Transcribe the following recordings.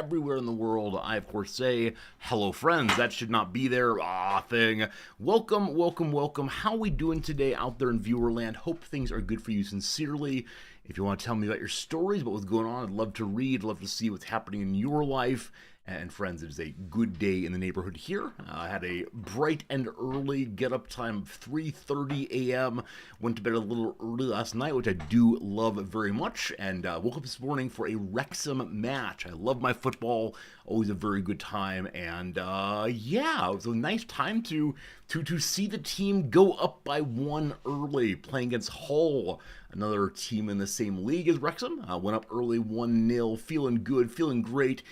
everywhere in the world, I of course say, hello friends, that should not be there, thing. Welcome, welcome, welcome. How are we doing today out there in viewerland? Hope things are good for you sincerely. If you want to tell me about your stories, about what's going on, I'd love to read, love to see what's happening in your life. And friends, it is a good day in the neighborhood here. I had a bright and early get-up time of 3:30 a.m. Went to bed a little early last night, which I do love very much. And woke up this morning for a Wrexham match. I love my football. Always a very good time. And yeah, it was a nice time to see the team go up by one early, playing against Hull, another team in the same league as Wrexham. Went up early 1-0, feeling good, feeling great.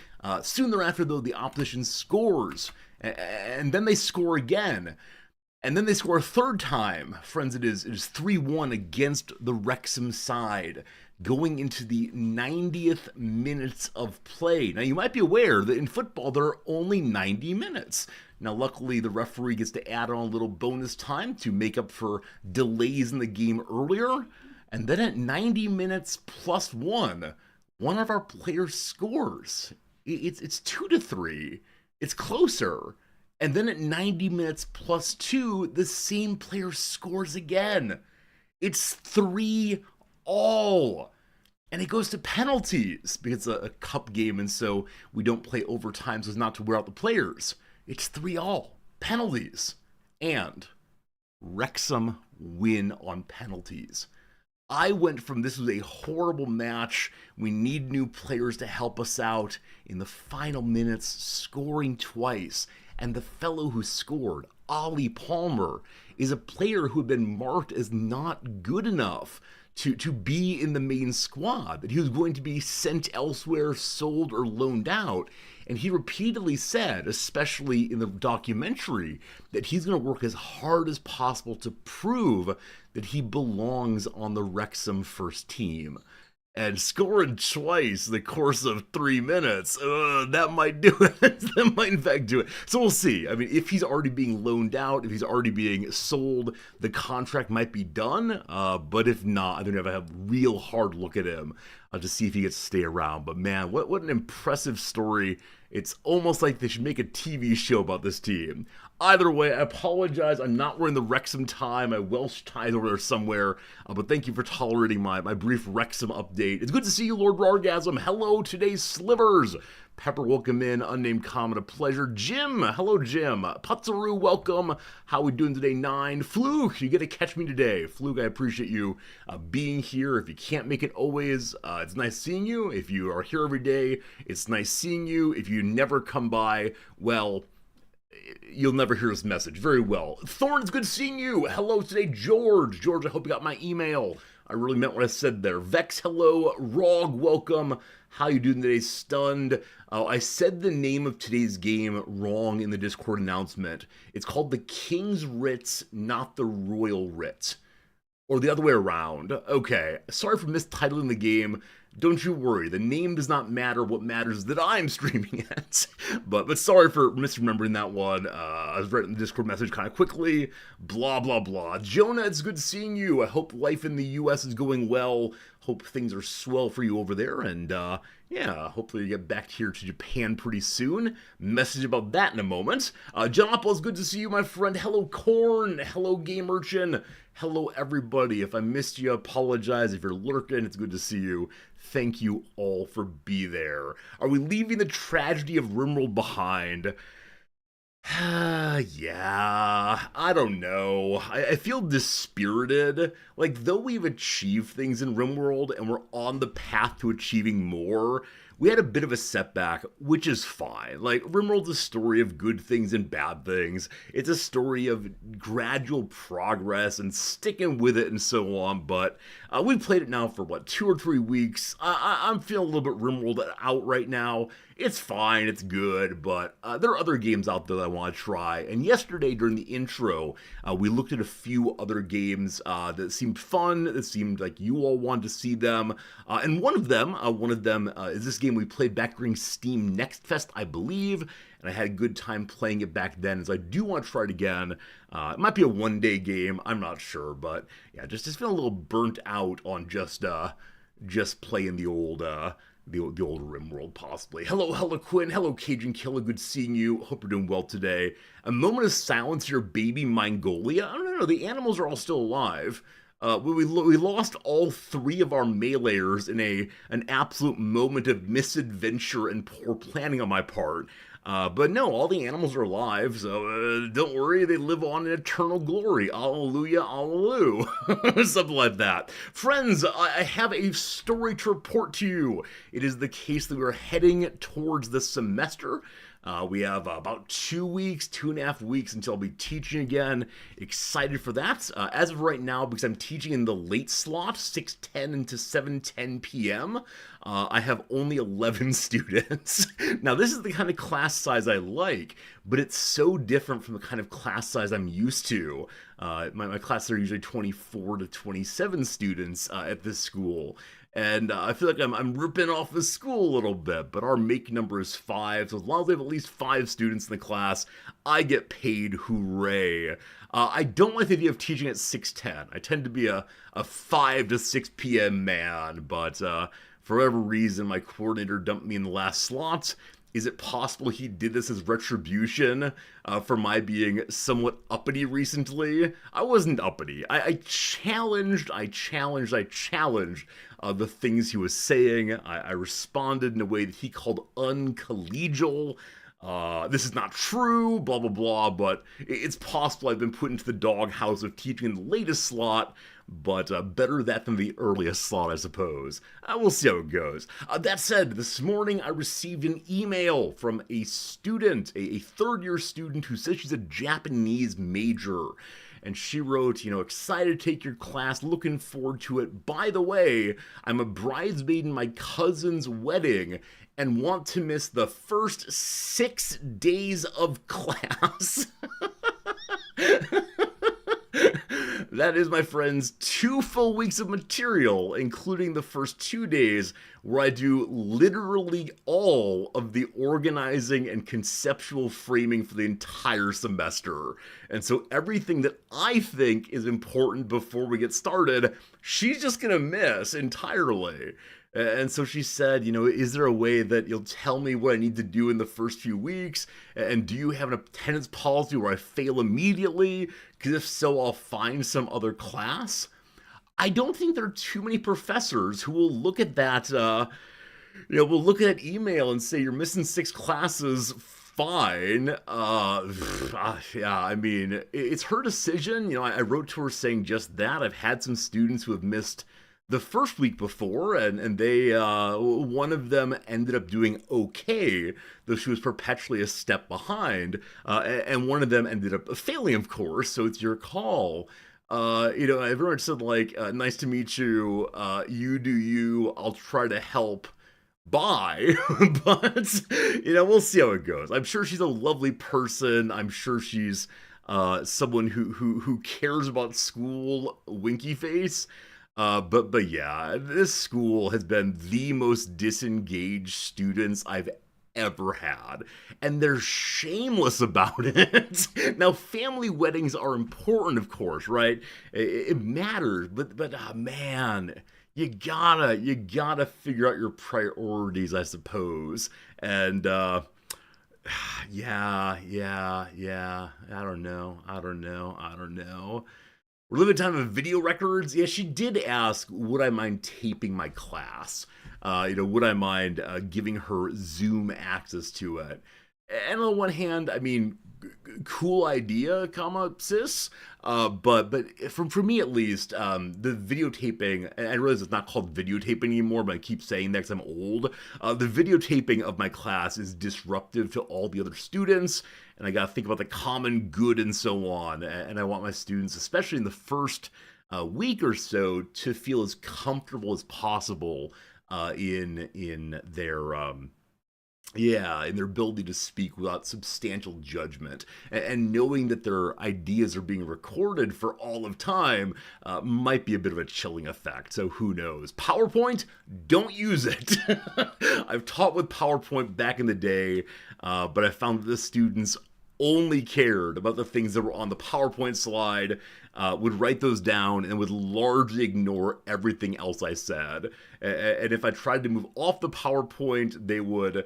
Soon thereafter, though, the opposition scores, and then they score again, and then they score a third time. Friends, it is 3-1 against the Wrexham side, going into the 90th minutes of play. Now, you might be aware that in football, there are only 90 minutes. Now, luckily, the referee gets to add on a little bonus time to make up for delays in the game earlier, and then at 90 minutes plus one of our players scores. It's 2-3. It's closer. And then at 90 minutes plus 2, the same player scores again. It's 3-all. And it goes to penalties because it's a cup game, and so we don't play overtime so as not to wear out the players. It's 3-all. Penalties. And Wrexham win on penalties. I went from this was a horrible match, we need new players to help us out, in the final minutes scoring twice. And the fellow who scored, Ollie Palmer, is a player who had been marked as not good enough to be in the main squad, that he was going to be sent elsewhere, sold, or loaned out. And he repeatedly said, especially in the documentary, that he's going to work as hard as possible to prove that he belongs on the Wrexham first team. And scoring twice in the course of 3 minutes, that might do it. That might in fact do it. So we'll see. I mean, if he's already being loaned out, if he's already being sold, the contract might be done. But if not, I think I have a real hard look at him to see if he gets to stay around. But man, what an impressive story. It's almost like they should make a TV show about this team. Either way, I apologize. I'm not wearing the Wrexham tie. My Welsh tie's over there somewhere. But thank you for tolerating my brief Wrexham update. It's good to see you, Lord Rargasm. Hello, today's Slivers. Pepper, welcome in. Unnamed comment, a pleasure. Jim, hello, Jim. Putzaroo, welcome. How we doing today? 9. Fluke, you get to catch me today. Fluke, I appreciate you being here. If you can't make it always, it's nice seeing you. If you are here every day, it's nice seeing you. If you never come by, well, you'll never hear this message. Very well. Thorn, it's good seeing you. Hello today, George. George, I hope you got my email. I really meant what I said there. Vex, hello. Rog, welcome. How you doing today? Stunned. I said the name of today's game wrong in the Discord announcement. It's called the King's Writs, not the Royal Writ. Or the other way around. Okay, sorry for mistitling the game. Don't you worry, the name does not matter. What matters is that I'm streaming it. But sorry for misremembering that one. I was writing the Discord message kind of quickly. Blah, blah, blah. Jonah, it's good seeing you. I hope life in the U.S. is going well. Hope things are swell for you over there. And yeah, hopefully you get back here to Japan pretty soon. Message about that in a moment. John Apple, it's good to see you, my friend. Hello, Corn. Hello, Game Urchin. Hello, everybody. If I missed you, I apologize. If you're lurking, it's good to see you. Thank you all for being there. Are we leaving the tragedy of Rimworld behind? Yeah, I don't know. I feel dispirited. Like, though we've achieved things in Rimworld and we're on the path to achieving more, we had a bit of a setback, which is fine. Like, Rimworld's a story of good things and bad things. It's a story of gradual progress and sticking with it and so on, but we've played it now for, what, 2 or 3 weeks. I'm feeling a little bit Rimworld out right now. It's fine, it's good, but there are other games out there that I want to try. And yesterday, during the intro, we looked at a few other games that seemed fun, that seemed like you all wanted to see them. And one of them is this game we played back during Steam Next Fest, I believe. And I had a good time playing it back then, so I do want to try it again. It might be a one-day game, I'm not sure, but yeah, just feeling a little burnt out on just playing the old the old Rim world, possibly. Hello, Quinn. Hello, Cajun Killer. Good seeing you. Hope you're doing well today. A moment of silence here, baby Mongolia. I don't know. The animals are all still alive. We lost all three of our meleeers in an absolute moment of misadventure and poor planning on my part. But no, all the animals are alive, so don't worry, they live on in eternal glory. Alleluia, alleluia. Something like that. Friends, I have a story to report to you. It is the case that we're heading towards the semester. We have about 2 weeks, 2.5 weeks until I'll be teaching again. Excited for that. As of right now, because I'm teaching in the late slot, 6:10 into 7:10 p.m., I have only 11 students. Now, this is the kind of class size I like, but it's so different from the kind of class size I'm used to. My classes are usually 24 to 27 students at this school. And I feel like I'm ripping off the school a little bit, but our make number is 5, so as long as we have at least 5 students in the class, I get paid, hooray. I don't like the idea of teaching at 6:10. I tend to be a 5 to 6 p.m. man, but for whatever reason, my coordinator dumped me in the last slot. Is it possible he did this as retribution for my being somewhat uppity recently? I wasn't uppity. I challenged the things he was saying. I responded in a way that he called uncollegial. This is not true, blah, blah, blah, but it's possible I've been put into the doghouse of teaching in the latest slot, but better that than the earliest slot, I suppose. We'll see how it goes. That said, this morning I received an email from a student, a third-year student who says she's a Japanese major. And she wrote, excited to take your class, looking forward to it. By the way, I'm a bridesmaid in my cousin's wedding and want to miss the first 6 days of class. That is, my friends, 2 full weeks of material, including the first 2 days, where I do literally all of the organizing and conceptual framing for the entire semester. And so everything that I think is important before we get started, she's just gonna miss entirely. And so she said, is there a way that you'll tell me what I need to do in the first few weeks? And do you have an attendance policy where I fail immediately? Because if so, I'll find some other class. I don't think there are too many professors who will look at that, will look at that email and say, you're missing 6 classes, fine. Yeah, I mean, it's her decision. I wrote to her saying just that. I've had some students who have missed the first week before, and they, one of them ended up doing okay, though she was perpetually a step behind, and one of them ended up failing, of course, so it's your call. Everyone said, nice to meet you, you do you, I'll try to help, bye. But, we'll see how it goes. I'm sure she's a lovely person. I'm sure she's someone who cares about school, winky face. But yeah, this school has been the most disengaged students I've ever had, and they're shameless about it. Now, family weddings are important, of course, right? It matters, but man, you gotta figure out your priorities, I suppose. And yeah. I don't know. We're living in a time of video records. Yeah, she did ask, would I mind taping my class? Would I mind giving her Zoom access to it? And on the one hand, I mean, cool idea, sis. But for me at least, the videotaping, and I realize it's not called videotaping anymore, but I keep saying that because I'm old. The videotaping of my class is disruptive to all the other students, and I gotta think about the common good and so on. And I want my students, especially in the first week or so, to feel as comfortable as possible in their in their ability to speak without substantial judgment, and knowing that their ideas are being recorded for all of time might be a bit of a chilling effect. So who knows? PowerPoint, don't use it. I've taught with PowerPoint back in the day, but I found that the students only cared about the things that were on the PowerPoint slide, would write those down, and would largely ignore everything else I said. And if I tried to move off the PowerPoint, they would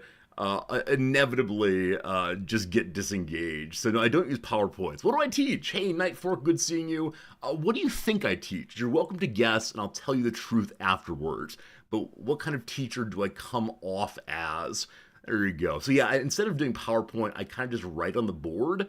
inevitably just get disengaged. So no, I don't use PowerPoints. What do I teach? Hey, Night Fork, good seeing you. What do you think I teach? You're welcome to guess, and I'll tell you the truth afterwards. But what kind of teacher do I come off as? There you go. So yeah, instead of doing PowerPoint, I kind of just write on the board.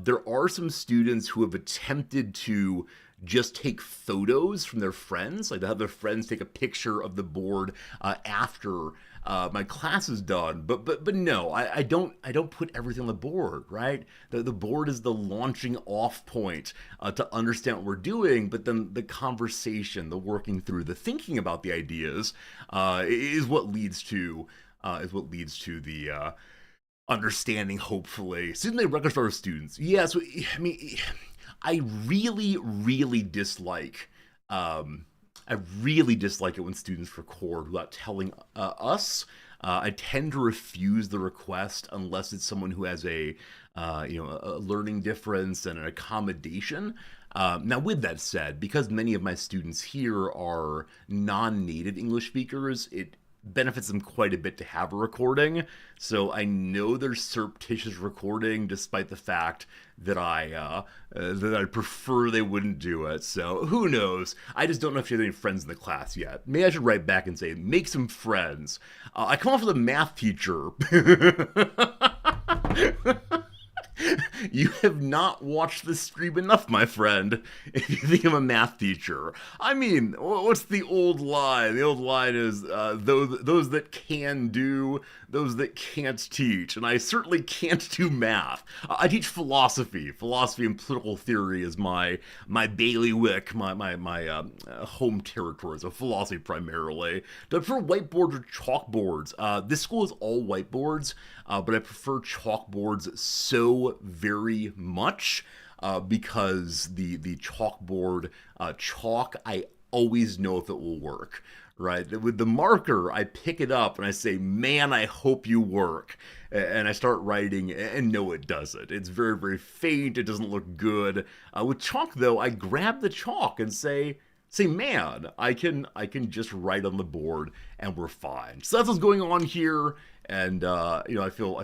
There are some students who have attempted to just take photos from their friends, like they have their friends take a picture of the board after my class is done. But no, I don't put everything on the board, right? The board is the launching off point to understand what we're doing, but then the conversation, the working through, the thinking about the ideas is what leads to the understanding, hopefully. Student record students. Yeah, so I mean, I really dislike I really dislike it when students record without telling us. I tend to refuse the request unless it's someone who has a learning difference and an accommodation. Now, with that said, because many of my students here are non-native English speakers, it benefits them quite a bit to have a recording. So I know there's surreptitious recording, despite the fact that I prefer they wouldn't do it. So who knows? I just don't know if she has any friends in the class yet. Maybe I should write back and say, make some friends. I come off as a math teacher. You have not watched the stream enough, my friend, if you think I'm a math teacher. I mean, what's the old line? The old line is, those that can do, those that can't teach. And I certainly can't do math. I teach philosophy. Philosophy and political theory is my bailiwick, my home territory. So philosophy primarily. Do I prefer whiteboards or chalkboards? This school is all whiteboards, but I prefer chalkboards so very much because the chalkboard chalk, I always know if it will work, right? With the marker, I pick it up and I say, man, I hope you work. And I start writing, and no, it doesn't. It's very, very faint. It doesn't look good. With chalk, though, I grab the chalk and say, man, I can just write on the board and we're fine. So that's what's going on here. And, I feel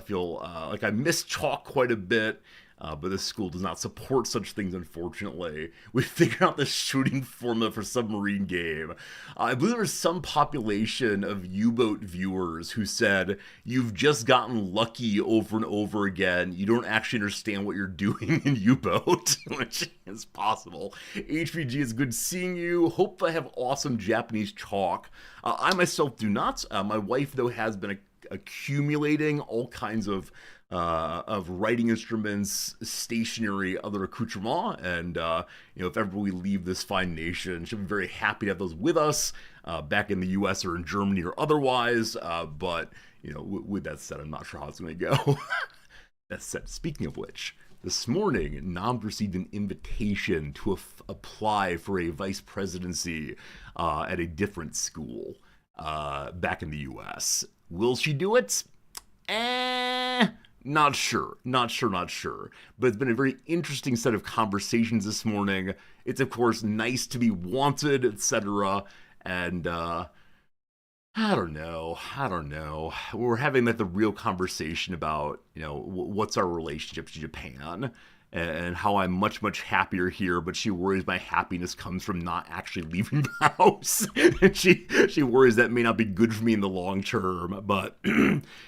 like I miss chalk quite a bit. But this school does not support such things, unfortunately. We figured out the shooting formula for submarine game. I believe there was some population of U-boat viewers who said, you've just gotten lucky over and over again. You don't actually understand what you're doing in U-boat, which is possible. HVG, is good seeing you. Hope I have awesome Japanese chalk. I myself do not. My wife, though, has been accumulating all kinds of writing instruments, stationery, other accoutrements, and if ever we leave this fine nation, she'll be very happy to have those with us back in the U.S. or in Germany or otherwise. But with that said, I'm not sure how it's going to go. That said, speaking of which, this morning, Nam received an invitation to apply for a vice presidency at a different school back in the U.S. Will she do it? Not sure. But it's been a very interesting set of conversations this morning. It's, of course, nice to be wanted, etc. And, I don't know. We're having the real conversation about, what's our relationship to Japan and how I'm much, much happier here, but she worries my happiness comes from not actually leaving the house. And she worries that may not be good for me in the long term, but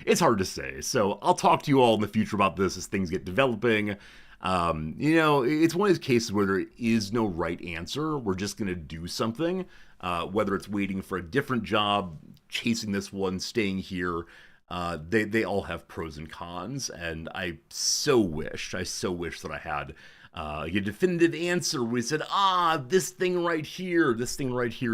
it's hard to say. So I'll talk to you all in the future about this as things get developing. It's one of those cases where there is no right answer. We're just going to do something, whether it's waiting for a different job, chasing this one, staying here. They all have pros and cons, and I so wish that I had a definitive answer where we said, this thing right here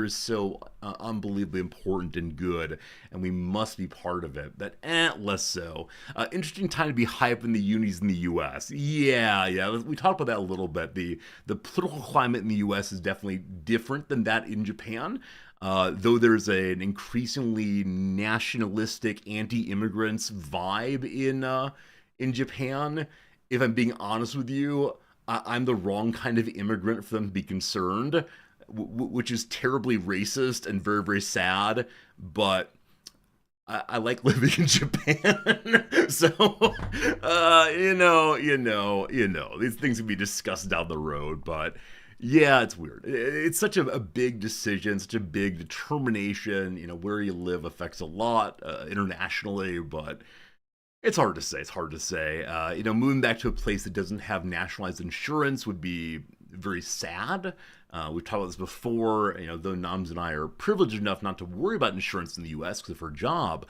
is so unbelievably important and good, and we must be part of it. But less so. Interesting time to be high up in the unis in the U.S. Yeah, we talked about that a little bit. The political climate in the U.S. is definitely different than that in Japan. Though there's an increasingly nationalistic, anti-immigrants vibe in Japan, if I'm being honest with you, I'm the wrong kind of immigrant for them to be concerned, which is terribly racist and very, very sad. But I like living in Japan, so these things can be discussed down the road. But yeah, it's weird. It's such a big decision, such a big determination. Where you live affects a lot internationally, but it's hard to say. It's hard to say. Moving back to a place that doesn't have nationalized insurance would be very sad. We've talked about this before. Though Nams and I are privileged enough not to worry about insurance in the U.S. because of her job,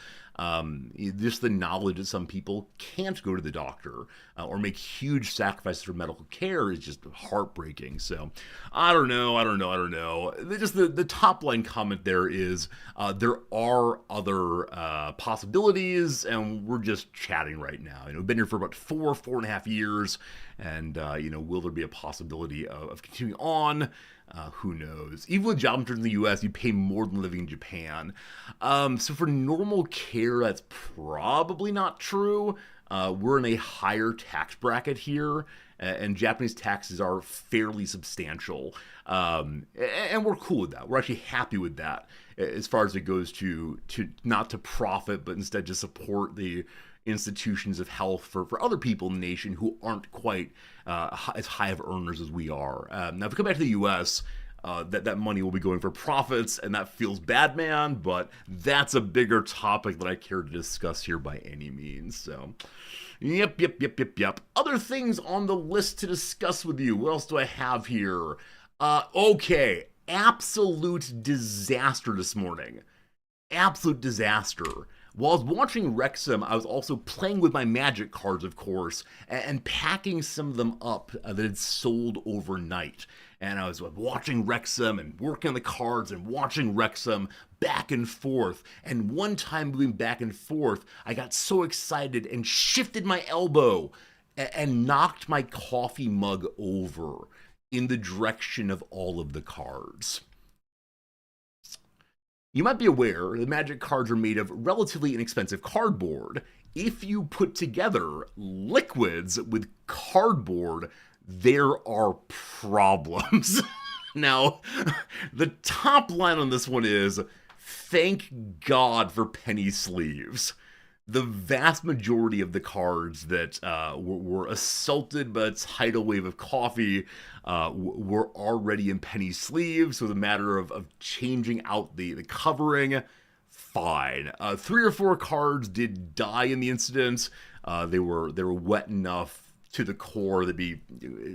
just the knowledge that some people can't go to the doctor or make huge sacrifices for medical care is just heartbreaking. So, I don't know. Just the top line comment there is there are other possibilities, and we're just chatting right now. We've been here for about 4.5 years, and will there be a possibility of continuing on? Who knows? Even with job insurance in the U.S., you pay more than living in Japan. So for normal care, that's probably not true. We're in a higher tax bracket here, and Japanese taxes are fairly substantial. And we're cool with that. We're actually happy with that as far as it goes to not to profit, but instead to support the institutions of health for other people in the nation who aren't quite as high of earners as we are. Now, if we come back to the U.S., that money will be going for profits, and that feels bad, man, but that's a bigger topic that I care to discuss here by any means. So, yep. Other things on the list to discuss with you. What else do I have here? Okay, absolute disaster this morning. Absolute disaster. While I was watching Wrexham, I was also playing with my Magic cards, of course, and packing some of them up that had sold overnight. And I was watching Wrexham and working on the cards and watching Wrexham back and forth. And one time moving back and forth, I got so excited and shifted my elbow and knocked my coffee mug over in the direction of all of the cards. You might be aware the Magic cards are made of relatively inexpensive cardboard. If you put together liquids with cardboard, there are problems. Now, the top line on this one is, thank God for penny sleeves. The vast majority of the cards that were assaulted by a tidal wave of coffee were already in penny sleeves, so it was a matter of changing out the covering. Fine. 3 or 4 cards did die in the incident. They were wet enough to the core to be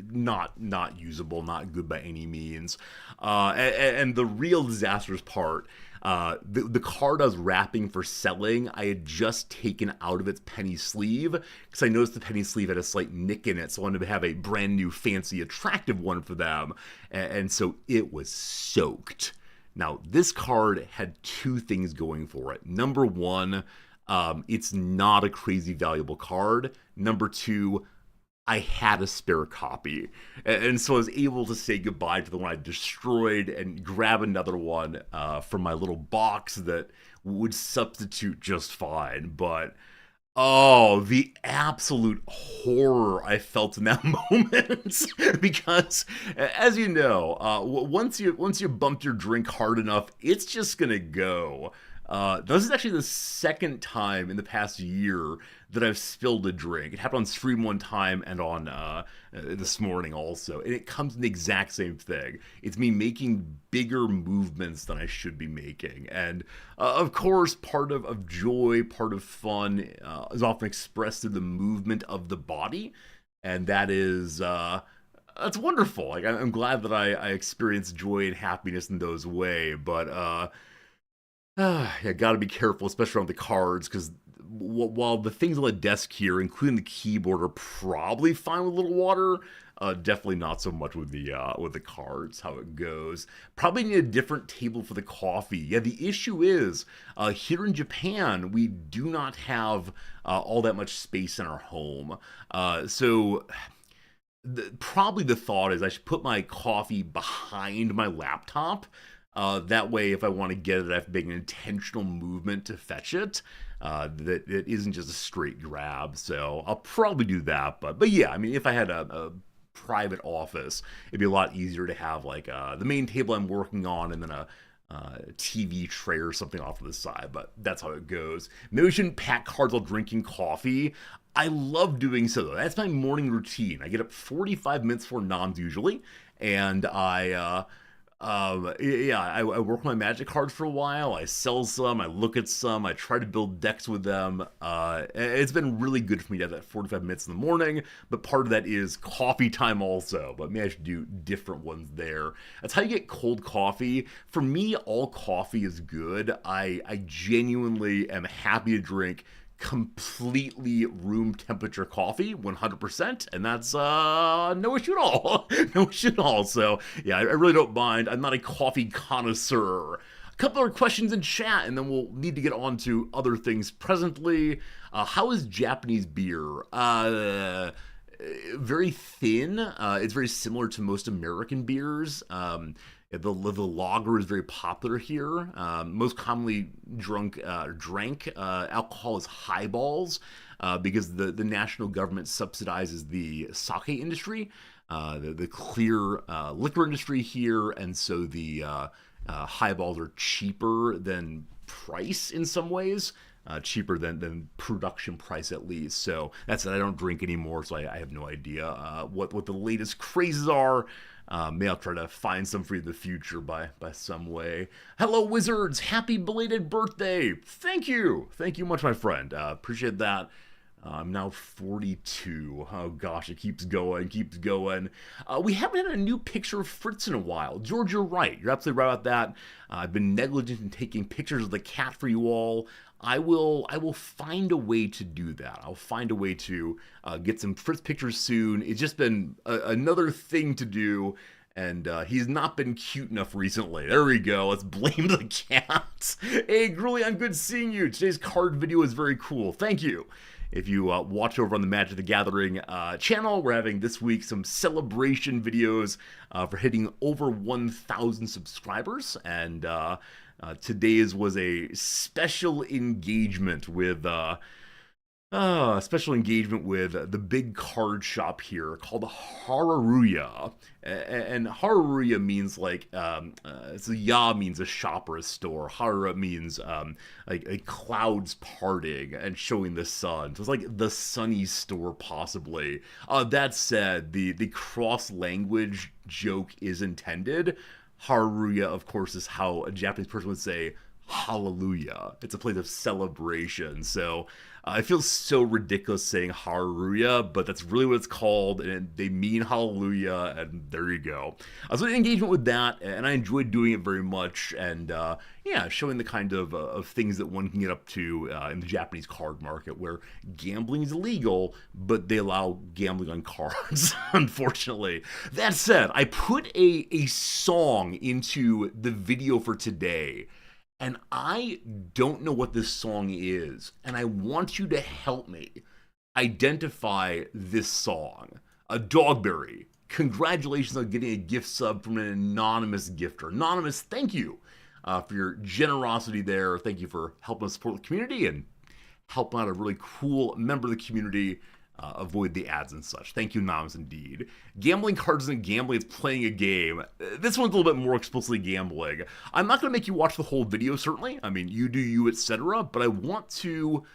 not usable, not good by any means. And the real disastrous part, the card I was wrapping for selling, I had just taken out of its penny sleeve because I noticed the penny sleeve had a slight nick in it, so I wanted to have a brand new, fancy, attractive one for them, and so it was soaked. Now, this card had 2 things going for it. Number 1, it's not a crazy valuable card. Number 2, I had a spare copy. And so I was able to say goodbye to the one I destroyed and grab another one from my little box that would substitute just fine. But, oh, the absolute horror I felt in that moment. Because, as you know, once you bumped your drink hard enough, it's just going to go. This is actually the second time in the past year that I've spilled a drink. It happened on stream one time and on this morning also. And it comes in the exact same thing. It's me making bigger movements than I should be making. And of course, part of joy, part of fun is often expressed through the movement of the body. And that is... that's wonderful. Like, I'm glad that I experience joy and happiness in those ways. But... yeah, gotta be careful, especially around the cards, because while the things on the desk here, including the keyboard, are probably fine with a little water, definitely not so much with the cards, how it goes. Probably need a different table for the coffee. Yeah, the issue is, here in Japan, we do not have all that much space in our home. So... probably the thought is I should put my coffee behind my laptop. That way, if I want to get it, I have to make an intentional movement to fetch it. that it isn't just a straight grab. So I'll probably do that. But yeah, I mean, if I had a private office, it'd be a lot easier to have like the main table I'm working on and then a TV tray or something off to the side, but that's how it goes. Maybe we shouldn't pack cards while drinking coffee. I love doing so though. That's my morning routine. I get up 45 minutes before noms usually, and I work my magic cards for a while. I sell some, I look at some, I try to build decks with them. It's been really good for me to have that 45 minutes in the morning, but part of that is coffee time also. But maybe I should do different ones there. That's how you get cold coffee. For me, all coffee is good. I genuinely am happy to drink completely room temperature coffee 100%, and that's no issue at all. No issue at all. So yeah, I really don't mind. I'm not a coffee connoisseur. A couple other questions in chat, and then we'll need to get on to other things presently. How is Japanese beer? Very thin. It's very similar to most American beers. The lager is very popular here. Most commonly drank alcohol is highballs because the national government subsidizes the sake industry, the clear liquor industry here, and so the highballs are cheaper than price in some ways. Cheaper than production price at least. So that's it. I don't drink anymore, so I have no idea what the latest crazes are. Maybe I'll try to find some for you in the future by some way. Hello, Wizards! Happy belated birthday! Thank you much, my friend. Appreciate that. I'm now 42. Oh gosh, it keeps going. We haven't had a new picture of Fritz in a while. George, you're right. You're absolutely right about that. I've been negligent in taking pictures of the cat for you all. I will find a way to do that. I'll find a way to get some Fritz pictures soon. It's just been another thing to do, and he's not been cute enough recently. There we go. Let's blame the cat. Hey, Gruely, I'm good seeing you. Today's card video is very cool. Thank you. If you watch over on the Magic the Gathering channel, we're having this week some celebration videos for hitting over 1,000 subscribers, and today's was a special engagement with the big card shop here called Haruya. And Haruya means like, so Ya means a shop or a store. Haruya means like clouds parting and showing the sun. So it's like the sunny store possibly. That said, the cross-language joke is intended. Haruya, of course, is how a Japanese person would say hallelujah. It's a place of celebration. So it feels so ridiculous saying Haruya, but that's really what it's called, and they mean hallelujah, and there you go. So an engagement with that, and I enjoyed doing it very much, and yeah, showing the kind of things that one can get up to in the Japanese card market, where gambling is illegal, but they allow gambling on cards, unfortunately. That said, I put a song into the video for today, and I don't know what this song is, and I want you to help me identify this song. Dogberry, congratulations on getting a gift sub from an anonymous gifter. Anonymous, thank you for your generosity there. Thank you for helping us support the community and helping out a really cool member of the community. Avoid the ads and such. Thank you, Anonymous, indeed. Gambling cards isn't gambling, it's playing a game. This one's a little bit more explicitly gambling. I'm not going to make you watch the whole video, certainly. I mean, you do you, etc. But I want to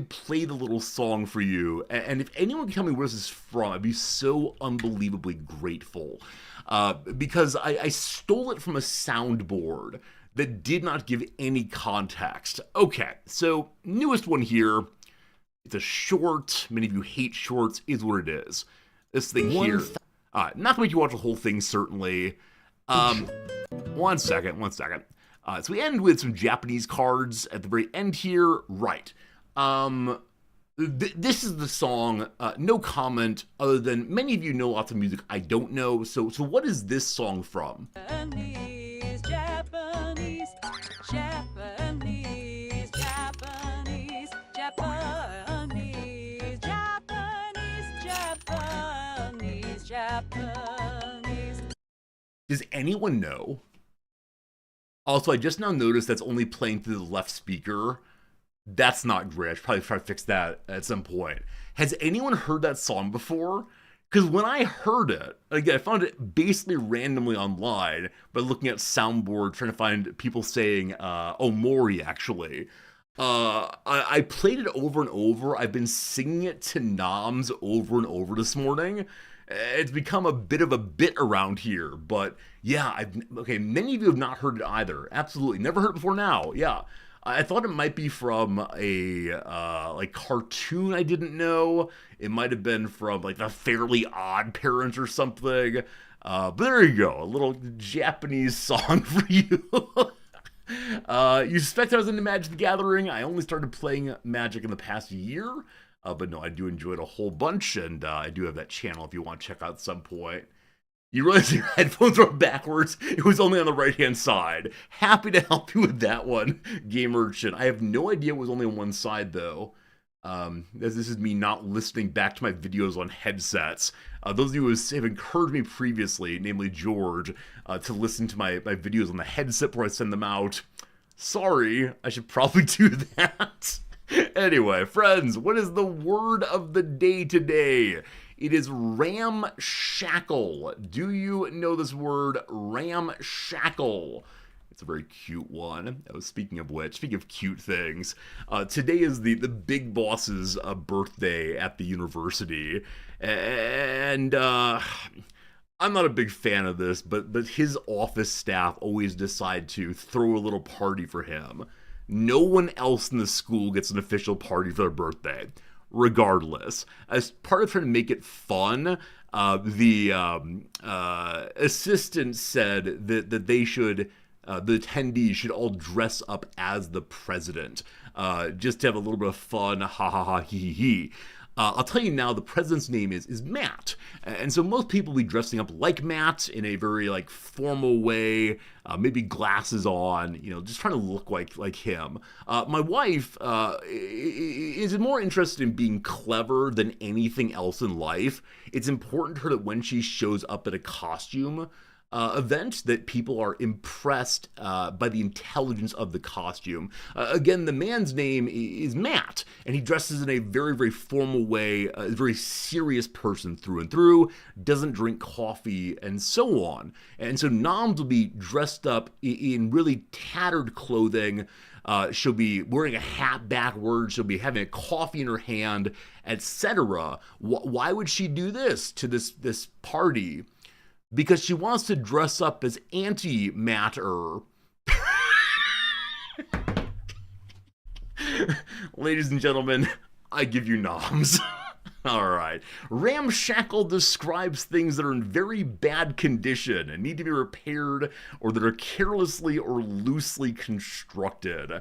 play the little song for you. And if anyone can tell me where this is from, I'd be so unbelievably grateful. Because I stole it from a soundboard that did not give any context. Okay, so newest one here. It's a short. Many of you hate shorts, is what it is. This thing here. Not gonna make you watch the whole thing, certainly. One second. So we end with some Japanese cards at the very end here. Right. This is the song. No comment other than many of you know lots of music I don't know. So what is this song from? Japanese. Does anyone know? Also, I just now noticed that's only playing through the left speaker. That's not great. I should probably try to fix that at some point. Has anyone heard that song before? Because when I heard it, again, I found it basically randomly online by looking at soundboard, trying to find people saying Omori, actually. I played it over and over. I've been singing it to noms over and over this morning. It's become a bit of a bit around here, but yeah, okay, many of you have not heard it either. Absolutely. Never heard it before now. Yeah. I thought it might be from a like cartoon I didn't know. It might have been from like the Fairly Odd Parents or something. But there you go, a little Japanese song for you. You suspect I was into Magic the Gathering. I only started playing Magic in the past year. But no, I do enjoy it a whole bunch, and I do have that channel if you want to check out at some point. You realize your headphones are backwards? It was only on the right-hand side. Happy to help you with that one, Game Urchin. I have no idea it was only on one side, though. As this is me not listening back to my videos on headsets. Those of you who have encouraged me previously, namely George, to listen to my videos on the headset before I send them out. Sorry, I should probably do that. Anyway, friends, what is the word of the day today? It is ramshackle. Do you know this word, ramshackle? It's a very cute one. Speaking of which, speaking of cute things, today is the big boss's birthday at the university. And I'm not a big fan of this, but his office staff always decide to throw a little party for him. No one else in the school gets an official party for their birthday. Regardless, as part of trying to make it fun, the assistant said that they should, the attendees should all dress up as the president, just to have a little bit of fun, ha ha ha, he he he. I'll tell you now, the president's name is Matt, and so most people will be dressing up like Matt in a very like formal way, maybe glasses on, just trying to look like him. My wife is more interested in being clever than anything else in life. It's important to her that when she shows up at a costume event that people are impressed by the intelligence of the costume. Again, the man's name is Matt, and he dresses in a very, very formal way, a very serious person through and through, doesn't drink coffee, and so on. And so noms will be dressed up in really tattered clothing. She'll be wearing a hat backwards. She'll be having a coffee in her hand, etc. Why would she do this to this party? Because she wants to dress up as anti-matter. Ladies and gentlemen, I give you noms. Alright. Ramshackle describes things that are in very bad condition and need to be repaired, or that are carelessly or loosely constructed.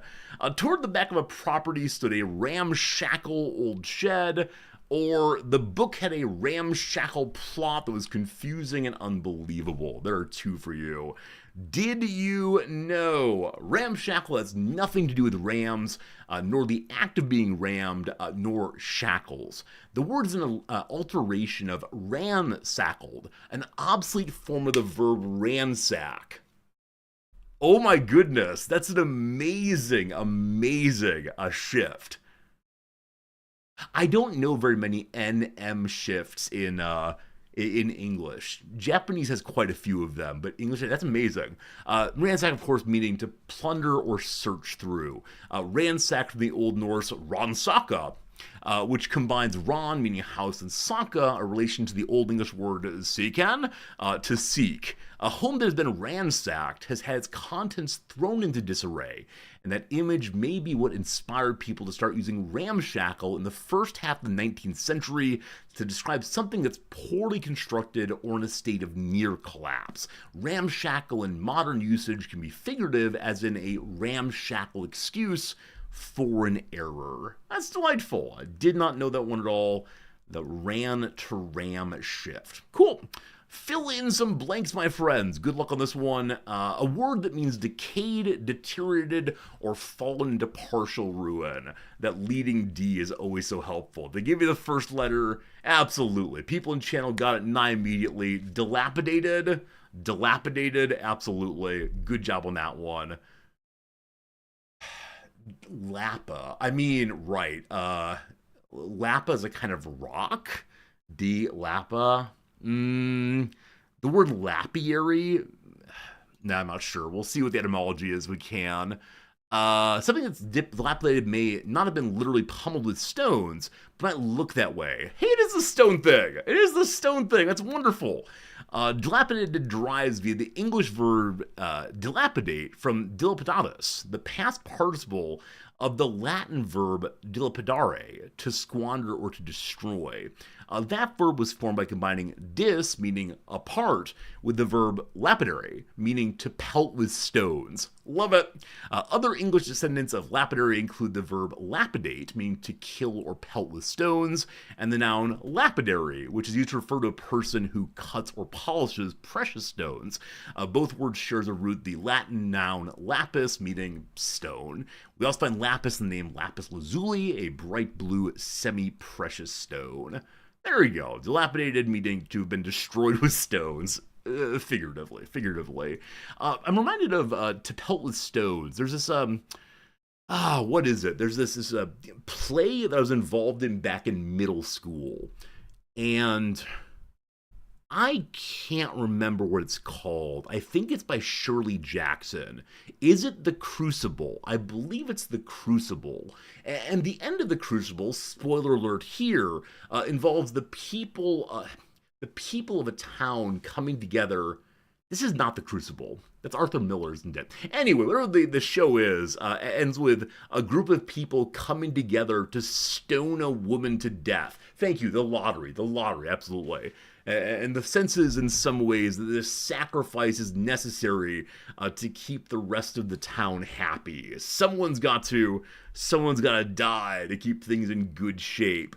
Toward the back of a property stood a ramshackle old shed, or the book had a ramshackle plot that was confusing and unbelievable. There are two for you. Did you know? Ramshackle has nothing to do with rams, nor the act of being rammed, nor shackles. The word is an alteration of ransackled, an obsolete form of the verb ransack. Oh my goodness, that's an amazing shift. I don't know very many NM shifts in English. Japanese has quite a few of them, but English, that's amazing. Ransack, of course, meaning to plunder or search through. Ransack from the Old Norse ransaka, which combines ran, meaning house, and saka, a relation to the Old English word seikan, to seek. A home that has been ransacked has had its contents thrown into disarray, and that image may be what inspired people to start using ramshackle in the first half of the 19th century to describe something that's poorly constructed or in a state of near collapse. Ramshackle in modern usage can be figurative, as in a ramshackle excuse for an error. That's delightful. I did not know that one at all. The ran to ram shift. Cool. Fill in some blanks, my friends. Good luck on this one. A word that means decayed, deteriorated, or fallen into partial ruin. That leading D is always so helpful. They give you the first letter. Absolutely. People in channel got it nigh immediately. Dilapidated. Dilapidated. Absolutely. Good job on that one. Lappa. I mean, right. Lappa is a kind of rock. D. Lappa. The word lapiary. No, I'm not sure. We'll see what the etymology is. We can. Something that's dilapidated may not have been literally pummeled with stones, but might look that way. Hey, it is the stone thing. It is the stone thing. That's wonderful. Dilapidated derives via the English verb dilapidate from dilapidatus, the past participle of the Latin verb dilapidare, to squander or to destroy. That verb was formed by combining dis, meaning apart, with the verb lapidary, meaning to pelt with stones. Love it. Other English descendants of lapidary include the verb lapidate, meaning to kill or pelt with stones, and the noun lapidary, which is used to refer to a person who cuts or polishes precious stones. Both words share as a root the Latin noun lapis, meaning stone. We also find lapis in the name lapis lazuli, a bright blue semi-precious stone. There we go. Dilapidated, meaning to have been destroyed with stones. Figuratively. I'm reminded of To Pelt with Stones. There's this, what is it? There's this play that I was involved in back in middle school. And I can't remember what it's called. I think it's by Shirley Jackson. Is it The Crucible? I believe it's The Crucible. And the end of The Crucible, spoiler alert here, involves the people of a town coming together. This is not The Crucible. That's Arthur Miller, isn't it? Anyway, whatever the show is, ends with a group of people coming together to stone a woman to death. Thank you, the lottery, absolutely. And the sense is, in some ways, that this sacrifice is necessary to keep the rest of the town happy. Someone's got to die to keep things in good shape.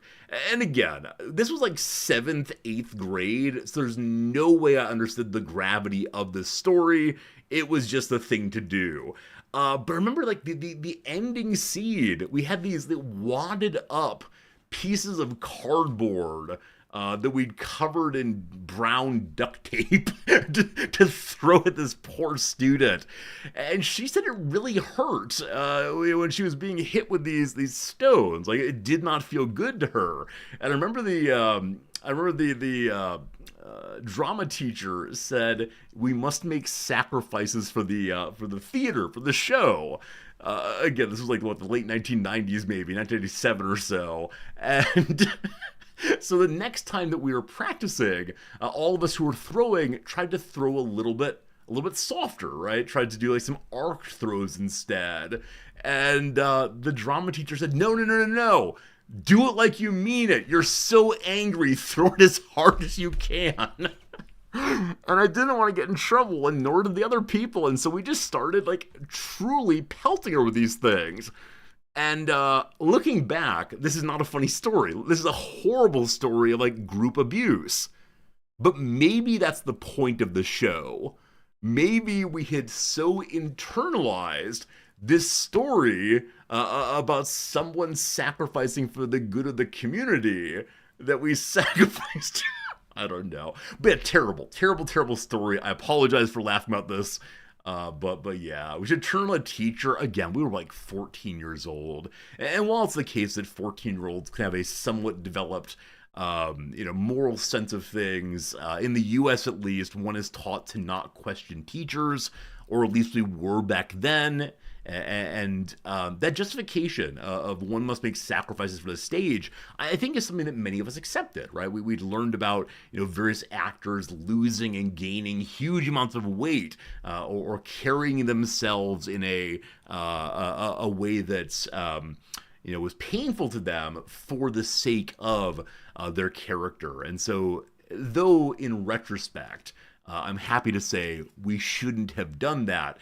And again, this was like 7th, 8th grade, so there's no way I understood the gravity of this story. It was just a thing to do. But remember, like, the ending scene, we had these wadded up pieces of cardboard that we'd covered in brown duct tape to throw at this poor student. And she said it really hurt when she was being hit with these stones. Like, it did not feel good to her. And I remember the drama teacher said, we must make sacrifices for the theater, for the show. Again, this was like, the late 1990s, maybe, 1987 or so. And so the next time that we were practicing, all of us who were throwing tried to throw a little bit softer, right? Tried to do like some arc throws instead. And the drama teacher said, no. Do it like you mean it. You're so angry. Throw it as hard as you can. And I didn't want to get in trouble, and nor did the other people. And so we just started like truly pelting her with these things. And looking back, this is not a funny story. This is a horrible story of like group abuse. But maybe that's the point of the show. Maybe we had so internalized this story about someone sacrificing for the good of the community that we sacrificed. I don't know. But a terrible story. I apologize for laughing about this. But yeah, we should turn on a teacher. Again, we were like 14 years old. And while it's the case that 14-year-olds can have a somewhat developed moral sense of things, in the US at least, one is taught to not question teachers, or at least we were back then. And that justification of one must make sacrifices for the stage, I think is something that many of us accepted, right? We'd learned about, various actors losing and gaining huge amounts of weight, or carrying themselves in a way that's, was painful to them for the sake of their character. And so, though in retrospect, I'm happy to say we shouldn't have done that,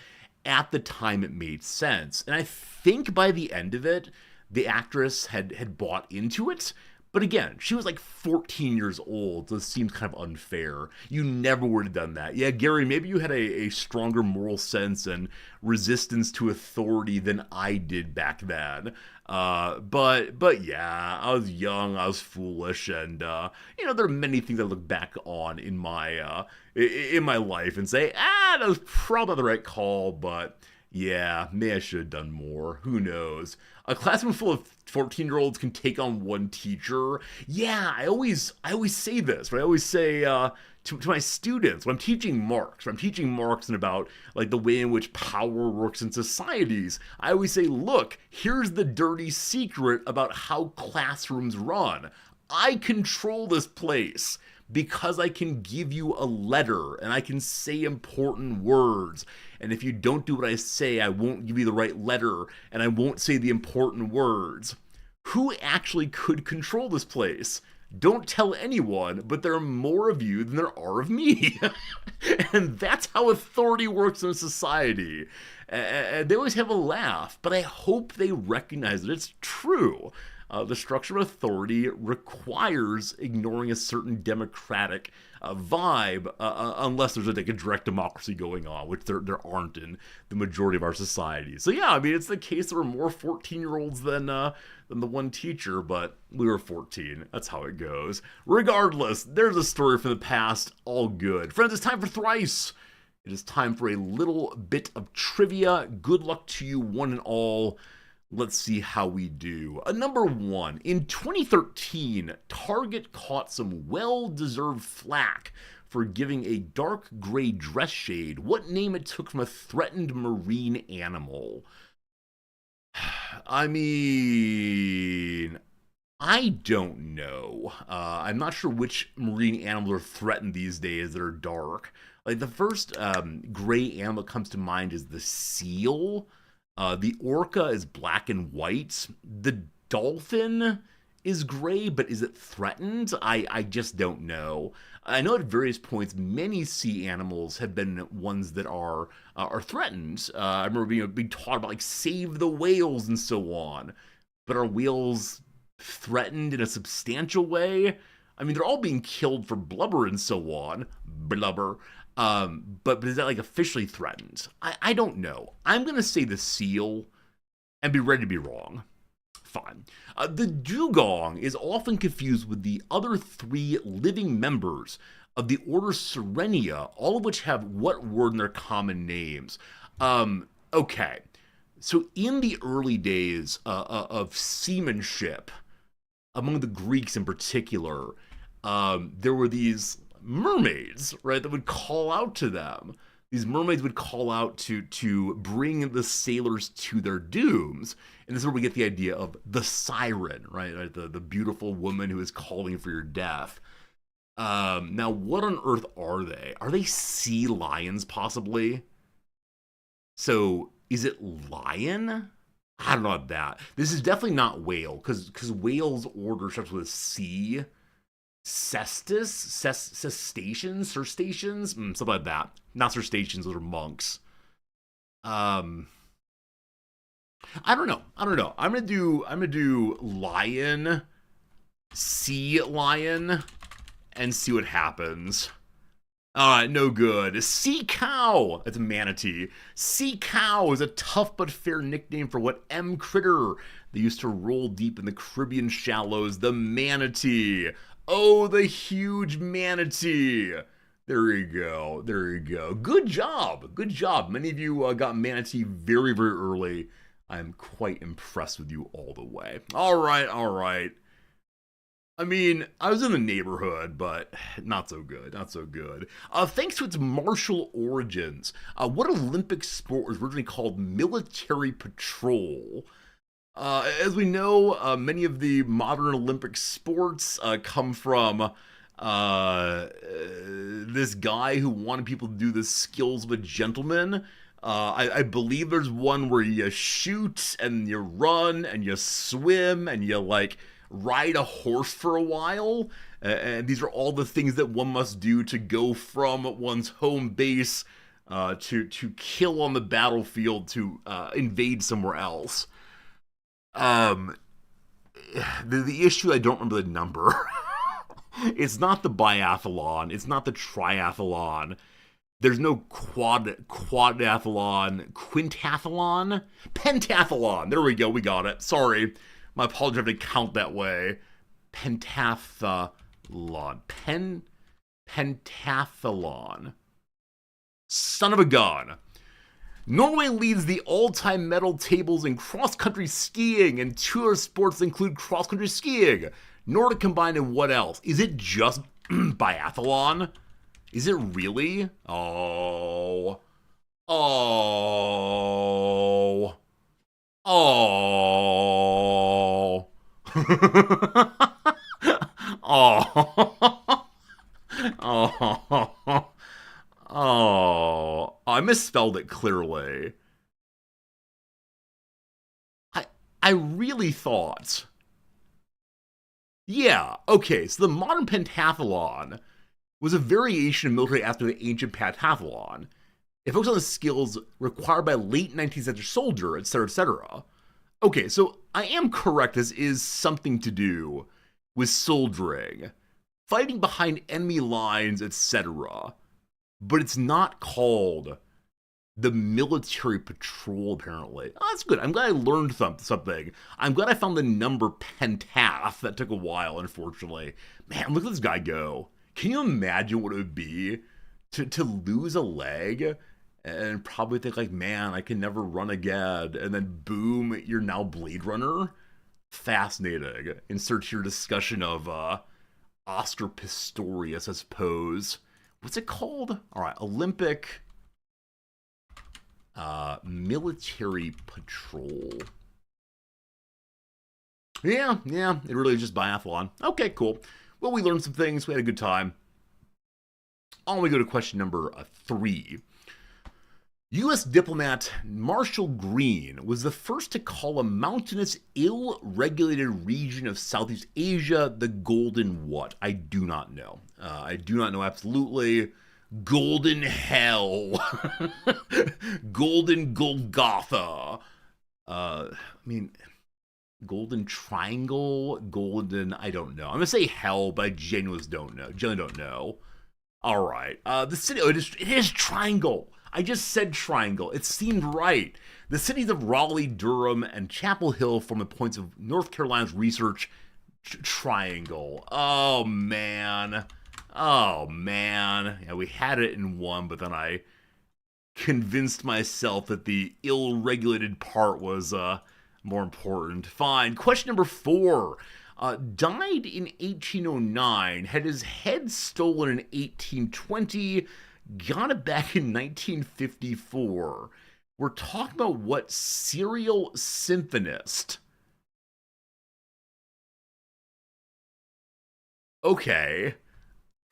at the time it made sense. And I think by the end of it, the actress had bought into it. But again, she was like 14 years old, so it seems kind of unfair. You never would have done that. Yeah, Gary, maybe you had a stronger moral sense and resistance to authority than I did back then. But yeah, I was young, I was foolish, and there are many things I look back on in my life and say, that was probably the right call, but Yeah, maybe I should have done more. Who knows? A classroom full of 14-year-olds can take on one teacher. Yeah, I always say this, right? I always say to my students when I'm teaching Marx and about like the way in which power works in societies. I always say, look, here's the dirty secret about how classrooms run. I control this place because I can give you a letter and I can say important words. And if you don't do what I say, I won't give you the right letter and I won't say the important words. Who actually could control this place? Don't tell anyone, but there are more of you than there are of me. And that's how authority works in society. And they always have a laugh, but I hope they recognize that it's true. The structure of authority requires ignoring a certain democratic vibe, unless there's like a direct democracy going on, which there aren't in the majority of our society. So yeah, I mean, it's the case there were more 14-year-olds than the one teacher, but we were 14. That's how it goes. Regardless, there's a story from the past, all good. Friends, it's time for Thrice. It is time for a little bit of trivia. Good luck to you, one and all. Let's see how we do. Number one, in 2013, Target caught some well-deserved flack for giving a dark gray dress shade what name it took from a threatened marine animal. I mean, I don't know. I'm not sure which marine animals are threatened these days that are dark. Like the first gray animal that comes to mind is the seal. The orca is black and white. The dolphin is gray, but is it threatened? I just don't know. I know at various points many sea animals have been ones that are threatened. I remember being taught about like save the whales and so on. But are whales threatened in a substantial way? I mean, they're all being killed for blubber and so on. Blubber. But is that like officially threatened? I don't know. I'm going to say the seal and be ready to be wrong. Fine. The dugong is often confused with the other three living members of the order Sirenia, all of which have what word in their common names? Okay. So in the early days of seamanship, among the Greeks in particular, there were these mermaids, right, that would call out to them. These mermaids would call out to bring the sailors to their dooms. And this is where we get the idea of the siren, right? The beautiful woman who is calling for your death. Now, what on earth are they? Are they sea lions, possibly? So, is it lion? I don't know about that. This is definitely not whale, because whale's order starts with C. Cetaceans, something like that. Not crustaceans, those are monks. I don't know. I'm gonna do lion, sea lion, and see what happens. Alright, no good. Sea cow! That's a manatee. Sea cow is a tough but fair nickname for what M. critter they used to roll deep in the Caribbean shallows, the manatee. Oh, the huge manatee. There you go. Good job. Many of you got manatee very, very early. I'm quite impressed with you all the way. All right. I mean, I was in the neighborhood, but not so good. Thanks to its martial origins, what Olympic sport was originally called military patrol? As we know, many of the modern Olympic sports come from this guy who wanted people to do the skills of a gentleman. I believe there's one where you shoot and you run and you swim and you like ride a horse for a while. And these are all the things that one must do to go from one's home base to kill on the battlefield to invade somewhere else. The issue, I don't remember the number. It's not the biathlon. It's not the triathlon. There's no quadathlon, quintathlon, pentathlon. There we go. We got it. Sorry. My apologies, I have to count that way. Pentathlon. Pentathlon. Son of a gun. Norway leads the all-time medal tables in cross-country skiing, and two other sports include cross-country skiing. Nordic combined and what else? Is it just biathlon? Is it really? Oh. Oh. Oh. Oh. Oh. Oh. I misspelled it clearly. I really thought. Yeah, okay, so the modern pentathlon was a variation of military after the ancient pentathlon. It focused on the skills required by late 19th century soldier, etc., etc. Okay, so I am correct. This is something to do with soldiering, fighting behind enemy lines, etc. But it's not called the military patrol, apparently. Oh, that's good. I'm glad I learned something. I'm glad I found the number pentath. That took a while, unfortunately. Man, look at this guy go. Can you imagine what it would be to lose a leg and probably think like, man, I can never run again, and then boom, you're now Blade Runner? Fascinating. Insert your discussion of Oscar Pistorius, I suppose. What's it called? All right, Olympic military patrol. Yeah, it really is just biathlon. Okay, cool. Well, we learned some things. We had a good time. On we go to question number 3. U.S. diplomat Marshall Green was the first to call a mountainous, ill-regulated region of Southeast Asia the Golden what? I do not know. I do not know absolutely. Golden Hell. Golden Golgotha. Golden Triangle, Golden, I don't know. I'm going to say Hell, but I genuinely don't know. All right. The city, it is Triangle. I just said Triangle. It seemed right. The cities of Raleigh, Durham, and Chapel Hill form the points of North Carolina's research triangle. Oh, man. Yeah, we had it in one, but then I convinced myself that the ill-regulated part was more important. Fine. Question number 4. Died in 1809, had his head stolen in 1820, got it back in 1954. We're talking about what serial symphonist? Okay.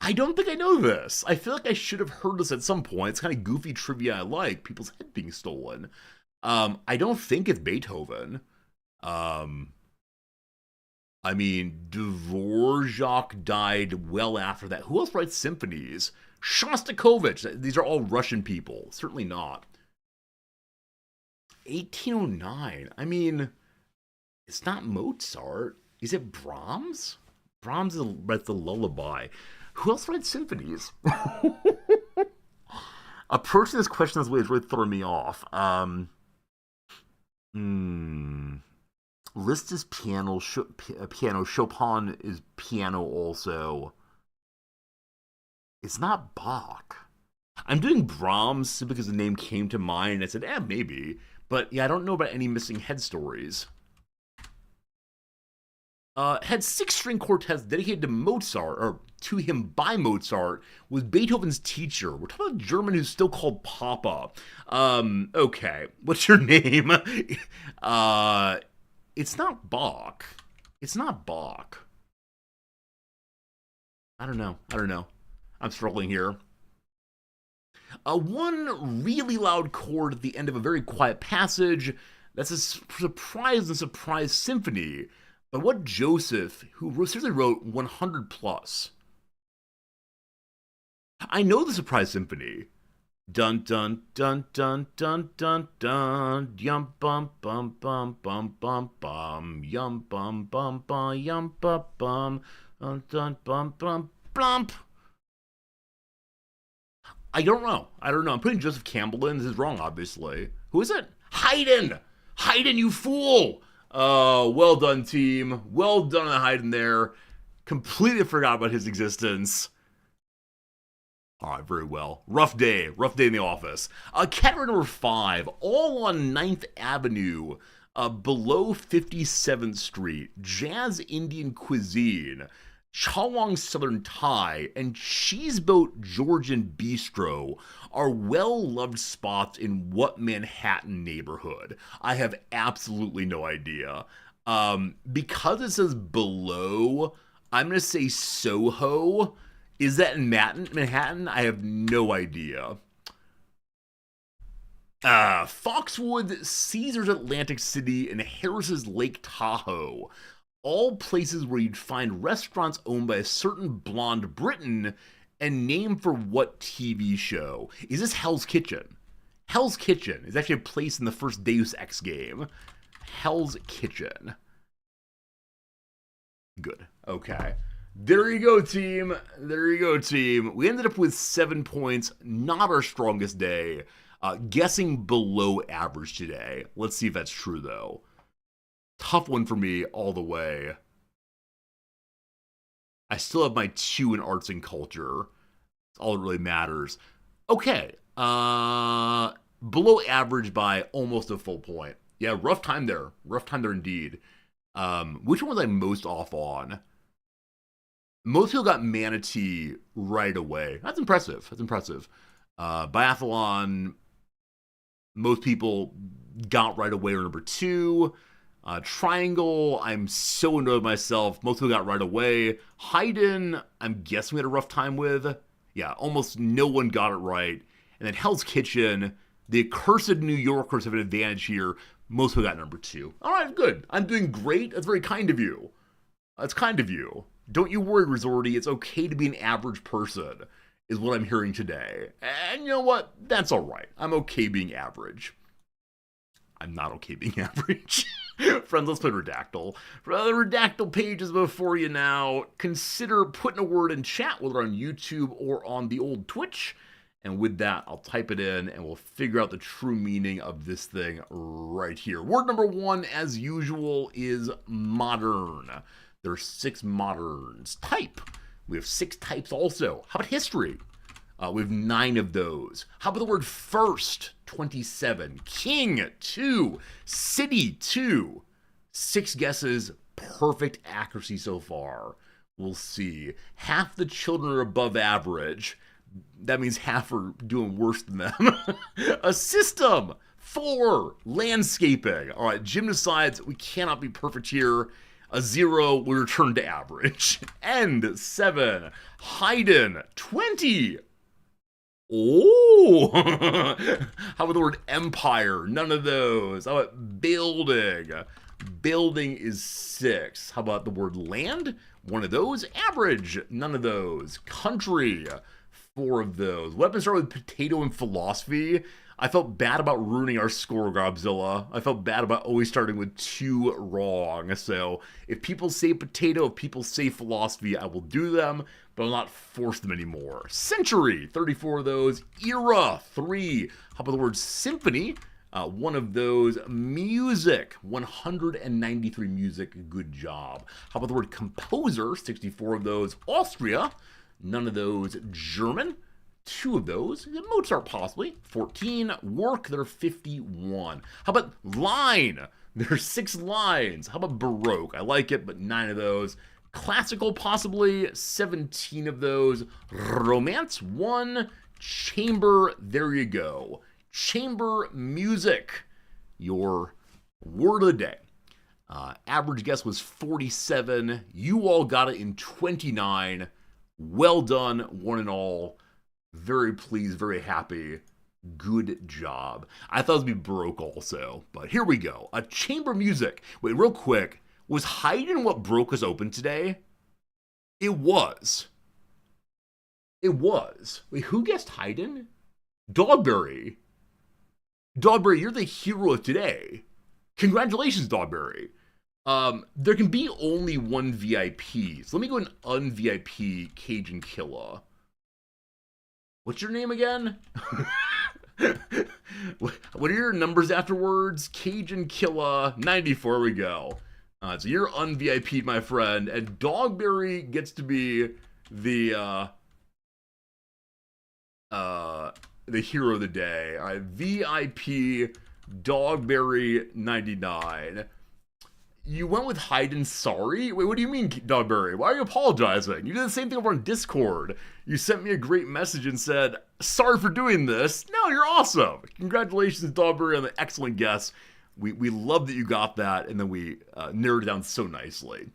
I don't think I know this. I feel like I should have heard this at some point. It's kind of goofy trivia I like. People's head being stolen. I don't think it's Beethoven. Dvorak died well after that. Who else writes symphonies? Shostakovich. These are all Russian people. Certainly not. 1809. It's not Mozart. Is it Brahms? Brahms writes the lullaby. Who else writes symphonies? Approaching this question this way is really throwing me off. Liszt is piano. Chopin is piano also. It's not Bach. I'm doing Brahms because the name came to mind and I said, maybe. But yeah, I don't know about any missing head stories. Had 6-string quartets dedicated to Mozart, or to him by Mozart, was Beethoven's teacher. We're talking about a German who's still called Papa. Okay. What's your name? It's not Bach. It's not Bach. I don't know. I'm struggling here. One really loud chord at the end of a very quiet passage. That's a surprise symphony. But what Joseph, who seriously wrote 100 plus? I know the surprise symphony. Dun dun dun dun dun dun dun yum bum bum bum bum bum bum yum bum bum bum yum bum bum dun dun bum bum blump. I don't know. I'm putting Joseph Campbell in. This is wrong, obviously. Who is it? Haydn, you fool! Well done, team. Well done on Haydn there. Completely forgot about his existence. All right, very well. Rough day in the office. Category number 5, all on Ninth Avenue, below 57th Street. Jazz Indian cuisine, Chawang Southern Thai, and Cheeseboat Georgian Bistro are well-loved spots in what Manhattan neighborhood? I have absolutely no idea. Because it says below, I'm going to say Soho. Is that in Manhattan? I have no idea. Foxwood, Caesars Atlantic City, and Harris's Lake Tahoe. All places where you'd find restaurants owned by a certain blonde Briton and named for what TV show? Is this Hell's Kitchen? Hell's Kitchen is actually a place in the first Deus Ex game. Hell's Kitchen. Good. Okay. There you go, team. There you go, team. We ended up with 7 points. Not our strongest day. Guessing below average today. Let's see if that's true, though. Tough one for me all the way. I still have my 2 in arts and culture. That's all that really matters. Okay. Below average by almost a full point. Yeah, rough time there. Rough time there indeed. Which one was I most off on? Most people got Manatee right away. That's impressive. That's impressive. Biathlon, most people got right away or number 2. Triangle, I'm so annoyed with myself. Most people got right away. Haydn, I'm guessing we had a rough time with. Yeah, almost no one got it right. And then Hell's Kitchen, the accursed New Yorkers have an advantage here. Most people got number 2. All right, good. I'm doing great. That's very kind of you. That's kind of you. Don't you worry, Resorty. It's okay to be an average person, is what I'm hearing today. And you know what? That's all right. I'm okay being average. I'm not okay being average. Friends, let's play Redactyl. For other Redactyl pages before you now, consider putting a word in chat, whether on YouTube or on the old Twitch. And with that, I'll type it in and we'll figure out the true meaning of this thing right here. Word number 1, as usual, is modern. There are 6 moderns. Type. We have 6 types also. How about history? We have 9 of those. How about the word first? 27. King, 2. City, 2. 6 guesses. Perfect accuracy so far. We'll see. Half the children are above average. That means half are doing worse than them. A system. 4. Landscaping. All right, Jim decides we cannot be perfect here. A 0, we return to average. End. 7. Haydn. 20. Oh! How about the word empire? None of those. How about building? Building is 6. How about the word land? One of those. Average. None of those. Country. 4 of those. Weapons start with potato and philosophy. I felt bad about ruining our score, Godzilla. I felt bad about always starting with 2 wrong. So if people say potato, if people say philosophy, I will do them, but I'll not force them anymore. Century, 34 of those. Era, 3. How about the word symphony? 1 of those. Music, 193 music. Good job. How about the word composer? 64 of those. Austria, none of those. German, 2 of those. Mozart, possibly. 14. Work, there are 51. How about line? There are 6 lines. How about Baroque? I like it, but 9 of those. Classical, possibly. 17 of those. Romance, 1. Chamber, there you go. Chamber music. Your word of the day. Average guess was 47. You all got it in 29. Well done, one and all. Very pleased, very happy. Good job. I thought it would be Baroque also, but here we go. Chamber music. Wait, real quick. Was Haydn what broke us open today? It was. It was. Wait, who guessed Haydn? Dogberry. Dogberry, you're the hero of today. Congratulations, Dogberry. There can be only 1 VIP. So let me go and un-VIP Cajun Killa. What's your name again? What are your numbers afterwards? Cajun Killa 94. We go. So you're un-VIP'd, my friend, and Dogberry gets to be the uh, the hero of the day. All right, VIP Dogberry 99. You went with Hayden sorry? Wait, what do you mean, Dogberry? Why are you apologizing? You did the same thing over on Discord. You sent me a great message and said, sorry for doing this. No, you're awesome. Congratulations, Dogberry, on the excellent guess. We love that you got that, and then we narrowed it down so nicely.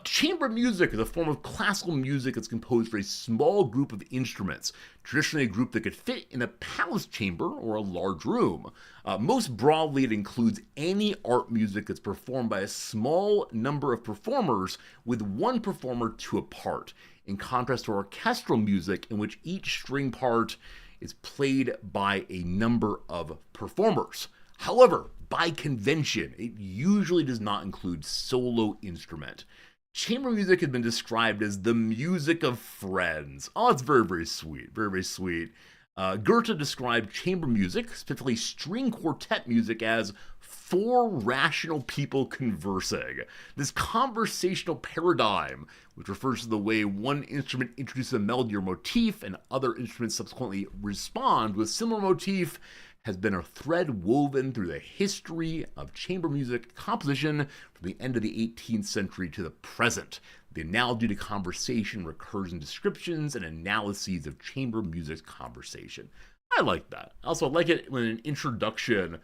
Chamber music is a form of classical music that's composed for a small group of instruments, traditionally a group that could fit in a palace chamber or a large room. Most broadly, it includes any art music that's performed by a small number of performers with one performer to a part, in contrast to orchestral music in which each string part is played by a number of performers. However, by convention, it usually does not include solo instrument. Chamber music has been described as the music of friends. Oh, it's very, very sweet. Very, very sweet. Goethe described chamber music, specifically string quartet music, as four rational people conversing. This conversational paradigm, which refers to the way one instrument introduces a melody or motif and other instruments subsequently respond with similar motif, has been a thread woven through the history of chamber music composition from the end of the 18th century to the present. The analogy to conversation recurs in descriptions and analyses of chamber music's conversation. I like that. Also, I like it when an introduction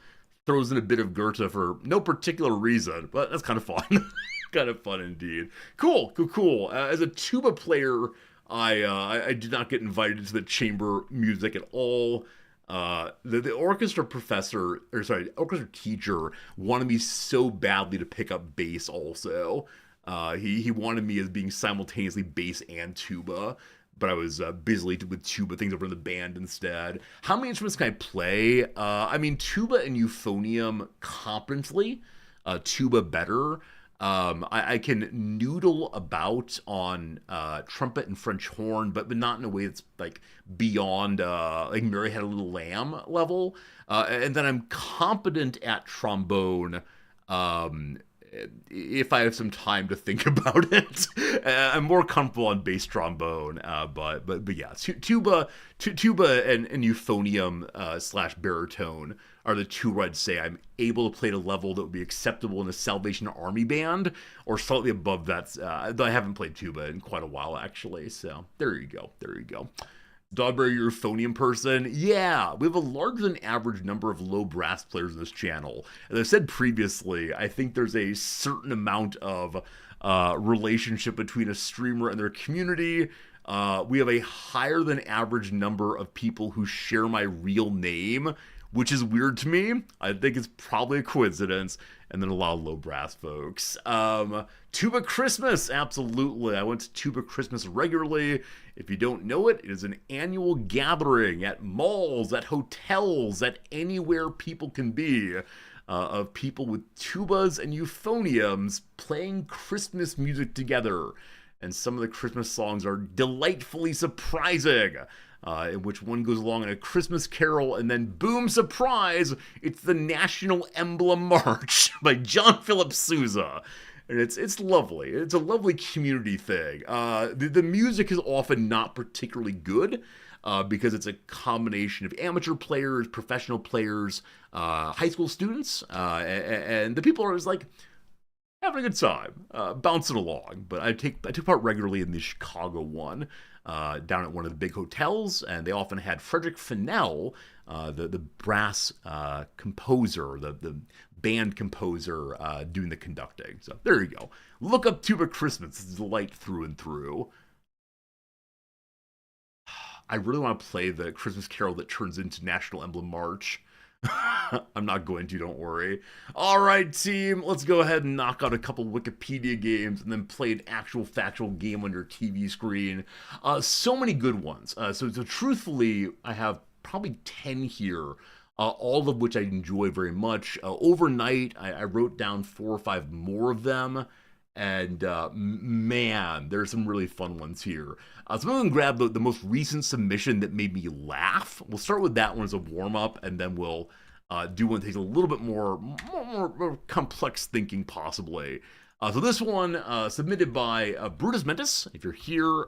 throws in a bit of Goethe for no particular reason, but that's kind of fun. Kind of fun indeed. Cool. As a tuba player, I did not get invited to the chamber music at all. The orchestra orchestra teacher wanted me so badly to pick up bass also. He wanted me as being simultaneously bass and tuba, but I was busy with tuba things over in the band instead. How many instruments can I play? Tuba and euphonium competently, tuba better. I can noodle about on trumpet and French horn, but not in a way that's like beyond like Mary Had a Little Lamb level. And then I'm competent at trombone. If I have some time to think about it, I'm more comfortable on bass trombone. But yeah, tuba and euphonium slash baritone are the two where I'd say I'm able to play at a level that would be acceptable in a Salvation Army band, or slightly above that. Though I haven't played tuba in quite a while actually. So there you go. Dogberry, you're a euphonium person? Yeah, we have a larger than average number of low brass players in this channel. As I said previously, I think there's a certain amount of relationship between a streamer and their community. We have a higher than average number of people who share my real name, which is weird to me. I think it's probably a coincidence. And then a lot of low brass folks. Tuba Christmas, absolutely. I went to Tuba Christmas regularly. If you don't know it, it is an annual gathering at malls, at hotels, at anywhere people can be, of people with tubas and euphoniums playing Christmas music together. And some of the Christmas songs are delightfully surprising. In which one goes along in a Christmas carol, and then boom, surprise, it's the National Emblem March by John Philip Sousa. And it's lovely. It's a lovely community thing. The music is often not particularly good, because it's a combination of amateur players, professional players, high school students, and the people are just like having a good time, bouncing along. But I took part regularly in the Chicago one, down at one of the big hotels, and they often had Frederick Fennell, the brass composer, the band composer, doing the conducting. So there you go. Look up Tuba Christmas. It's a delight through and through. I really want to play the Christmas carol that turns into National Emblem March. I'm not going to, don't worry. Alright, team, let's go ahead and knock out a couple Wikipedia games and then play an actual factual game on your TV screen. So many good ones. So truthfully, I have probably 10 here, all of which I enjoy very much. Overnight, I wrote down 4 or 5 more of them. And man, there's some really fun ones here. So I'm going to grab the most recent submission that made me laugh. We'll start with that one as a warm-up, and then we'll do one that takes a little bit more complex thinking, possibly. So this one, submitted by Brutus Mentis. If you're here,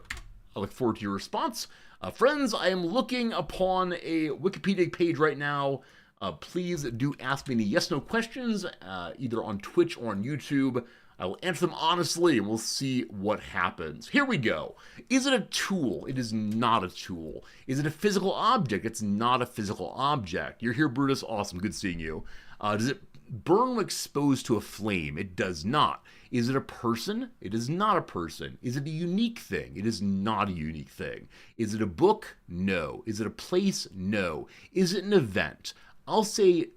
I look forward to your response. Friends, I am looking upon a Wikipedia page right now. Please do ask me any yes/no questions, either on Twitch or on YouTube. I will answer them honestly, and we'll see what happens. Here we go. Is it a tool? It is not a tool. Is it a physical object? It's not a physical object. You're here, Brutus. Awesome. Good seeing you. Does it burn when exposed to a flame? It does not. Is it a person? It is not a person. Is it a unique thing? It is not a unique thing. Is it a book? No. Is it a place? No. Is it an event? I'll say,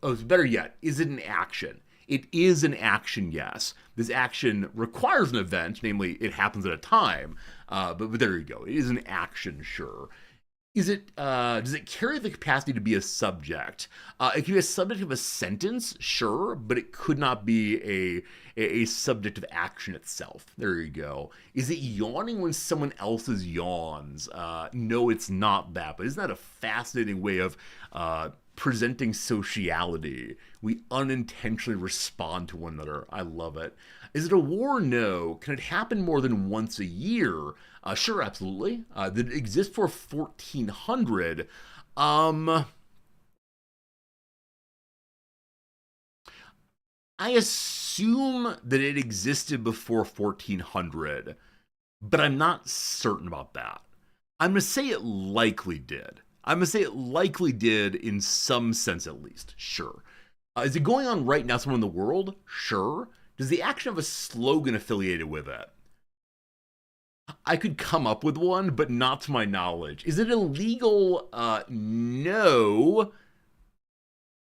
better yet, is it an action? It is an action, yes. This action requires an event, namely it happens at a time, but there you go. It is an action, sure. Does it carry the capacity to be a subject? It can be a subject of a sentence, sure, but it could not be a subject of action itself. There you go. Is it yawning when someone else's yawns? No, it's not that, but isn't that a fascinating way of presenting sociality? We unintentionally respond to one another. I love it. Is it a war? No. Can it happen more than once a year? Sure, absolutely. Did it exist for 1400? I assume that it existed before 1400, but I'm not certain about that. I'm going to say it likely did. I'm going to say it likely did in some sense at least. Sure. Is it going on right now somewhere in the world? Sure. Does the action have a slogan affiliated with it? I could come up with one, but not to my knowledge. Is it illegal? No.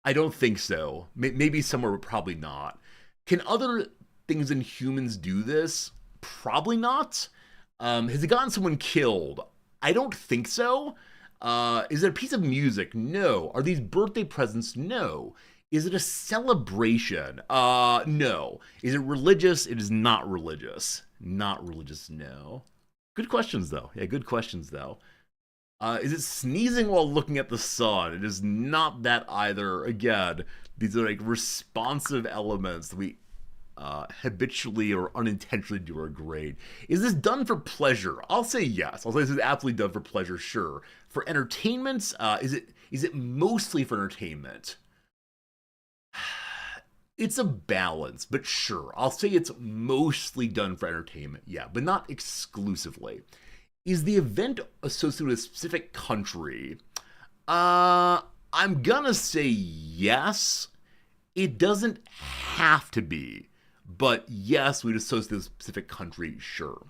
I don't think so. Maybe somewhere, but probably not. Can other things than humans do this? Probably not. Has it gotten someone killed? I don't think so. Is it a piece of music? No. Are these birthday presents? No. Is it a celebration? No. Is it religious? It is not religious. Not religious, no. Good questions, though. Yeah, good questions, though. Is it sneezing while looking at the sun? It is not that either. Again, these are like responsive elements that we habitually or unintentionally do are great. Is this done for pleasure? I'll say yes. I'll say this is absolutely done for pleasure, sure. For entertainment, is it mostly for entertainment? It's a balance, but sure. I'll say it's mostly done for entertainment, yeah, but not exclusively. Is the event associated with a specific country? I'm gonna say yes. It doesn't have to be, but yes, we'd associate with a specific country, sure.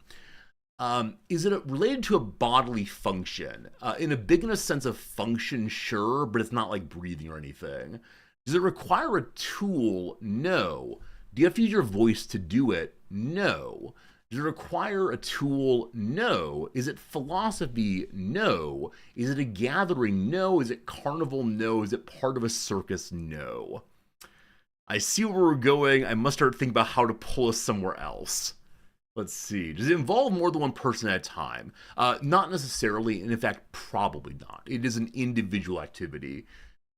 Is it related to a bodily function? In a big enough sense of function, sure, but it's not like breathing or anything. Does it require a tool? No. Do you have to use your voice to do it? No. Does it require a tool? No. Is it philosophy? No. Is it a gathering? No. Is it carnival? No. Is it part of a circus? No. I see where we're going. I must start thinking about how to pull us somewhere else. Let's see. Does it involve more than one person at a time? Not necessarily, and in fact, probably not. It is an individual activity.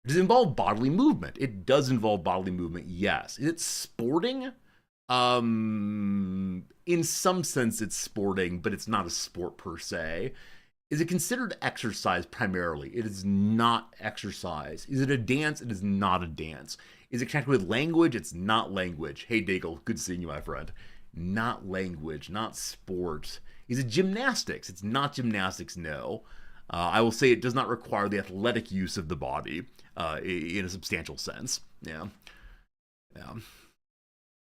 Does it involve bodily movement? It does involve bodily movement, yes. Is it sporting? In some sense, it's sporting, but it's not a sport per se. Is it considered exercise primarily? It is not exercise. Is it a dance? It is not a dance. Is it connected with language? It's not language. Hey, Daigle, good seeing you, my friend. Not language, not sport. Is it gymnastics? It's not gymnastics, no. I will say it does not require the athletic use of the body in a substantial sense. Yeah.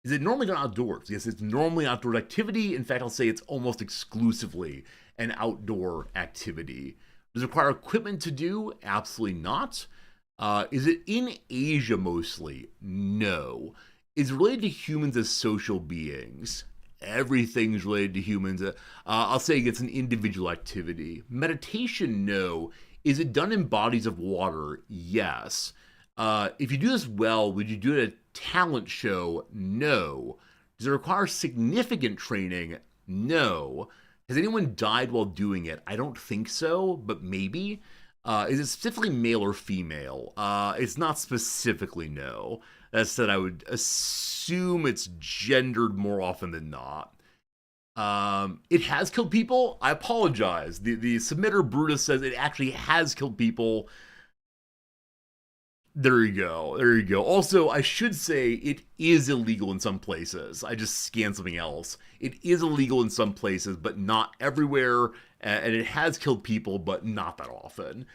Is it normally done outdoors? Yes, it's normally an outdoor activity. In fact, I'll say it's almost exclusively an outdoor activity. Does it require equipment to do? Absolutely not. Is it in Asia mostly? No. Is it related to humans as social beings? Everything's related to humans. I'll say it's an individual activity. Meditation, no. Is it done in bodies of water? Yes. If you do this well, would you do it at a talent show? No. Does it require significant training? No. Has anyone died while doing it? I don't think so, but maybe. Is it specifically male or female? It's not specifically, no. That said, I would assume it's gendered more often than not. It has killed people. I apologize. The submitter Brutus says it actually has killed people. There you go. There you go. Also, I should say it is illegal in some places. I just scanned something else. It is illegal in some places, but not everywhere. And it has killed people, but not that often.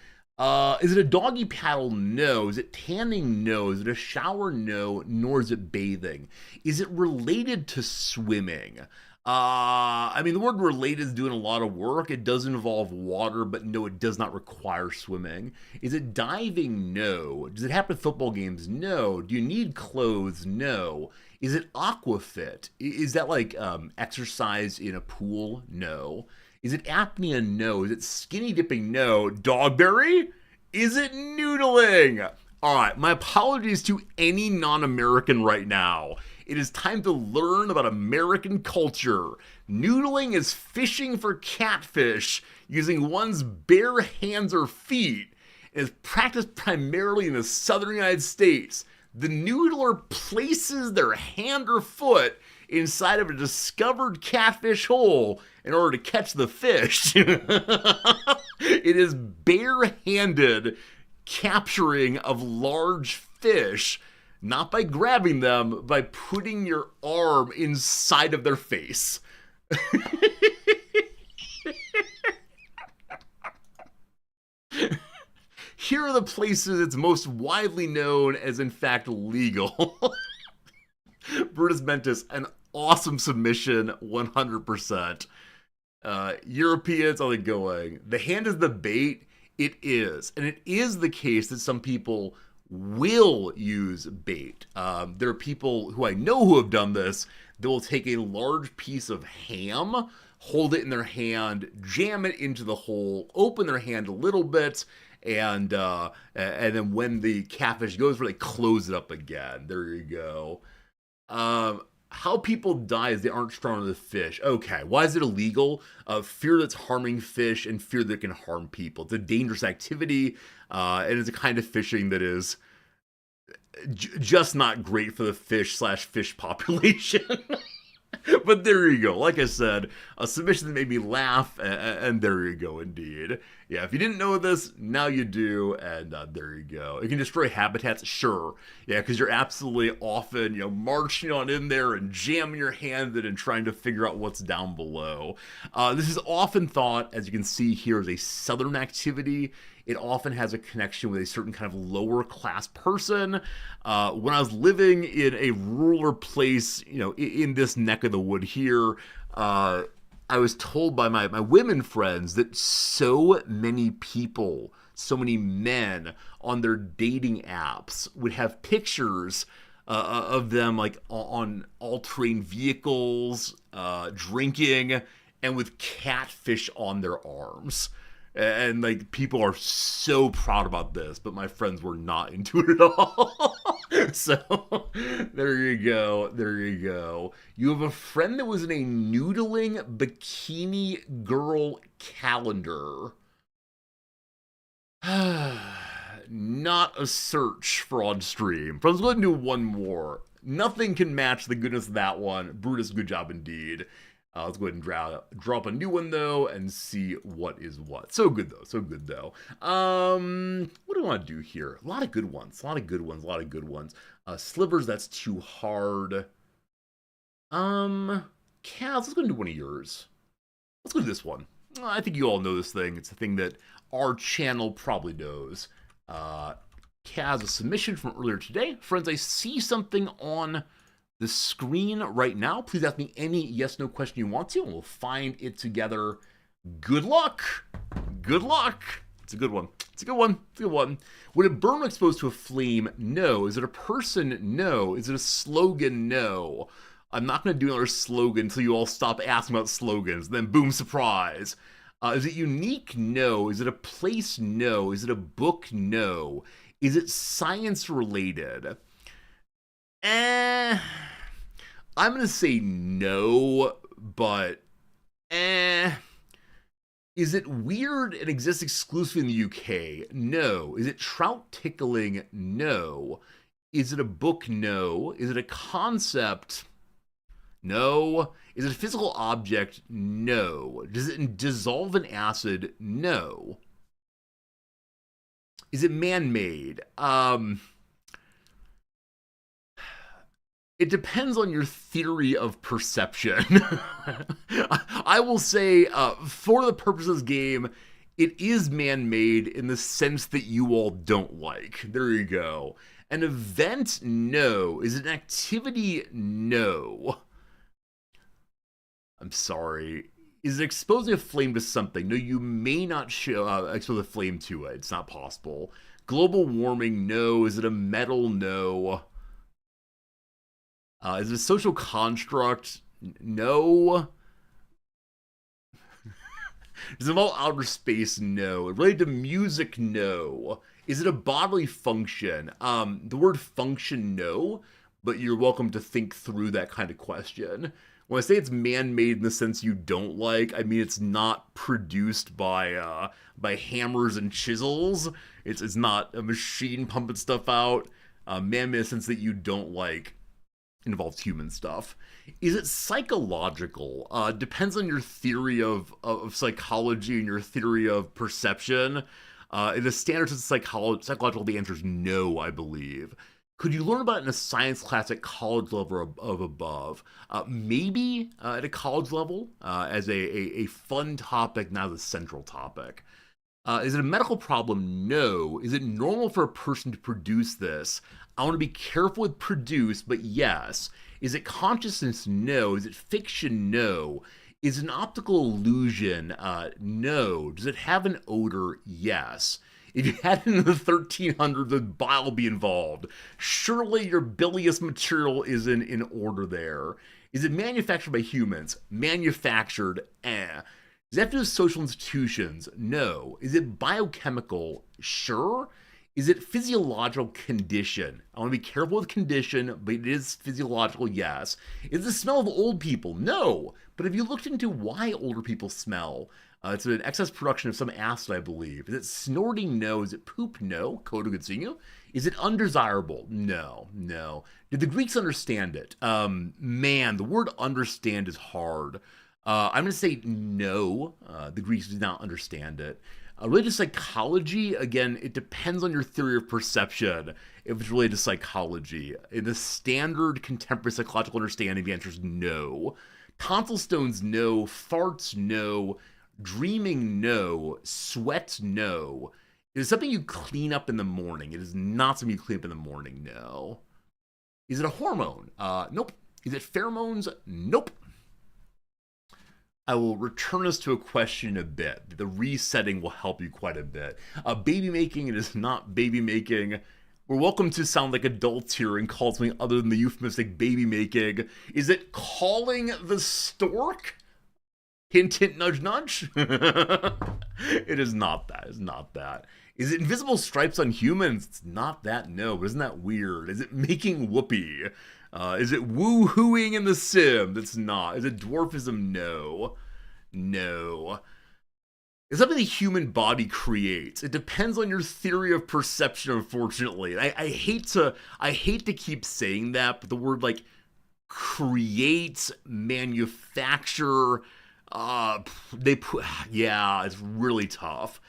Is it a doggy paddle? No. Is it tanning? No. Is it a shower? No. Nor is it bathing. Is it related to swimming? I mean, the word related is doing a lot of work. It does involve water, but no, it does not require swimming. Is it diving? No. Does it happen at football games? No. Do you need clothes? No. Is it aquafit? Is that like exercise in a pool? No. Is it apnea? No. Is it skinny dipping? No. Dogberry? Is it noodling? All right, my apologies to any non-American right now. It is time to learn about American culture. Noodling is fishing for catfish using one's bare hands or feet and is practiced primarily in the southern United States. The noodler places their hand or foot inside of a discovered catfish hole in order to catch the fish. It is bare-handed capturing of large fish, not by grabbing them, by putting your arm inside of their face. Here are the places it's most widely known as, in fact, legal. Brutus Mentis, an awesome submission, 100%. Europeans, are they going? The hand is the bait. It is. And it is the case that some people will use bait. There are people who I know who have done this. They will take a large piece of ham, hold it in their hand, jam it into the hole, open their hand a little bit, and then when the catfish goes for, they close it up again. There you go. How people die is they aren't strong enough to fish. Okay, why is it illegal? Fear that's harming fish and fear that it can harm people. It's a dangerous activity, and it's a kind of fishing that is just not great for the fish population. But there you go. Like I said, a submission that made me laugh, and there you go, indeed. Yeah, if you didn't know this, now you do, and there you go. It can destroy habitats, sure. Yeah, because you're absolutely often, marching on in there and jamming your hand in and trying to figure out what's down below. This is often thought, as you can see here, as a southern activity. It often has a connection with a certain kind of lower class person. When I was living in a rural place, in this neck of the wood here, I was told by my women friends that so many people, so many men on their dating apps would have pictures of them like on all-terrain vehicles, drinking, and with catfish on their arms. And like people are so proud about this, but my friends were not into it at all. So there you go. There you go. You have a friend that was in a noodling bikini girl calendar. Not a search for on stream. But let's go ahead and do one more. Nothing can match the goodness of that one. Brutus, good job indeed. Let's go ahead and draw up a new one, though, and see what is what. So good, though. So good, though. What do I want to do here? A lot of good ones. A lot of good ones. A lot of good ones. Slivers, that's too hard. Kaz, let's go and do one of yours. Let's go do this one. I think you all know this thing. It's a thing that our channel probably knows. Kaz, a submission from earlier today. Friends, I see something on the screen right now. Please ask me any yes/no question you want to, and we'll find it together. Good luck. Good luck. It's a good one. It's a good one. It's a good one. Would it burn when exposed to a flame? No. Is it a person? No. Is it a slogan? No. I'm not going to do another slogan until you all stop asking about slogans. Then boom, surprise. Is it unique? No. Is it a place? No. Is it a book? No. Is it science related? I'm going to say no, but Is it weird and exists exclusively in the UK? No. Is it trout tickling? No. Is it a book? No. Is it a concept? No. Is it a physical object? No. Does it dissolve in acid? No. Is it man-made? It depends on your theory of perception. I will say, for the purposes of this game, it is man-made in the sense that you all don't like. There you go. An event? No. Is it an activity? No. I'm sorry. Is it exposing a flame to something? No, you may not expose a flame to it. It's not possible. Global warming? No. Is it a metal? No. Is it a social construct? No. Does it involve outer space? No. Related to music? No. Is it a bodily function? The word function, no, but you're welcome to think through that kind of question. When I say it's man-made in the sense you don't like, I mean it's not produced by hammers and chisels. It's not a machine pumping stuff out. Man-made in the sense that you don't like involves human stuff. Is it psychological? Depends on your theory of psychology and your theory of perception. In the standards of psychological, the answer is no, I believe. Could you learn about it in a science class at college level of above? Maybe at a college level as a fun topic, not as a central topic. Is it a medical problem? No. Is it normal for a person to produce this? I want to be careful with produce, but yes. Is it consciousness? No. Is it fiction? No. Is it an optical illusion? No. Does it have an odor? Yes. If you had it in the 1300s, the bile be involved. Surely your bilious material is in order there. Is it manufactured by humans? Manufactured, Does it have to do with social institutions? No. Is it biochemical? Sure. Is it physiological condition? I want to be careful with condition, but it is physiological, yes. Is it the smell of old people? No. But have you looked into why older people smell? It's an excess production of some acid, I believe. Is it snorting? No. Is it poop? No. Coda Gutsingu? Is it undesirable? No. No. Did the Greeks understand it? Man, the word understand is hard. I'm going to say no. The Greeks did not understand it. Related to psychology, again, it depends on your theory of perception if it's related to psychology. In the standard contemporary psychological understanding, the answer is no. Tonsil stones, no. Farts, no. Dreaming, no. Sweat, no. It is something you clean up in the morning. It is not something you clean up in the morning, no. Is it a hormone? Nope. Is it pheromones? Nope. I will return us to a question in a bit. The resetting will help you quite a bit. Baby making, it is not baby making. We're welcome to sound like adults here and call something other than the euphemistic baby making. Is it calling the stork? Hint, hint, nudge, nudge. It is not that. It's not that. Is it invisible stripes on humans? It's not that, no. But isn't that weird? Is it making whoopee? Is it woo-hooing in The Sim? That's not. Is it dwarfism? No. No. It's something the human body creates. It depends on your theory of perception, unfortunately. I hate to keep saying that, but the word like create, manufacture, it's really tough.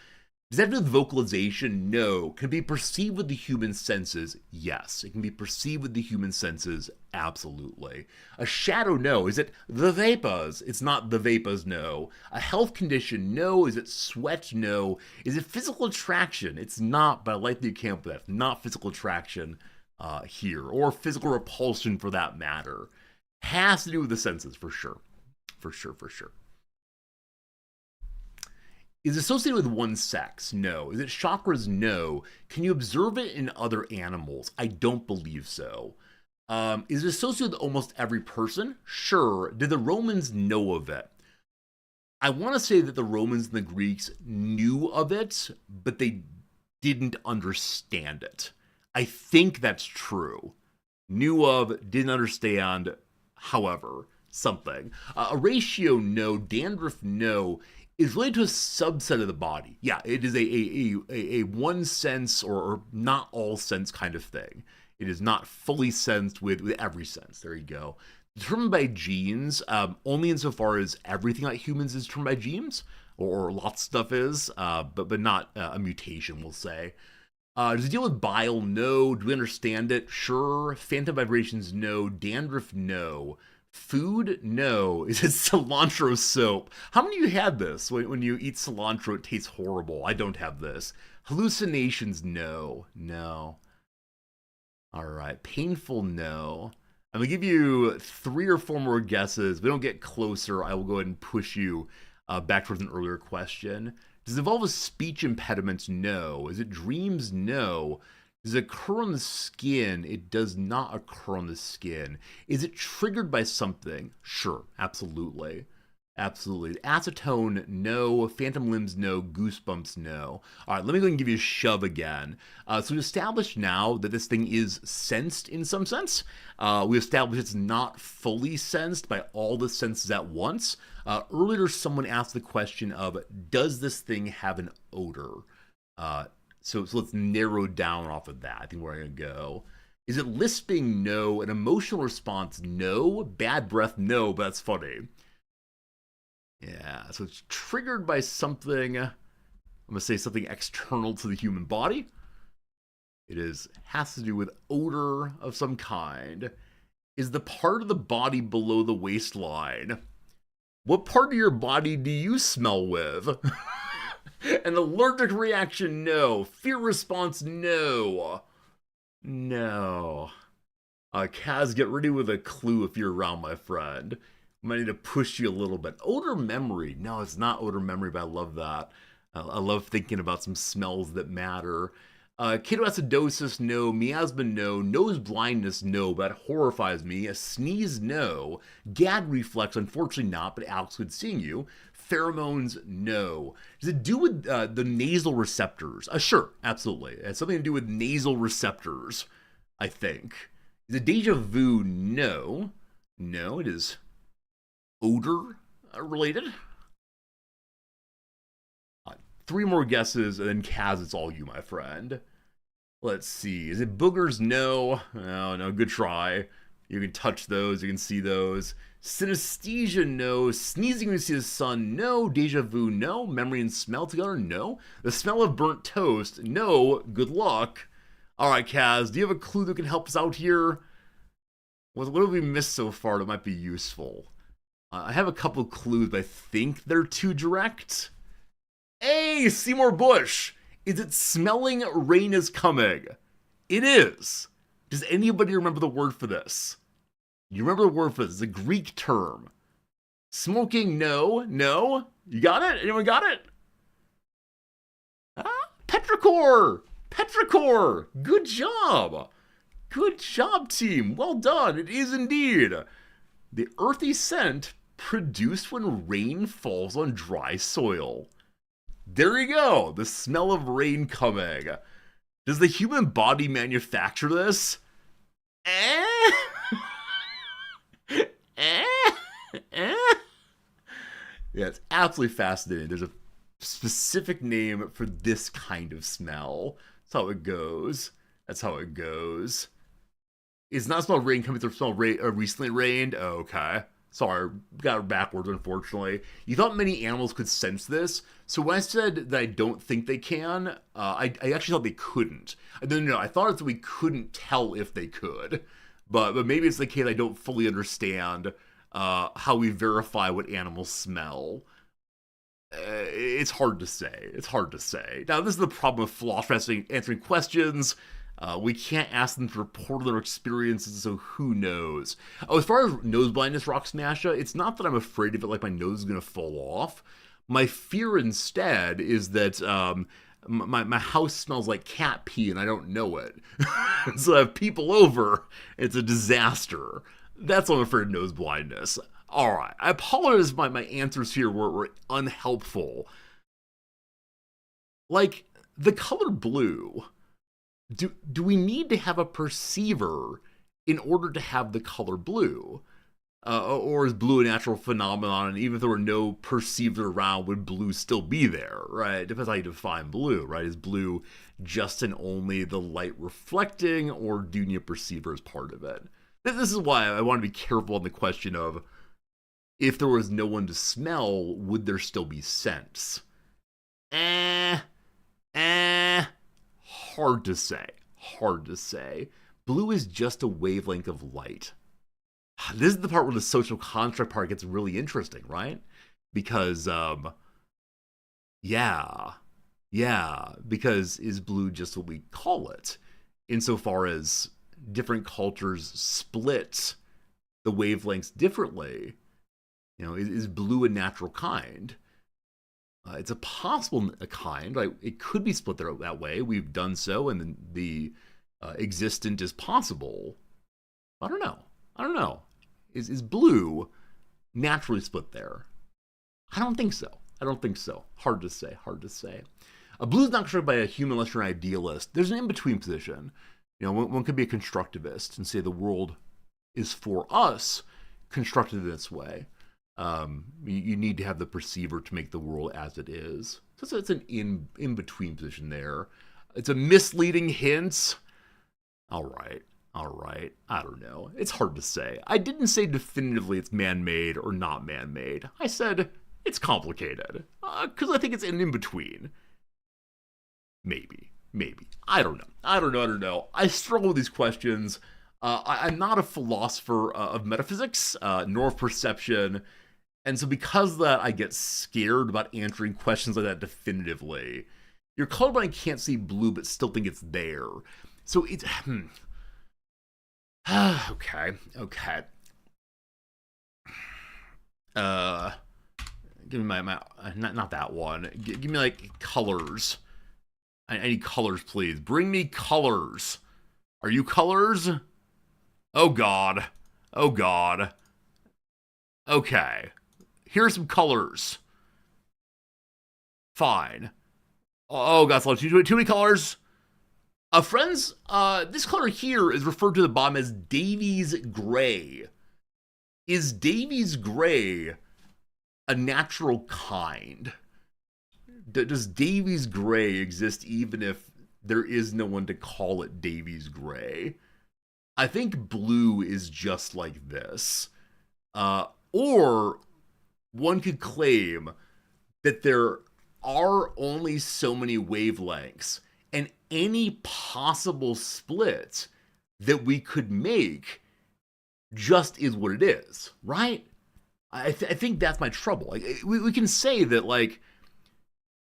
Does that have to do with vocalization? No. Can it be perceived with the human senses? Yes. It can be perceived with the human senses. Absolutely. A shadow? No. Is it the vapors? It's not the vapors, no. A health condition? No. Is it sweat? No. Is it physical attraction? It's not, but I like that you came up with that. Not physical attraction here, or physical repulsion for that matter. Has to do with the senses, for sure. For sure, for sure. Is it associated with one sex? No. Is it chakras? No. Can you observe it in other animals? I don't believe so. Is it associated with almost every person? Sure. Did the Romans know of it? I want to say that the Romans and the Greeks knew of it, but they didn't understand it. I think that's true. Knew of, didn't understand, however, something. A ratio? No. Dandruff? No. Is related to a subset of the body. Yeah, it is a one sense or not all sense kind of thing. It is not fully sensed with every sense. There you go. Determined by genes, only insofar as everything like humans is determined by genes, or lots of stuff is, but not a mutation, we'll say. Does it deal with bile? No. Do we understand it? Sure. Phantom vibrations? No. Dandruff? No. Food? No. Is it cilantro soap? How many of you had this? When you eat cilantro, it tastes horrible. I don't have this. Hallucinations? No. No. All right. Painful? No. I'm going to give you 3 or 4 more guesses. If we don't get closer, I will go ahead and push you back towards an earlier question. Does it involve a speech impediment? No. Is it dreams? No. Does it occur on the skin? It does not occur on the skin. Is it triggered by something? Sure, absolutely. Absolutely. Acetone, no. Phantom limbs, no. Goosebumps, no. All right, let me go and give you a shove again. So we established now that this thing is sensed in some sense. We established it's not fully sensed by all the senses at once. Earlier, someone asked the question of, does this thing have an odor? So let's narrow down off of that. I think we're going to go. Is it lisping? No. An emotional response? No. Bad breath? No, but that's funny. Yeah, so it's triggered by something, I'm going to say something external to the human body. Has to do with odor of some kind. Is the part of the body below the waistline? What part of your body do you smell with? An allergic reaction? No. Fear response? No. No. Kaz, get ready with a clue if you're around, my friend. I might need to push you a little bit. Odor memory. No, it's not odor memory, but I love that. I love thinking about some smells that matter. Ketoacidosis, no. Miasma, no. Nose blindness, no. That horrifies me. A sneeze, no. Gag reflex, unfortunately not, but Alex, good seeing you. Pheromones, no. Does it do with the nasal receptors? Sure, absolutely. It has something to do with nasal receptors, I think. Is it deja vu? No. No, it is odor related. 3 more guesses, and then Kaz, it's all you, my friend. Let's see. Is it boogers? No. No, good try. You can touch those, you can see those. Synesthesia, no. Sneezing when you see the sun, no. Deja vu, no. Memory and smell together, no. The smell of burnt toast, no. Good luck. All right, Kaz, do you have a clue that can help us out here? What have we missed so far that might be useful? I have a couple clues, but I think they're too direct. Hey, Seymour Bush! Is it smelling rain is coming? It is. Does anybody remember the word for this? You remember the word for this? It's a Greek term. Smoking, no. No? You got it? Anyone got it? Petrichor! Petrichor! Good job! Good job, team. Well done. It is indeed. The earthy scent produced when rain falls on dry soil. There you go. The smell of rain coming. Does the human body manufacture this? Yeah, it's absolutely fascinating. There's a specific name for this kind of smell. That's how it goes. That's how it goes. It's not smell rain coming through smell recently rained. Oh, okay. Sorry, got it backwards, unfortunately. You thought many animals could sense this. So when I said that I don't think they can, I actually thought they couldn't. No, I thought that we couldn't tell if they could. But maybe it's the case I don't fully understand how we verify what animals smell. It's hard to say. It's hard to say. Now, this is the problem with philosophers answering questions. We can't ask them to report their experiences, so who knows? Oh, as far as nose blindness, Rock Smasha, it's not that I'm afraid of it, like my nose is going to fall off. My fear instead is that my house smells like cat pee and I don't know it. So I have people over, it's a disaster. That's why I'm afraid of nose blindness. All right, I apologize if my answers here were unhelpful. Like, the color blue... Do we need to have a perceiver in order to have the color blue? Or is blue a natural phenomenon, and even if there were no perceiver around, would blue still be there, right? It depends how you define blue, right? Is blue just and only the light reflecting, or do you need a perceiver as part of it? This is why I want to be careful on the question of, if there was no one to smell, would there still be scents? Eh, hard to say. Hard to say. Blue is just a wavelength of light. This is the part where the social construct part gets really interesting, right? Because, because is blue just what we call it? Insofar as different cultures split the wavelengths differently, is blue a natural kind? It's a possible kind. Right? It could be split that way. We've done so, and the existent is possible. I don't know. Is blue naturally split there? I don't think so. Hard to say. Blue is not constructed by a human unless you're an idealist. There's an in-between position. One could be a constructivist and say the world is for us, constructed in this way. You need to have the perceiver to make the world as it is. So it's an in-between position there. It's a misleading hint. All right. I don't know. It's hard to say. I didn't say definitively it's man-made or not man-made. I said it's complicated. Because I think it's an in-between. Maybe. I don't know. I struggle with these questions. I'm not a philosopher of metaphysics, nor of perception. And so because of that, I get scared about answering questions like that definitively. You're colorblind can't see blue, but still think it's there. So it's... Okay. Give me my not that one. Give me like colors. I need colors, please. Bring me colors. Are you colors? Oh God. Okay. Here's some colors. Fine. Oh God, too many colors. Friends, this color here is referred to the bottom as Davies Gray. Is Davies Gray a natural kind? Does Davies Gray exist even if there is no one to call it Davies Gray? I think blue is just like this. Or one could claim that there are only so many wavelengths, and any possible split that we could make just is what it is, right? I think that's my trouble. Like, we can say that, like,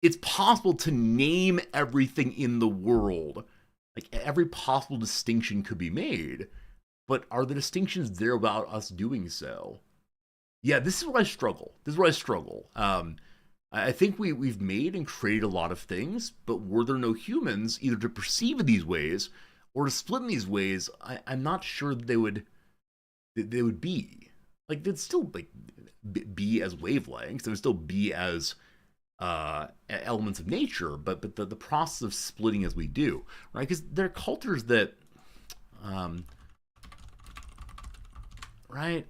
it's possible to name everything in the world. Like, every possible distinction could be made, but are the distinctions there without us doing so? Yeah, this is where I struggle. I think we've made and created a lot of things, but were there no humans either to perceive in these ways or to split in these ways, I'm not sure that they would be. Like, they'd still like be as wavelengths, they would still be as elements of nature, but the process of splitting as we do, right? Because there are cultures that, right?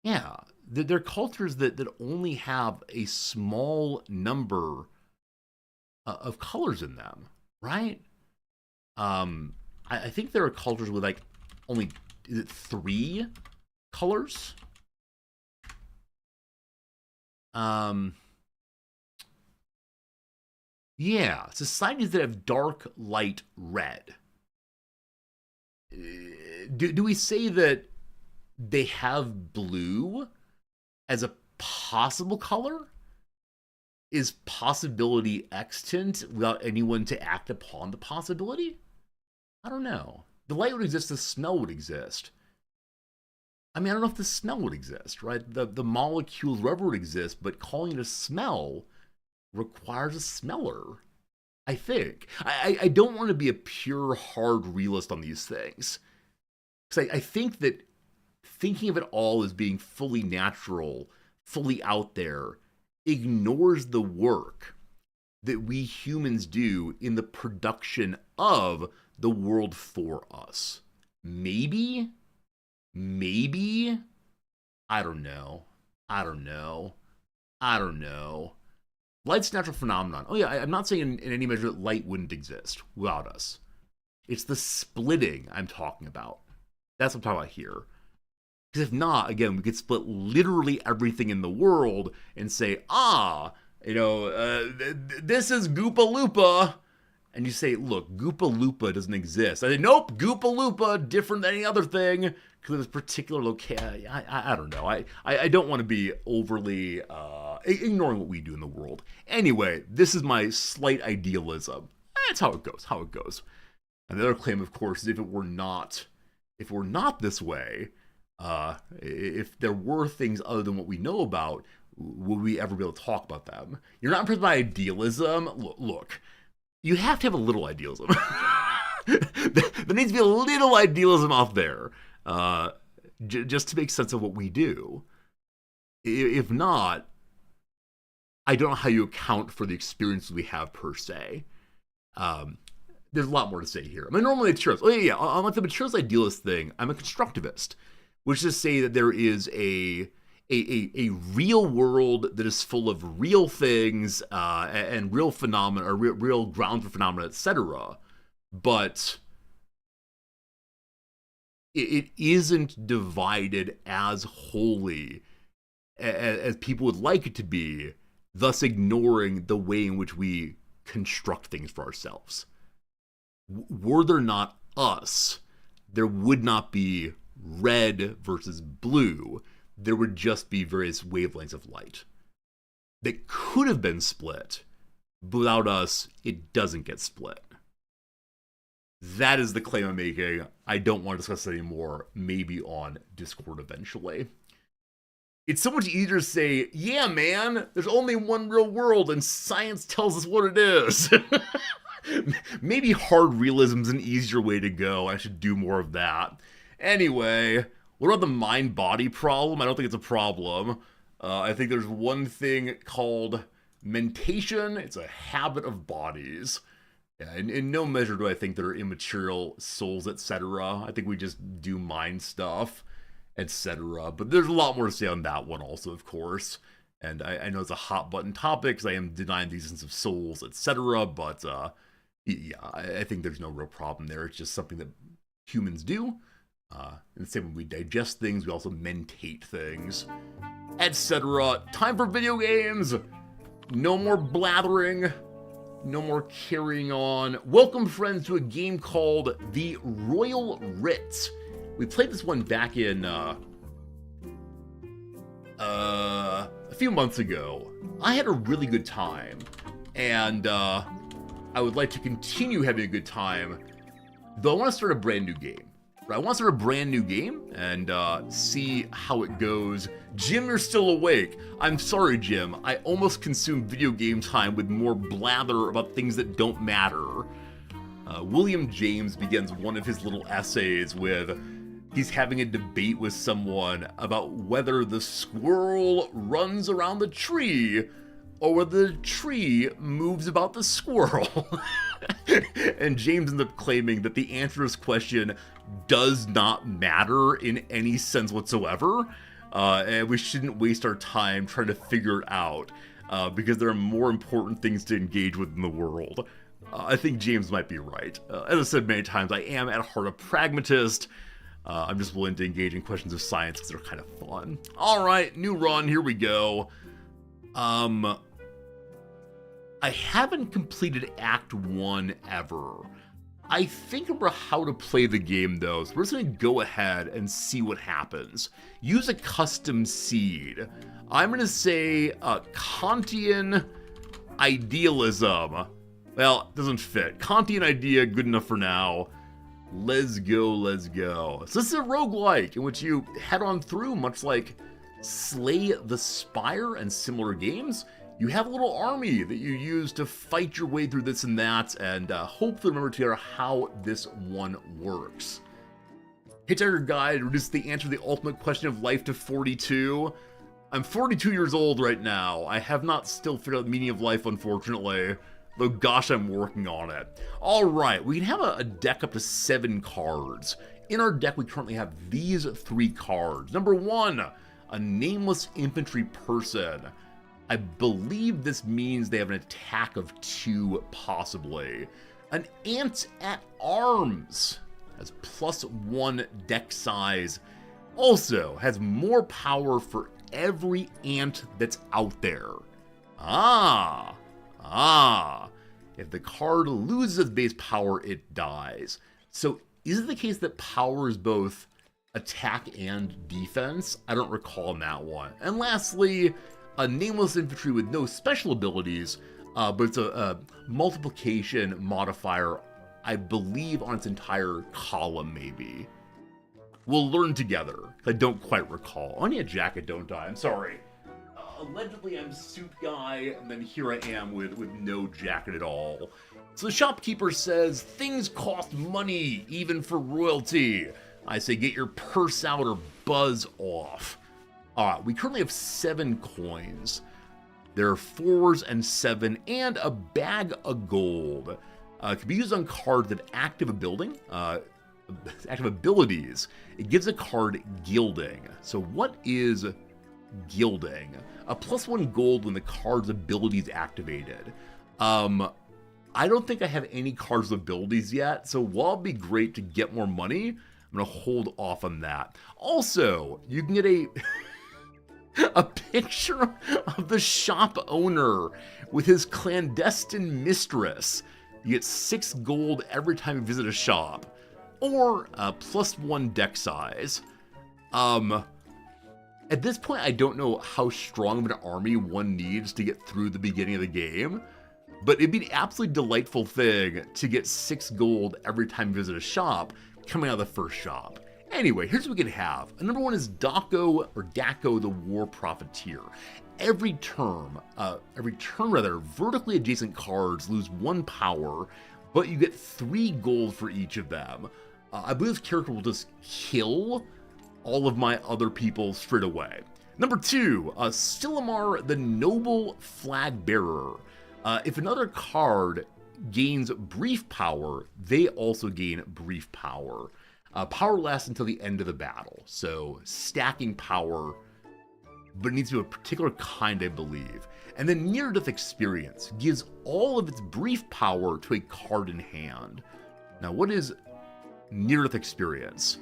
Yeah, there are cultures that only have a small number of colors in them, right? I think there are cultures with like only, is it 3 colors? Yeah, societies that have dark, light, red. Do we say that they have blue as a possible color? Is possibility extant without anyone to act upon the possibility? I don't know. The light would exist, the smell would exist. I mean, I don't know if the smell would exist, right? The molecules, wherever would exist, but calling it a smell requires a smeller, I think. I don't want to be a pure, hard realist on these things. Because I think that thinking of it all as being fully natural, fully out there, ignores the work that we humans do in the production of the world for us. Maybe? I don't know. Light's a natural phenomenon. Oh yeah, I'm not saying in any measure that light wouldn't exist without us. It's the splitting I'm talking about. That's what I'm talking about here. Because if not, again, we could split literally everything in the world and say, this is Goopa Loopa. And you say, look, Goopa Loopa doesn't exist. I say, nope, Goopa Loopa, different than any other thing. Because of this particular location. I don't know. I don't want to be overly ignoring what we do in the world. Anyway, this is my slight idealism. That's how it goes. And the other claim, of course, is if we're not this way, if there were things other than what we know about, would we ever be able to talk about them? You're not impressed by idealism? Look, you have to have a little idealism. There needs to be a little idealism out there, just to make sense of what we do. If not, I don't know how you account for the experiences we have per se. There's a lot more to say here. I'm normally a materialist. On like the materialist idealist thing, I'm a constructivist, which is to say that there is a real world that is full of real things and real phenomena, or real grounds for phenomena, etc. But it isn't divided as wholly as people would like it to be, thus ignoring the way in which we construct things for ourselves. Were there not us, there would not be red versus blue. There would just be various wavelengths of light that could have been split, but without us, it doesn't get split. That is the claim I'm making. I don't want to discuss it anymore. Maybe on Discord eventually. It's so much easier to say, yeah, man, there's only one real world and science tells us what it is. Maybe hard realism is an easier way to go. I should do more of that. Anyway, what about the mind-body problem? I don't think it's a problem. I think there's one thing called mentation. It's a habit of bodies. Yeah, in no measure do I think there are immaterial souls, etc. I think we just do mind stuff, etc. But there's a lot more to say on that one also, of course. And I know it's a hot-button topic because I am denying the existence of souls, etc. But yeah, I think there's no real problem there. It's just something that humans do. And the same when we digest things, we also mentate things, etc. Time for video games. No more blathering. No more carrying on. Welcome, friends, to a game called The Royal Writ. We played this one back in a few months ago. I had a really good time, and I would like to continue having a good time, though I want to start a brand new game. I want to start a brand new game and see how it goes. Jim, you're still awake. I'm sorry, Jim. I almost consumed video game time with more blather about things that don't matter. William James begins one of his little essays with he's having a debate with someone about whether the squirrel runs around the tree or whether the tree moves about the squirrel. And James ends up claiming that the answer to this question does not matter in any sense whatsoever, and we shouldn't waste our time trying to figure it out, because there are more important things to engage with in the world. I think James might be right. As I said many times, I am at heart a pragmatist. I'm just willing to engage in questions of science because they're kind of fun. Alright, new run, here we go. I haven't completed Act 1 ever. I think I remember how to play the game though, so we're just going to go ahead and see what happens. Use a custom seed. I'm going to say Kantian idealism. Well, it doesn't fit. Kantian idea, good enough for now. Let's go, let's go. So this is a roguelike in which you head on through, much like Slay the Spire and similar games. You have a little army that you use to fight your way through this and that, and hopefully remember together how this one works. Hitchhiker Guide reduces the answer to the ultimate question of life to 42. I'm 42 years old right now. I have not still figured out the meaning of life, unfortunately. Though, gosh, I'm working on it. Alright, we can have a deck up to 7 cards. In our deck, we currently have these 3 cards. Number 1, a nameless infantry person. I believe this means they have an attack of 2, possibly. An ant at arms. has +1 deck size. Also has more power for every ant that's out there. If the card loses its base power, it dies. So is it the case that power is both attack and defense? I don't recall on that one. And lastly, a nameless infantry with no special abilities, but it's a multiplication modifier, I believe, on its entire column, maybe. We'll learn together. I don't quite recall. I need a jacket, don't I? I'm sorry. Allegedly, I'm suit guy, and then here I am with no jacket at all. So the shopkeeper says, things cost money, even for royalty. I say, get your purse out or buzz off. Alright, we currently have 7 coins. There are 4s and 7, and a bag of gold. It can be used on cards that active abilities. It gives a card gilding. So what is gilding? A +1 gold when the card's ability is activated. I don't think I have any cards with abilities yet, so while it'd be great to get more money, I'm gonna hold off on that. Also, you can get a picture of the shop owner with his clandestine mistress. You get 6 gold every time you visit a shop, or +1 deck size. At this point, I don't know how strong of an army one needs to get through the beginning of the game, but it'd be an absolutely delightful thing to get 6 gold every time you visit a shop coming out of the first shop. Anyway, here's what we can have. Number 1 is Dako the War Profiteer. Every turn, vertically adjacent cards lose 1 power, but you get 3 gold for each of them. I believe this character will just kill all of my other people straight away. Number 2, Silamar the Noble Flag Bearer. If another card gains brief power, they also gain brief power. Power lasts until the end of the battle, so stacking power, but it needs to be a particular kind, I believe. And then Near-Death Experience gives all of its brief power to a card in hand. Now, what is Near-Death Experience?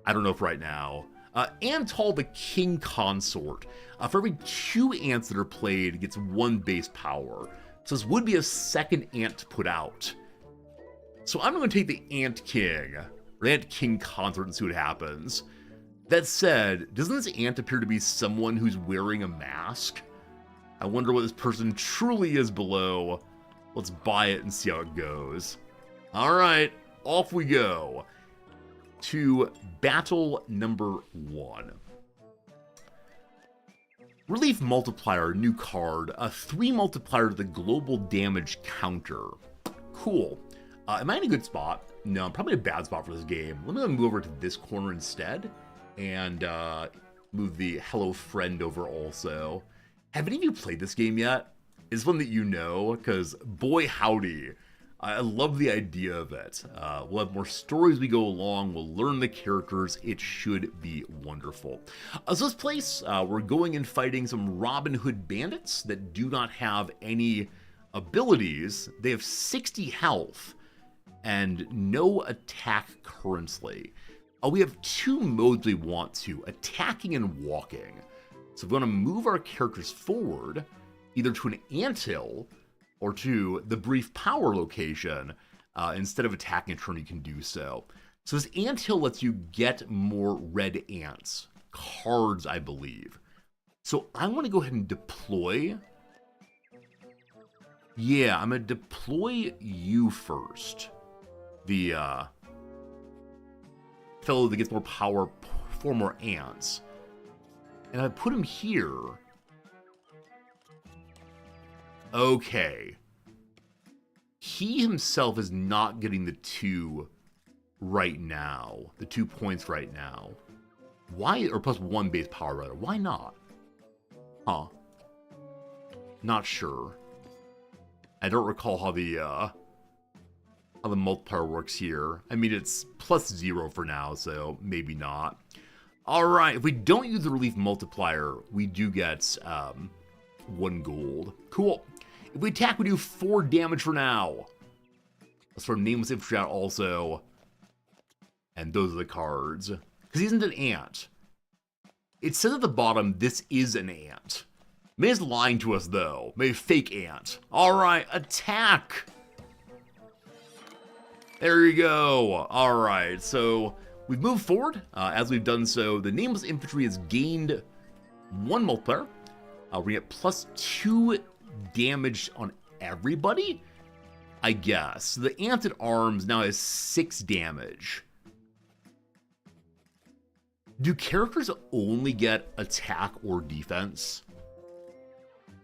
I don't know if right now. Antal the King Consort. For every 2 ants that are played, it gets 1 base power. So this would be a second ant to put out. So I'm going to take the Ant King, or Ant King Consort, and see what happens. That said, doesn't this ant appear to be someone who's wearing a mask? I wonder what this person truly is below. Let's buy it and see how it goes. Alright, off we go to battle number 1. Relief Multiplier, new card, a 3 multiplier to the global damage counter. Cool. Am I in a good spot? No, I'm probably in a bad spot for this game. Let me move over to this corner instead, and move the Hello Friend over also. Have any of you played this game yet? Is one that you know? Because boy howdy, I love the idea of it. We'll have more stories as we go along. We'll learn the characters. It should be wonderful. So this place, we're going and fighting some Robin Hood bandits that do not have any abilities. They have 60 health and no attack currently. We have 2 modes we want to, attacking and walking. So we're going to move our characters forward, either to an anthill or to the brief power location. Instead of attacking a turn, you can do so. So this anthill lets you get more red ants. Cards, I believe. So I want to go ahead and deploy. Yeah, I'm going to deploy you first. The fellow that gets more power for more ants. And I put him here. Okay. He himself is not getting the 2 right now. The 2 points right now. Why? Or +1 base power, rather. Why not? Huh. Not sure. I don't recall how the multiplier works here. I mean, it's +0 for now, so maybe not. Alright, if we don't use the relief multiplier, we do get 1 gold. Cool. If we attack, we do 4 damage for now. Let's throw Nameless Infantry out also. And those are the cards. Because he isn't an ant. It says at the bottom, this is an ant. May's lying to us, though. Maybe fake ant. Alright, attack! There you go. Alright, so we've moved forward. As we've done so, the Nameless Infantry has gained 1 multiplier. We get +2 damage on everybody, I guess. So the Ant at Arms now has 6 damage. Do characters only get attack or defense?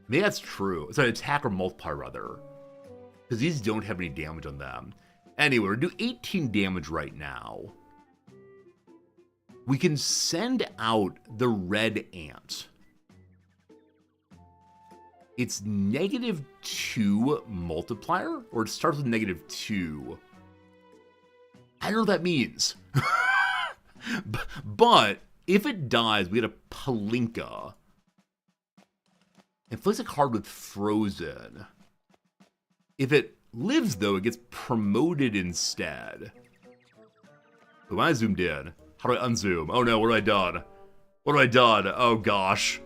Maybe that's true. Sorry, attack or multiplier, rather. Because these don't have any damage on them. Anyway, we're going to do 18 damage right now. We can send out the red ant. It's -2 multiplier, or it starts with -2. I don't know what that means. But if it dies, we get a Palinka. It plays a card with Frozen. If it lives, though, it gets promoted instead. When I zoomed in, how do I unzoom? Oh no, what have I done? What have I done? Oh gosh.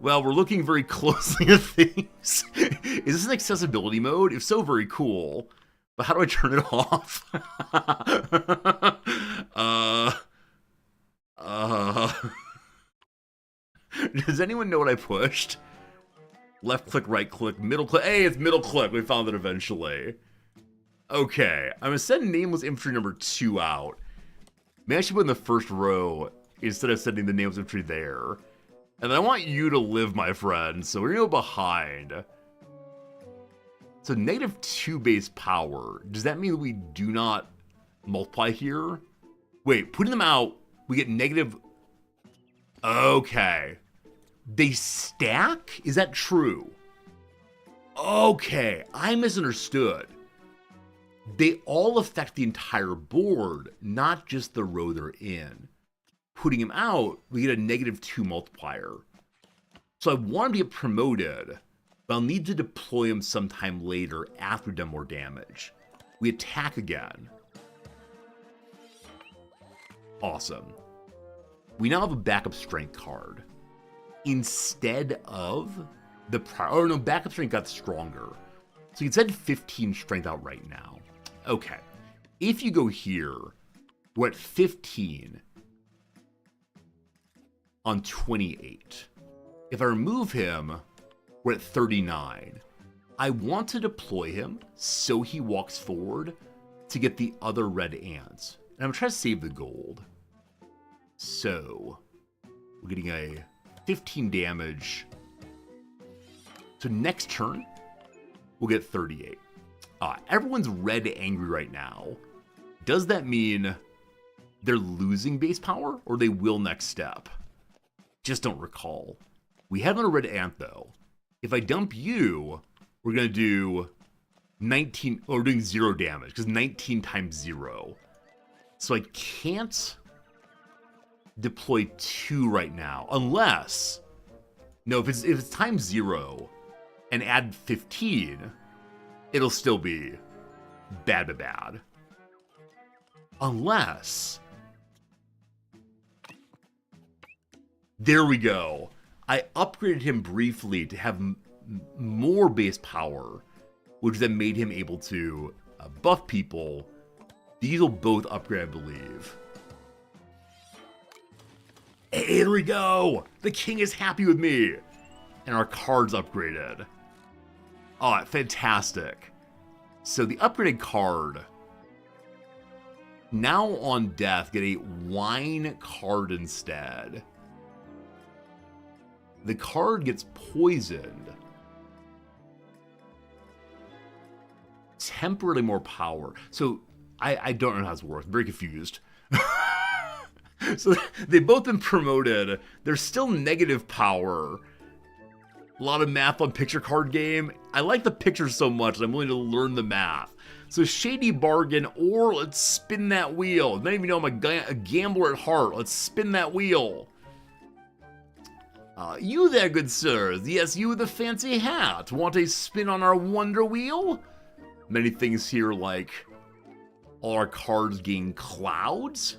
Well, we're looking very closely at things. Is this an accessibility mode? If so, very cool. But how do I turn it off? Does anyone know what I pushed? Left click, right click, middle click. Hey, it's middle click. We found it eventually. Okay, I'm gonna send Nameless Infantry number 2 out. Maybe I should put in the first row instead of sending the Nameless Infantry there. And I want you to live, my friend, so we're gonna go behind. So -2 base power. Does that mean that we do not multiply here? Wait, putting them out, we get negative... Okay. They stack? Is that true? Okay, I misunderstood. They all affect the entire board, not just the row they're in. Putting them out, we get a -2 multiplier. So I want him to get promoted, but I'll need to deploy him sometime later after we've done more damage. We attack again. Awesome. We now have a backup strength card. Instead of the prior... Oh no, backup strength got stronger. So you can send 15 strength out right now. Okay. If you go here, we're at 15 on 28. If I remove him, we're at 39. I want to deploy him so he walks forward to get the other red ants. And I'm trying to save the gold. So, we're getting a 15 damage. So next turn, we'll get 38. Everyone's red angry right now. Does that mean they're losing base power, or they will next step? Just don't recall. We have another red ant, though. If I dump you, we're going to do 19... Oh, we're doing 0 damage, because 19 times 0. So I can't deploy 2 right now, unless... No, if it's times 0 and add 15, it'll still be bad. Unless... There we go. I upgraded him briefly to have more base power, which then made him able to buff people. These will both upgrade, I believe. Here we go! The king is happy with me! And our card's upgraded. Oh, fantastic. So the upgraded card, now on death, get a wine card instead. The card gets poisoned. Temporarily more power. So, I don't know how this works. I'm very confused. So, they've both been promoted. There's still negative power. A lot of math on picture card game. I like the pictures so much that I'm willing to learn the math. So, shady bargain, or let's spin that wheel. I don't even know I'm a gambler at heart. Let's spin that wheel. You there, good sirs. Yes, you with the fancy hat. Want a spin on our wonder wheel? Many things here like all our cards gain clouds.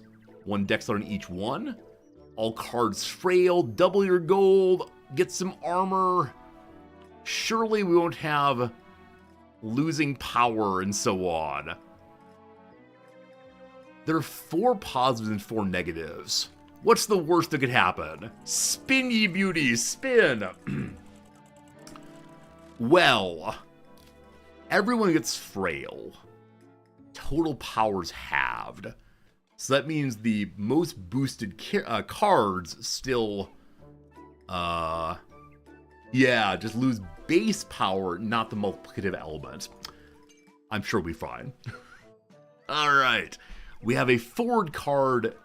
1 dex on each one. All cards frail, double your gold, get some armor. Surely we won't have losing power and so on. There are 4 positives and 4 negatives. What's the worst that could happen? Spin, ye beauties, spin! Well, everyone gets frail. Total power's halved. So that means the most boosted cards still, yeah, just lose base power, not the multiplicative element. I'm sure we'll be fine. Alright, we have a forward card.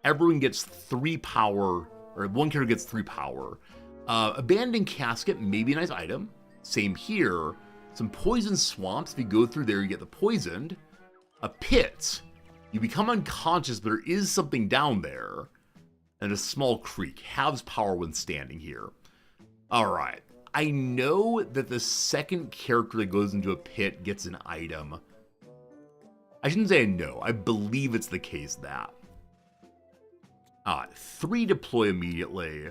Everyone gets 3 power, or one character gets 3 power. Abandoned Casket may be a nice item. Same here. Some poison swamps. If you go through there, you get the poisoned. A pit. You become unconscious, but there is something down there. And a small creek. Halves power when standing here. Alright. I know that the second character that goes into a pit gets an item. I shouldn't say I know. I believe it's the case that. 3 deploy immediately.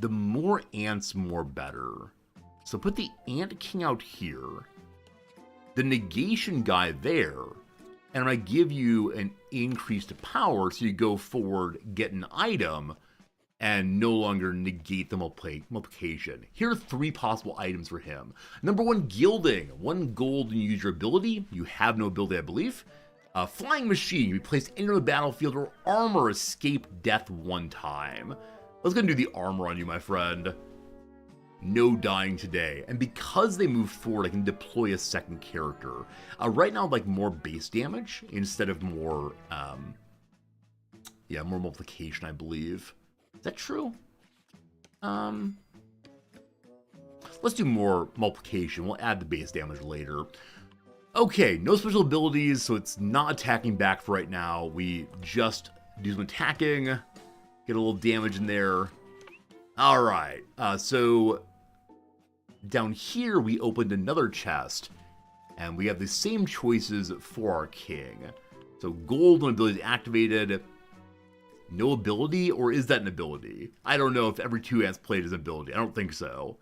The more ants, more better. So put the Ant King out here. The negation guy there. And I'm going to give you an increase to power so you go forward, get an item, and no longer negate the multiplication. Here are 3 possible items for him. Number 1, Gilding. 1 gold and you use your ability. You have no ability, I believe. Flying Machine. You place into the battlefield or armor, escape death 1 time. Let's go and do the armor on you, my friend. No dying today. And because they move forward, I can deploy a second character. Right now, I'd like more base damage instead of more, more multiplication, I believe. Is that true? Let's do more multiplication. We'll add the base damage later. Okay, no special abilities, so it's not attacking back for right now. We just do some attacking, get a little damage in there. Alright, so down here we opened another chest, and we have the same choices for our king. So gold, when ability activated, no ability, or is that an ability? I don't know if every 2 ants played is an ability. I don't think so.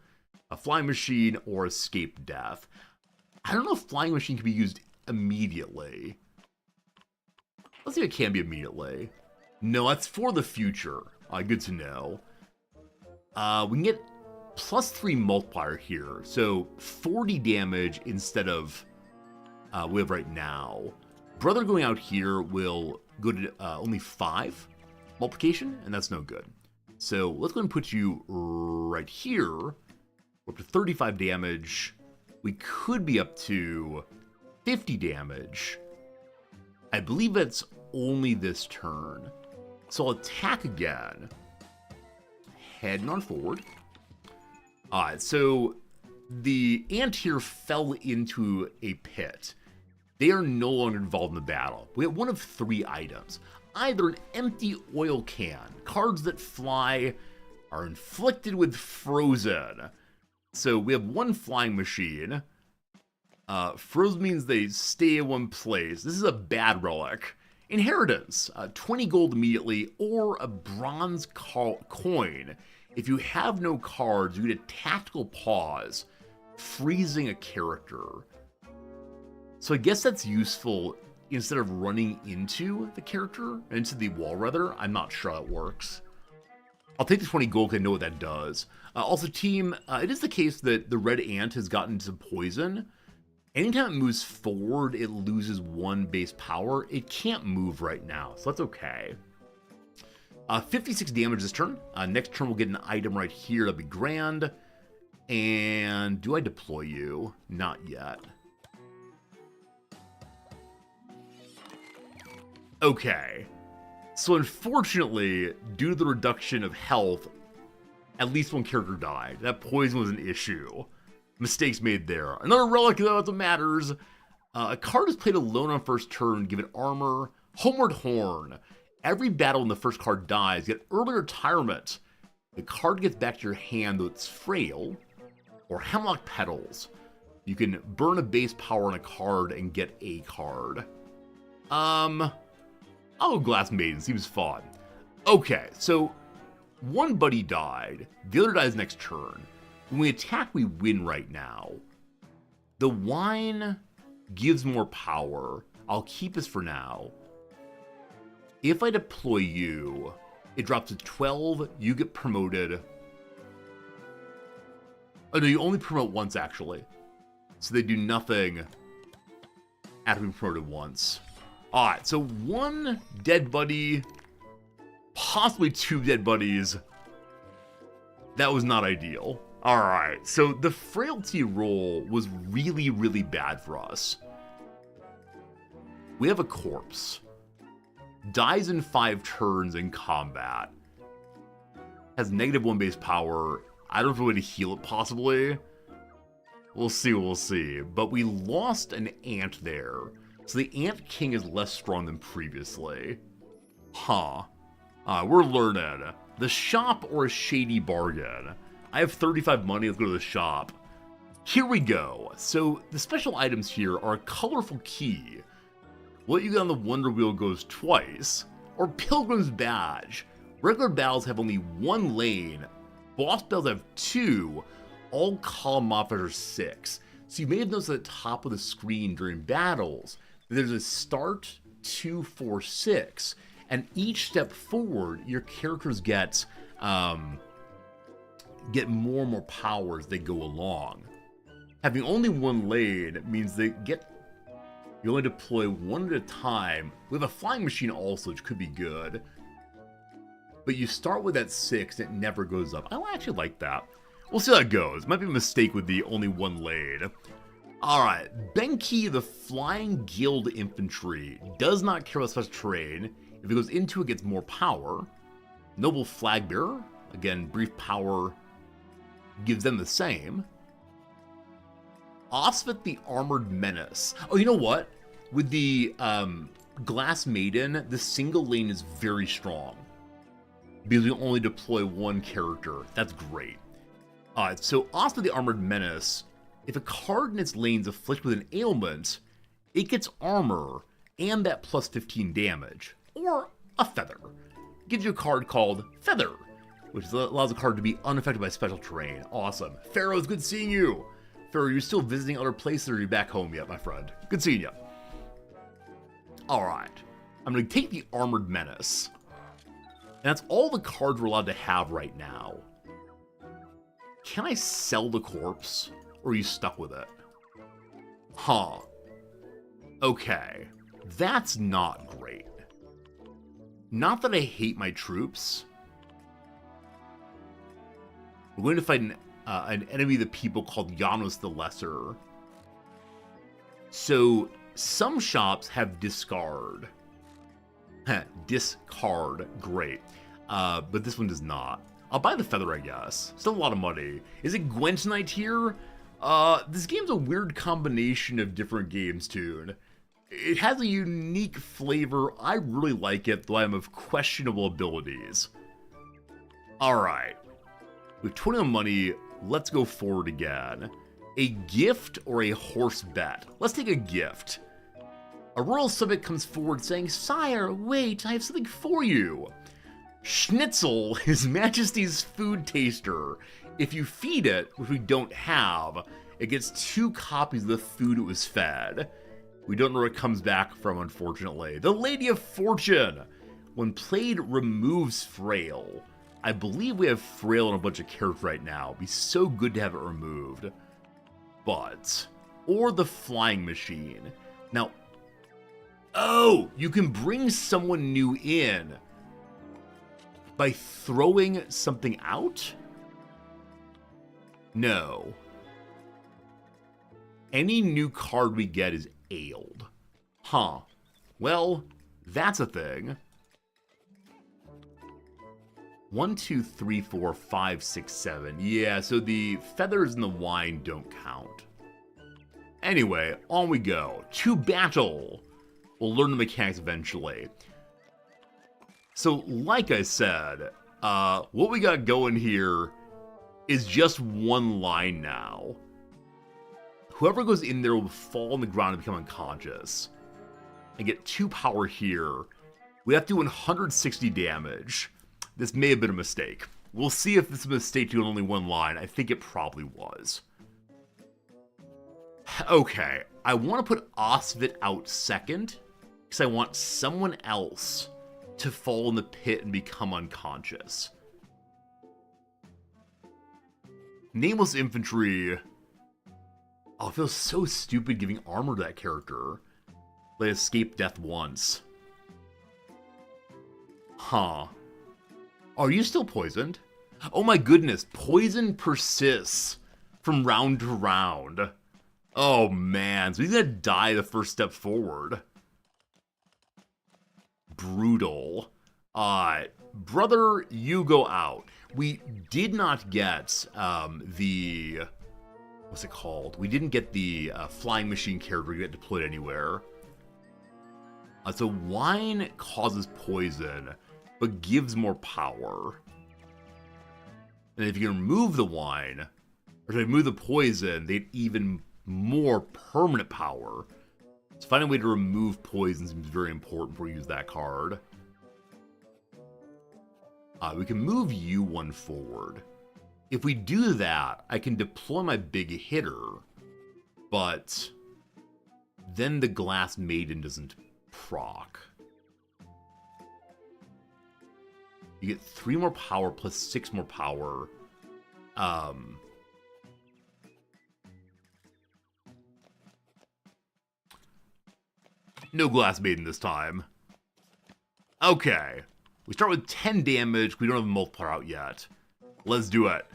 A flying machine or escape death. I don't know if flying machine can be used immediately. Let's see if it can be immediately. No, that's for the future. Good to know. We can get +3 multiplier here. So 40 damage instead of we have right now. Brother going out here will go to only 5 multiplication, and that's no good. So let's go ahead and put you right here. We're up to 35 damage. We could be up to 50 damage. I believe it's only this turn. So I'll attack again. Heading on forward. Alright, so the ant here fell into a pit. They are no longer involved in the battle. We have one of 3 items. Either an empty oil can. Cards that fly are inflicted with frozen. So we have 1 flying machine. Frozen means they stay in one place. This is a bad relic. Inheritance. 20 gold immediately, or a bronze coin. If you have no cards, you get a tactical pause, freezing a character. So I guess that's useful instead of running into the character, into the wall rather. I'm not sure how it works. I'll take the 20 gold because I know what that does. Also, team, it is the case that the red ant has gotten some poison. Anytime it moves forward, it loses 1 base power. It can't move right now, so that's okay. 56 damage this turn. Next turn, we'll get an item right here. That'll be grand. And do I deploy you? Not yet. Okay. So unfortunately, due to the reduction of health, at least 1 character died. That poison was an issue. Mistakes made there. Another relic, though, that's what matters. A card is played alone on first turn, given armor. Homeward Horn. Every battle when the first card dies, get early retirement. The card gets back to your hand, though it's frail. Or Hemlock Petals. You can burn a base power on a card and get a card. Oh, Glass Maiden seems fun. Okay, so one buddy died. The other dies next turn. When we attack, we win right now. The wine gives more power. I'll keep this for now. If I deploy you, it drops to 12. You get promoted. Oh, no, you only promote once, actually. So they do nothing after being promoted once. Alright, so one dead buddy, possibly two dead buddies. That was not ideal. Alright, so the frailty roll was really, really bad for us. We have a corpse. Dies in 5 turns in combat. Has -1 base power. I don't know if way to heal it, possibly. We'll see. But we lost an ant there. So the Ant King is less strong than previously. Huh. We're learning. The shop or a shady bargain. I have 35 money, let's go to the shop. Here we go. So the special items here are a colorful key. What you get on the Wonder Wheel goes twice. Or Pilgrim's Badge. Regular battles have only 1 lane. Boss battles have 2. All column modifiers are 6. So you may have noticed at the top of the screen during battles, there's a start, 2, 4, 6. And each step forward, your characters get more and more power as they go along. Having only 1 lane means you only deploy 1 at a time. We have a flying machine also, which could be good. But you start with that 6 and it never goes up. I actually like that. We'll see how it goes. Might be a mistake with the only 1 lane. Alright, Benki, the Flying Guild Infantry, does not care about special terrain. If it goes into it, gets more power. Noble Flagbearer, again, brief power gives them the same. Osvith, the Armored Menace. Oh, you know what? With the Glass Maiden, the single lane is very strong. Because we only deploy 1 character. That's great. So Osvith, the Armored Menace, if a card in its lane is afflicted with an ailment, it gets armor and that plus 15 damage. Or a feather. Gives you a card called Feather, which allows a card to be unaffected by special terrain. Awesome. Pharaoh, it's good seeing you. Pharaoh, you're still visiting other places, or are you back home yet, my friend? Good seeing you. Alright. I'm going to take the Armored Menace. And that's all the cards we're allowed to have right now. Can I sell the corpse? Or are you stuck with it? Huh. Okay. That's not great. Not that I hate my troops. We're going to fight an enemy of the people called Janos the Lesser. So, some shops have discard. Discard. Great. But this one does not. I'll buy the feather, I guess. Still a lot of money. Is it Gwent Knight here? This game's a weird combination of different games, too. It has a unique flavor. I really like it, though I am of questionable abilities. Alright. With 20 money, let's go forward again. A gift or a horse bet? Let's take a gift. A royal subject comes forward saying, "Sire, wait, I have something for you." Schnitzel, His Majesty's food taster. If you feed it, which we don't have, it gets 2 copies of the food it was fed. We don't know where it comes back from, unfortunately. The Lady of Fortune. When played, removes Frail. I believe we have Frail on a bunch of characters right now. It'd be so good to have it removed. But, or the Flying Machine. Now, oh, you can bring someone new in by throwing something out? No. Any new card we get is ailed. Huh. Well, that's a thing. 1, 2, 3, 4, 5, 6, 7. Yeah, so the feathers and the wine don't count. Anyway, on we go. To battle. We'll learn the mechanics eventually. So, like I said, what we got going here is just 1 line now. Whoever goes in there will fall on the ground and become unconscious. and get 2 power here, we have to do 160 damage. This may have been a mistake. We'll see if this is a mistake doing only 1 line. I think it probably was. Okay, I want to put Osvit out second, because I want someone else to fall in the pit and become unconscious. Nameless Infantry. Oh, it feels so stupid giving armor to that character. They escape death once. Huh. Are you still poisoned? Oh my goodness, poison persists from round to round. Oh man, so he's gonna die the first step forward. Brutal. Brother, you go out. We did not get the... What's it called? We didn't get the flying machine character get deployed anywhere. So wine causes poison, but gives more power. And if you can remove the wine, or to remove the poison, they get even more permanent power. So finding a way to remove poison seems very important before you use that card. We can move you 1 forward. If we do that, I can deploy my big hitter, but then the Glass Maiden doesn't proc. You get 3 more power plus 6 more power. No Glass Maiden this time. Okay. We start with 10 damage. We don't have a multiplier out yet. Let's do it.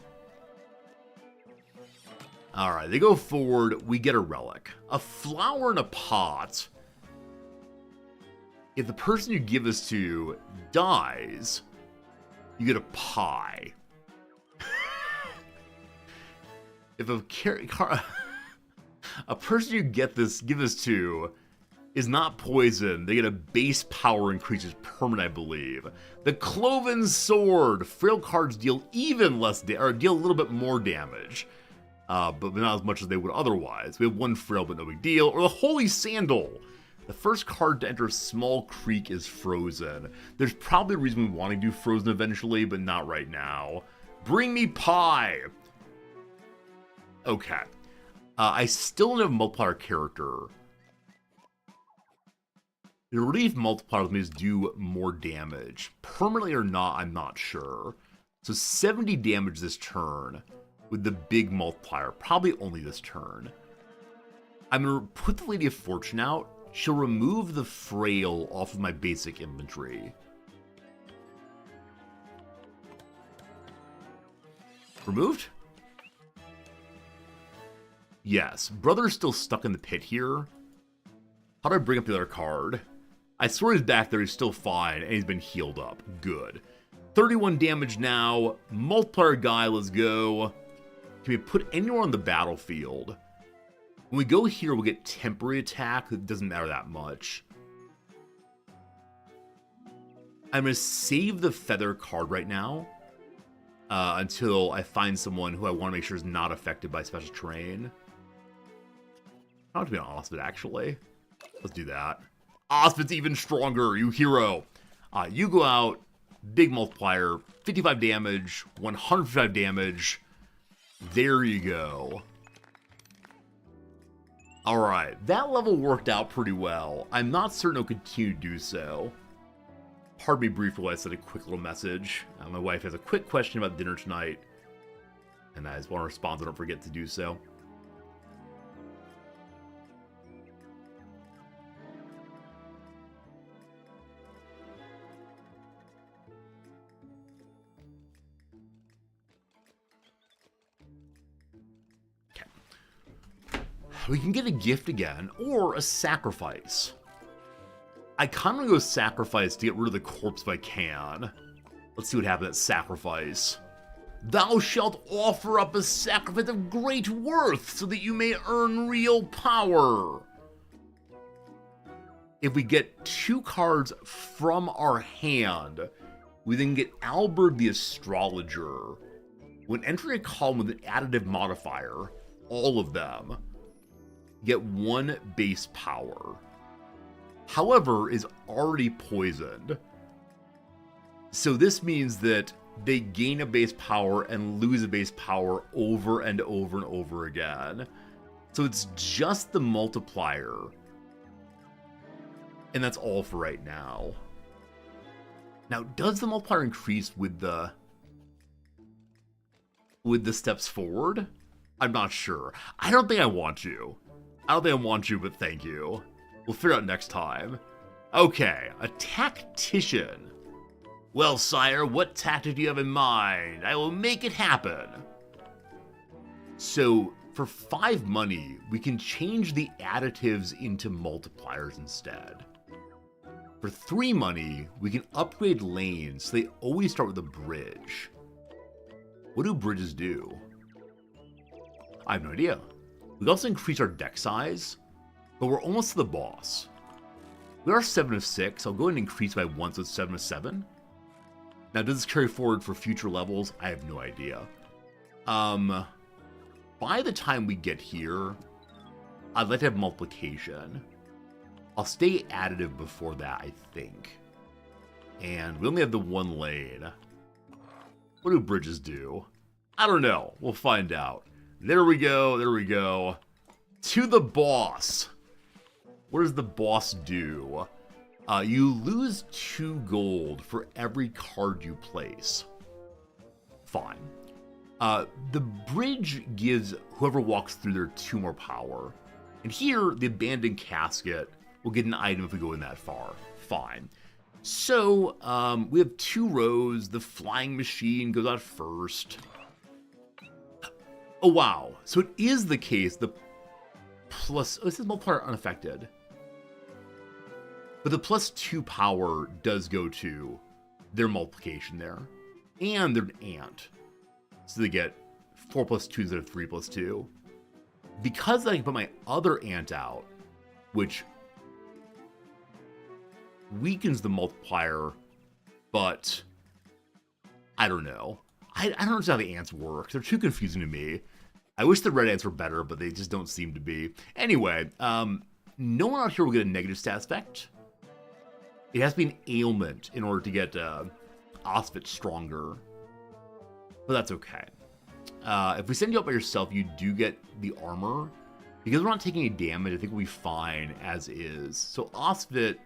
Alright, they go forward. We get a relic. A flower in a pot. If the person you give this to dies, you get a pie. If a person you give this to is not poisoned, they get a base power increase, permanent, I believe. The Cloven Sword. Frail cards deal even less or deal a little bit more damage. But not as much as they would otherwise. We have 1 frail, but no big deal. Or the Holy Sandal. The first card to enter Small Creek is frozen. There's probably a reason we want to do frozen eventually, but not right now. Bring me pie! Okay. I still don't have a multiplier character. The relief multiplier let me just do more damage. Permanently or not, I'm not sure. So 70 damage this turn with the big multiplier. Probably only this turn. I'm going to put the Lady of Fortune out. She'll remove the frail off of my basic inventory. Removed? Yes. Brother's still stuck in the pit here. How do I bring up the other card? I swear he's back there, he's still fine, and he's been healed up. Good. 31 damage now. Multiplier guy, let's go. Can we put anywhere on the battlefield? When we go here, we'll get temporary attack. It doesn't matter that much. I'm going to save the feather card right now. Until I find someone who I want to make sure is not affected by special terrain. I want to be an Osvit, actually. Let's do that. Osvit's even stronger, you hero. You go out, big multiplier, 55 damage, 155 damage. There you go. Alright, that level worked out pretty well. I'm not certain it'll continue to do so. Pardon me briefly while I said a quick little message. My wife has a quick question about dinner tonight. And I just want to respond, so don't forget to do so. We can get a gift again, or a sacrifice. I kind of want to go sacrifice to get rid of the corpse if I can. Let's see what happens at sacrifice. Thou shalt offer up a sacrifice of great worth, so that you may earn real power. If we get 2 cards from our hand, we then get Albert the Astrologer. When entering a column with an additive modifier, all of them, get 1 base power. however, is already poisoned. So this means that they gain a base power and lose a base power over and over and over again. So it's just the multiplier. And that's all for right now. Now, does the multiplier increase with the steps forward? I'm not sure. I don't think I want you. I don't think I want you, but thank you. We'll figure out next time. Okay, a tactician. Well, sire, what tactic do you have in mind? I will make it happen. So, for 5 money, we can change the additives into multipliers instead. For 3 money, we can upgrade lanes so they always start with a bridge. What do bridges do? I have no idea. We can also increase our deck size, but we're almost to the boss. We are 7 of 6. I'll go ahead and increase by 1, so it's 7 of 7. Now, does this carry forward for future levels? I have no idea. By the time we get here, I'd like to have multiplication. I'll stay additive before that, I think. And we only have the 1 lane. What do bridges do? I don't know. We'll find out. There we go. There we go. To the boss. What does the boss do? You lose 2 gold for every card you place. Fine. The bridge gives whoever walks through there 2 more power. And here, the abandoned casket will get an item if we go in that far. Fine. So, we have 2 rows. The flying machine goes out first. Oh, wow. So it is the case. The plus... Oh, this is multiplier unaffected. But the +2 power does go to their multiplication there. And they're an ant. So they get 4 + 2 instead of 3 + 2. Because I can put my other ant out, which weakens the multiplier, but I don't know. I don't understand how the ants work. They're too confusing to me. I wish the red ants were better, but they just don't seem to be. Anyway, no one out here will get a negative stat effect. It has to be an ailment in order to get Osvit stronger. But that's okay. If we send you out by yourself, you do get the armor. Because we're not taking any damage, I think we'll be fine as is. So Osvit,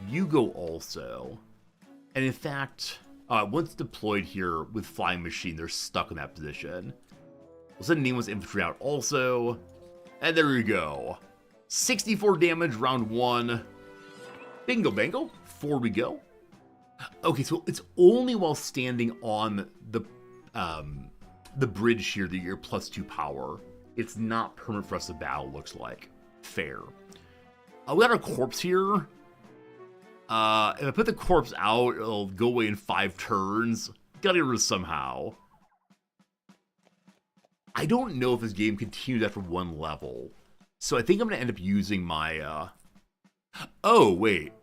you go also. And in fact, once deployed here with Flying Machine, they're stuck in that position. We'll send Nemo's infantry out also. And there we go. 64 damage, round 1. Bingo bango. Forward we go. Okay, so it's only while standing on the bridge here that you're +2 power. It's not permanent for us to battle, looks like. Fair. We got our corpse here. If I put the corpse out, it'll go away in 5 turns. Gotta get rid of somehow. I don't know if this game continues after 1 level. So I think I'm gonna end up using my, Oh, wait.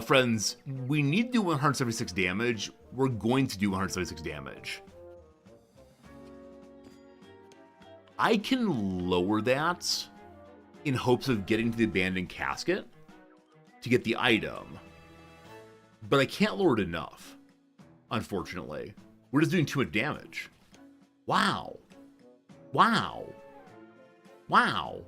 Friends, we need to do 176 damage. We're going to do 176 damage. I can lower that in hopes of getting to the abandoned casket to get the item. But I can't lower it enough, unfortunately. We're just doing too much damage. Wow. Wow. Wow.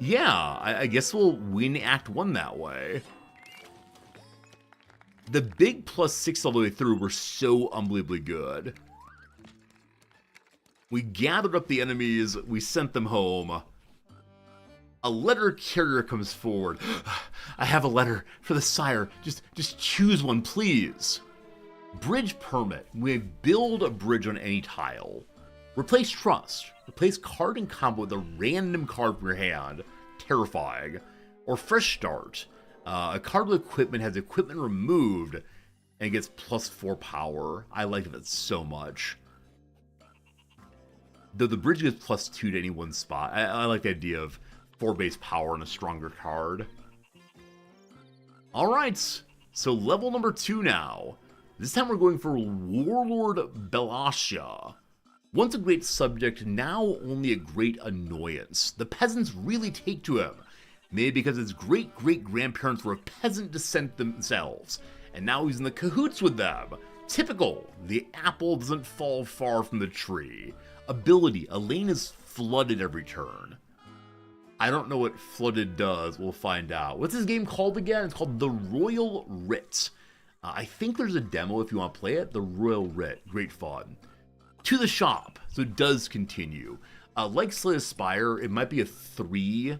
Yeah, I guess we'll win Act 1 that way. The big +6 all the way through were so unbelievably good. We gathered up the enemies, we sent them home. A letter carrier comes forward. I have a letter for the sire. Just choose one, please. Bridge permit. We build a bridge on any tile. Replace trust. Replace card in combo with a random card from your hand. Terrifying. Or fresh start. A card with equipment has equipment removed and gets +4 power. I like that so much. Though the bridge gets +2 to any one spot. I like the idea of 4 base power and a stronger card. Alright, so level number 2 now. This time we're going for Warlord Belasha. Once a great subject, now only a great annoyance. The peasants really take to him. Maybe because his great-great-grandparents were of peasant descent themselves, and now he's in the cahoots with them. Typical. The apple doesn't fall far from the tree. Ability. Elaine is flooded every turn. I don't know what flooded does. We'll find out. What's this game called again? It's called The Royal Writ. I think there's a demo if you want to play it. The Royal Writ. Great fun. To the shop. So it does continue. Like Slay the Spire, it might be a three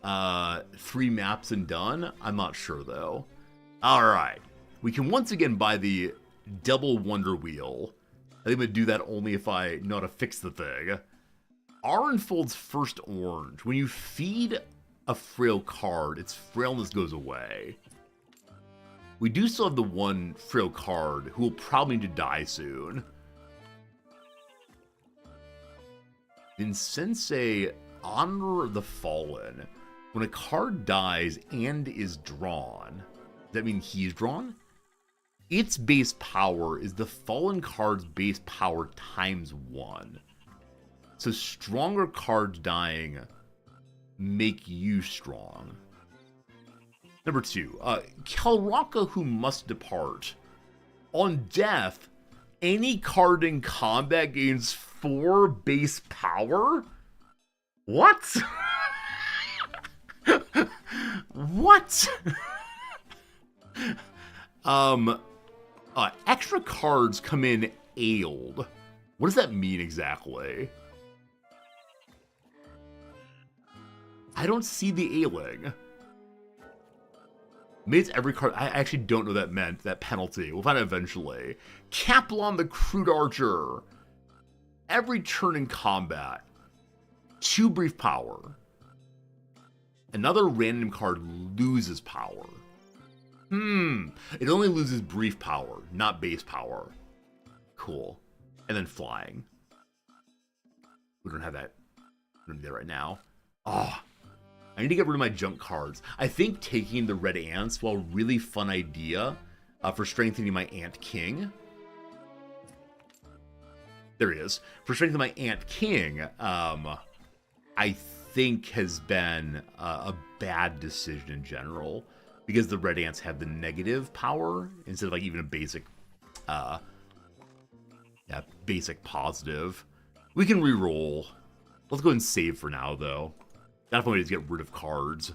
maps and done. I'm not sure though. Alright. We can once again buy the double wonder wheel. I think I'm going to do that only if I know how to fix the thing. R unfolds first orange. When you feed a frail card, its frailness goes away. We do still have the one frail card who will probably need to die soon. Insensei, Honor of the Fallen. When a card dies and is drawn, does that mean he's drawn? Its base power is the fallen card's base power times 1. So stronger cards dying make you strong. Number 2, Kelraka who must depart. On death, any card in combat gains 4 base power? What? What? Extra cards come in ailed. What does that mean exactly? I don't see the ailing. Maybe it's every card. I actually don't know what that meant, that penalty. We'll find out eventually. Kaplan the Crude Archer. Every turn in combat. 2 brief power. Another random card loses power. It only loses brief power, not base power. Cool. And then flying. We don't have that. We don't need that right now. Oh, I need to get rid of my junk cards. I think taking the red ants, while a really fun idea for strengthening my Ant King. There he is. For strengthening my Ant King, I think has been a bad decision in general. Because the red ants have the negative power instead of like even a basic, basic positive. We can re-roll. Let's go ahead and save for now, though. Definitely need to get rid of cards.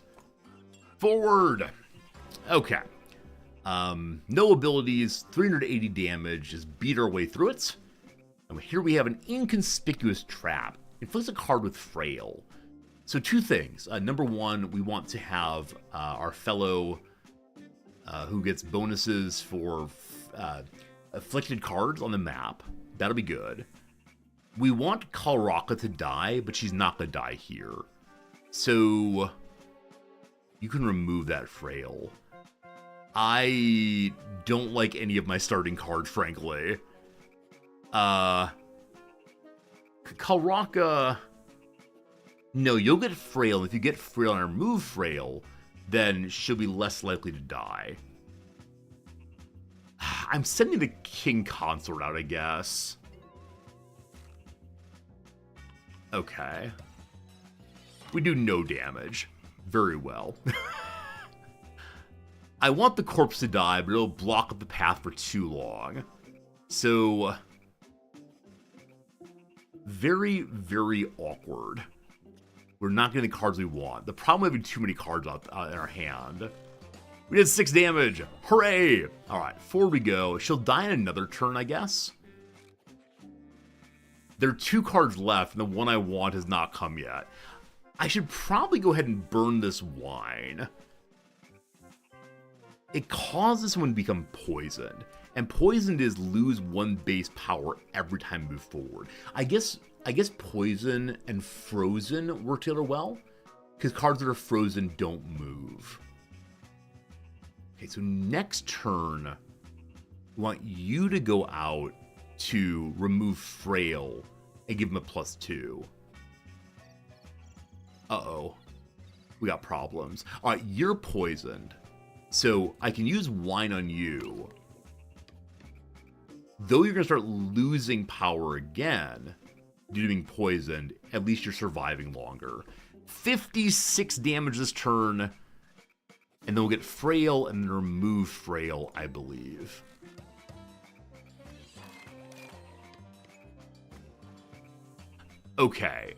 Forward! Okay. No abilities, 380 damage, just beat our way through it. And here we have an inconspicuous trap. Inflicts a card with Frail. So 2 things. Number 1, we want to have our fellow who gets bonuses for afflicted cards on the map. That'll be good. We want Kalraka to die, but she's not going to die here. So you can remove that Frail. I don't like any of my starting cards, frankly. Kalraka... No, you'll get Frail. If you get Frail and remove Frail, then she'll be less likely to die. I'm sending the King Consort out, I guess. Okay. We do no damage. Very well. I want the corpse to die, but it'll block up the path for too long. So... very, very awkward. We're not getting the cards we want. The problem with having too many cards out in our hand. We did 6 damage. Hooray! Alright, forward we go. She'll die in another turn, I guess. There are 2 cards left, and the one I want has not come yet. I should probably go ahead and burn this wine. It causes someone to become poisoned. And poisoned is lose 1 base power every time you move forward. I guess poison and frozen work together well, because cards that are frozen don't move. Okay, so next turn, we want you to go out to remove Frail and give him a +2. Uh-oh. We got problems. Alright, you're poisoned. So I can use wine on you. Though you're going to start losing power again, due to being poisoned, at least you're surviving longer. 56 damage this turn, and then we'll get Frail and then remove Frail, I believe. Okay.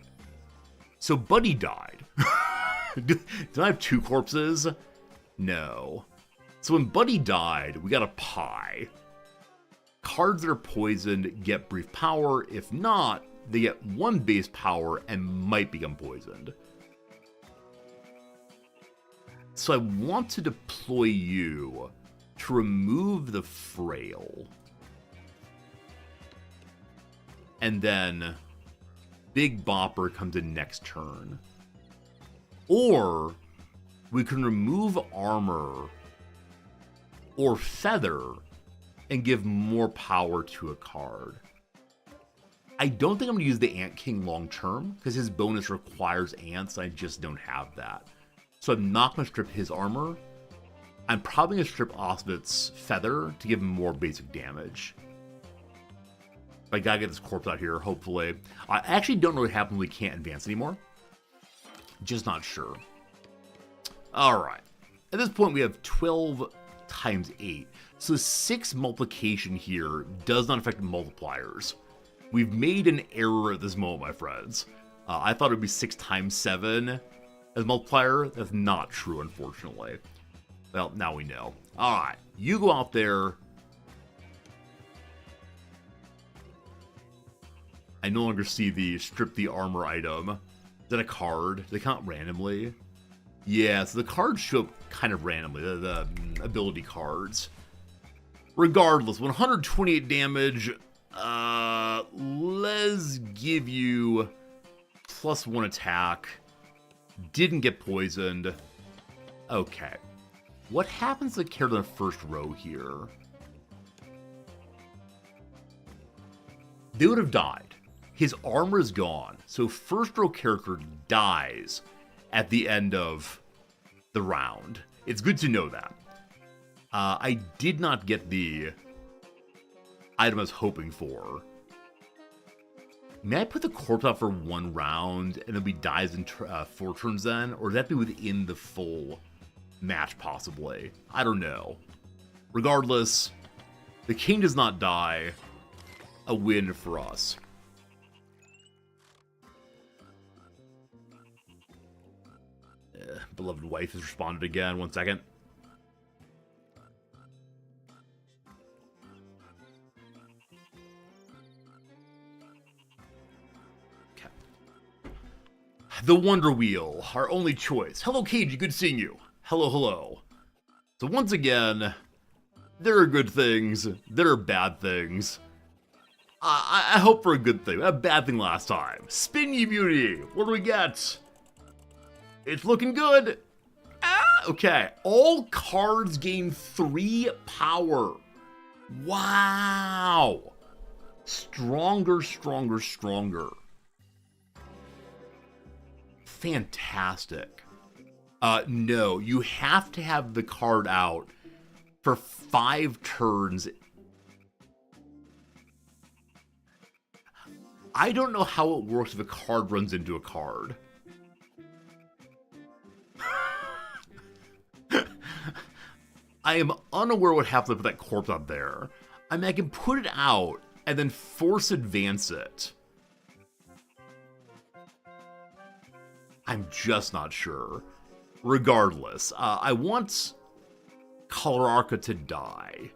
So Buddy died. Did I have 2 corpses? No. So when Buddy died, we got a pie. Cards that are poisoned get brief power. If not, they get 1 base power and might become poisoned. So I want to deploy you to remove the Frail. And then Big Bopper comes in next turn. Or we can remove Armor or Feather and give more power to a card. I don't think I'm going to use the Ant King long term because his bonus requires ants. I just don't have that. So I'm not going to strip his armor. I'm probably going to strip Osbit's Feather to give him more basic damage. I gotta get this corpse out here, hopefully. I actually don't know what happens when we can't advance anymore. Just not sure. Alright. At this point, we have 12 times 8. So 6 multiplication here does not affect multipliers. We've made an error at this moment, my friends. I thought it would be 6 times 7 as multiplier. That's not true, unfortunately. Well, now we know. Alright. You go out there. I no longer see the strip the armor item. Is that a card? They count randomly? Yeah, so the cards show up kind of randomly, the ability cards. Regardless, 128 damage. Let's give you +1 attack. Didn't get poisoned. Okay. What happens to the character in the first row here? They would have died. His armor is gone, so first row character dies at the end of the round. It's good to know that. I did not get the item I was hoping for. May I put the corpse out for 1 round and then he dies in 4 turns then? Or does that be within the full match possibly? I don't know. Regardless, the king does not die. A win for us. Beloved wife has responded again. 1 second. Okay. The Wonder Wheel, our only choice. Hello, Cagey. Good seeing you. Hello, hello. So once again, there are good things. There are bad things. I hope for a good thing. A bad thing last time. Spin Ye Beauty. What do we get? It's looking good. Okay. All cards gain 3 power. Wow. Stronger, stronger, stronger. Fantastic. No, you have to have the card out for 5 turns. I don't know how it works if a card runs into a card. I am unaware what happens with that corpse up there. I mean, I can put it out and then force advance it. I'm just not sure. Regardless, I want Colorarca to die.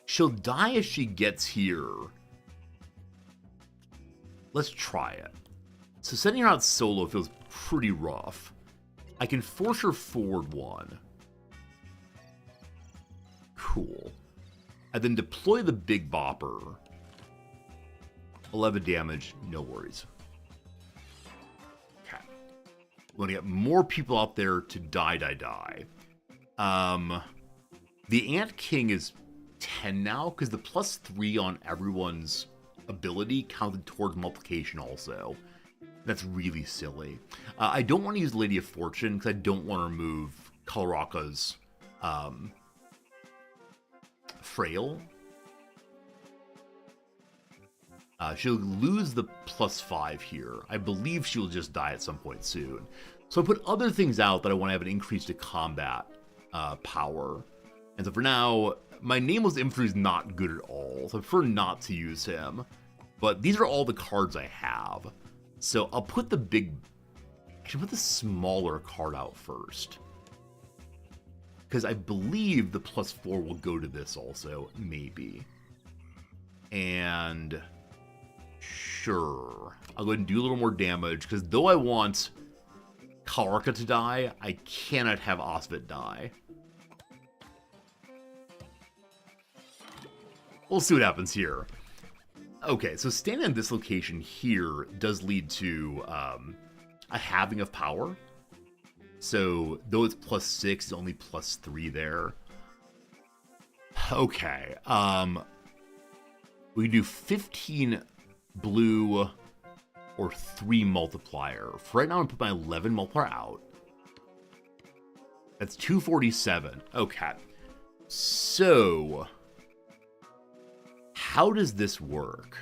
She'll die if she gets here. Let's try it. So sending her out solo feels pretty rough. I can force her forward 1. Cool. And then deploy the Big Bopper. 11 damage, no worries. Okay. We want to get more people out there to die. The Ant King is 10 now, because the +3 on everyone's ability counted towards multiplication also. That's really silly. I don't want to use Lady of Fortune because I don't want to remove Colorarca's Frail. She'll lose the +5 here. I believe she'll just die at some point soon. So I put other things out that I want to have an increase to combat power. And so for now, my Nameless Infantry is not good at all, so I prefer not to use him. But these are all the cards I have. So I'll put the actually put the smaller card out first. Because I believe the +4 will go to this also, maybe. And sure, I'll go ahead and do a little more damage, because though I want Kalarka to die, I cannot have Osvit die. We'll see what happens here. Okay, so standing in this location here does lead to a halving of power. So, though it's +6, it's only +3 there. Okay, we can do 15 blue or 3 multiplier. For right now, I'm going to put my 11 multiplier out. That's 247. Okay. So, how does this work?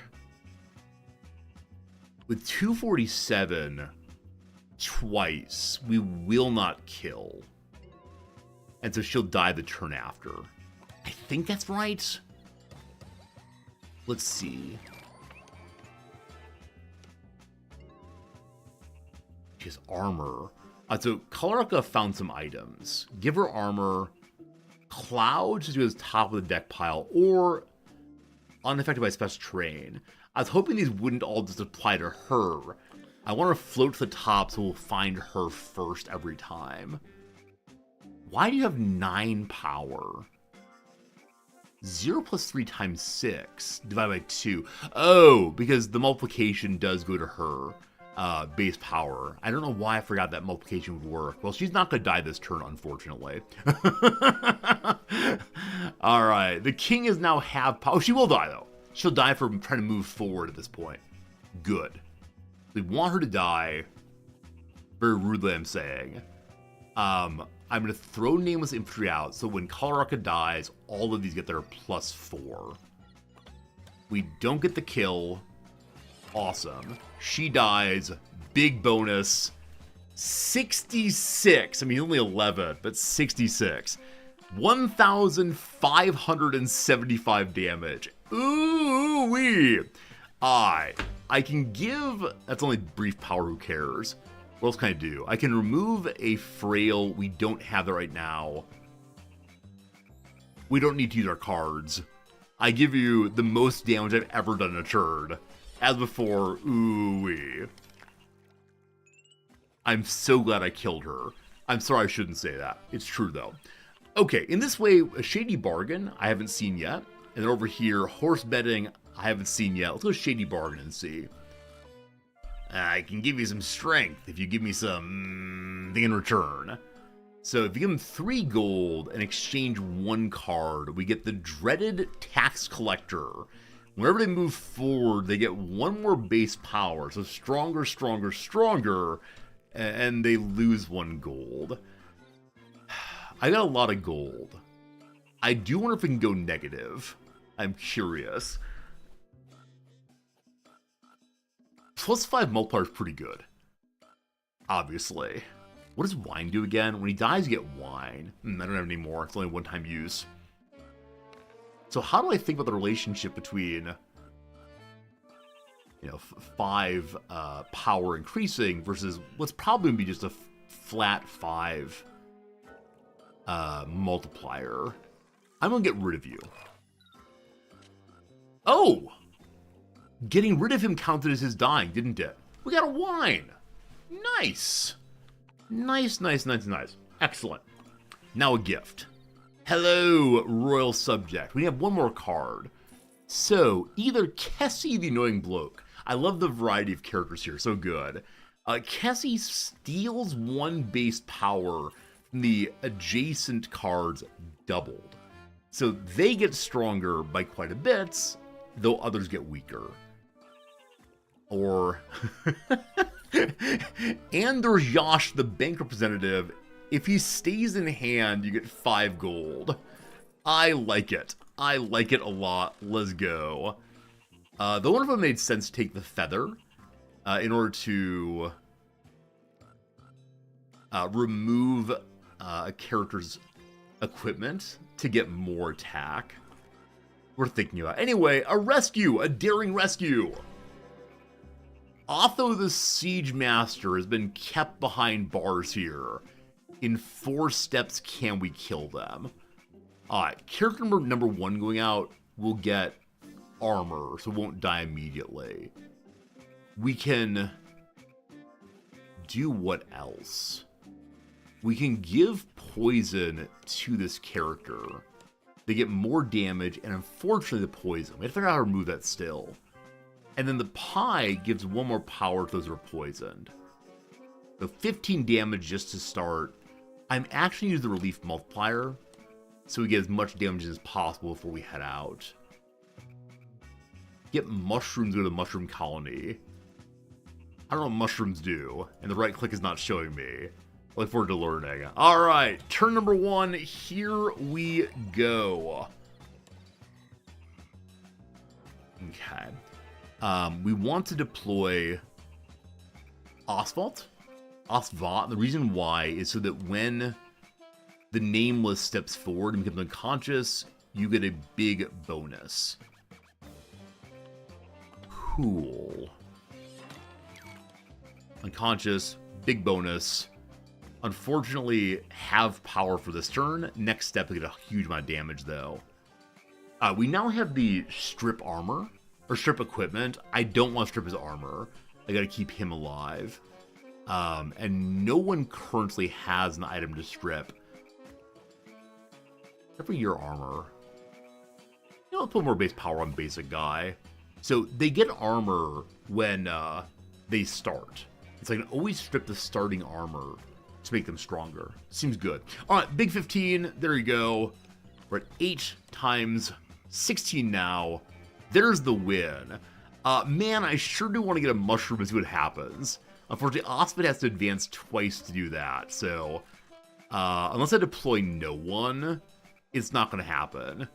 With 247 twice, we will not kill. And so she'll die the turn after. I think that's right. Let's see. She has armor. So Kalarka found some items. Give her armor. Cloud just goes top of the deck pile, or unaffected by special terrain. I was hoping these wouldn't all just apply to her. I want to float to the top so we'll find her first every time. Why do you have 9 power? 0 + 3 × 6 divided by 2. Oh, because the multiplication does go to her base power. I don't know why I forgot that multiplication would work. Well, she's not going to die this turn, unfortunately. Alright, the king is now half power. Oh, she will die, though. She'll die for trying to move forward at this point. Good. We want her to die. Very rudely, I'm saying. I'm going to throw Nameless Infantry out, so when Kalarka dies, all of these get their +4. We don't get the kill. Awesome. She dies. Big bonus. 66. I mean, only 11, but 66. 1,575 damage. Ooh-wee. I can give... That's only brief power, who cares? What else can I do? I can remove a frail. We don't have that right now. We don't need to use our cards. I give you the most damage I've ever done in a turn. As before, ooh-wee. I'm so glad I killed her. I'm sorry I shouldn't say that. It's true, though. Okay, in this way, a Shady Bargain I haven't seen yet. And then over here, Horse Betting I haven't seen yet. Let's go Shady Bargain and see. I can give you some strength if you give me some thing in return. So if you give them 3 gold and exchange 1 card, we get the dreaded Tax Collector. Whenever they move forward, they get 1 more base power. So stronger, stronger, stronger. And they lose 1 gold. I got a lot of gold. I do wonder if we can go negative. I'm curious. +5 multiplier is pretty good. Obviously. What does wine do again? When he dies, you get wine. I don't have any more. It's only 1-time use. So how do I think about the relationship between, 5 power increasing versus what's probably going to be just a flat 5 multiplier? I'm going to get rid of you. Oh! Getting rid of him counted as his dying, didn't it? We got a wine! Nice! Nice, nice, nice, nice. Excellent. Now a gift. Hello, royal subject. We have 1 more card. So, either Kessie the Annoying Bloke. I love the variety of characters here, so good. Kessie steals 1 base power from the adjacent cards doubled. So they get stronger by quite a bit, though others get weaker. Or... And there's Yash, the bank representative. If he stays in hand, you get 5 gold. I like it. I like it a lot. Let's go. The one of them made sense to take the feather in order to remove a character's equipment to get more attack. We're thinking about. Anyway, a rescue, a daring rescue. Otho the Siege Master has been kept behind bars here. In 4 steps, can we kill them? Alright, character number 1 going out will get armor, so won't die immediately. We can do what else? We can give poison to this character. They get more damage, and unfortunately the poison. We have to figure out how to remove that still. And then the pie gives 1 more power to those who are poisoned. So 15 damage just to start. I'm actually using the relief multiplier, so we get as much damage as possible before we head out. Get mushrooms, go to the mushroom colony. I don't know what mushrooms do, and the right click is not showing me. Look forward to learning. Alright, turn number 1, here we go. Okay. We want to deploy Oswald. And the reason why is so that when the Nameless steps forward and becomes unconscious, you get a big bonus. Cool. Unconscious, big bonus. Unfortunately, have power for this turn. Next step, we get a huge amount of damage, though. We now have the strip armor, or strip equipment. I don't want to strip his armor. I gotta keep him alive. And no one currently has an item to strip. Except for your armor. You know, let's put more base power on basic guy. So they get armor when they start. It's like I can always strip the starting armor to make them stronger. Seems good. Alright, big 15. There you go. We're at 8 times 16 now. There's the win. Man, I sure do want to get a mushroom and see what happens. Unfortunately, Osmond has to advance twice to do that. So, unless I deploy no one, it's not going to happen.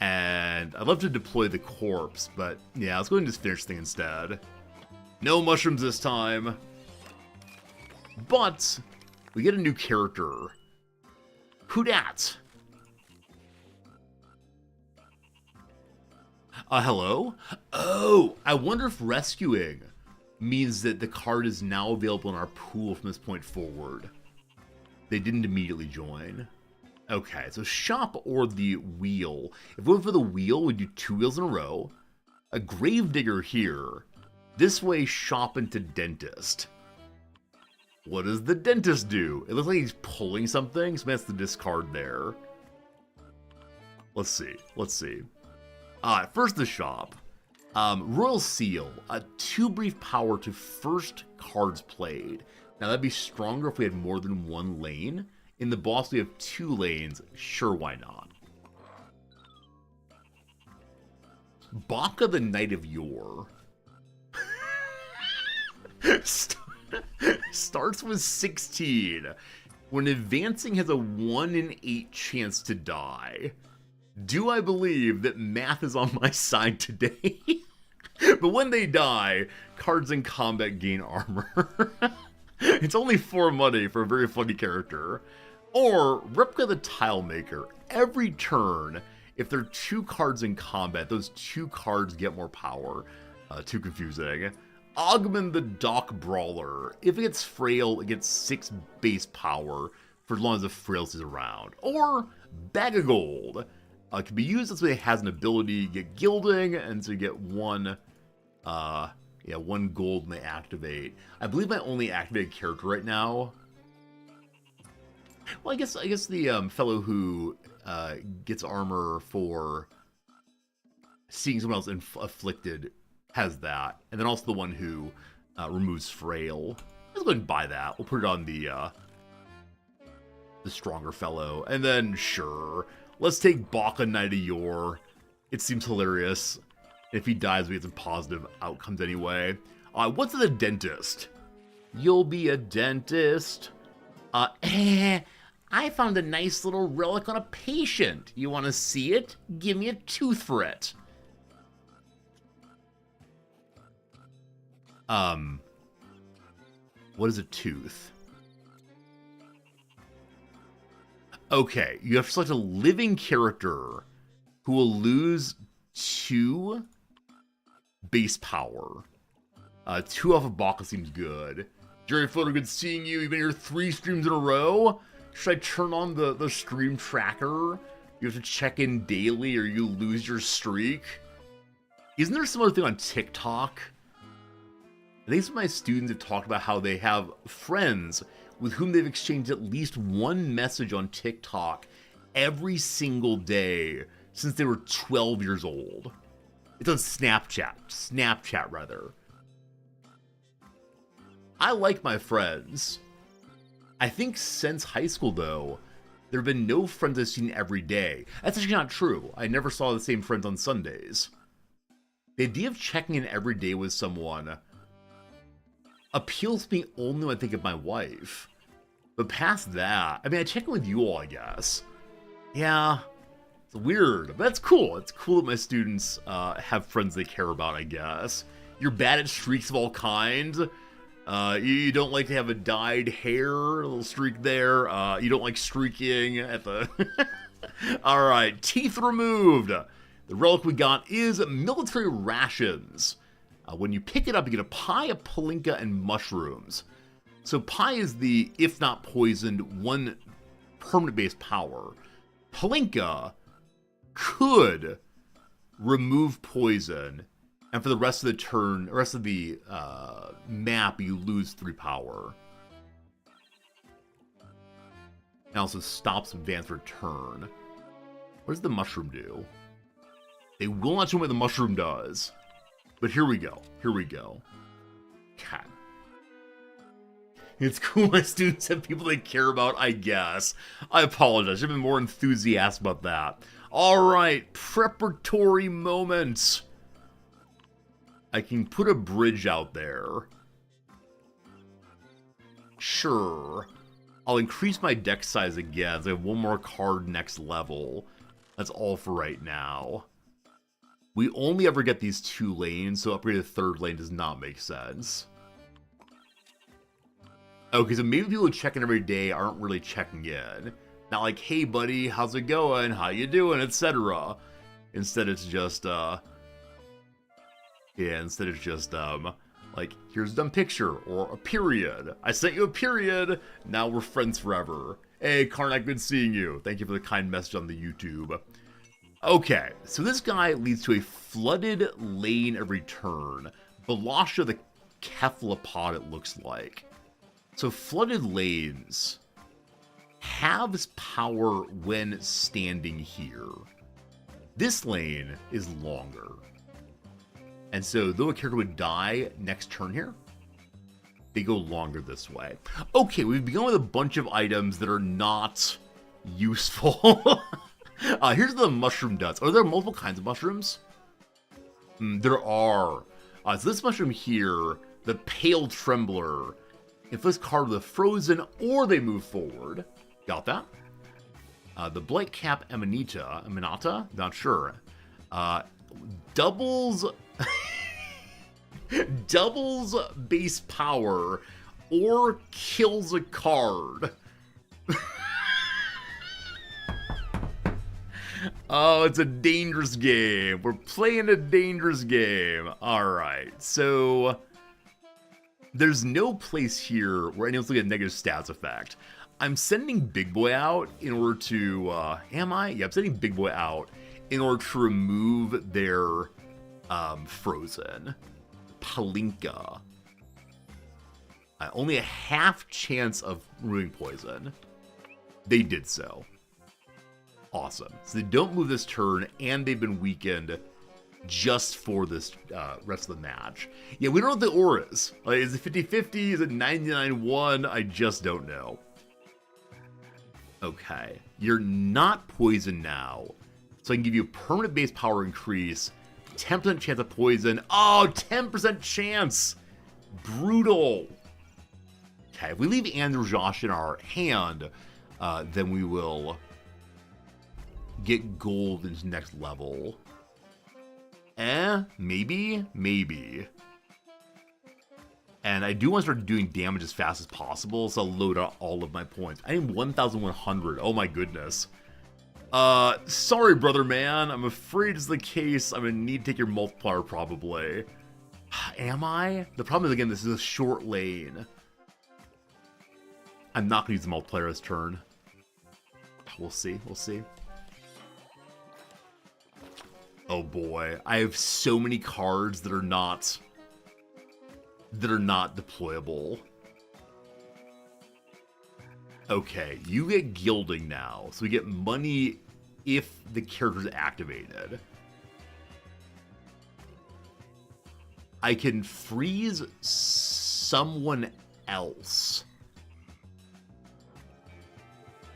And I'd love to deploy the corpse, but yeah, let's go ahead and just finish the thing instead. No mushrooms this time. But we get a new character. Who dat? Hello? Oh, I wonder if rescuing means that the card is now available in our pool from this point forward. They didn't immediately join. Okay, so shop or the wheel. If we went for the wheel, we'd do 2 wheels in a row. A gravedigger here. This way, shop into dentist. What does the dentist do? It looks like he's pulling something, so that's the discard there. Let's see. First the shop. Royal Seal. 2 brief power to first cards played. Now that'd be stronger if we had more than 1 lane. In the boss we have 2 lanes. Sure, why not? Baka the Knight of Yore. Starts with 16. When advancing has a 1 in 8 chance to die. Do I believe that math is on my side today? But when they die, cards in combat gain armor. It's only 4 money for a very funny character. Or Replica the Tile Maker. Every turn, if there are 2 cards in combat, those 2 cards get more power. Too confusing. Ogman the Dock Brawler. If it gets frail, it gets 6 base power for as long as the frailty is around. Or Bag of Gold. It can be used as it has an ability to get gilding, and so you get 1 gold when they activate. I believe my only activated character right now. Well, I guess the fellow who gets armor for seeing someone else afflicted has that, and then also the one who removes frail. Let's go ahead and buy that. We'll put it on the stronger fellow, and then sure, let's take Baka Knight of Yore. It seems hilarious. If he dies, we get some positive outcomes anyway. What's the dentist? You'll be a dentist. I found a nice little relic on a patient. You want to see it? Give me a tooth for it. What is a tooth? Okay, you have to select a living character who will lose 2 base power. 2 off of Baka seems good. Jerry Floater, good seeing you. You've been here 3 streams in a row. Should I turn on the stream tracker? You have to check in daily or you lose your streak. Isn't there some other thing on TikTok? I think some of my students have talked about how they have friends with whom they've exchanged at least 1 message on TikTok every single day since they were 12 years old. It's on Snapchat rather. I like my friends. I think since high school though, there have been no friends I've seen every day. That's actually not true. I never saw the same friends on Sundays. The idea of checking in every day with someone appeals to me only when I think of my wife. But past that, I mean, I check in with you all, I guess. Yeah, it's weird, but that's cool. It's cool that my students have friends they care about, I guess. You're bad at streaks of all kinds. You don't like to have a dyed hair, a little streak there. You don't like streaking at the... Alright, teeth removed. The relic we got is military rations. When you pick it up, you get a pie, a palinka, and mushrooms. So pie is the, if not poisoned, 1 permanent base power. Palinka could remove poison, and for the rest of the turn, the rest of the map, you lose 3 power. It also stops advance for turn. What does the mushroom do? They will not show me what the mushroom does. But here we go. Here we go. Cat. It's cool my students have people they care about, I guess. I apologize. I've been more enthusiastic about that. Alright, preparatory moments. I can put a bridge out there. Sure. I'll increase my deck size again, so I have 1 more card next level. That's all for right now. We only ever get these 2 lanes, so upgrading the 3rd lane does not make sense. Okay, so maybe people who check in every day aren't really checking in. Not like, hey buddy, how's it going? How you doing? Etc. Instead it's just, like, here's a dumb picture, or a period. I sent you a period, now we're friends forever. Hey, Karnak, good seeing you. Thank you for the kind message on the YouTube. Okay, so this guy leads to a flooded lane every turn. Balasha the cephalopod, it looks like. So flooded lanes halves power when standing here. This lane is longer. And so though a character would die next turn here, they go longer this way. Okay, we've begun with a bunch of items that are not useful. Here's what the mushroom does. Are there multiple kinds of mushrooms? There are. So this mushroom here, the Pale Trembler, inflicts card with a frozen or they move forward. Got that? The Blight Cap Emanata, not sure. Doubles base power or kills a card. Oh, it's a dangerous game. We're playing a dangerous game. Alright, so there's no place here where anyone's looking at negative stats effect. I'm sending Big Boy out in order to, am I? Yeah, I'm sending Big Boy out in order to remove their, frozen. Palinka. Only a half chance of removing poison. They did so. Awesome. So they don't move this turn, and they've been weakened just for this rest of the match. Yeah, we don't know what the aura is. Like, is it 50-50? Is it 99-1? I just don't know. Okay. You're not poisoned now. So I can give you a permanent base power increase, 10% chance of poison. Oh, 10% chance! Brutal! Okay, if we leave Andrew Josh in our hand, then we will get gold into next level. Maybe? Maybe. And I do want to start doing damage as fast as possible, so I'll load out all of my points. I need 1,100. Oh my goodness. Sorry, brother man. I'm afraid it's the case. I'm gonna need to take your multiplier, probably. Am I? The problem is, again, this is a short lane. I'm not gonna use the multiplier this turn. We'll see. We'll see. Oh boy. I have so many cards that are not deployable. Okay, you get gilding now. So we get money if the character's activated. I can freeze someone else.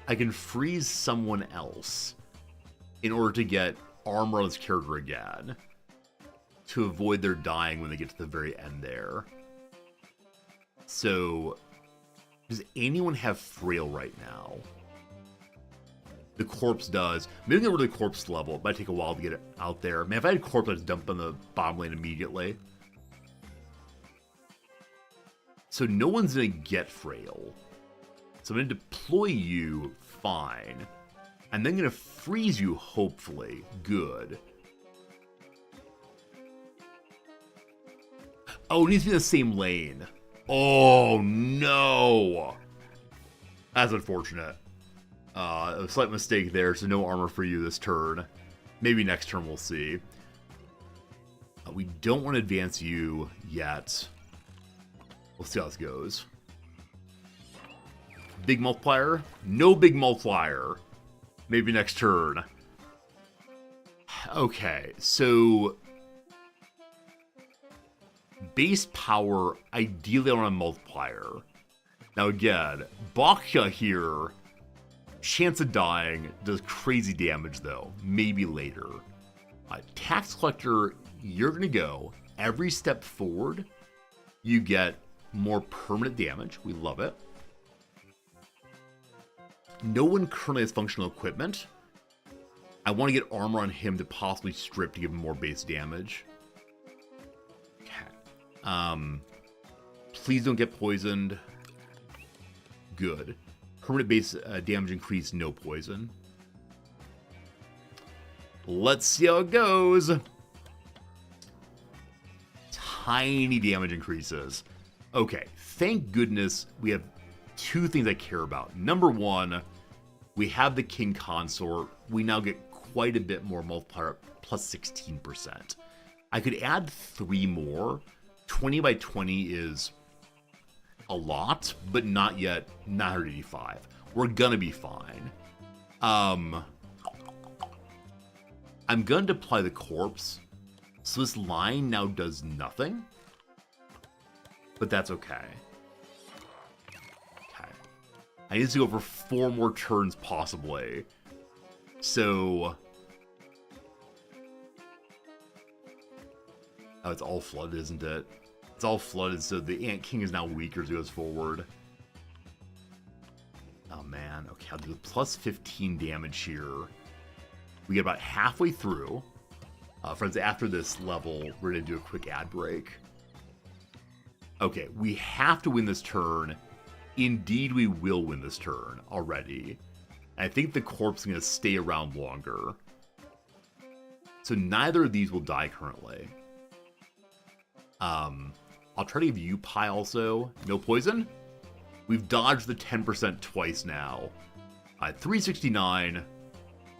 I can freeze someone else in order to get armor on this character again, to avoid their dying when they get to the very end there. So, does anyone have frail right now? The corpse does. Maybe get rid of the corpse level. It might take a while to get it out there. Man, if I had a corpse, I'd just dump on the bottom lane immediately. So no one's going to get frail. So I'm going to deploy you, fine. And then going to freeze you, hopefully. Good. Oh, it needs to be in the same lane. Oh, no. That's unfortunate. A slight mistake there, so no armor for you this turn. Maybe next turn we'll see. We don't want to advance you yet. We'll see how this goes. Big multiplier? No big multiplier. Maybe next turn. Okay, so base power, ideally on a multiplier. Now again, Bakya here, chance of dying, does crazy damage though. Maybe later. Tax Collector, you're going to go. Every step forward, you get more permanent damage. We love it. No one currently has functional equipment. I want to get armor on him to possibly strip to give him more base damage. Okay. Please don't get poisoned. Good. Permanent base damage increase, no poison. Let's see how it goes. Tiny damage increases. Okay, thank goodness we have two things I care about. Number one, we have the King Consort. We now get quite a bit more multiplier, plus 16%. I could add 3 more. 20 by 20 is a lot, but not yet 985. We're gonna be fine. I'm gonna deploy the corpse, so this line now does nothing, but that's okay. Okay. I need to go for 4 more turns, possibly. So, oh, it's all flooded, isn't it? It's all flooded, so the Ant King is now weaker as he goes forward. Oh, man. Okay, I'll do plus 15 damage here. We get about halfway through. Friends, after this level, we're going to do a quick ad break. Okay, we have to win this turn. Indeed, we will win this turn already. I think the corpse is going to stay around longer. So neither of these will die currently. I'll try to give you pie also. No poison? We've dodged the 10% twice now. 369.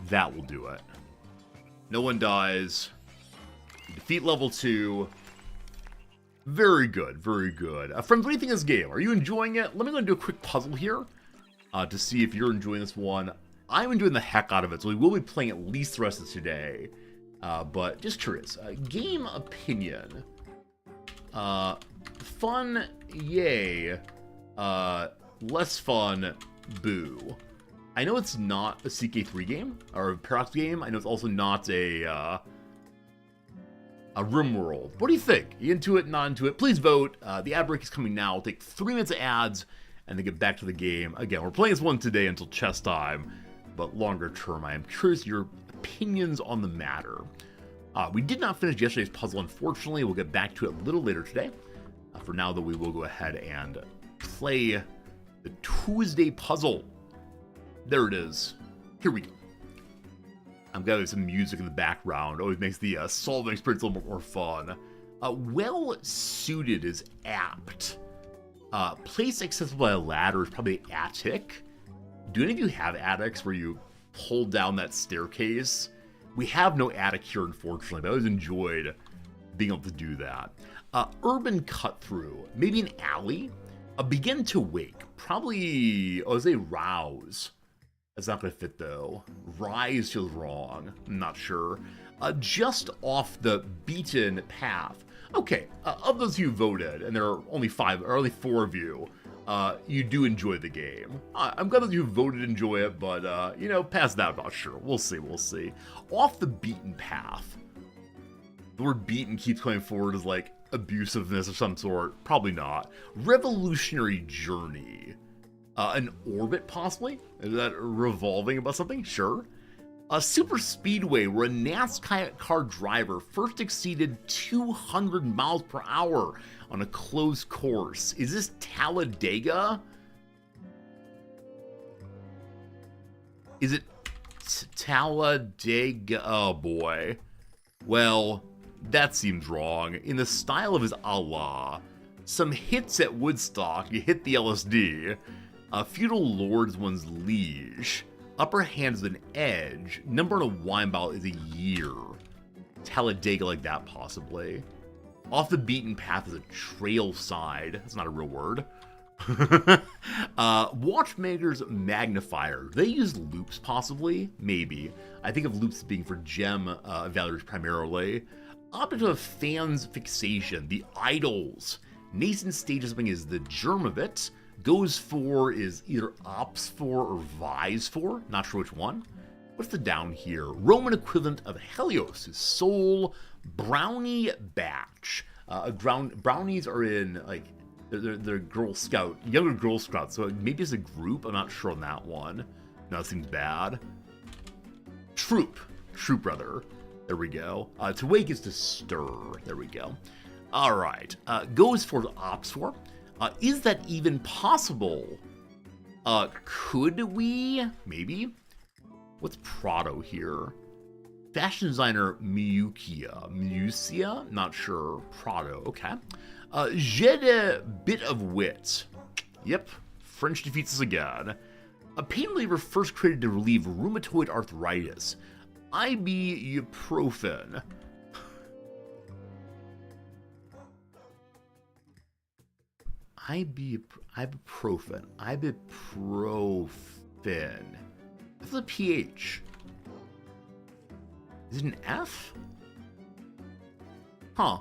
That will do it. No one dies. Defeat level 2. Very good, very good. Friends, what do you think of this game? Are you enjoying it? Let me go and do a quick puzzle here to see if you're enjoying this one. I'm enjoying the heck out of it, so we will be playing at least the rest of today. But just curious. Game opinion. Fun, yay. Less fun, boo. I know it's not a CK3 game, or a Paradox game. I know it's also not a RimWorld. What do you think? You into it, not into it? Please vote. The ad break is coming now. I'll take 3 minutes of ads and then get back to the game. Again, we're playing this one today until chess time, but longer term, I am curious your opinions on the matter. We did not finish yesterday's puzzle, unfortunately. We'll get back to it a little later today. For now, though, we will go ahead and play the Tuesday puzzle. There it is. Here we go. I'm going to have some music in the background. Always makes the solving experience a little bit more fun. Well suited is apt. Place accessible by a ladder is probably attic. Do any of you have attics where you pull down that staircase? We have no attic here, unfortunately, but I always enjoyed being able to do that. Urban cut through, maybe an alley. Begin to wake, probably, I say rouse. That's not going to fit, though. Rise feels wrong. I'm not sure. Just off the beaten path. Okay, of those who voted, and there are only 4 of you, you do enjoy the game. I'm glad that you voted enjoy it, but, you know, past that, I'm not sure. We'll see. Off the beaten path. The word beaten keeps coming forward as, like, abusiveness of some sort. Probably not. Revolutionary journey. An orbit, possibly? Is that revolving about something? Sure. A super speedway where a NASCAR driver first exceeded 200 miles per hour on a closed course. Is this Talladega? Is it Talladega? Oh boy. Well, that seems wrong. In the style of his Allah. Some hits at Woodstock, you hit the LSD. Feudal Lord's one's liege. Upper hand is an edge. Number on a wine bottle is a year. Talladega like that, possibly. Off the beaten path is a trail side. That's not a real word. Watchmaker's magnifier. They use loops, possibly? Maybe. I think of loops being for gem values primarily. Object of fan's fixation. The idols. Nascent stage of something is the germ of it. Goes for is either ops for or vies for. Not sure which one. What's the down here? Roman equivalent of Helios is soul. Brownie batch. Brownies are in, like, they're Girl Scout, younger Girl Scouts, so maybe it's a group. I'm not sure on that one. No, that seems bad. Troop, brother. There we go. To wake is to stir. There we go. All right. Goes for ops for. Is that even possible? Could we? Maybe. What's Prado here? Fashion designer Miucia? Not sure. Prado, okay. J'ai de bit of wit. Yep, French defeats us again. A pain reliever first created to relieve rheumatoid arthritis. Ibuprofen. Ibuprofen. What's the pH? Is it an F? Huh.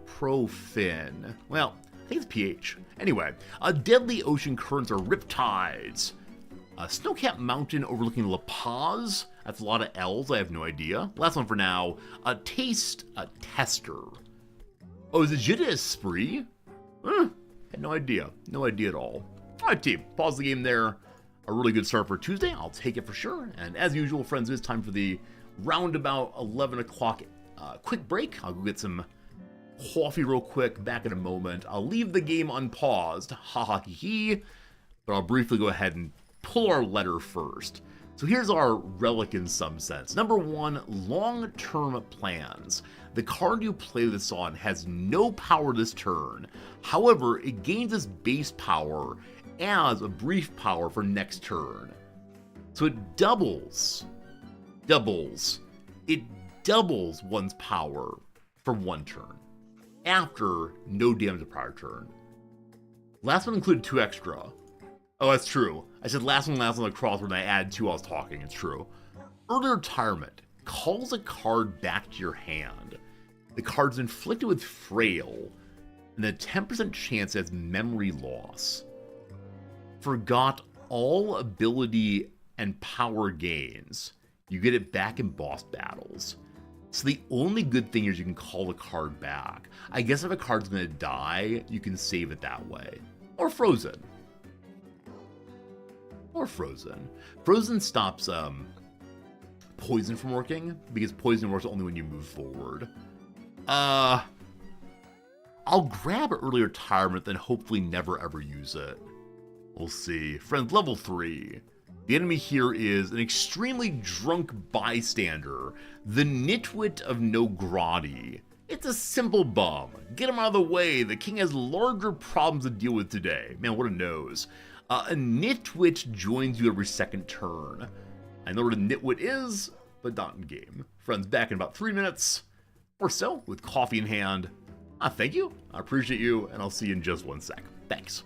Profin. Well, I think it's pH. Anyway, deadly ocean currents are riptides. Snow-capped mountain overlooking La Paz. That's a lot of L's. I have no idea. Last one for now. Taste tester. Oh, is it Jeu d'Esprit? Had no idea. No idea at all. All right, team. Pause the game there. A really good start for Tuesday. I'll take it for sure. And as usual, friends, it's time for the roundabout 11 o'clock quick break. I'll go get some coffee real quick. Back in a moment. I'll leave the game unpaused. Ha ha hee hee. But I'll briefly go ahead and pull our letter first. So here's our relic in some sense. Number 1, long-term plans. The card you play this on has no power this turn. However, it gains its base power as a brief power for next turn. So it doubles. It doubles one's power for one turn. After no damage the prior turn. Last one included 2 extra. Oh, that's true. I said last one across when I added 2 while I was talking. It's true. Early retirement calls a card back to your hand. The card's inflicted with frail, and a 10% chance it has memory loss. Forgot all ability and power gains. You get it back in boss battles. So the only good thing is you can call the card back. I guess if a card's gonna die, you can save it that way. Or frozen. Frozen stops poison from working, because poison works only when you move forward. I'll grab early retirement, then hopefully never ever use it. We'll see. Friends, level 3. The enemy here is an extremely drunk bystander, the Nitwit of Nogradi. It's a simple bum. Get him out of the way. The king has larger problems to deal with today. Man, what a nose. A Nitwit joins you every second turn. I know what a Nitwit is, but not in game. Friends, back in about 3 minutes or so with coffee in hand. Thank you. I appreciate you, and I'll see you in just 1 sec. Thanks.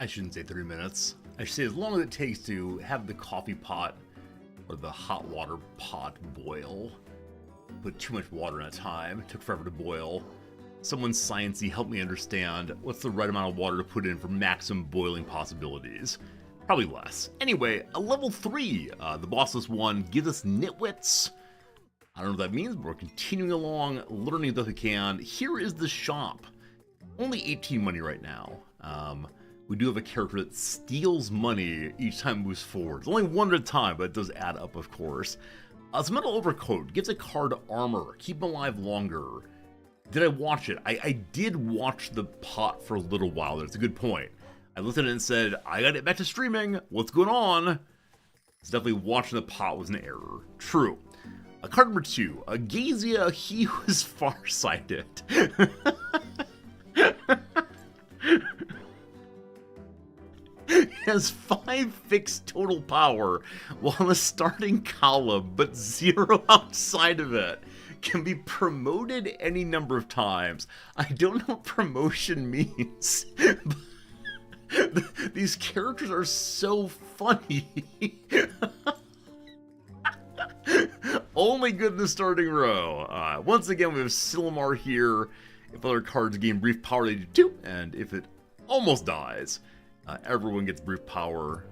I shouldn't say 3 minutes. I should say as long as it takes to have the coffee pot or the hot water pot boil. Put too much water at a time. It took forever to boil. Someone sciencey helped me understand what's the right amount of water to put in for maximum boiling possibilities. Probably less. Anyway, a level 3. The bossless one gives us nitwits. I don't know what that means, but we're continuing along, learning as we can. Here is the shop. Only 18 money right now. We do have a character that steals money each time it moves forward. It's only one at a time, but it does add up, of course. It's metal overcoat. Gives a card armor. Keep him alive longer. Did I watch it? I did watch the pot for a little while. That's a good point. I looked at it and said, I gotta get back to streaming. What's going on? It's definitely watching the pot was an error. True. Card number 2. Gazia, he who is farsighted. Has 5 fixed total power while in the starting column, but 0 outside of it. Can be promoted any number of times. I don't know what promotion means. These characters are so funny. Only good in the starting row. Once again, we have Silmar here. If other cards gain brief power, they do too. And if it almost dies, everyone gets brief power,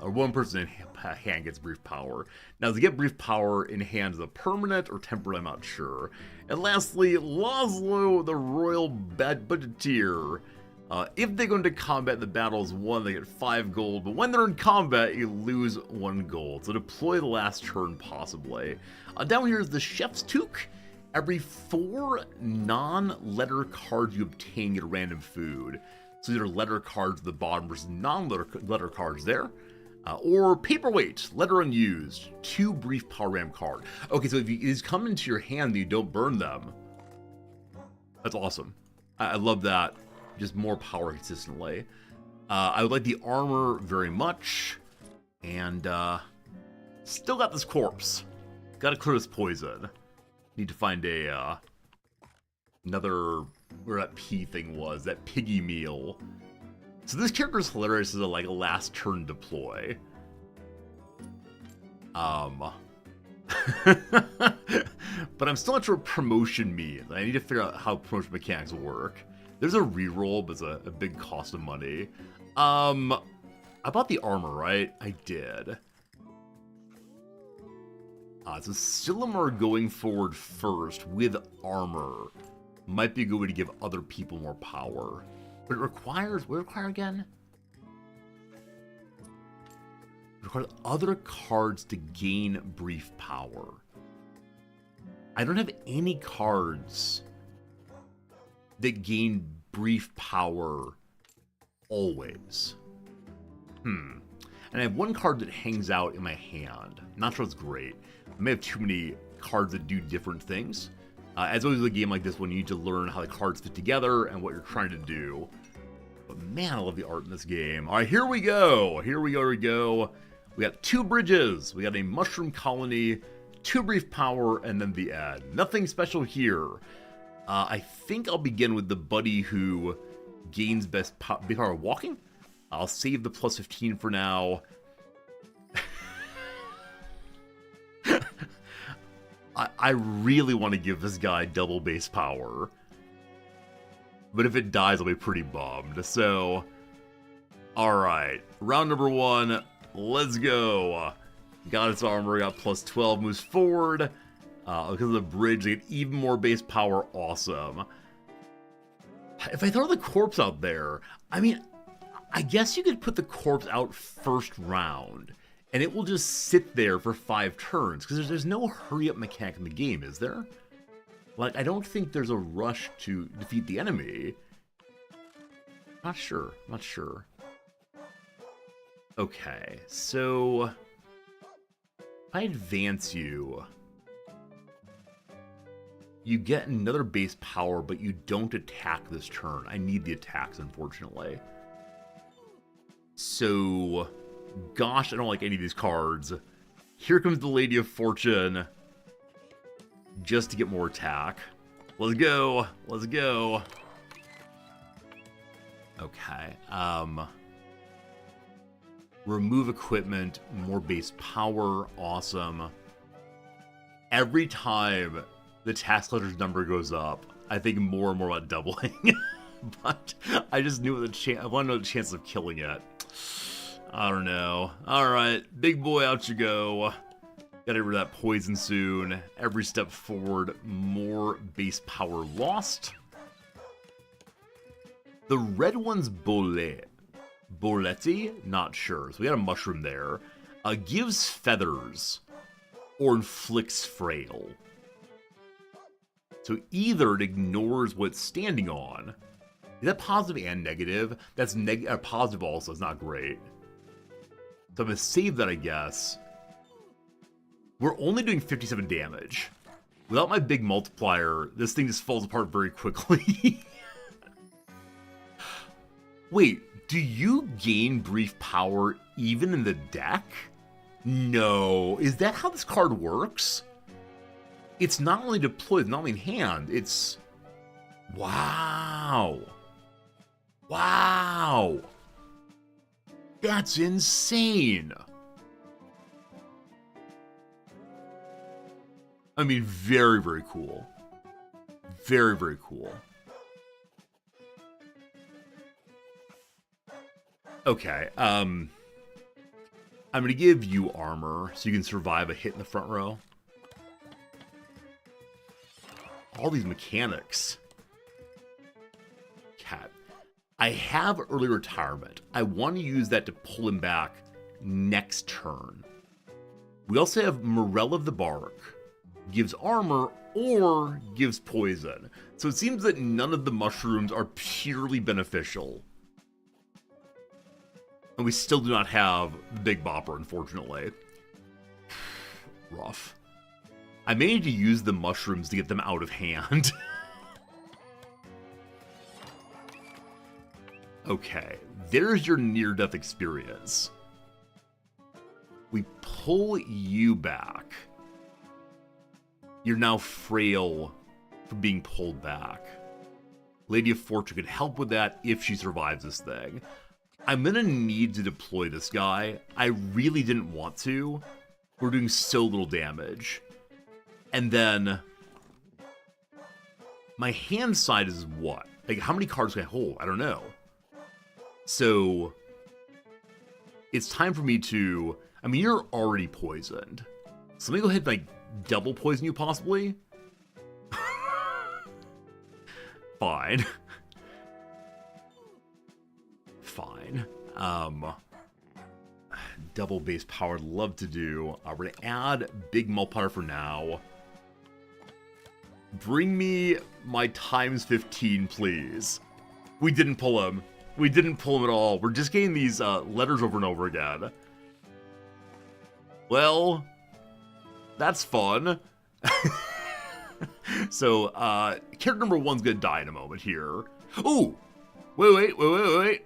or one person in hand gets brief power. Now, to get brief power in hand is a permanent or temporary, I'm not sure. And lastly, Laszlo, the royal budgeteer. If they go into combat, the battle is won, they get 5 gold, but when they're in combat, you lose 1 gold. So deploy the last turn, possibly. Down here is the Chef's Toque. Every 4 non-letter cards you obtain get a random food. So either letter cards at the bottom versus non-letter cards there. Or paperweight, letter unused, 2 brief power ram card. Okay, so if these come into your hand and you don't burn them, that's awesome. I love that. Just more power consistently. I would like the armor very much. And still got this corpse. Gotta clear this poison. Need to find a another, where that P thing was, that piggy meal. So this character is hilarious as a last turn deploy. But I'm still not sure what promotion means. I need to figure out how promotion mechanics work. There's a reroll, but it's a big cost of money. I bought the armor, right? I did. So Silmar going forward first with armor might be a good way to give other people more power. But it requires, what does it require again? It requires other cards to gain brief power. I don't have any cards that gain brief power always. And I have 1 card that hangs out in my hand. Not sure it's great. I may have too many cards that do different things. As always with a game like this one, you need to learn how the cards fit together and what you're trying to do. But man, I love the art in this game. All right, here we go. Here we go. We got 2 bridges. We got a mushroom colony, 2 brief power, and then the end. Nothing special here. I think I'll begin with the buddy who gains best power walking. I'll save the plus 15 for now. I really want to give this guy double base power. But if it dies, I'll be pretty bummed. So, alright. Round number 1. Let's go. Got its armor, got plus 12, moves forward. Because of the bridge, they get even more base power. Awesome. If I throw the corpse out there, I mean, I guess you could put the corpse out first round. And it will just sit there for 5 turns. Because there's no hurry-up mechanic in the game, is there? I don't think there's a rush to defeat the enemy. Not sure. Okay, so if I advance you, you get another base power, but you don't attack this turn. I need the attacks, unfortunately. So, gosh, I don't like any of these cards. Here comes the Lady of Fortune, just to get more attack. Let's go. Okay. Remove equipment, more base power, awesome. Every time the tax collector's number goes up, I think more and more about doubling. But I just knew I want to know the chance of killing it. I don't know. Alright, big boy, out you go. Gotta get rid of that poison soon. Every step forward, more base power lost. The red one's Bolet. Boletti? Not sure. So we got a mushroom there. Gives feathers or inflicts frail. So either it ignores what it's standing on. Is that positive and negative? That's positive also. It's not great. So I'm going to save that, I guess. We're only doing 57 damage. Without my big multiplier, this thing just falls apart very quickly. Wait, do you gain brief power even in the deck? No. Is that how this card works? It's not only deployed, not only in hand, it's... Wow. Wow. That's insane. I mean, very, very cool. Very, very cool. Okay, I'm gonna give you armor so you can survive a hit in the front row. All these mechanics. Cat. I have early retirement. I want to use that to pull him back next turn. We also have Morel of the Bark. Gives armor or gives poison. So it seems that none of the mushrooms are purely beneficial. And we still do not have the Big Bopper, unfortunately. Rough. I may need to use the mushrooms to get them out of hand. Okay, there's your near-death experience. We pull you back. You're now frail for being pulled back. Lady of Fortune could help with that if she survives this thing. I'm gonna need to deploy this guy. I really didn't want to. We're doing so little damage. And then... my hand side is what? Like, how many cards can I hold? I don't know. So... it's time for me to... I mean, you're already poisoned. So let me go ahead and, like, double poison you, possibly? Fine. Fine. Double base power, love to do. We're gonna add big multiplier for now. Bring me my times 15, please. We didn't pull him. We didn't pull him at all. We're just getting these letters over and over again. Well, that's fun. So, character number 1's gonna die in a moment here. Ooh! Wait. We'll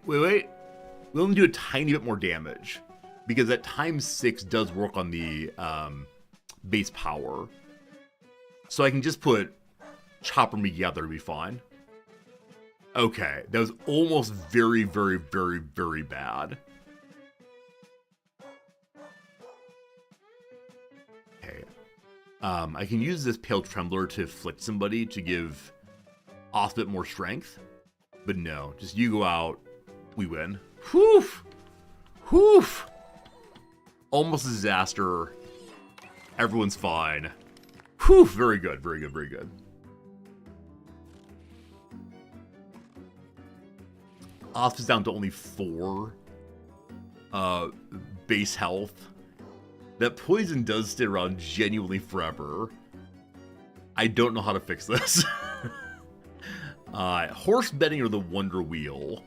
only do a tiny bit more damage. Because that times 6 does work on the base power. So I can just put Chopper me together to be fine. Okay, that was almost very, very, very, very bad. Okay. I can use this Pale Trembler to afflict somebody to give off a bit more strength. But no, just you go out, we win. Whew! Whew! Almost a disaster. Everyone's fine. Whew! Very good, very good, very good. Off is down to only 4 base health. That poison does stay around genuinely forever. I don't know how to fix this. Horse betting or the Wonder Wheel?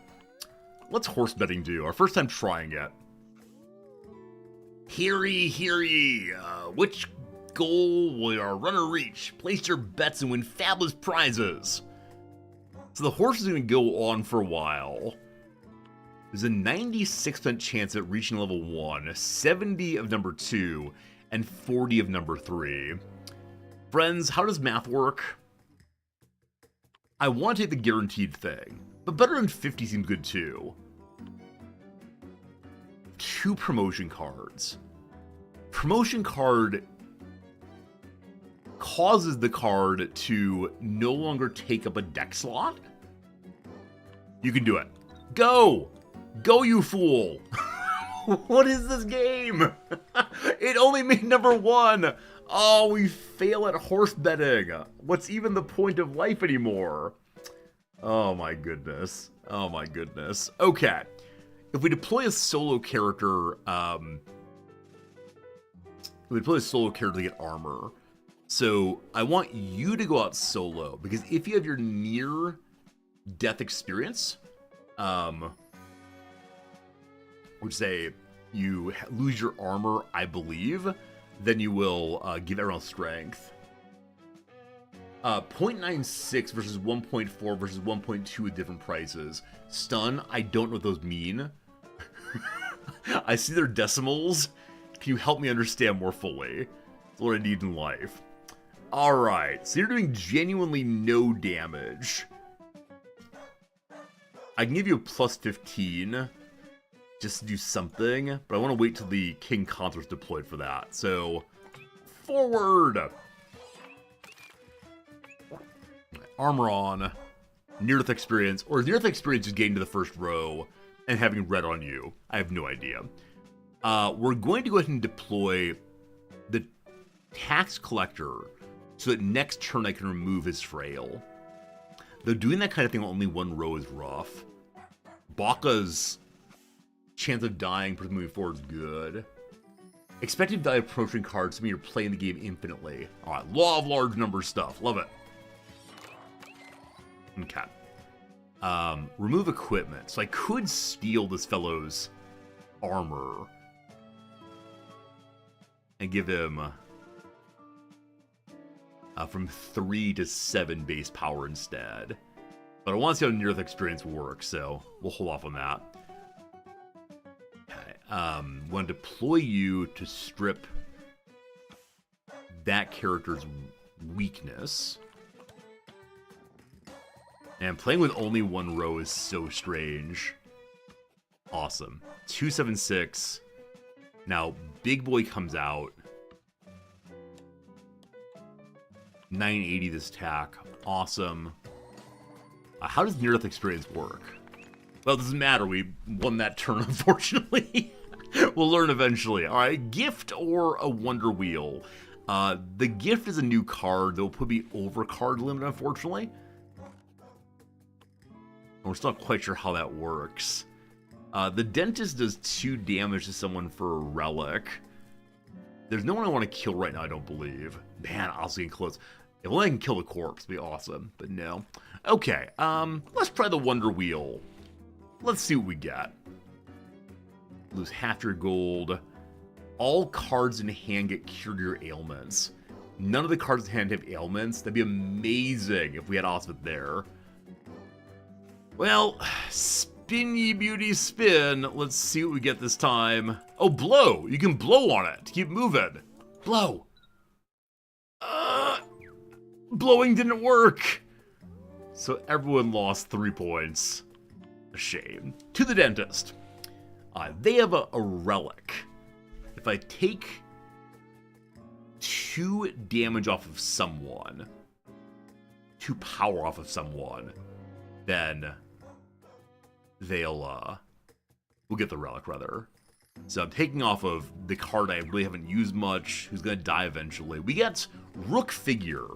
What's horse betting do? Our first time trying it. Hear ye. Which goal will our runner reach? Place your bets and win fabulous prizes. So the horse is going to go on for a while. There's a 96% chance at reaching level 1, 70 of number 2, and 40 of number 3. Friends, how does math work? I want to take the guaranteed thing, but better than 50 seems good too. 2 promotion cards. Promotion card causes the card to no longer take up a deck slot. You can do it. Go! Go, you fool! What is this game? It only made number 1. Oh, we fail at horse betting. What's even the point of life anymore? Oh my goodness. Oh my goodness. Okay. If we deploy a solo character, to get armor. So I want you to go out solo, because if you have your near death experience, which say you lose your armor, I believe, then you will give everyone strength. 0.96 versus 1.4 versus 1.2 with different prices. Stun, I don't know what those mean. I see their decimals. Can you help me understand more fully? That's what I need in life. Alright, so you're doing genuinely no damage. I can give you a plus 15 just to do something, but I want to wait till the King Consort's deployed for that. So, forward! Armor on. Near-death experience, or near-death experience is getting to the first row and having red on you. I have no idea. We're going to go ahead and deploy the tax collector so that next turn I can remove his frail. Though doing that kind of thing on only 1 row is rough. Baka's chance of dying moving forward is good. Expected value of promotion cards to mean you're playing the game infinitely. Alright, law of large numbers stuff. Love it. Okay. Remove equipment. So I could steal this fellow's armor and give him from 3 to 7 base power instead. But I want to see how near-death experience works, so we'll hold off on that. Okay. I'm going to deploy you to strip that character's weakness. And playing with only 1 row is so strange. Awesome. 276. Now, Big Boy comes out. 980 this attack. Awesome. How does near-death experience work? Well, it doesn't matter. We won that turn, unfortunately. We'll learn eventually. All right, gift or a Wonder Wheel. The gift is a new card that will put me over card limit, unfortunately. And we're still not quite sure how that works. The Dentist does 2 damage to someone for a relic. There's no one I want to kill right now, I don't believe. Man, I was getting close. If only I can kill the corpse, it'd be awesome. But no. Okay, let's try the Wonder Wheel. Let's see what we get. Lose half your gold. All cards in hand get cured your ailments. None of the cards in hand have ailments. That'd be amazing if we had Osmond there. Well, spin ye beauty spin. Let's see what we get this time. Oh, blow. You can blow on it to keep moving. Blow. Blowing didn't work. So everyone lost 3 points. A shame. To the Dentist. They have a relic. If I take 2 damage off of someone, 2 power off of someone, then they'll, we'll get the relic, rather. So I'm taking off of the card I really haven't used much, who's going to die eventually. We get Rook Figure.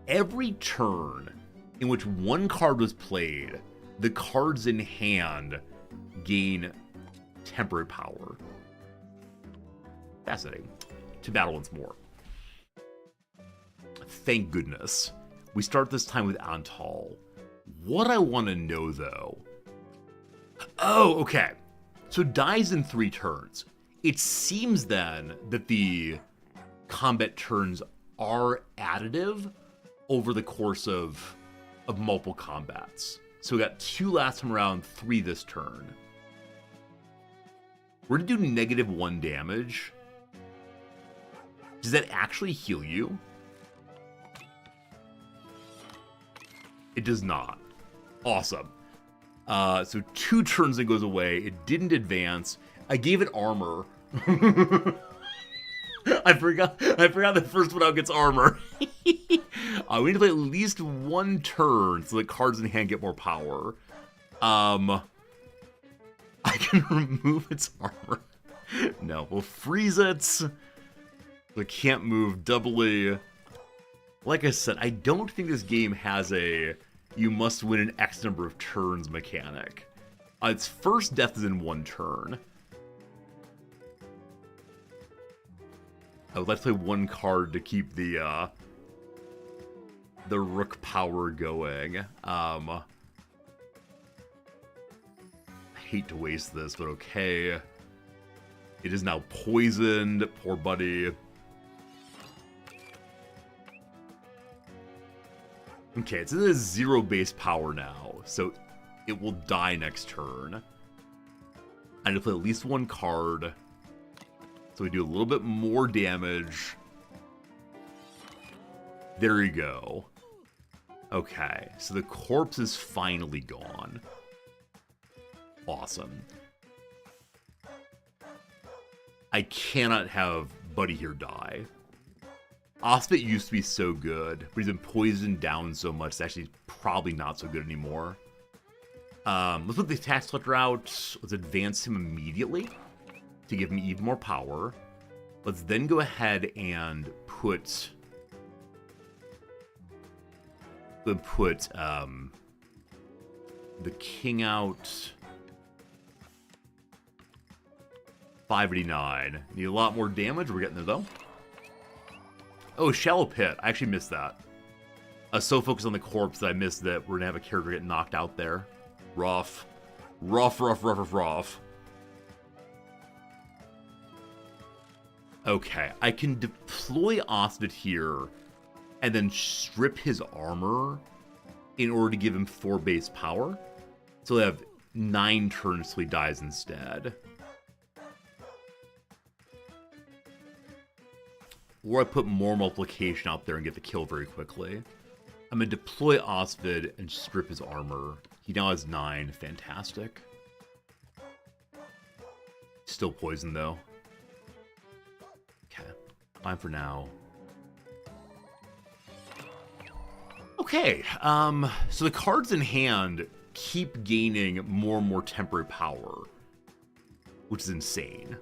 Every turn in which 1 card was played, the cards in hand gain temporary power. Fascinating. To battle once more. Thank goodness. We start this time with Antal. What I want to know, though... Oh, okay. So dies in 3 turns. It seems then that the combat turns are additive over the course of multiple combats. So we got 2 last time around, 3 this turn. We're going to do -1 damage. Does that actually heal you? It does not. Awesome. So 2 turns it goes away. It didn't advance. I gave it armor. I forgot the first one out gets armor. We need to play at least one turn so the cards in hand get more power. I can remove its armor. No, we'll freeze it. It can't move doubly. Like I said, I don't think this game has a you must win an X number of turns mechanic. Its first death is in one turn. I would like to play one card to keep the rook power going. I hate to waste this, but okay. It is now poisoned. Poor buddy. Okay, it's in a 0 base power now, so it will die next turn. I need to play at least one card, so we do a little bit more damage. There you go. Okay, so the corpse is finally gone. Awesome. I cannot have Buddy here die. Osbit used to be so good, but he's been poisoned down so much, it's actually probably not so good anymore. Let's put the tax collector out. Let's advance him immediately to give him even more power. Let's then go ahead and put the king out. 589. Need a lot more damage. We're getting there though. Oh, Shallow Pit. I actually missed that. I was so focused on the corpse that I missed that we're gonna have a character get knocked out there. Rough. Rough. Okay, I can deploy Osbit here and then strip his armor in order to give him 4 base power. So they have 9 turns till he dies instead. Or I put more multiplication out there and get the kill very quickly. I'm going to deploy Osvid and strip his armor. He now has 9. Fantastic. Still poisoned, though. Okay. Fine for now. Okay. So the cards in hand keep gaining more and more temporary power, which is insane.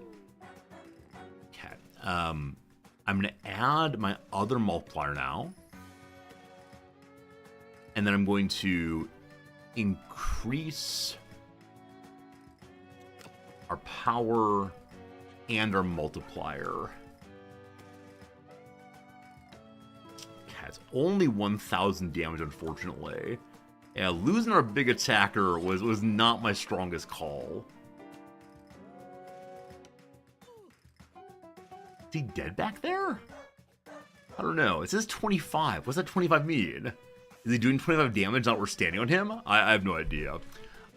Okay. I'm going to add my other multiplier now. And then I'm going to increase our power and our multiplier. Okay, it's only 1,000 damage, unfortunately. Yeah, losing our big attacker was not my strongest call. Is he dead back there? I don't know. It says 25. What's that 25 mean? Is he doing 25 damage not we're standing on him? I have no idea.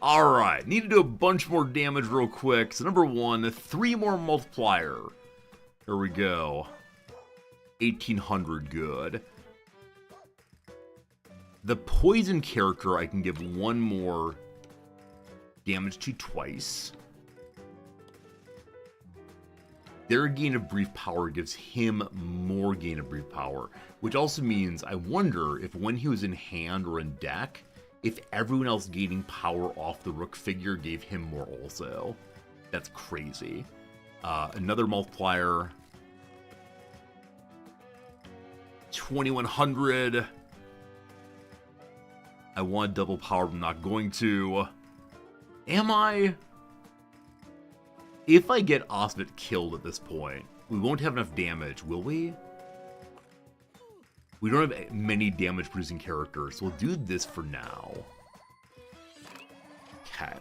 Alright, need to do a bunch more damage real quick. So number 1, 3 more multiplier. There we go. 1,800, good. The poison character I can give 1 more damage to twice. Their gain of brief power gives him more gain of brief power, which also means I wonder if when he was in hand or in deck, if everyone else gaining power off the rook figure gave him more also. That's crazy. Another multiplier. 2,100. I want double power, but I'm not going to. Am I? If I get Osbit killed at this point, we won't have enough damage, will we? We don't have many damage-producing characters, so we'll do this for now. Okay.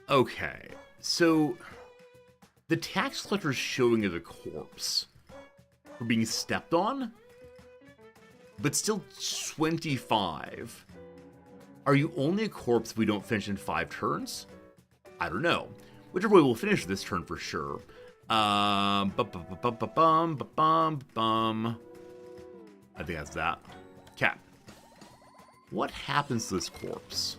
Okay, so the tax collector is showing as a corpse for being stepped on, but still 25. Are you only a corpse if we don't finish in 5 turns? I don't know. Whichever way, we'll finish this turn for sure. I think that's that. Okay. What happens to this corpse?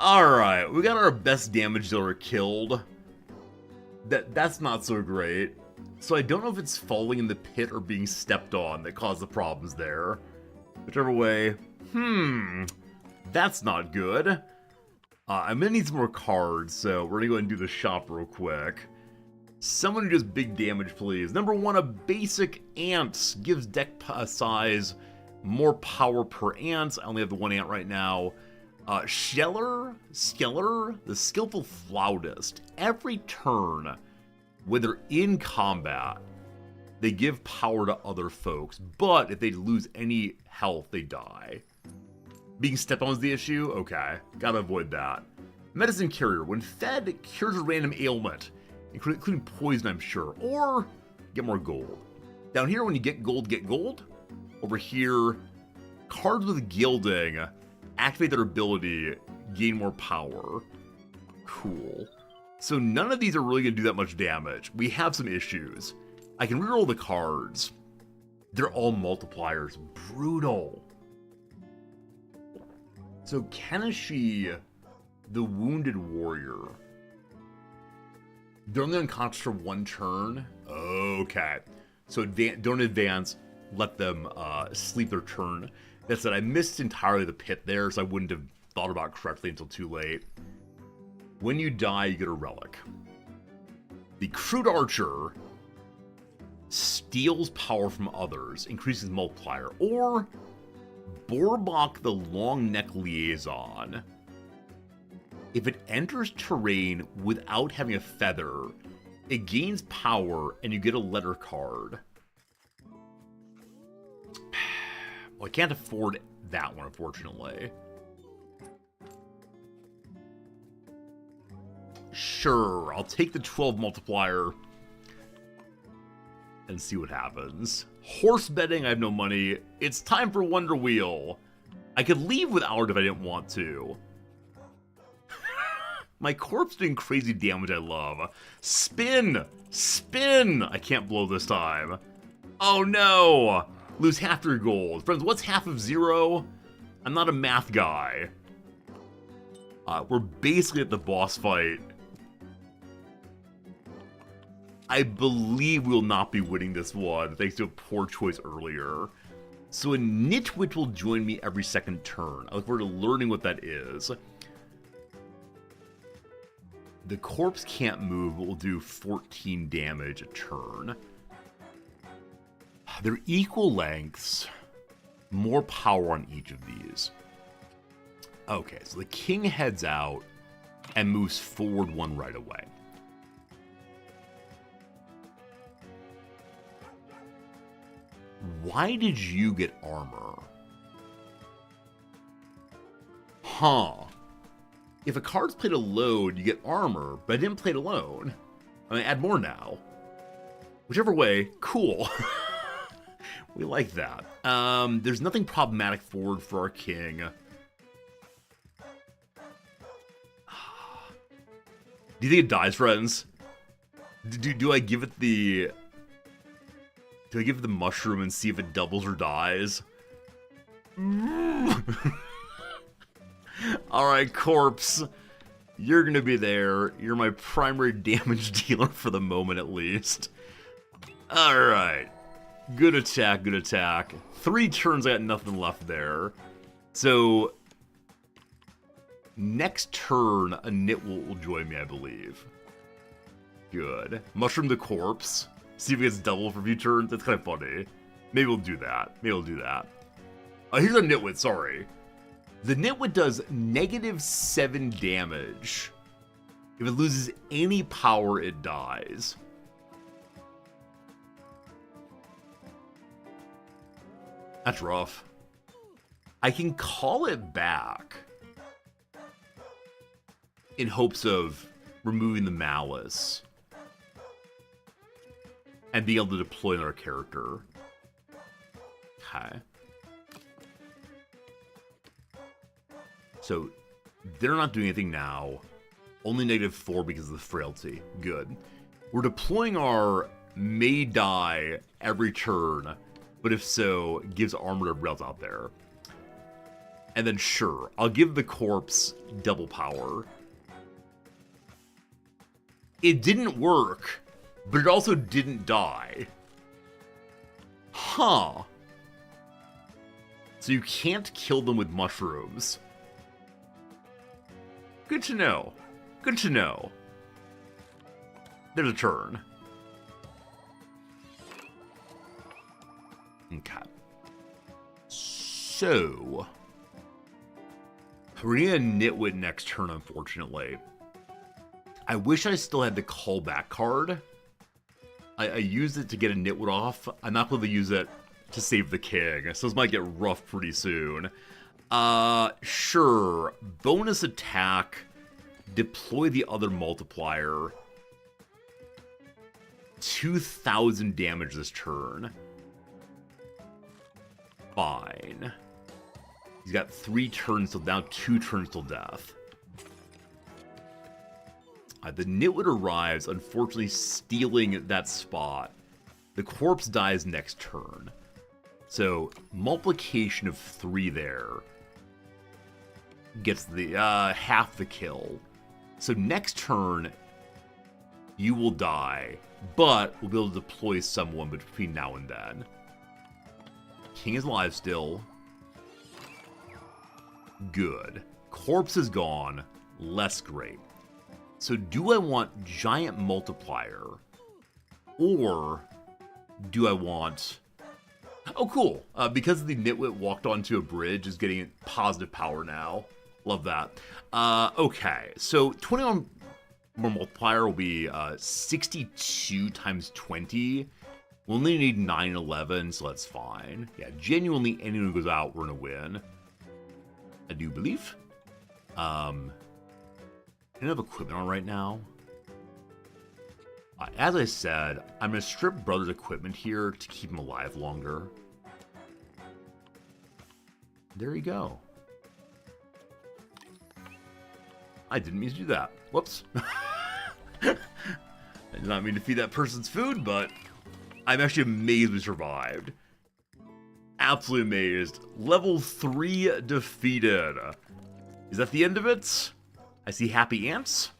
Alright, we got our best damage dealer killed. That's not so great. So I don't know if it's falling in the pit or being stepped on that caused the problems there. Whichever way. That's not good. I'm gonna need some more cards, so we're gonna go ahead and do the shop real quick. Someone who does big damage, please. Number 1, a basic ant. Gives deck size more power per ant. I only have the 1 ant right now. Skeller, the skillful flautist. Every turn, when they're in combat, they give power to other folks, but if they lose any health, they die. Being stepped on is the issue? Okay, gotta avoid that. Medicine carrier, when fed, cures a random ailment, including poison, I'm sure, or get more gold. Down here, when you get gold, get gold. Over here, cards with gilding, activate their ability, gain more power. Cool. So none of these are really going to do that much damage. We have some issues. I can reroll the cards. They're all multipliers. Brutal. So Kenichi, the Wounded Warrior. They're only unconscious for 1 turn. Okay. So don't advance. Let them sleep their turn. That said, I missed entirely the pit there, so I wouldn't have thought about it correctly until too late. When you die, you get a relic. The Crude Archer steals power from others, increases multiplier, or Borbok the Long Neck Liaison. If it enters terrain without having a feather, it gains power and you get a letter card. Well, I can't afford that one, unfortunately. Sure, I'll take the 12 multiplier and see what happens. Horse betting, I have no money. It's time for Wonder Wheel. I could leave without it if I didn't want to. My corpse doing crazy damage I love. Spin! Spin! I can't blow this time. Oh no! Lose half your gold. Friends, what's half of 0? I'm not a math guy. We're basically at the boss fight. I believe we'll not be winning this one, thanks to a poor choice earlier. So a Nitwit will join me every second turn. I look forward to learning what that is. The corpse can't move, but will do 14 damage a turn. They're equal lengths. More power on each of these. Okay, so the king heads out and moves forward 1 right away. Why did you get armor? Huh. If a card's played alone, you get armor, but I didn't play it alone. I mean, add more now. Whichever way, cool. We like that. There's nothing problematic forward for our king. Do you think it dies, friends? Do I give it the... Do I give it the mushroom and see if it doubles or dies? Alright, corpse. You're gonna be there. You're my primary damage dealer for the moment, at least. Alright. Good attack, good attack. 3 turns, I got nothing left there. So, next turn, a nit will join me, I believe. Good. Mushroom the corpse. See if it gets double for a few turns. That's kind of funny. Maybe we'll do that. Maybe we'll do that. Here's a Nitwit, sorry. The Nitwit does -7 damage. If it loses any power, it dies. That's rough. I can call it back in hopes of removing the malice and being able to deploy another character. Okay. So, they're not doing anything now. Only -4 because of the frailty. Good. We're deploying our may die every turn, but if so, gives armor to rails out there. And then sure, I'll give the corpse double power. It didn't work, but it also didn't die. Huh. So you can't kill them with mushrooms. Good to know. Good to know. There's a turn. Okay. So we're gonna Nitwit next turn, unfortunately. I wish I still had the callback card. I used it to get a Nitwit off. I'm not going to use it to save the king, so this might get rough pretty soon. Sure. Bonus attack. Deploy the other multiplier. 2,000 damage this turn. Fine. He's got 3 turns till now, 2 turns till death. The Nitwit arrives, unfortunately stealing that spot. The corpse dies next turn. So, multiplication of 3 there gets the half the kill. So next turn, you will die, but we'll be able to deploy someone between now and then. King is alive still. Good. Corpse is gone. Less great. So do I want Giant Multiplier? Or do I want... Oh, cool. Because the Nitwit walked onto a bridge is getting positive power now. Love that. Okay, so 21 more multiplier will be 62 times 20. We'll only need 9 and 11, so that's fine. Yeah, genuinely, anyone who goes out, we're going to win. I do believe. I don't have equipment on right now. As I said, I'm going to strip Brother's equipment here to keep him alive longer. There you go. I didn't mean to do that. Whoops. I did not mean to feed that person's food, but I'm actually amazed we survived. Absolutely amazed. Level 3 defeated. Is that the end of it? I see happy ants.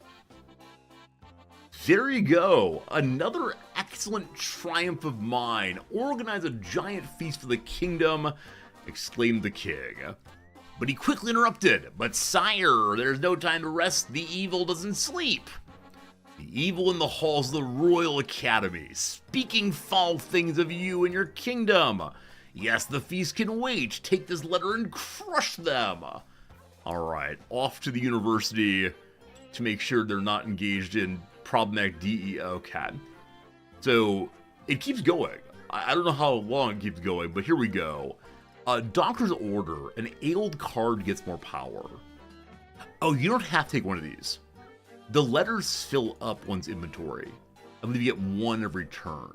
There you go. Another excellent triumph of mine. Organize a giant feast for the kingdom, exclaimed the king. But he quickly interrupted. But sire, there's no time to rest. The evil doesn't sleep. The evil in the halls of the Royal Academy, speaking foul things of you and your kingdom. Yes, the feast can wait. Take this letter and crush them. Alright, off to the university to make sure they're not engaged in problematic DE. Okay. So, it keeps going. I don't know how long it keeps going, but here we go. Doctor's Order. An ailed card gets more power. Oh, you don't have to take one of these. The letters fill up one's inventory. I believe you get 1 every turn.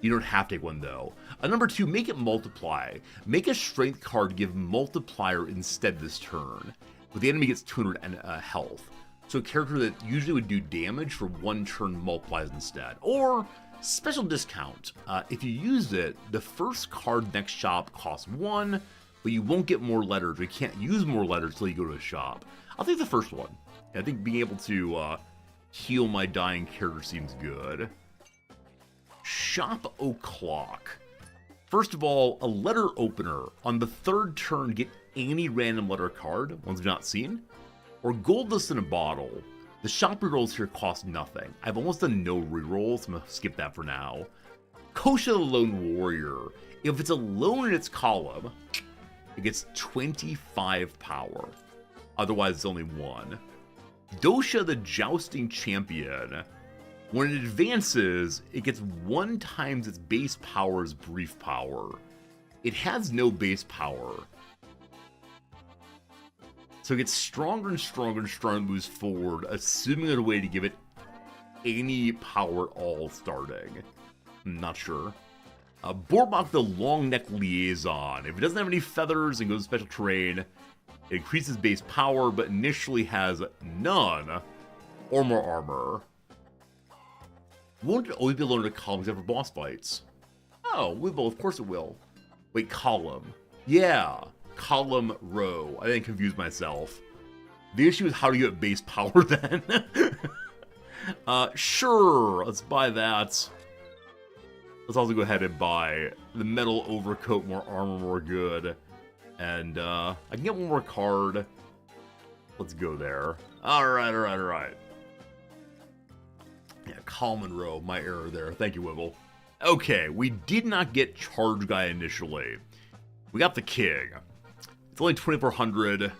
You don't have to take one, though. Number 2, make it multiply. Make a strength card give multiplier instead this turn. But the enemy gets 200 health. So a character that usually would do damage for 1 turn multiplies instead. Or, special discount. If you use it, the first card next shop costs 1, but you won't get more letters. You can't use more letters until you go to a shop. I'll take the first one. I think being able to heal my dying character seems good. Shop O'Clock. First of all, a letter opener. On the 3rd turn, get any random letter card, ones we've not seen, or gold dust in a bottle. The shop rerolls here cost nothing. I've almost done no rerolls, I'm going to skip that for now. Kosha the Lone Warrior. If it's alone in its column, it gets 25 power. Otherwise, it's only 1. Dosha the Jousting Champion. When it advances, it gets 1 times its base power's brief power. It has no base power. So it gets stronger and stronger and stronger and moves forward, assuming there's a way to give it any power at all starting. I'm not sure. Borbok the Long Neck Liaison. If it doesn't have any feathers and goes to special terrain, it increases base power, but initially has none or more armor. Won't it always be alone in a column except for boss fights? Oh, we will. Of course it will. Wait, column. Yeah. column, row. I didn't confuse myself. The issue is how to get base power then. Sure, let's buy that. Let's also go ahead and buy the metal overcoat, more armor, more good. And I can get one more card. Let's go there. Alright. Yeah, column and row, my error there. Thank you, Wibble. Okay, we did not get Charge Guy initially. We got the King. It's only 2400.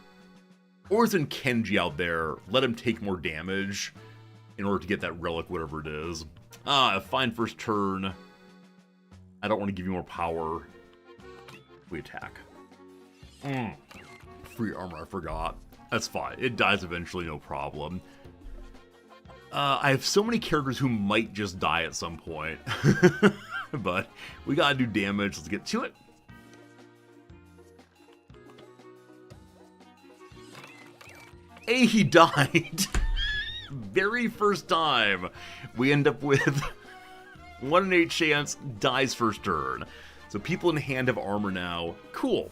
Orson Kenji out there, let him take more damage in order to get that relic, whatever it is. Fine first turn. I don't want to give you more power. We attack. Free armor, I forgot. That's fine. It dies eventually, no problem. I have so many characters who might just die at some point. But we gotta do damage. Let's get to it. Hey, he died. Very first time. We end up with 1 in 8 chance, dies first turn. So people in hand have armor now. Cool.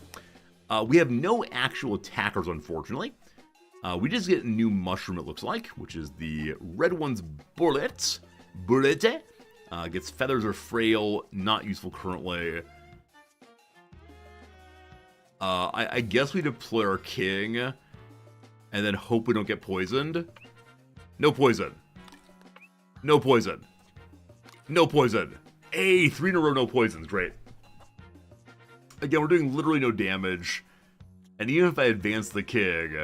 We have no actual attackers, unfortunately. We just get a new mushroom, it looks like, which is the red one's bullet. Bullet. Gets feathers or frail, not useful currently. I guess we deploy our king, and then hope we don't get poisoned. No poison. No poison. No poison. Hey, 3 in a row, no poisons. Great. Again, we're doing literally no damage. And even if I advance the king,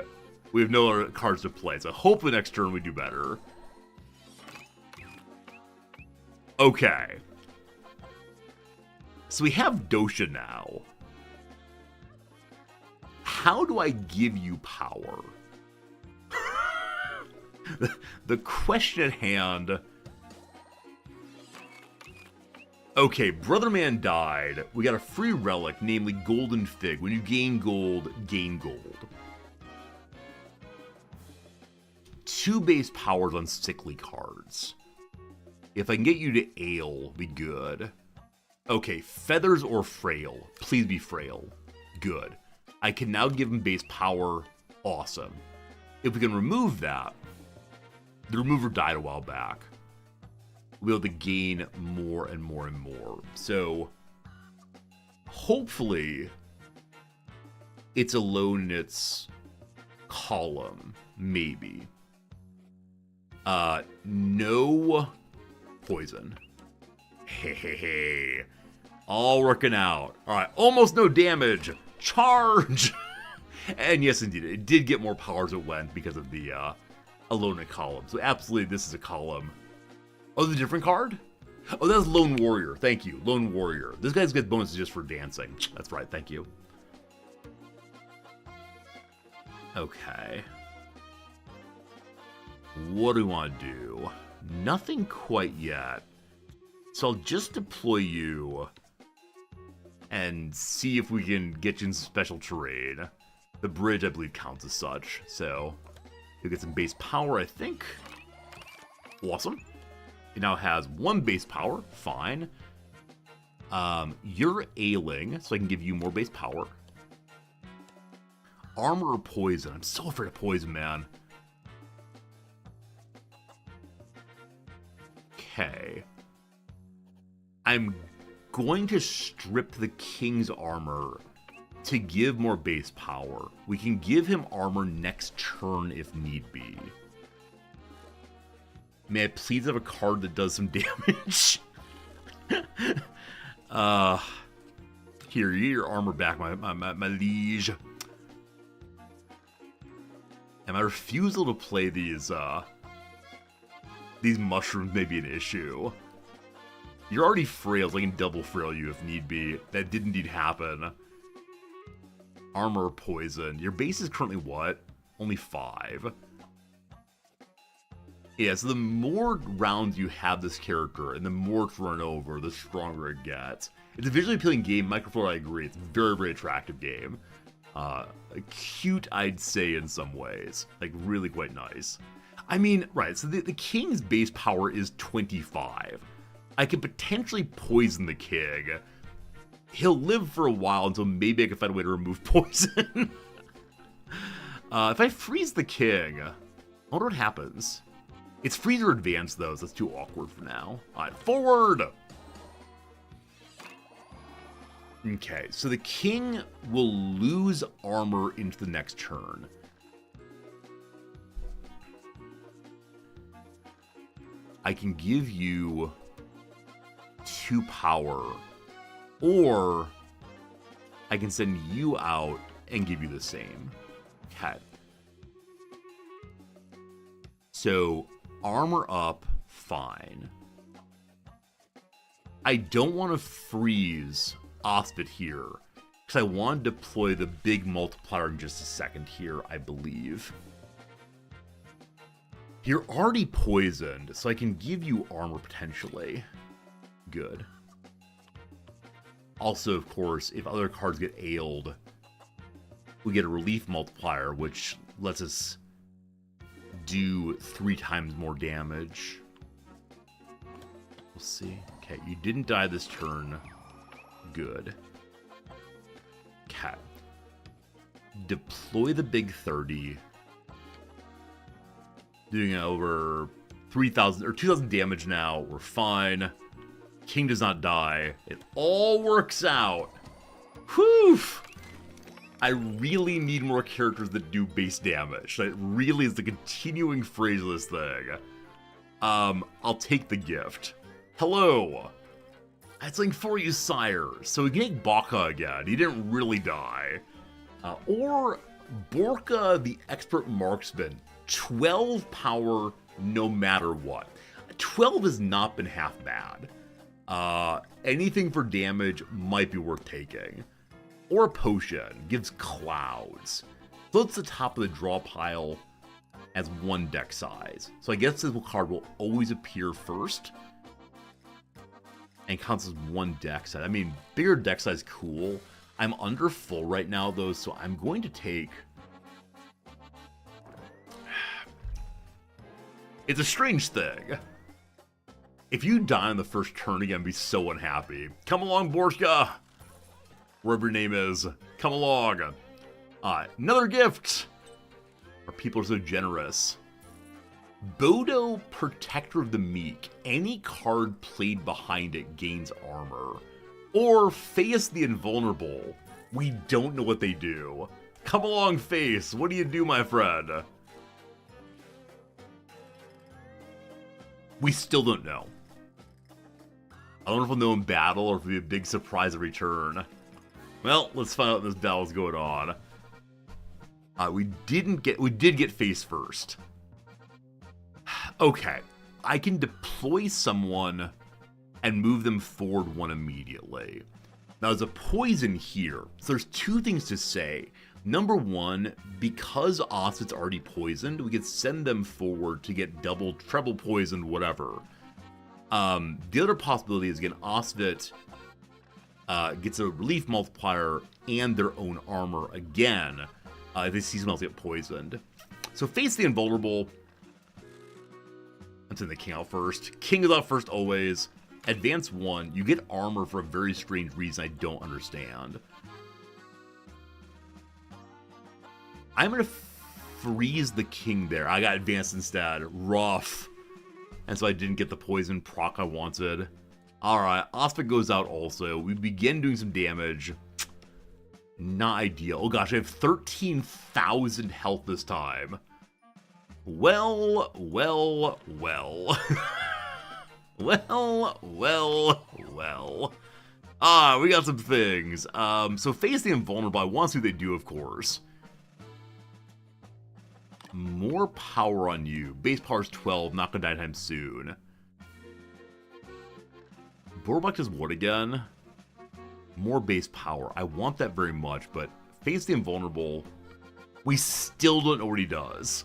we have no other cards to play. So hopefully next turn we do better. Okay. So we have Dosha now. How do I give you power? The question at hand... Okay, Brother Man died. We got a free relic, namely Golden Fig. When you gain gold, gain gold. 2 base powers on sickly cards. If I can get you to Ale, be good. Okay, feathers or frail. Please be frail. Good. I can now give him base power. Awesome. If we can remove that, the remover died a while back. We'll be able to gain more and more and more. So, hopefully, it's alone in its column. Maybe. No poison. Hey. All working out. Alright, almost no damage. Charge! And yes, indeed, it did get more power as it went because of the alone in column. So absolutely, this is a column. Oh, the different card? Oh, that's Lone Warrior. Thank you, Lone Warrior. This guy's got bonuses just for dancing. That's right, thank you. Okay. What do we want to do? Nothing quite yet. So I'll just deploy you and see if we can get you in special terrain. The bridge, I believe, counts as such. So you'll get some base power, I think. Awesome. It now has 1 base power. Fine. You're ailing, so I can give you more base power. Armor or poison? I'm so afraid of poison, man. Okay. I'm going to strip the king's armor to give more base power. We can give him armor next turn if need be. May I please have a card that does some damage? Here, you get your armor back, my liege. And my refusal to play these mushrooms may be an issue. You're already frail, so I can double frail you if need be. That did indeed happen. Armor or poison. Your base is currently what? Only 5. Yeah, so the more rounds you have this character, and the more it's run over, the stronger it gets. It's a visually appealing game. Microflora, I agree. It's a very, very attractive game. Cute, I'd say, in some ways. Like, really quite nice. I mean, right, so the king's base power is 25. I could potentially poison the king, He'll live for a while until maybe I can find a way to remove poison. If I freeze the king, I wonder what happens. It's freeze or advance, though, so that's too awkward for now. Alright, forward! Okay, so the king will lose armor into the next turn. I can give you 2 power, or I can send you out and give you the same. Okay. So, armor up, fine. I don't want to freeze Ospit here, because I want to deploy the big multiplier in just a second here, I believe. You're already poisoned, so I can give you armor potentially. Good. Also, of course, if other cards get ailed, we get a relief multiplier, which lets us do 3 times more damage. We'll see. Okay, you didn't die this turn. Good. Okay. Deploy the big 30. Doing over 3,000 or 2,000 damage now. We're fine. King does not die. It all works out. Whew! I really need more characters that do base damage. That really is the continuing phrase of this thing. I'll take the gift. Hello. I had something for you, sire. So we can make Baka again. He didn't really die. Or Borka, the expert marksman. 12 power no matter what. 12 has not been half bad. Anything for damage might be worth taking. Or a potion. Gives clouds. Floats the top of the draw pile as 1 deck size. So I guess this card will always appear first. And counts as 1 deck size. I mean, bigger deck size, cool. I'm under full right now, though, so I'm going to take... It's a strange thing. If you die on the first turn again, I'd be so unhappy. Come along, Borka! Wherever your name is. Come along. Another gift! Our people are so generous. Bodo, Protector of the Meek. Any card played behind it gains armor. Or Face the Invulnerable. We don't know what they do. Come along, Face. What do you do, my friend? We still don't know. I don't know if we'll know in battle or if it'll be a big surprise at return. Well, let's find out if this battle's going on. We did get Face first. Okay, I can deploy someone and move them forward 1 immediately. Now, there's a poison here, so there's 2 things to say. Number 1, because Ospit's already poisoned, we could send them forward to get double, treble poisoned, whatever. The other possibility is, again, Ospit gets a relief multiplier and their own armor again if they see someone else get poisoned. So Face the Invulnerable. I'm sending the king out first. King is out first always. Advance 1. You get armor for a very strange reason I don't understand. I'm going to freeze the king there. I got advanced instead. Rough. And so I didn't get the poison proc I wanted. Alright, Ospit goes out also. We begin doing some damage. Not ideal. Oh gosh, I have 13,000 health this time. Well, well, well. Well, well, well. We got some things. So Face the Invulnerable. I want to see what they do, of course. More power on you. Base power is 12. Not gonna die anytime soon. Borbach does what again? More base power. I want that very much, but Face the Invulnerable, we still don't know what he does.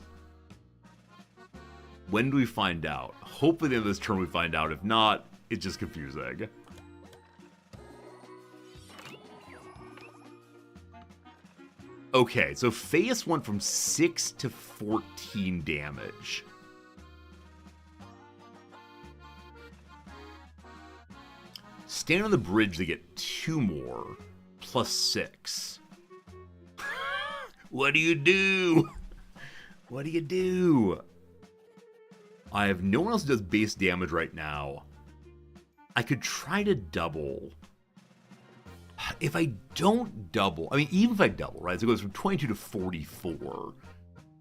When do we find out? Hopefully at the end of this turn we find out. If not, it's just confusing. Okay, so Face went from 6 to 14 damage. stand on the bridge, they get 2 more, plus 6. What do you do? What do you do? I have no one else who does base damage right now. I could try to double. If I don't double, I mean, even if I double, right? So it goes from 22 to 44.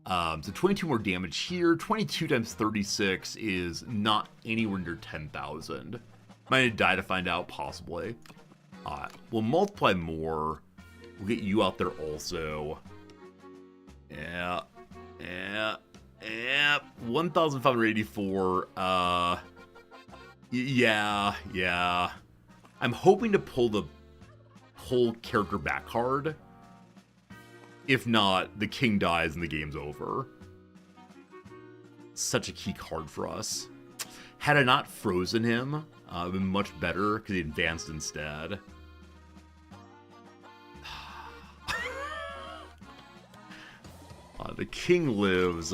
So 22 more damage here. 22 times 36 is not anywhere near 10,000. Might die to find out, possibly. We'll multiply more. We'll get you out there also. Yeah. 1,584. Yeah. I'm hoping to pull the whole character back card. If not, the king dies and the game's over. Such a key card for us. Had I not frozen him, it would have been much better because he advanced instead. The king lives.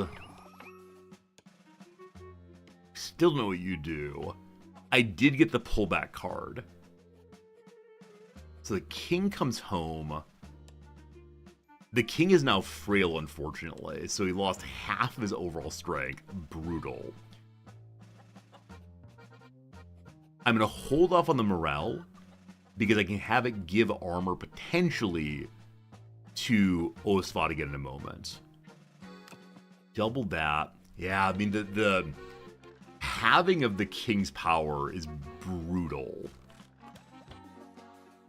Still know what you do. I did get the pullback card. So the king comes home. The king is now frail, unfortunately. So he lost half of his overall strength. Brutal. I'm going to hold off on the morale because I can have it give armor potentially to Osvad again in a moment. Double that. Yeah, I mean, the halving of the king's power is brutal.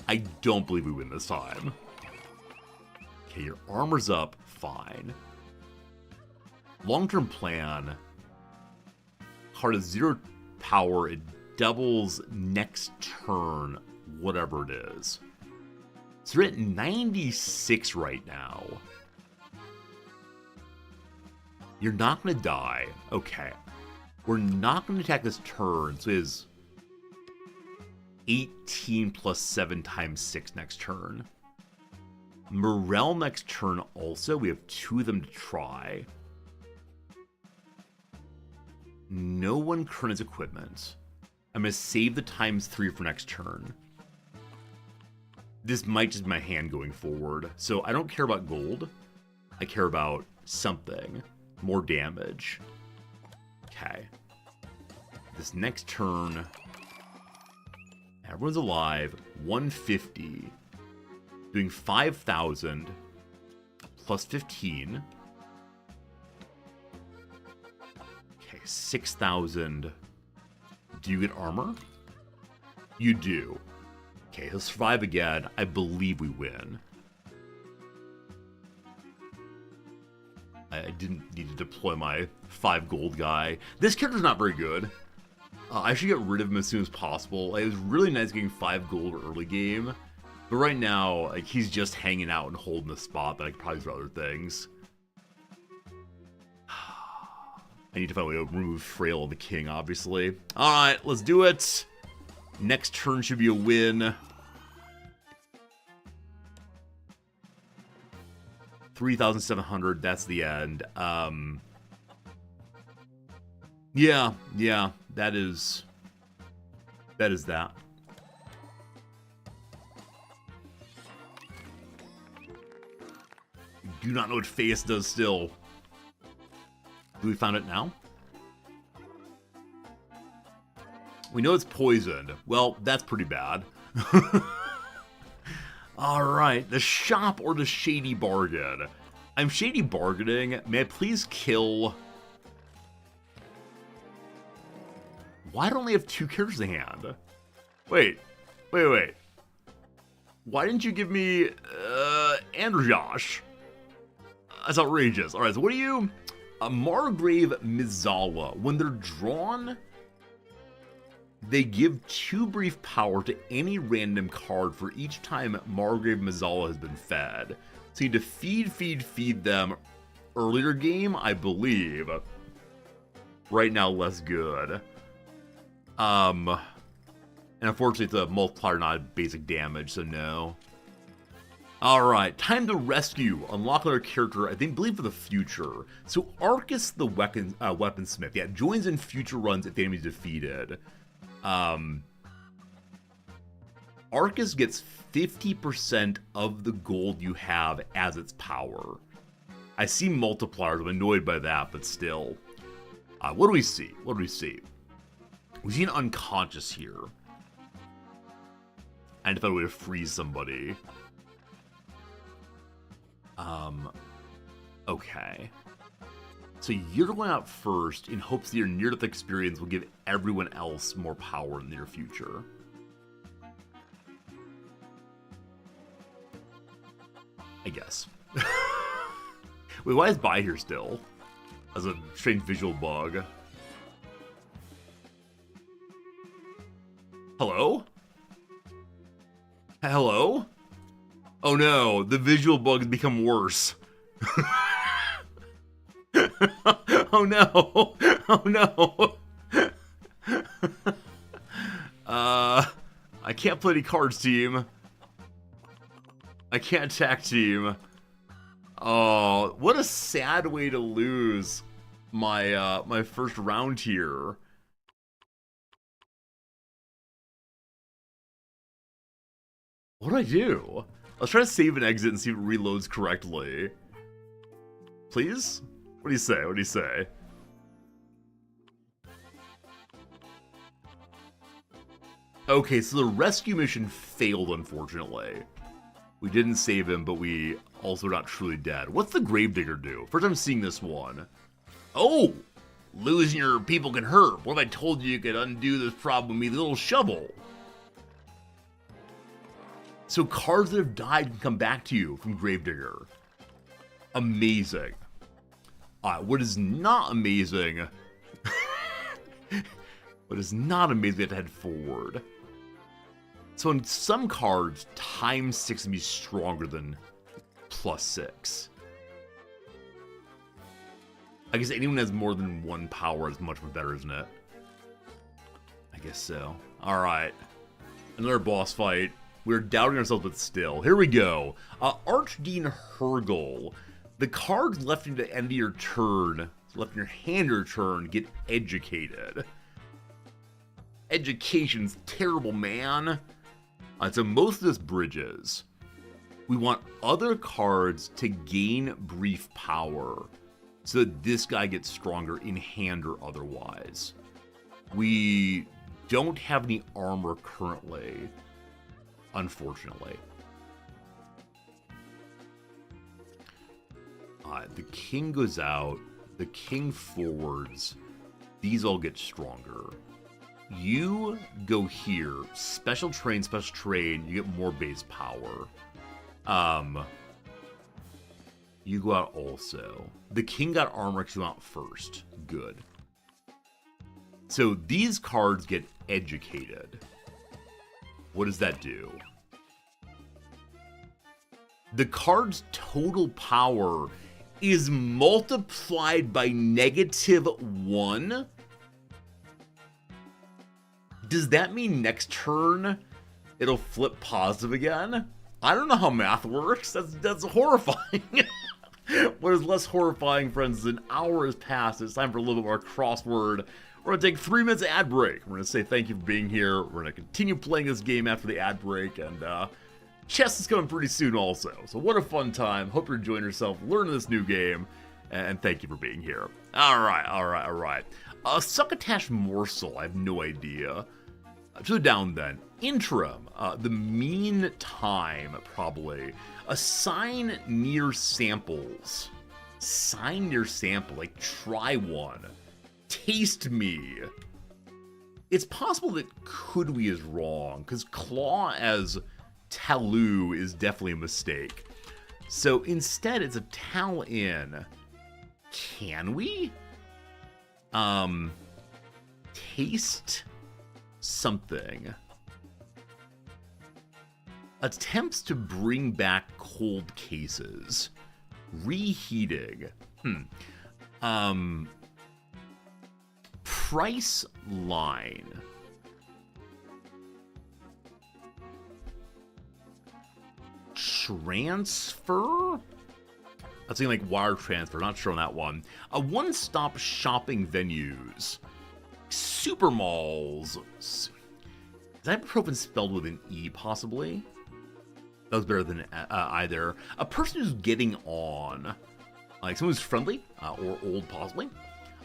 I don't believe we win this time. Okay, your armor's up. Fine. Long-term plan. Card is 0 power. It doubles next turn, whatever it is. So we're at 96 right now. You're not going to die. Okay. We're not going to attack this turn, so it is 18 plus 7 times 6 next turn. Morel next turn also. We have 2 of them to try. No one current has equipment. I'm going to save the times 3 for next turn. This might just be my hand going forward. So I don't care about gold. I care about something. More damage. Okay. This next turn, everyone's alive. 150. Doing 5,000 plus 15. Okay, 6,000. Do you get armor? You do. Okay, he'll survive again. I believe we win. I didn't need to deploy my 5 gold guy. This character's not very good. I should get rid of him as soon as possible. It was really nice getting 5 gold early game. But right now, like, he's just hanging out and holding the spot that I could probably use for other things. I need to find a way to remove Frail of the King, obviously. Alright, let's do it. Next turn should be a win. 3,700, that's the end. Yeah, that is that. Do not know what Face does still. Do we find it now? We know it's poisoned. Well, that's pretty bad. Alright, the shop or the shady bargain. I'm shady bargaining. May I please kill... Why do I only have 2 characters in hand? Wait. Why didn't you give me, Andrjosh? That's outrageous. Alright, so what are you? Margrave Mizala. When they're drawn, they give 2 brief power to any random card for each time Margrave Mizala has been fed. So you need to feed them earlier game, I believe. Right now, less good. And unfortunately, it's a multiplier, not basic damage, so no. Alright, time to rescue. Unlock another character, I believe for the future. So Arcus the Weaponsmith, yeah, joins in future runs if the enemy's defeated. Arcus gets 50% of the gold you have as its power. I see multipliers. I'm annoyed by that, but still. What do we see? What do we see? We see an unconscious here. I found a way to freeze somebody. Okay. So you're going out first in hopes that your near-death experience will give everyone else more power in the near future. I guess. Wait, why is Bai here still? As a strange visual bug. Hello? Hello? Oh no, the visual bug has become worse. Oh no! Oh no! I can't play any cards, team. I can't attack, team. Oh, what a sad way to lose my my first round here. What do I do? Let's try to save and exit and see if it reloads correctly. Please? What do you say? What do you say? Okay, so the rescue mission failed, unfortunately. We didn't save him, but we also are not truly dead. What's the Gravedigger do? First time seeing this one. Oh! Losing your people can hurt. What if I told you could undo this problem with a little shovel? So cards that have died can come back to you from Gravedigger. Amazing. What is not amazing... what is not amazing, we have to head forward. So in some cards, times 6 can be stronger than +6. I guess anyone has more than 1 power is much better, isn't it? I guess so. Alright. Another boss fight. We're doubting ourselves, but still. Here we go. Archdean Hergel. The cards left in the end of your turn, left in your hand your turn, get educated. Education's terrible, man. So most of this bridges. We want other cards to gain brief power so that this guy gets stronger in hand or otherwise. We don't have any armor currently, unfortunately. The king goes out, the king forwards, these all get stronger. You go here, special train, you get more base power. You go out also. The king got armor because you went out first. Good. So these cards get educated. What does that do? The card's total power is multiplied by -1. Does that mean next turn it'll flip positive again? I don't know how math works. That's horrifying. What is less horrifying, friends, is an hour has passed. It's time for a little bit more crossword. We're going to take 3 minutes of ad break. We're going to say thank you for being here. We're going to continue playing this game after the ad break, and chess is coming pretty soon also. So what a fun time. Hope you're enjoying yourself, learning this new game, and thank you for being here. All right. Succotash Morsel, I have no idea. To the down then. Interim, the mean time, probably. Assign near samples. Sign near sample, like try one. Taste me. It's possible that could we is wrong, because claw as Talu is definitely a mistake. So instead, it's a Tal in. Can we? Taste something. Attempts to bring back cold cases. Reheating. Price line. Transfer? That's something like wire transfer. Not sure on that one. One-stop shopping venues. Super malls. Is ibuprofen spelled with an E, possibly? That was better than either. A person who's getting on. Like someone who's friendly, or old, possibly.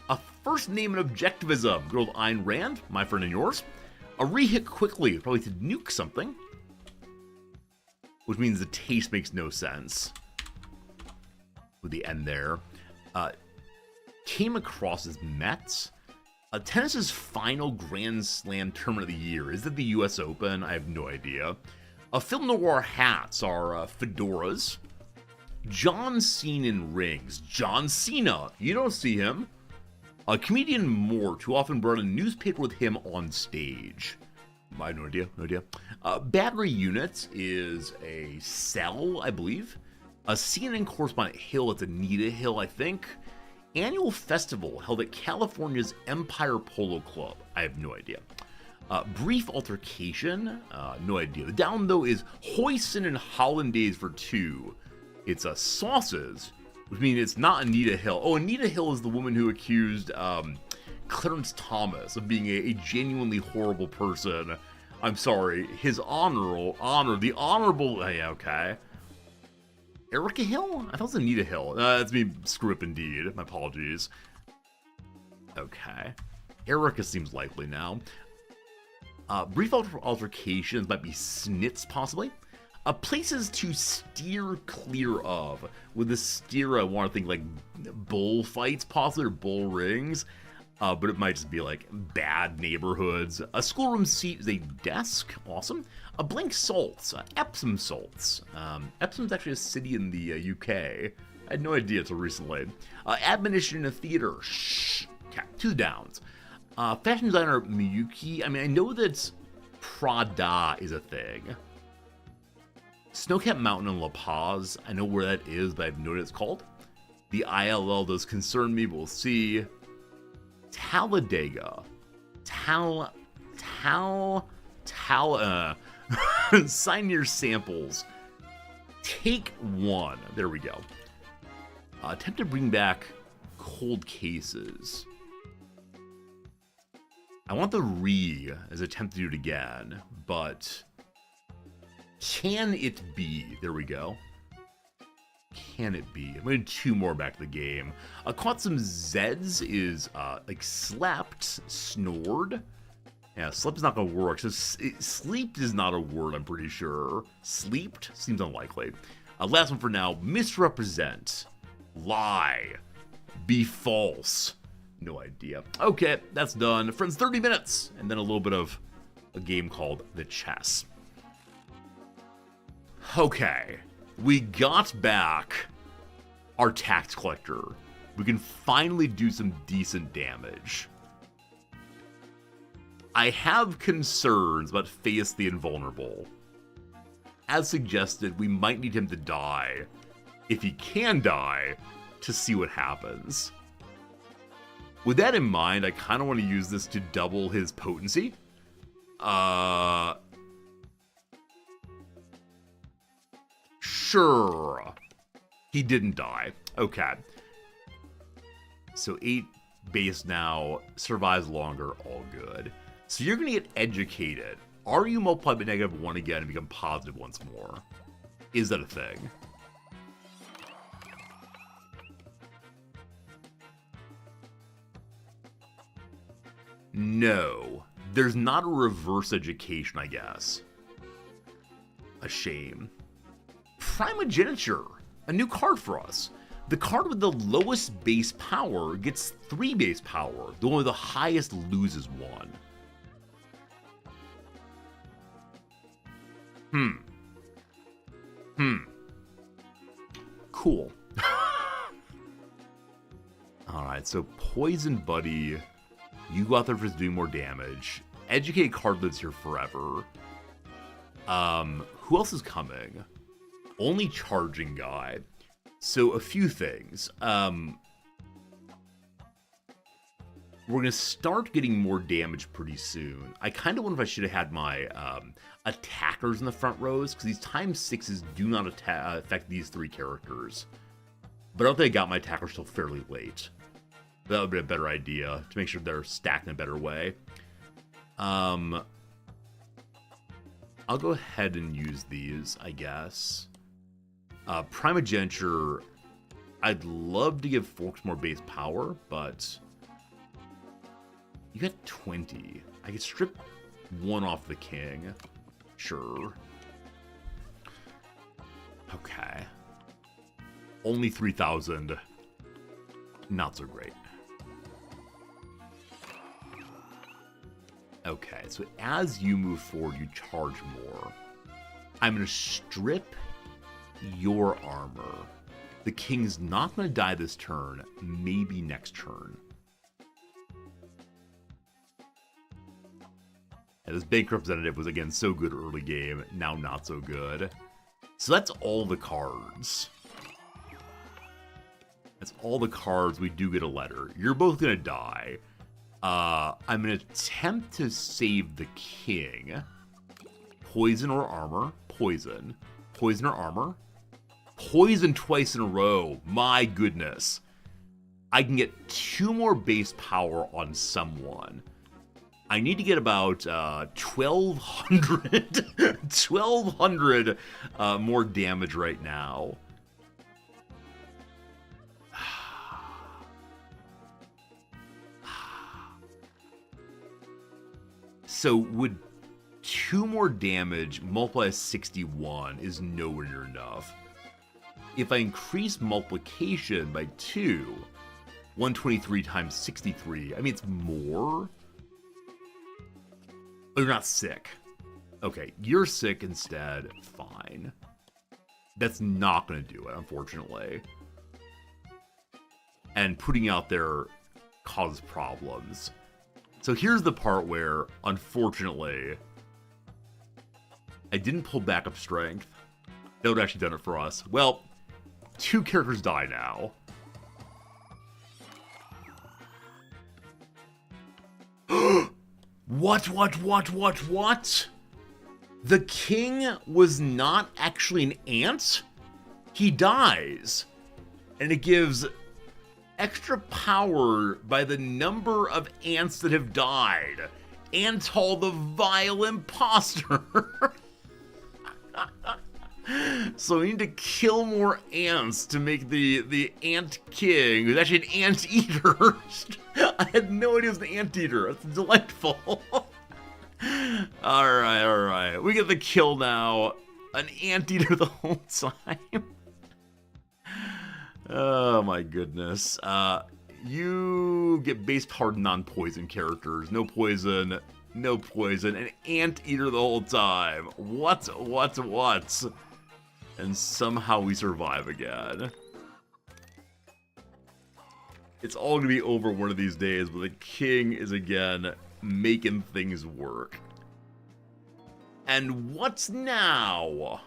A first name and objectivism. Good old Ayn Rand, my friend and yours. A re-hit quickly, probably to nuke something. Which means the taste makes no sense. With the end there. Came across as Mets. Tennis's final Grand Slam tournament of the year. Is it the US Open? I have no idea. Film noir hats are fedoras. John Cena in rings. John Cena. You don't see him. Comedian Mort, who often brought a newspaper with him on stage. I have no idea. No idea. Battery Units is a cell, I believe. A CNN correspondent Hill. It's Anita Hill, I think. Annual festival held at California's Empire Polo Club. I have no idea. Brief altercation. No idea. The down, though, is Hoisin and Hollandaise for 2. It's sauces, which means it's not Anita Hill. Oh, Anita Hill is the woman who accused Clarence Thomas of being a genuinely horrible person. I'm sorry. His the honorable... Yeah, okay. Erica Hill? I thought it was Anita Hill. That's me screw up indeed. My apologies. Okay. Erica seems likely now. Brief altercations might be snits, possibly. Places to steer clear of. With the steer, I want to think like bullfights, possibly, or bull rings. But it might just be like bad neighborhoods. A schoolroom seat is a desk. Awesome. A blank salts. Epsom salts. Epsom's actually a city in the UK. I had no idea until recently. Admonition in a theater. Shh. Okay, 2 downs. Fashion designer Miyuki. I mean, I know that Prada is a thing. Snowcap Mountain in La Paz. I know where that is, but I have no idea what it's called. The ILL does concern me, but we'll see. Talladega. Sign your samples. Take 1. There we go. Attempt to bring back cold cases. I want the as attempt to do it again, but can it be? There we go. Can it be? I'm going to 2 more back to the game. Caught some Zeds is like slept, snored. Yeah, slept is not going to work. So sleep is not a word, I'm pretty sure. Sleeped seems unlikely. Last one for now. Misrepresent. Lie. Be false. No idea. Okay, that's done. Friends, 30 minutes. And then a little bit of a game called The Chess. Okay. We got back our tax collector. We can finally do some decent damage. I have concerns about Face the Invulnerable. As suggested, we might need him to die, if he can die, to see what happens. With that in mind, I kind of want to use this to double his potency. Sure. He didn't die. Okay. So 8 base now, survives longer, all good. So you're going to get educated. Are you multiplied by -1 again and become positive once more? Is that a thing? No. There's not a reverse education, I guess. A shame. Primogeniture. A new card for us. The card with the lowest base power gets 3 base power. The one with the highest loses 1. Cool. Alright, so Poison Buddy. You go out there for doing more damage. Educated card lives here forever. Who else is coming? Only charging guy. So a few things. We're going to start getting more damage pretty soon. I kind of wonder if I should have had my attackers in the front rows, because these ×6s do not affect these 3 characters. But I don't think I got my attackers till fairly late. That would be a better idea, to make sure they're stacked in a better way. I'll go ahead and use these, I guess. Primogeniture, I'd love to give Forks more base power, but you got 20. I could strip 1 off the king. Sure. Okay. Only 3,000. Not so great. Okay, so as you move forward, you charge more. I'm going to strip your armor. The king's not going to die this turn, maybe next turn. And this bank representative was, again, so good early game, now not so good. So that's all the cards. That's all the cards. We do get a letter. You're both going to die. I'm going to attempt to save the king. Poison or armor. Poison. Poison or armor. Poison twice in a row. My goodness. I can get 2 more base power on someone. I need to get about 1,200 1,200 more damage right now. So would 2 more damage multiplied by 61 is nowhere near enough. If I increase multiplication by 2, 123 times 63, I mean, it's more. Oh, you're not sick. Okay, you're sick instead. Fine. That's not going to do it, unfortunately. And putting out there causes problems. So here's the part where, unfortunately, I didn't pull backup strength. That would have actually done it for us. Well, 2 characters die now. What? The king was not actually an ant? He dies. And it gives extra power by the number of ants that have died. Antal the vile imposter. So we need to kill more ants to make the ant king, who's actually an anteater. I had no idea it was an anteater. That's delightful. Alright. We get the kill now. An anteater the whole time. Oh my goodness. You get base powered non-poison characters. No poison. An anteater the whole time. What? And somehow we survive again. It's all gonna be over one of these days, but the king is again making things work. And what's now?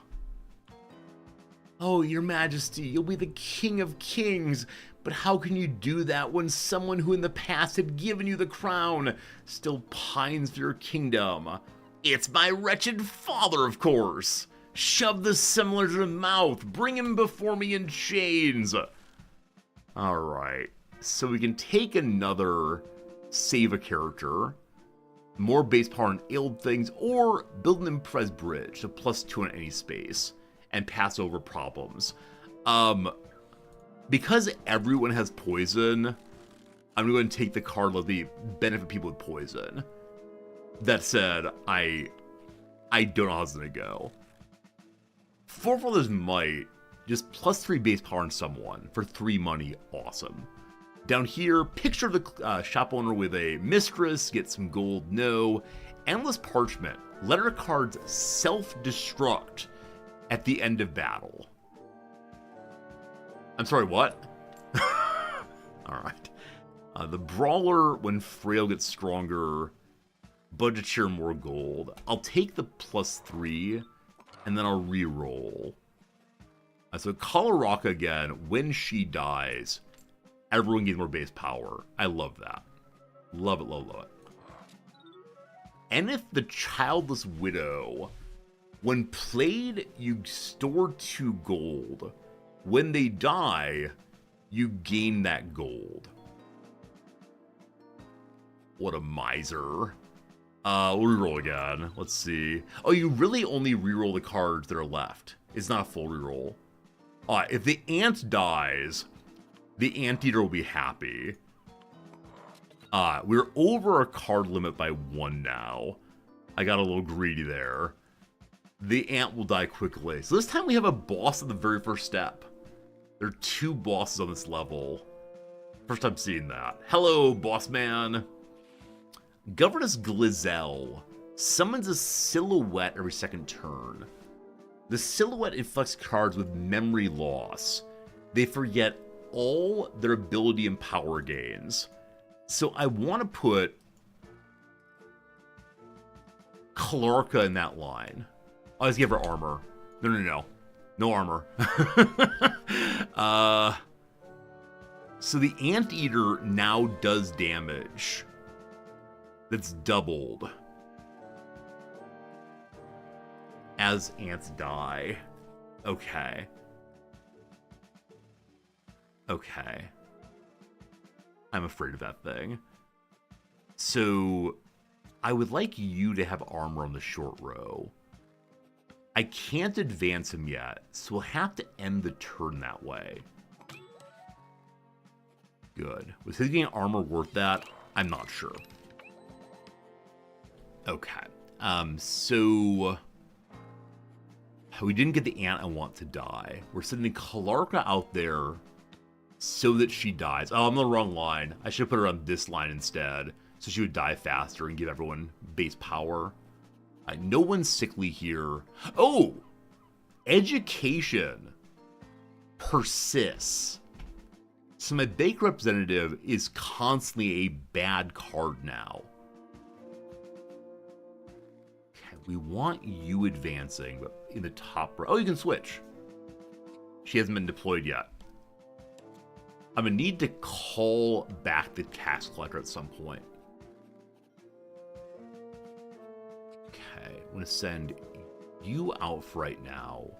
Oh, your majesty, you'll be the king of kings, but how can you do that when someone who in the past had given you the crown still pines for your kingdom? It's my wretched father, of course. Shove the similar to the mouth. Bring him before me in chains. Alright. So we can take another save a character. More base power on ailed things. Or build an impress bridge. So +2 on any space. And pass over problems. Because everyone has poison, I'm going to take the card let the benefit people with poison. That said, I don't know how it's going to go. Forefather's Might, just +3 base power on someone for 3 money, awesome. Down here, picture the shop owner with a mistress, get some gold, no. Endless Parchment, letter cards self-destruct at the end of battle. I'm sorry, what? Alright. The Brawler, when Frail gets stronger, budgeteer more gold. I'll take the +3, and then I'll re-roll. So Kalaraka again, when she dies, everyone gets more base power. I love that. Love it. And if the Childless Widow, when played, you store 2 gold. When they die, you gain that gold. What a miser. We'll reroll again. Let's see. Oh, you really only reroll the cards that are left. It's not a full reroll. Alright, if the ant dies, the anteater will be happy. We're over our card limit by 1 now. I got a little greedy there. The ant will die quickly. So this time we have a boss at the very first step. There are 2 bosses on this level. First time seeing that. Hello, boss man. Governess Glizel summons a silhouette every second turn. The silhouette inflicts cards with memory loss. They forget all their ability and power gains. So I want to put Kalarka in that line. I'll just give her armor. No. No armor. So the anteater now does damage. That's doubled as ants die. Okay. I'm afraid of that thing. So I would like you to have armor on the short row. I can't advance him yet, so we'll have to end the turn that way. Good. Was his getting armor worth that? I'm not sure. Okay. So we didn't get the ant I want to die. We're sending Kalarka out there so that she dies. Oh, I'm on the wrong line. I should have put her on this line instead, so she would die faster and give everyone base power. No one's sickly here. Oh! Education persists. So my bank representative is constantly a bad card now. Okay, we want you advancing, but in the top row. Oh, you can switch. She hasn't been deployed yet. I'm going to need to call back the tax collector at some point. Okay, I'm going to send you out for right now.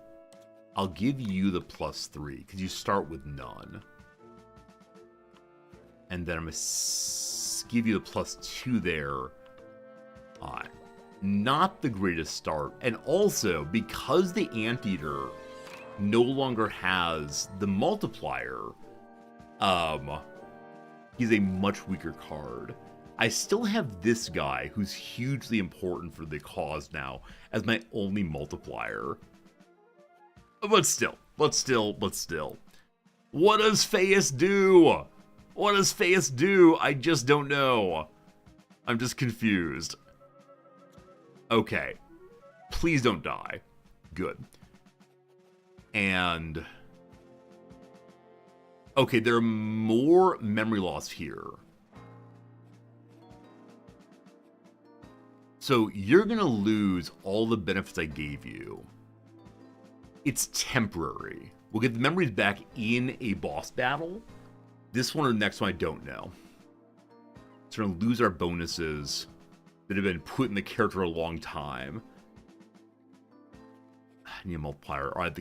I'll give you the +3, because you start with none. And then I'm going to give you the +2 there. Not the greatest start. And also, because the Anteater no longer has the multiplier, he's a much weaker card. I still have this guy, who's hugely important for the cause now, as my only multiplier. But still. What does Feus do? What does Feus do? I just don't know. I'm just confused. Okay. Please don't die. Good. And... okay, there are more memory loss here. So you're going to lose all the benefits I gave you. It's temporary. We'll get the memories back in a boss battle. This one or the next one, I don't know. So we're going to lose our bonuses that have been put in the character a long time. I need a multiplier. All right,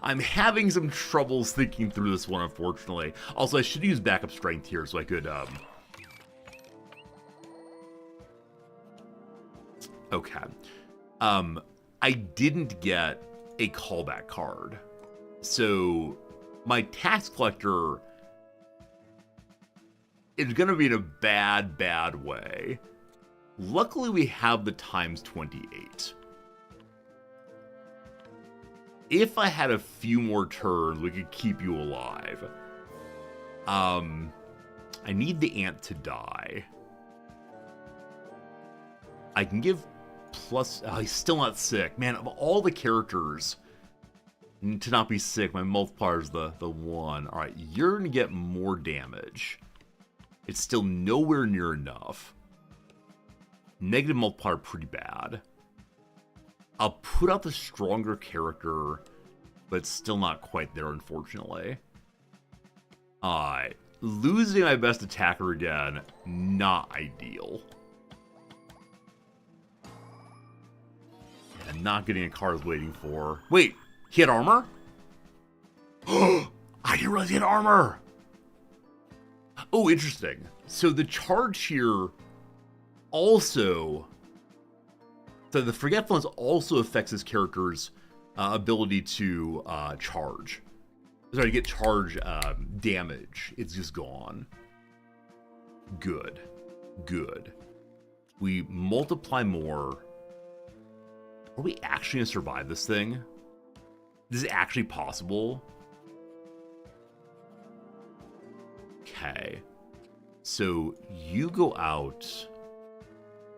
I'm having some troubles thinking through this one, unfortunately. Also, I should use backup strength here so I could, okay. I didn't get a callback card. So, my tax collector is going to be in a bad way. Luckily, we have the ×28. If I had a few more turns, we could keep you alive. I need the ant to die. I can give plus... oh, he's still not sick. Man, of all the characters to not be sick, my multiplier is the one. Alright, you're going to get more damage. It's still nowhere near enough. Negative multiplier, pretty bad. I'll put out the stronger character, but it's still not quite there, unfortunately. Alright. Losing my best attacker again, not ideal. And not getting a card I was waiting for. Wait, he had armor? I didn't realize he had armor! Oh, interesting. So the charge here also... So the Forgetfulness also affects his character's ability to charge. Sorry, to get charge damage. It's just gone. Good. Good. We multiply more. Are we actually going to survive this thing? Is it actually possible? Okay. So you go out.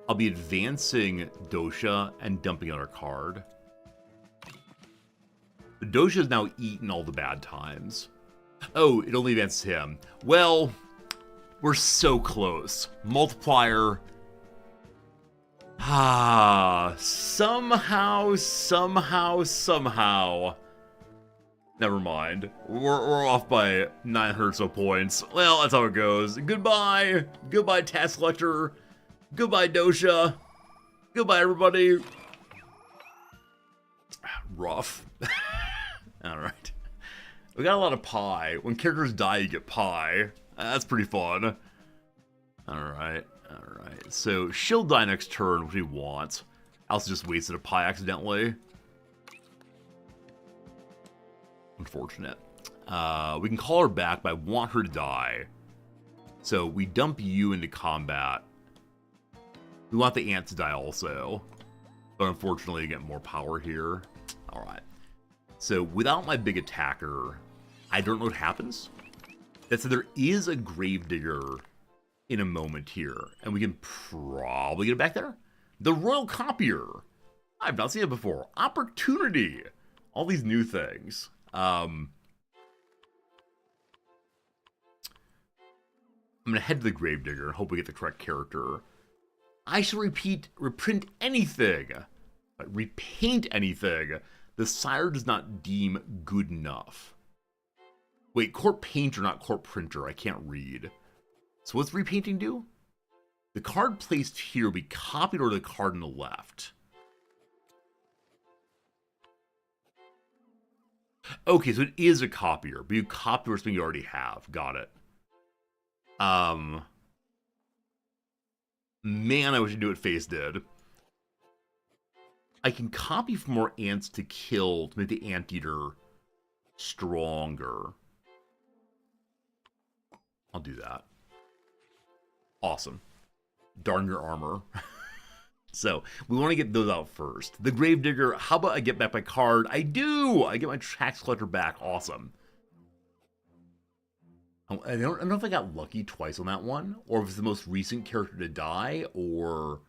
I'll be advancing Dosha and dumping out our card. Dosha's now eaten all the bad times. Oh, it only advances him. Well, we're so close. Multiplier. Somehow. Never mind. We're off by 900 or so points. Well, that's how it goes. Goodbye. Goodbye, Task Collector. Goodbye, Dosha. Goodbye, everybody. Rough. Alright. We got a lot of pie. When characters die, you get pie. That's pretty fun. Alright. Alright. So, she'll die next turn, which we want. I also just wasted a pie accidentally. Unfortunate. We can call her back, but I want her to die. So, we dump you into combat. We want the ant to die also. But unfortunately, you get more power here. Alright. So, without my big attacker, I don't know what happens. That said, there is a Gravedigger in a moment here. And we can probably get it back there. The Royal Copier. I've not seen it before. Opportunity. All these new things. I'm going to head to the Gravedigger and hope we get the correct character. I shall reprint anything. Repaint anything the sire does not deem good enough. Wait, court painter, not court printer. I can't read. So what's repainting do? The card placed here will be copied over the card on the left. Okay, so it is a copier, but you copy something you already have. Got it. Man, I wish I'd do what Face did. I can copy for more ants to kill to make the anteater stronger. I'll do that. Awesome. Darn your armor. So, we want to get those out first. The Gravedigger, how about I get back my card? I do! I get my Tax Collector back. Awesome. I don't know if I got lucky twice on that one, or if it's the most recent character to die, or...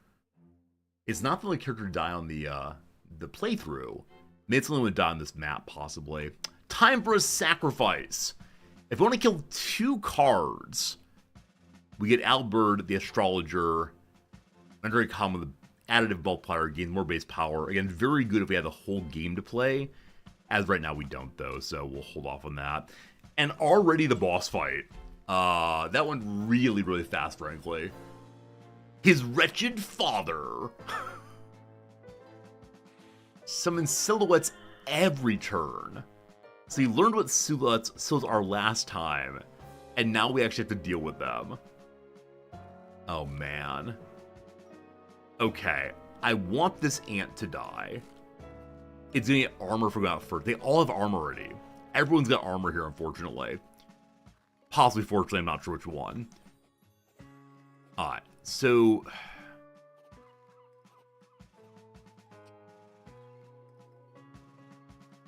It's not the only character to die on the playthrough. Maybe it's the only one to die on this map, possibly. Time for a sacrifice! If we want to kill 2 cards, we get Albert, the Astrologer, under a common with additive multiplier, gains more base power. Again, very good if we had the whole game to play. As right now, we don't, though, so we'll hold off on that. And already the boss fight. That went really, really fast, frankly. His wretched father. Summon silhouettes every turn. So you learned what silhouettes are last time. And now we actually have to deal with them. Oh, man. Okay. I want this ant to die. It's going to get armor for going out first. They all have armor already. Everyone's got armor here, unfortunately. Possibly, fortunately, I'm not sure which one. Alright, so...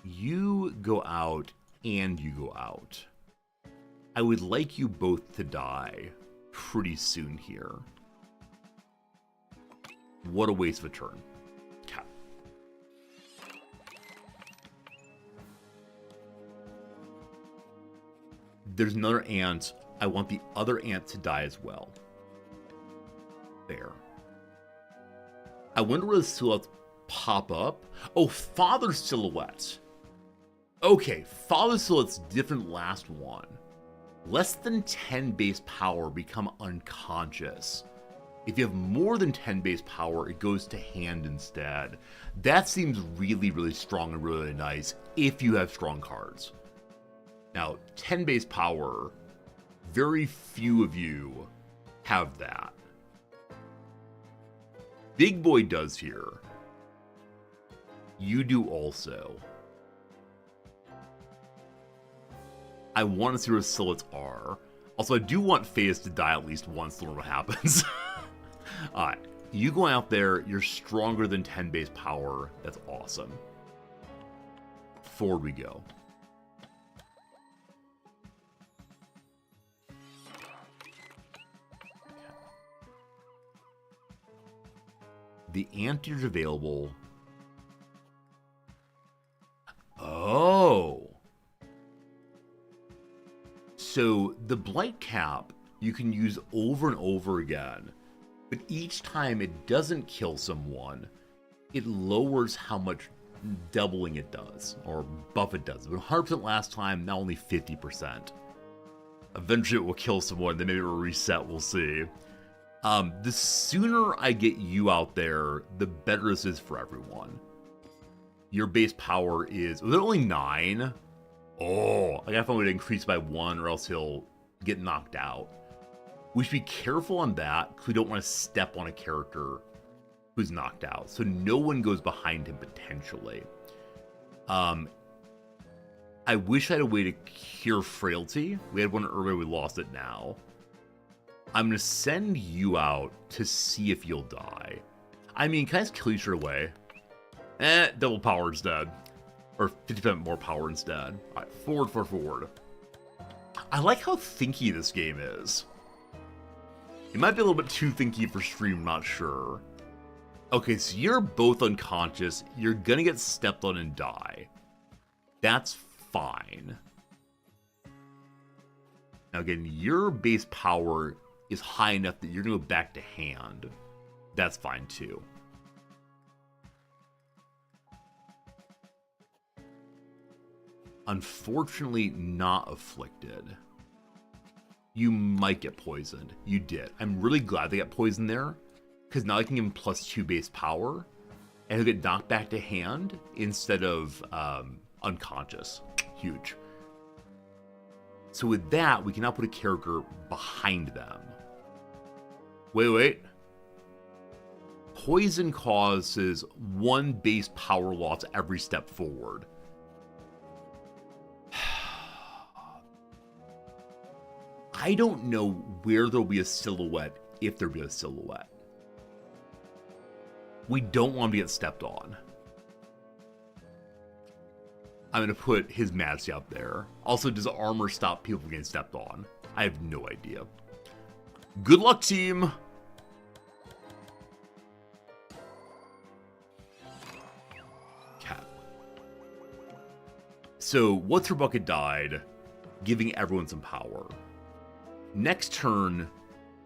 You go out, and you go out. I would like you both to die pretty soon here. What a waste of a turn. Okay. There's another ant. I want the other ant to die as well. There. I wonder where the silhouettes pop up. Oh, Father Silhouette. Okay, Father Silhouette's different last one. Less than 10 base power become unconscious. If you have more than 10 base power, it goes to hand instead. That seems really, really strong and really nice if you have strong cards. Now, 10 base power, Very few of you have that. Big Boy does here. You do also. I want to see where silhouettes are. Also, I do want Phase to die at least once to learn what happens. Alright, you going out there, you're stronger than 10 base power. That's awesome. Forward we go. The Anteater's available. Oh. So the Blight Cap you can use over and over again, but each time it doesn't kill someone, it lowers how much doubling it does, or buff it does. But 100% last time, now only 50%. Eventually it will kill someone, then maybe it will reset, we'll see. The sooner I get you out there, the better this is for everyone. Your base power is... Was it only 9? Oh, I gotta find a way to increase by 1 or else he'll get knocked out. We should be careful on that because we don't want to step on a character who's knocked out. So no one goes behind him potentially. I wish I had a way to cure frailty. We had one earlier, we lost it now. I'm going to send you out to see if you'll die. I mean, can I just kill you straight away? Double power instead. Or 50% more power instead. Alright, forward. I like how thinky this game is. It might be a little bit too thinky for stream, I'm not sure. Okay, so you're both unconscious. You're gonna get stepped on and die. That's fine. Now again, your base power is high enough that you're gonna go back to hand. That's fine too. Unfortunately, not afflicted. You might get poisoned. You did. I'm really glad they got poisoned there, because now I can give him +2 base power, and he'll get knocked back to hand instead of unconscious. Huge. So with that, we can now put a character behind them. Wait. Poison causes 1 base power loss every step forward. I don't know where there'll be a silhouette, if there'll be a silhouette. We don't want him to get stepped on. I'm going to put his majesty out there. Also, does armor stop people from getting stepped on? I have no idea. Good luck, team! Cat. So, What's Her Bucket died, giving everyone some power. Next turn,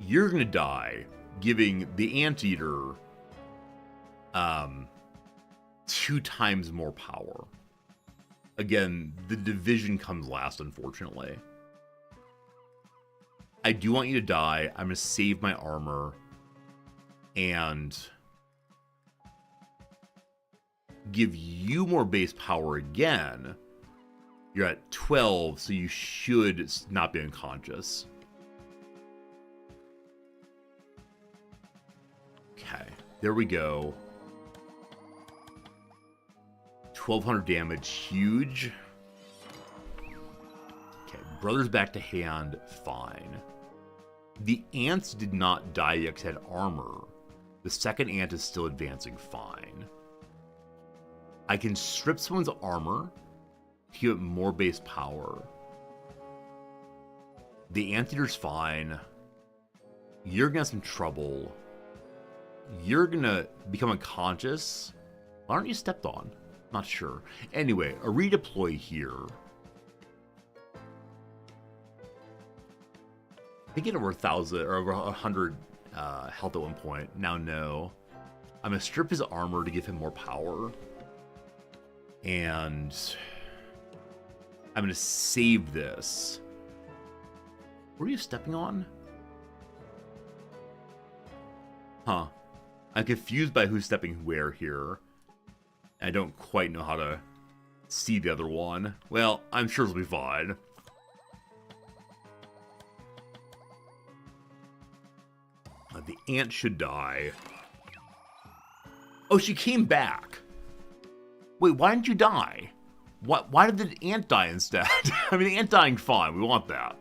you're going to die, giving the Anteater 2 times more power. Again, the division comes last, unfortunately. I do want you to die. I'm going to save my armor and give you more base power again. You're at 12, so you should not be unconscious. Okay, there we go. 1200 damage, huge. Okay, brother's back to hand, fine. The ants did not die yet because it had armor. The second ant is still advancing fine. I can strip someone's armor to give it more base power. The Anteater's fine. You're gonna have some trouble. You're gonna become unconscious. Why aren't you stepped on? Not sure. Anyway, a redeploy here. I think it over 1,000 or over 100 health at one point. Now no. I'm gonna strip his armor to give him more power. And I'm gonna save this. What are you stepping on? Huh. I'm confused by who's stepping where here. I don't quite know how to see the other one. Well, I'm sure it'll be fine. Ant should die. Oh, she came back. Wait, why didn't you die? Why did the ant die instead? I mean, the ant dying, fine. We want that.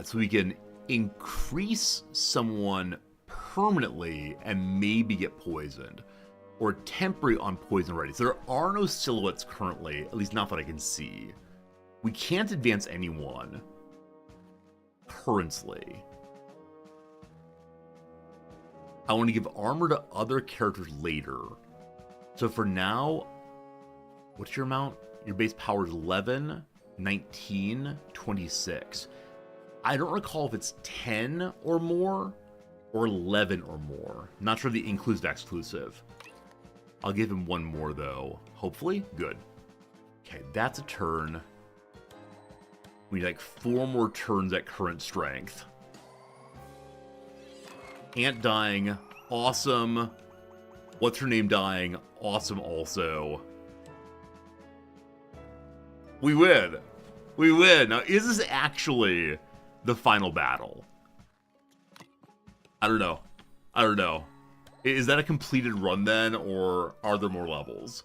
So we can increase someone permanently and maybe get poisoned. Or temporary on poison ready. So there are no silhouettes currently, at least not that I can see. We can't advance anyone currently. I want to give armor to other characters later. So for now, what's your amount? Your base power is 11, 19, 26. I don't recall if it's 10 or more or 11 or more. Not sure the inclusive exclusive. I'll give him one more though. Hopefully, good. Okay, that's a turn. We need like 4 more turns at current strength. Ant dying, awesome. What's her name dying, awesome also. We win. We win. Now, is this actually the final battle? I don't know. I don't know. Is that a completed run then, or are there more levels?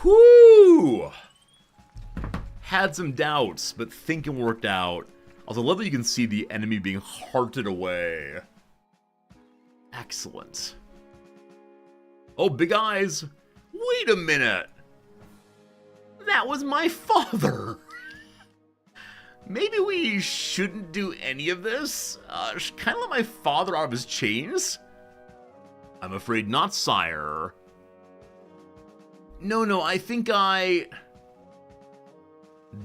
Whoo! Had some doubts, but thinking worked out. Also, I love that you can see the enemy being hearted away. Excellent. Oh, big eyes. Wait a minute. That was my father. Maybe we shouldn't do any of this? Kind of let my father out of his chains? I'm afraid not, sire. No, I think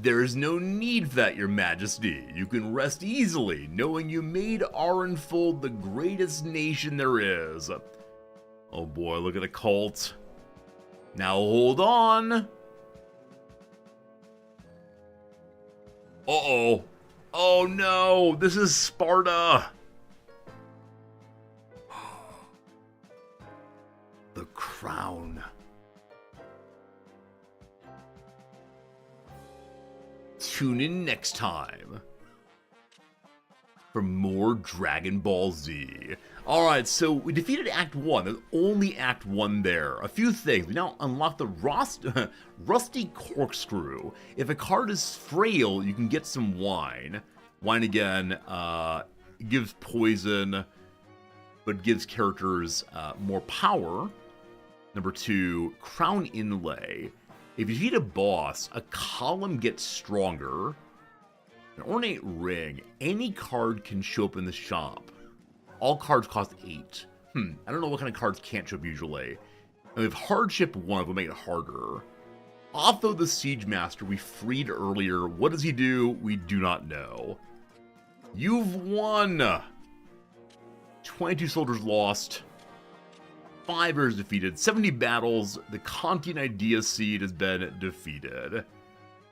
There's no need for that, your majesty. You can rest easily, knowing you made Arenfold the greatest nation there is. Oh boy, look at the cult. Now hold on. Uh-oh. Oh no, this is Sparta. The crown. Tune in next time for more Dragon Ball Z. Alright, so we defeated Act 1. There's only Act 1 there. A few things. We now unlock the Rusty Corkscrew. If a card is frail, you can get some wine. Wine, again, gives poison, but gives characters more power. Number 2, Crown Inlay. If you defeat a boss, a column gets stronger. An Ornate Ring. Any card can show up in the shop. All cards cost 8. I don't know what kind of cards can't show up usually. And if Hardship 1 will make it harder. Otho the Siege Master we freed earlier. What does he do? We do not know. You've won! 22 soldiers lost. 5 heirs defeated, 70 battles, the Kantian Idea Seed has been defeated.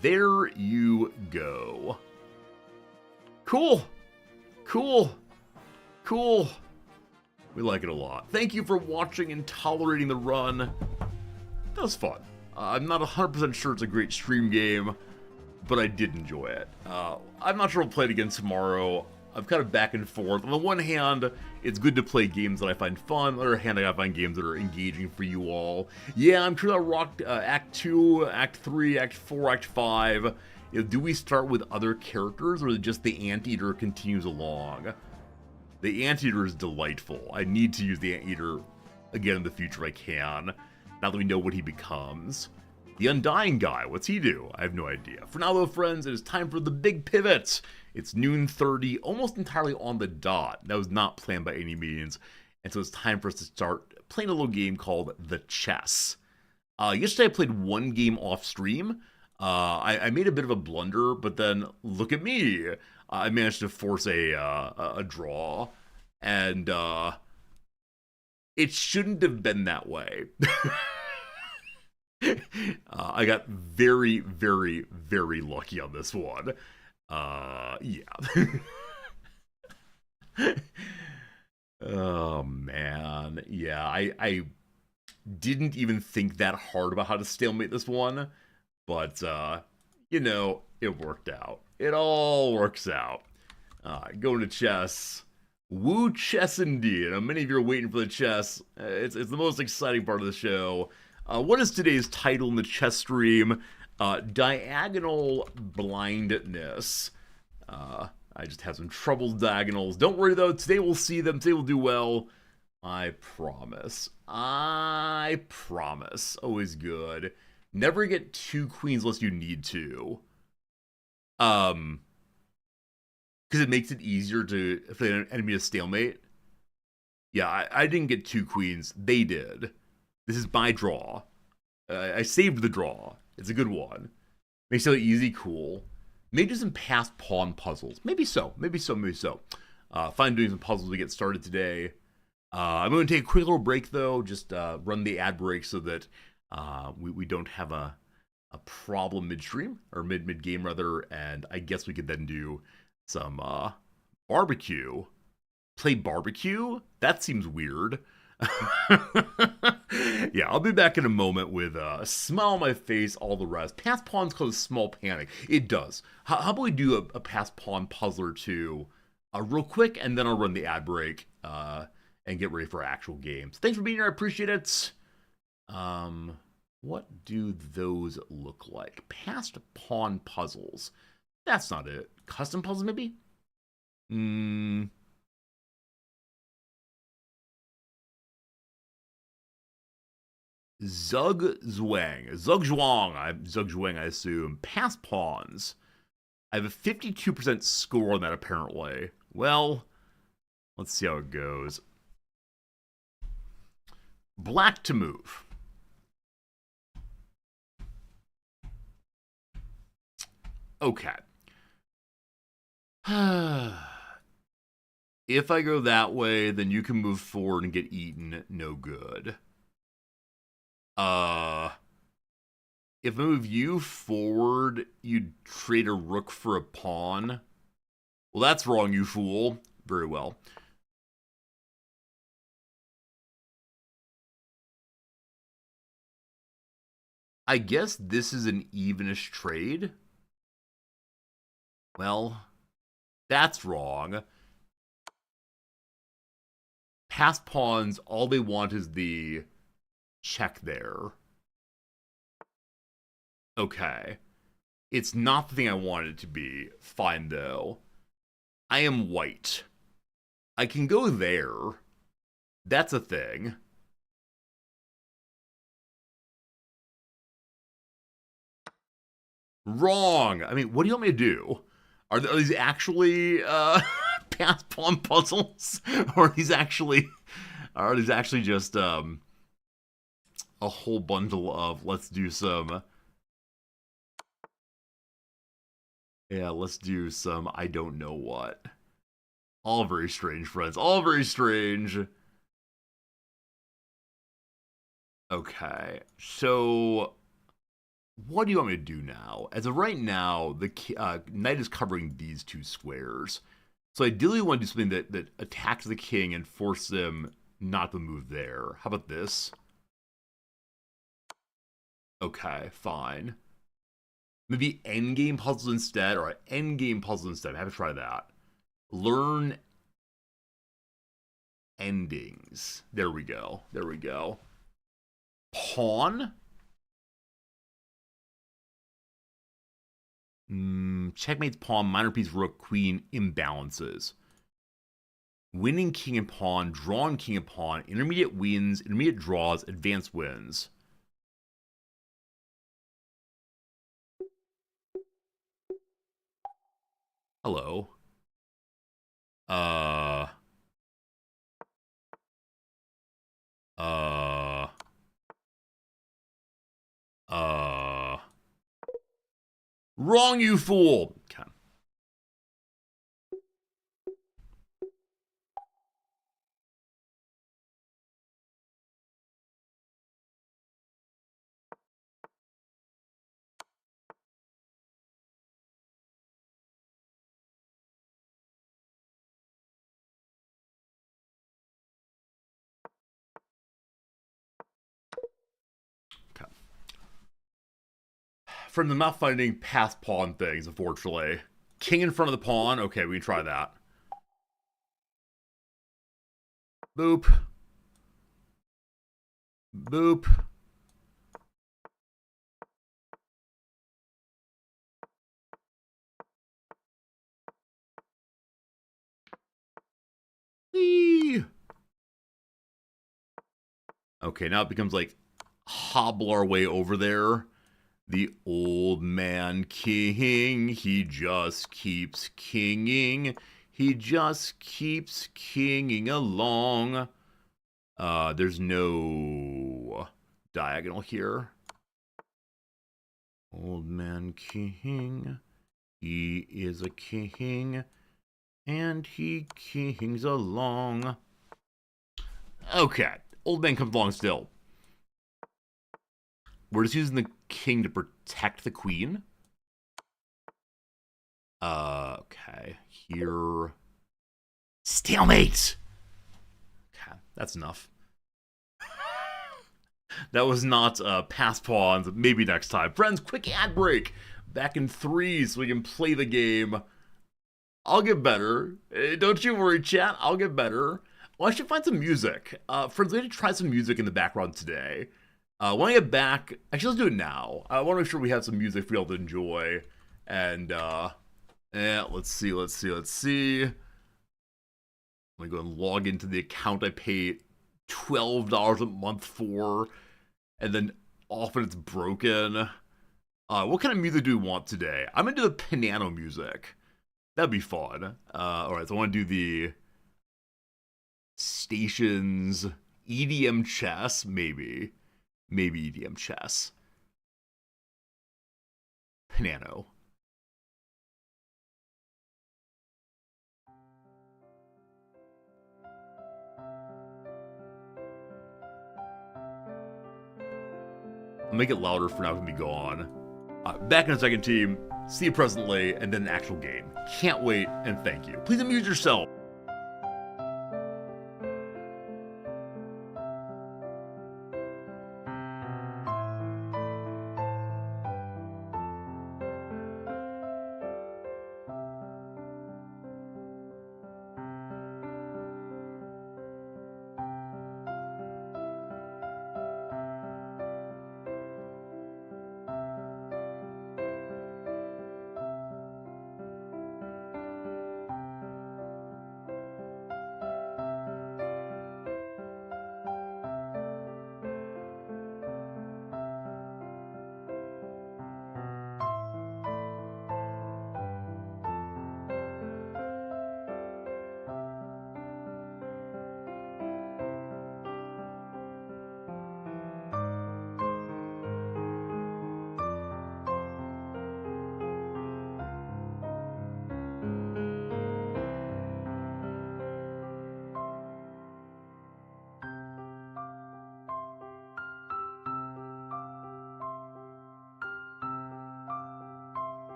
There you go. Cool. Cool. Cool. We like it a lot. Thank you for watching and tolerating the run. That was fun. I'm not 100% sure it's a great stream game, but I did enjoy it. I'm not sure I'll play it again tomorrow. I'm kind of back and forth. On the one hand, it's good to play games that I find fun. On the other hand, I gotta find games that are engaging for you all. Yeah, I'm sure I'll rock Act 2, Act 3, Act 4, Act 5. Do we start with other characters, or is it just the Anteater continues along? The Anteater is delightful. I need to use the Anteater again in the future I can, now that we know what he becomes. The Undying guy, what's he do? I have no idea. For now though, friends, it is time for the big pivot. It's noon 30, almost entirely on the dot. That was not planned by any means. And so it's time for us to start playing a little game called The Chess. Yesterday I played one game off stream. I made a bit of a blunder, but then look at me. I managed to force a draw. And it shouldn't have been that way. I got very, very, very lucky on this one. Yeah. Oh, man. Yeah, I didn't even think that hard about how to stalemate this one. But, You know, it worked out. It all works out. Going to chess. Woo chess indeed. Many of you are waiting for the chess. It's the most exciting part of the show. What is today's title in the chess stream? Diagonal blindness. I just have some troubled diagonals. Don't worry though, today we'll see them. Today we'll do well. I promise. I promise. Always good. Never get two queens unless you need to. Because it makes it easier to if an enemy is stalemate. Yeah, I didn't get two queens. They did. This is my draw. I saved the draw. It's a good one. Makes it easy, cool. Maybe some past pawn puzzles. Maybe so. Maybe so. Maybe so. Fine doing some puzzles to get started today. I'm going to take a quick little break though. Just run the ad break so that we don't have a problem midstream or mid game rather. And I guess we could then do some barbecue. Play barbecue? That seems weird. Yeah, I'll be back in a moment with a smile on my face, all the rest. Pass pawns cause small panic. It does. How about we do a pass pawn puzzle or two real quick, and then I'll run the ad break and get ready for actual games. Thanks for being here. I appreciate it. What do those look like? Past pawn puzzles. That's not it. Custom puzzles, maybe? Zhuang, I assume. Pass pawns. I have a 52% score on that, apparently. Well, let's see how it goes. Black to move. Okay. If I go that way, then you can move forward and get eaten. No good. If I move you forward, you'd trade a rook for a pawn. Well, that's wrong, you fool. Very well. I guess this is an evenish trade. Well, that's wrong. Pass pawns, all they want is the check there. Okay. It's not the thing I wanted it to be. Fine, though. I am white. I can go there. That's a thing. Wrong. I mean, what do you want me to do? Are these actually pass pawn puzzles? Or are these actually just a whole bundle of let's do some let's do some I don't know what. All very strange, friends. All very strange. Okay. So what do you want me to do now? As of right now, the knight is covering these two squares. So ideally, you want to do something that attacks the king and force them not to move there. How about this? Okay, fine. Maybe endgame puzzles instead, or endgame puzzles instead. I have to try that. Learn endings. There we go. There we go. Pawn? Checkmate's pawn, minor piece, rook, queen, imbalances. Winning king and pawn, drawn king and pawn, intermediate wins, intermediate draws, advanced wins. Hello. Wrong, you fool. Okay. From the not finding pass pawn things, unfortunately. King in front of the pawn. Okay, we can try that. Boop. Boop. Whee! Okay, now it becomes like hobble our way over there. The old man king, he just keeps kinging. He just keeps kinging along. There's no diagonal here. Old man king, he is a king, and he kings along. Okay, old man comes along still. We're just using the king to protect the queen. Okay. Here. Stalemate! Okay, that's enough. That was not pass pawns. Maybe next time. Friends, quick ad break. Back in 3 so we can play the game. I'll get better. Don't you worry, chat. I'll get better. Well, I should find some music. Friends, we need to try some music in the background today. When I get back, actually, let's do it now. I want to make sure we have some music for y'all to enjoy. And, let's see. Let me go and log into the account I pay $12 a month for. And then often it's broken. What kind of music do we want today? I'm going to do the piano music. That'd be fun. Alright, so I want to do the stations EDM chess, maybe. Maybe EDM chess. Piano. I'll make it louder for now, it can be gone. Back in a second, team. See you presently, and then an actual game. Can't wait, and thank you. Please amuse yourself.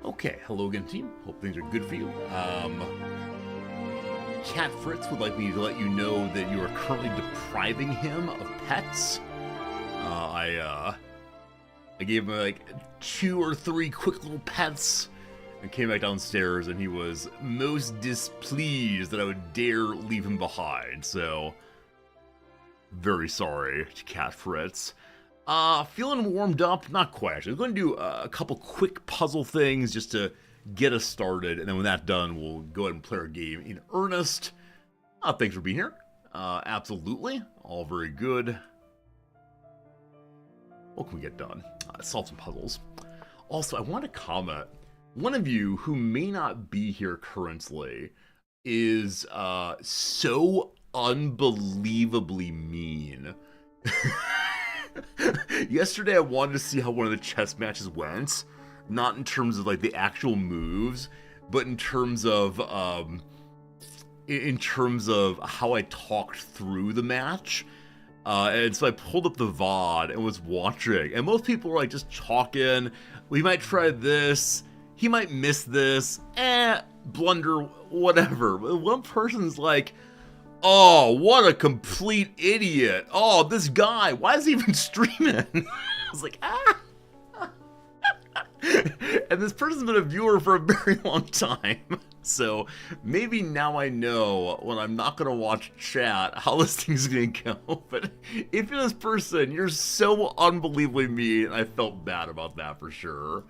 Okay, hello again, team. Hope things are good for you. Cat Fritz would like me to let you know that you are currently depriving him of pets. I gave him like 2 or 3 quick little pets and came back downstairs, and he was most displeased that I would dare leave him behind. So, very sorry to Cat Fritz. Feeling warmed up? Not quite, actually. I'm going to do a couple quick puzzle things just to get us started, and then when that's done, we'll go ahead and play our game in earnest. Thanks for being here. Absolutely. All very good. What can we get done? Solve some puzzles. Also, I want to comment. One of you who may not be here currently is so unbelievably mean. Yesterday, I wanted to see how one of the chess matches went. Not in terms of like the actual moves, but in terms of how I talked through the match. And so I pulled up the VOD and was watching, and most people were like just talking. We might try this. He might miss this. Blunder, whatever. But one person's like, "Oh, what a complete idiot. Oh, this guy, why is he even streaming?" I was like, ah. And this person's been a viewer for a very long time. So maybe now I know when I'm not going to watch chat how this thing's going to go. But if you're this person, you're so unbelievably mean. I felt bad about that for sure.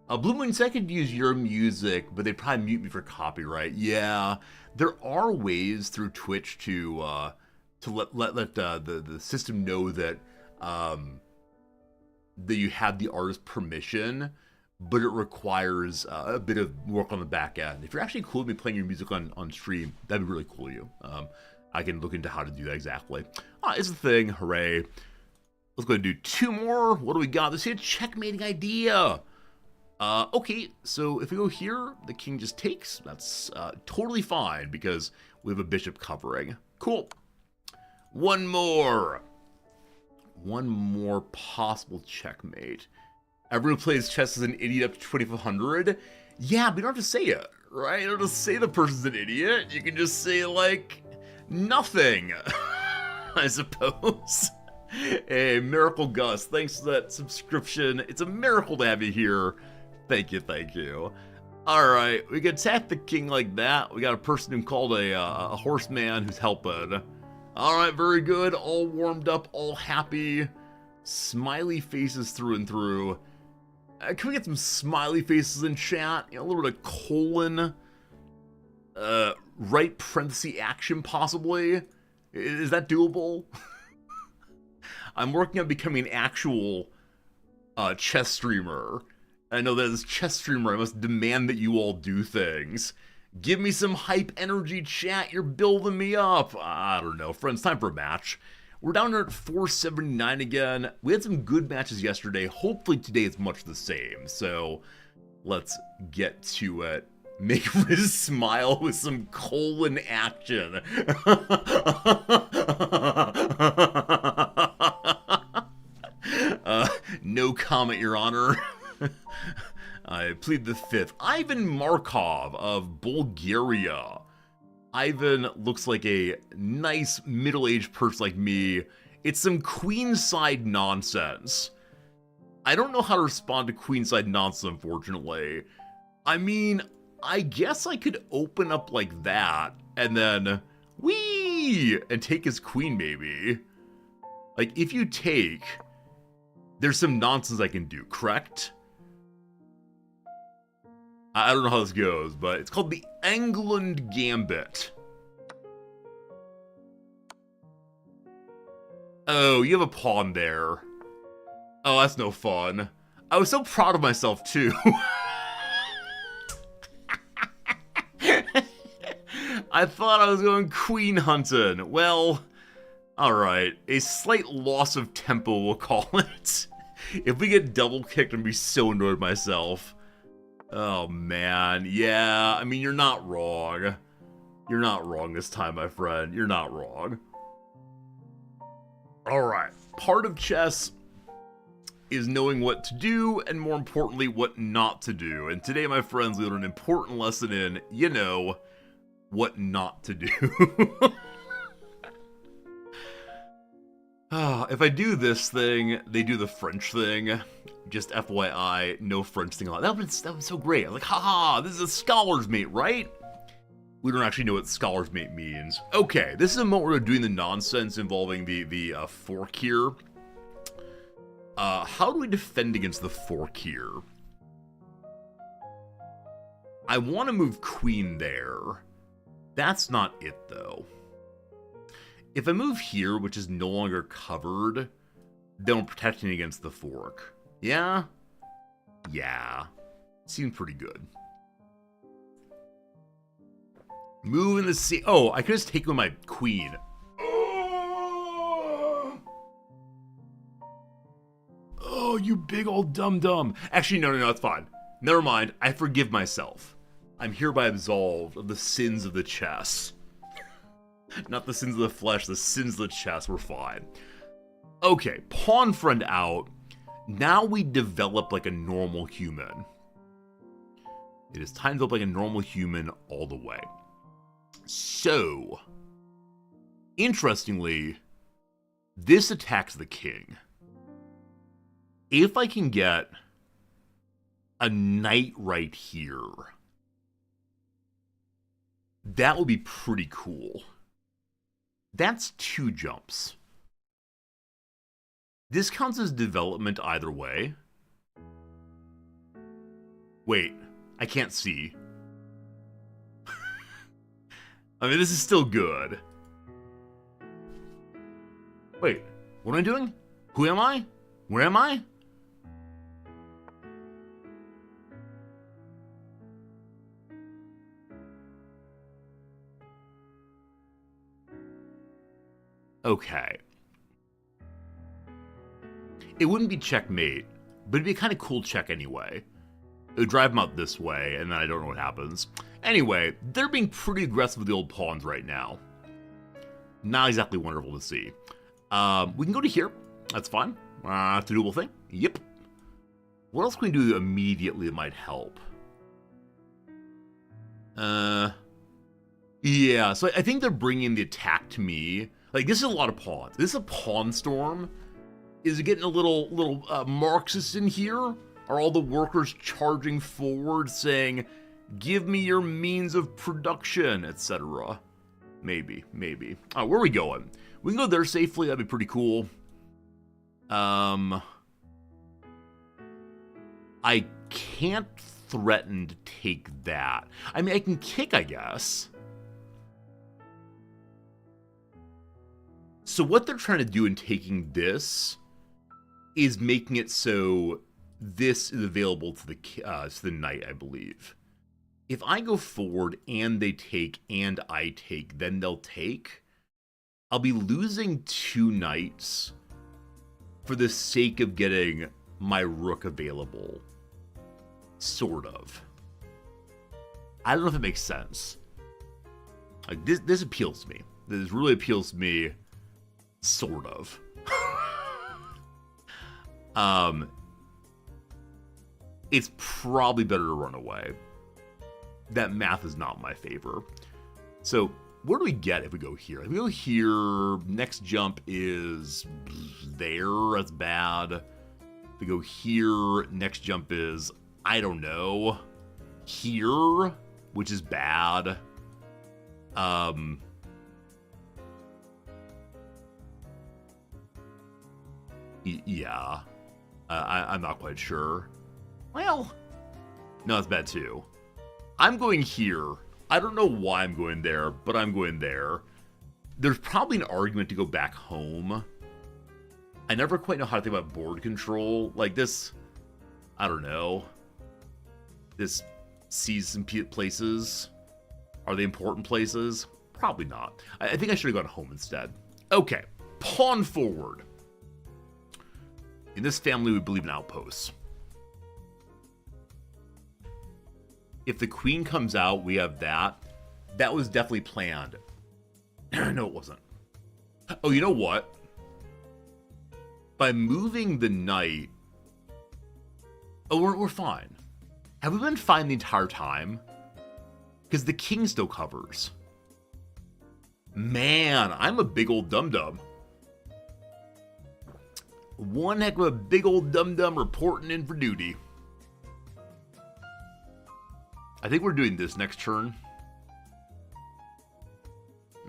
Blue Moon said I could use your music, but they'd probably mute me for copyright. Yeah, there are ways through Twitch to let the system know that that you have the artist's permission, but it requires a bit of work on the back end. If you're actually cool with me playing your music on stream, that'd be really cool of you. I can look into how to do that exactly. It's a thing. Hooray. Let's go ahead and do 2 more. What do we got? Let's see a checkmating idea. Okay, so if we go here, the king just takes. That's totally fine because we have a bishop covering. Cool. One more possible checkmate. Everyone plays chess as an idiot up to 2500. Yeah, but you don't have to say it, right? You don't have to say the person's an idiot. You can just say, like, nothing, I suppose. Hey, Miracle Gus, thanks for that subscription. It's a miracle to have you here. Thank you, thank you. Alright, we can attack the king like that. We got a person who called a horseman who's helping. Alright, very good. All warmed up, all happy. Smiley faces through and through. Can we get some smiley faces in chat? You know, a little bit of colon. Right parenthesis action, possibly. Is that doable? I'm working on becoming an actual chess streamer. I know that as a chess streamer, I must demand that you all do things. Give me some hype energy, chat. You're building me up. I don't know. Friends, time for a match. We're down here at 479 again. We had some good matches yesterday. Hopefully today it's much the same. So let's get to it. Make Riz smile with some colon action. No comment, Your Honor. I plead the 5th. Ivan Markov of Bulgaria. Ivan looks like a nice middle-aged person like me. It's some queenside nonsense. I don't know how to respond to queenside nonsense, unfortunately. I mean, I guess I could open up like that, and then, whee! And take his queen, maybe. Like, if you take, there's some nonsense I can do, correct? I don't know how this goes, but it's called the England Gambit. Oh, you have a pawn there. Oh, that's no fun. I was so proud of myself, too. I thought I was going queen hunting. Well, alright. A slight loss of tempo, we'll call it. If we get double kicked, I'm gonna be so annoyed with myself. Oh, man. Yeah, I mean, you're not wrong. You're not wrong this time, my friend. You're not wrong. Alright. Part of chess is knowing what to do, and more importantly, what not to do. And today, my friends, we learned an important lesson in, what not to do. If I do this thing, they do the French thing. Just FYI, no French thing allowed. That was so great. I was like, haha, this is a scholar's mate, right? We don't actually know what scholar's mate means. Okay, this is a moment where we're doing the nonsense involving the fork here. How do we defend against the fork here? I want to move queen there. That's not it, though. If I move here, which is no longer covered, then we're protecting against the fork. Yeah? Yeah. Seems pretty good. Move in the sea. Oh, I could just take with my queen. Oh, you big old dum-dum. Actually, no, it's fine. Never mind. I forgive myself. I'm hereby absolved of the sins of the chess. Not the sins of the flesh, the sins of the chess. We're fine. Okay, pawn friend out. Now we develop like a normal human. It is time to develop like a normal human all the way. So, interestingly, this attacks the king. If I can get a knight right here, that would be pretty cool. That's 2 jumps. This counts as development either way. Wait, I can't see. I mean, this is still good. Wait, what am I doing? Who am I? Where am I? Okay. It wouldn't be checkmate, but it'd be a kind of cool check anyway. It would drive them out this way, and then I don't know what happens. Anyway, they're being pretty aggressive with the old pawns right now. Not exactly wonderful to see. We can go to here. That's fine. It's a doable thing. Yep. What else can we do immediately that might help? Yeah, so I think they're bringing the attack to me. Like, this is a lot of pawns. This is a pawn storm. Is it getting a little Marxist in here? Are all the workers charging forward saying, give me your means of production, etc.? Maybe. Where are we going? We can go there safely. That'd be pretty cool. I can't threaten to take that. I mean, I can kick, I guess. So what they're trying to do in taking this is making it so this is available to the knight, I believe. If I go forward and they take and I take, then they'll take. I'll be losing 2 knights for the sake of getting my rook available. Sort of. I don't know if it makes sense. Like, this appeals to me. This really appeals to me. Sort of. It's probably better to run away. That math is not in my favor. So, what do we get if we go here? If we go here, next jump is there. That's bad. If we go here, next jump is, I don't know, here, which is bad. Yeah. I'm not quite sure. Well, no, that's bad too. I'm going here. I don't know why I'm going there, but I'm going there. There's probably an argument to go back home. I never quite know how to think about board control. Like this, I don't know. This sees some places. Are they important places? Probably not. I think I should have gone home instead. Okay, pawn forward. In this family, we believe in outposts. If the queen comes out, we have that. That was definitely planned. No, it wasn't. Oh, you know what? By moving the knight, Oh, we're fine. Have we been fine the entire time? Because the king still covers. Man, I'm a big old dum-dum. One heck of a big old dum-dum reporting in for duty. I think we're doing this next turn.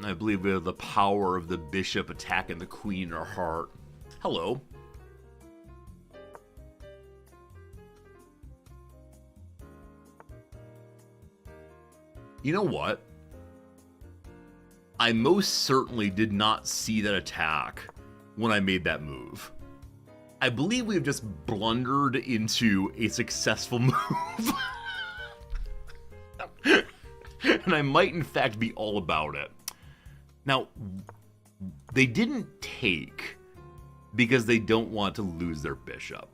I believe we have the power of the bishop attacking the queen in our heart. Hello. You know what? I most certainly did not see that attack when I made that move. I believe we have just blundered into a successful move. And I might in fact be all about it. Now, they didn't take because they don't want to lose their bishop.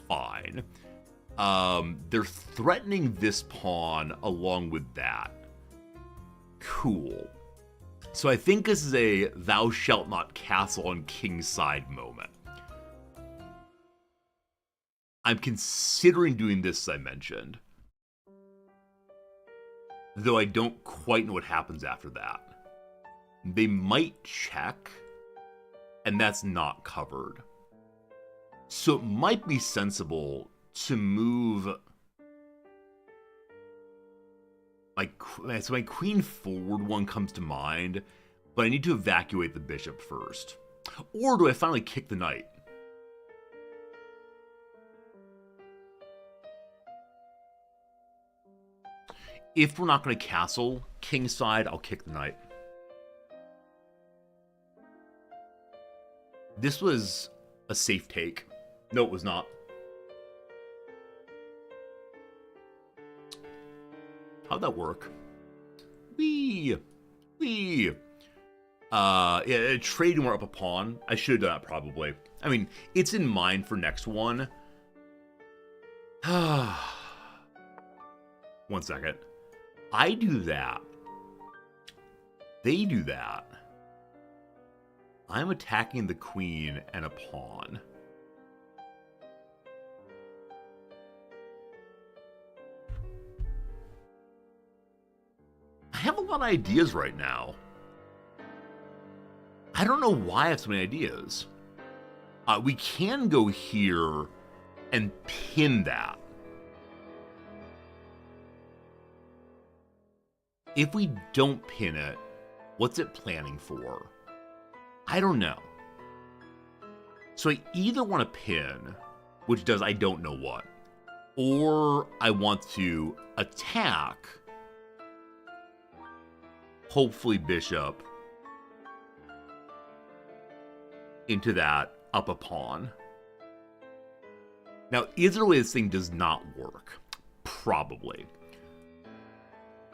Fine. They're threatening this pawn along with that. Cool. So I think this is a thou shalt not castle on king's side moment. I'm considering doing this, as I mentioned. Though I don't quite know what happens after that. They might check, and that's not covered. So it might be sensible to move... So my queen forward one comes to mind, but I need to evacuate the bishop first. Or do I finally kick the knight? If we're not going to castle king's side, I'll kick the knight. This was a safe take. No, it was not. How'd that work? Yeah, trading more up a pawn. I should have done that probably. I mean, it's in mind for next one. 1 second. I do that. They do that. I'm attacking the queen and a pawn. I have a lot of ideas right now. I don't know why I have so many ideas. We can go here and pin that. If we don't pin it, what's it planning for? I don't know. So I either want to pin, which does I don't know what, or I want to attack, hopefully bishop, into that up a pawn. Now, either way this thing does not work. Probably.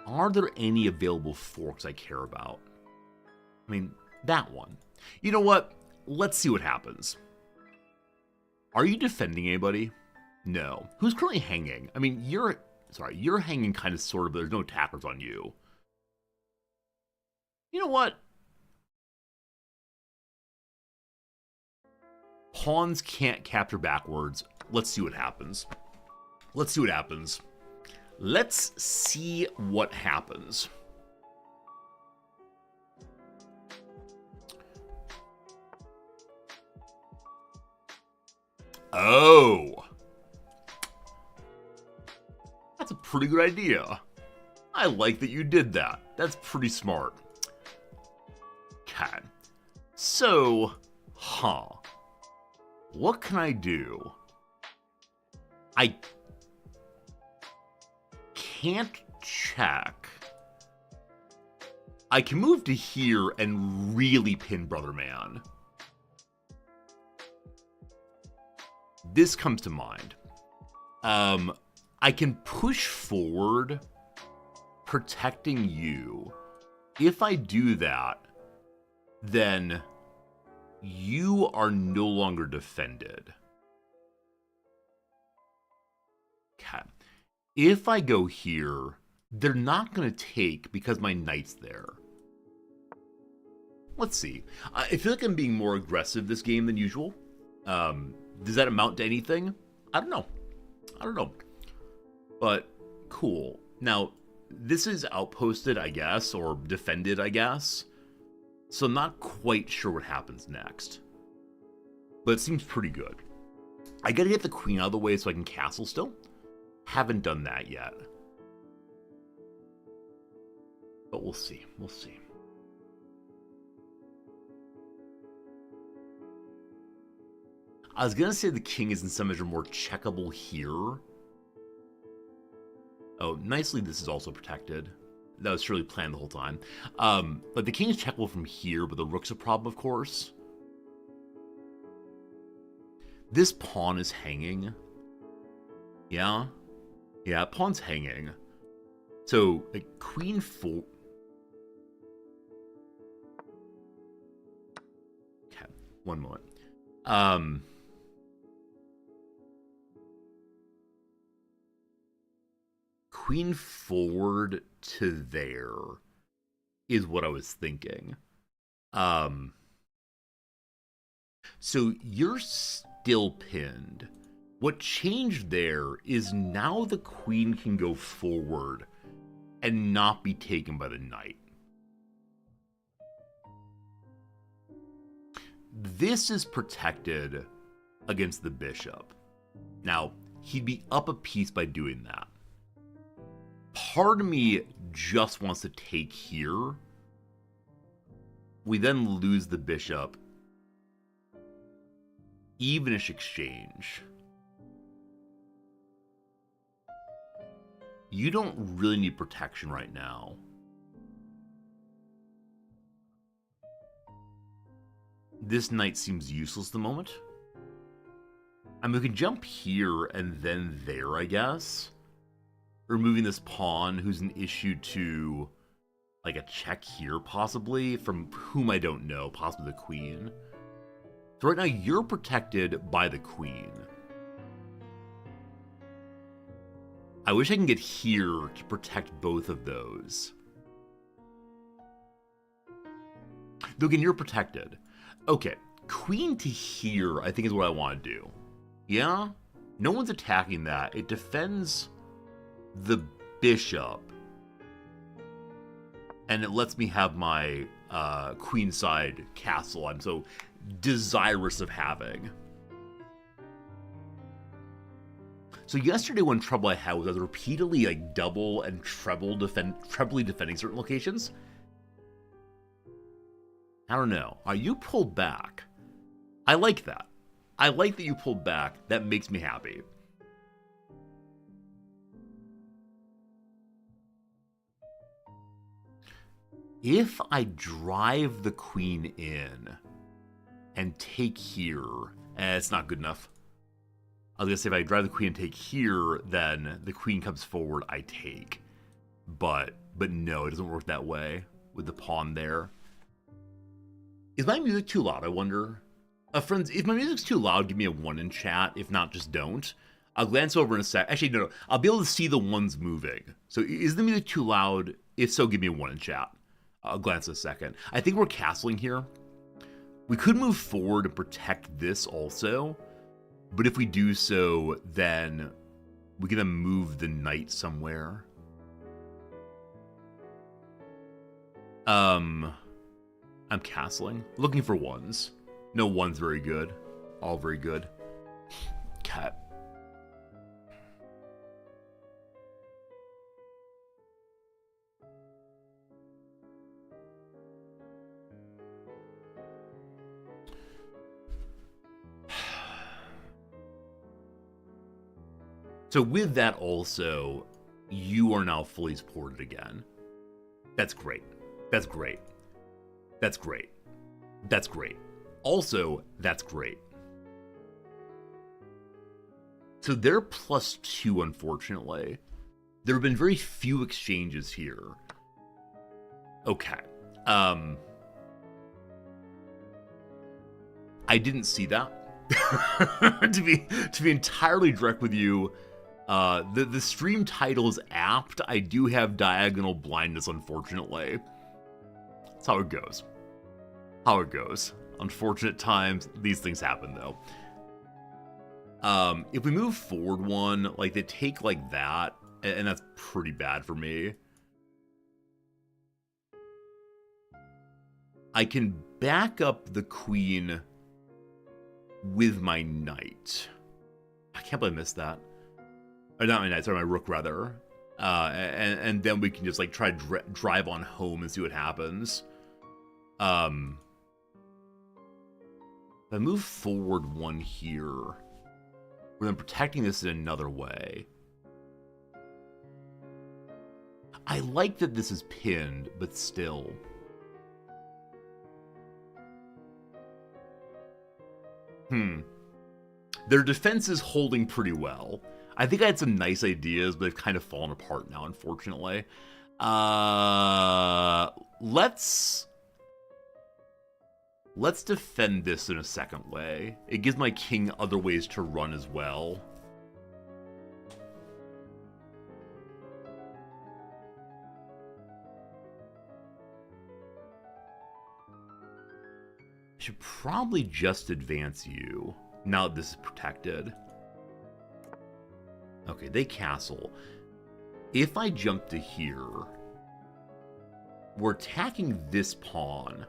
Are there any available forks I care about? I mean, that one. You know what? Let's see what happens. Are you defending anybody? No. Who's currently hanging? I mean, you're hanging kind of sort of, but there's no attackers on you. You know what? Pawns can't capture backwards. Let's see what happens. Let's see what happens. Let's see what happens. Oh. That's a pretty good idea. I like that you did that. That's pretty smart. Okay. So, what can I do? I can't check. I can move to here and really pin Brother Man. This comes to mind. I can push forward, protecting you. If I do that, then you are no longer defended. Okay. If I go here, they're not going to take because my knight's there. Let's see. I feel like I'm being more aggressive this game than usual. Does that amount to anything? I don't know. I don't know. But cool. Now, this is outposted, I guess, or defended, I guess. So I'm not quite sure what happens next. But it seems pretty good. I gotta get the queen out of the way so I can castle still. Haven't done that yet. But we'll see. We'll see. I was gonna say the king is in some measure more checkable here. Oh, nicely this is also protected. That was surely planned the whole time. But the king is checkable from here, but the rook's a problem, of course. This pawn is hanging. Yeah? Yeah, pawn's hanging. So, like, queen 4... Okay, one moment. Queen forward to there is what I was thinking. So you're still pinned. What changed there is now the queen can go forward and not be taken by the knight. This is protected against the bishop. Now, he'd be up a piece by doing that. Part of me just wants to take here. We then lose the bishop. Evenish exchange. You don't really need protection right now. This knight seems useless at the moment. I mean, we can jump here and then there, I guess. Removing this pawn, who's an issue to, like, a check here, possibly, from whom I don't know, possibly the queen. So right now, you're protected by the queen. I wish I can get here to protect both of those. Though again, you're protected. Okay, queen to here, I think is what I want to do. Yeah? No one's attacking that. It defends the bishop, and it lets me have my queenside castle I'm so desirous of having. So yesterday, one trouble I had was I was repeatedly like double and trebly defending certain locations. I don't know. You pulled back. I like that. I like that you pulled back. That makes me happy. If I drive the queen in and take here, it's not good enough. I was going to say if I drive the queen and take here, then the queen comes forward, I take. But no, it doesn't work that way with the pawn there. Is my music too loud, I wonder? Friends, if my music's too loud, give me a 1 in chat. If not, just don't. I'll glance over in a sec. Actually, no. I'll be able to see the ones moving. So is the music too loud? If so, give me a 1 in chat. I'll glance in a second. I think we're castling here. We could move forward and protect this also. But if we do so, then we can then move the knight somewhere. I'm castling. Looking for ones. No one's very good. All very good. Cat. So with that also, you are now fully supported again. That's great. That's great. That's great. That's great. Also, that's great. So they're +2, unfortunately. There have been very few exchanges here. Okay. I didn't see that. to be entirely direct with you, the stream title is apt. I do have diagonal blindness, unfortunately. That's how it goes. How it goes. Unfortunate times, these things happen, though. If we move forward one, like, they take like that, and that's pretty bad for me. I can back up the queen with my knight. I can't believe I missed that. Or not my knight, sorry, my rook, rather. And then we can just, like, try to drive on home and see what happens. If I move forward one here, we're then protecting this in another way. I like that this is pinned, but still. Their defense is holding pretty well. I think I had some nice ideas, but they've kind of fallen apart now, unfortunately. Let's defend this in a second way. It gives my king other ways to run as well. I should probably just advance you, now that this is protected. Okay, they castle. If I jump to here, we're attacking this pawn,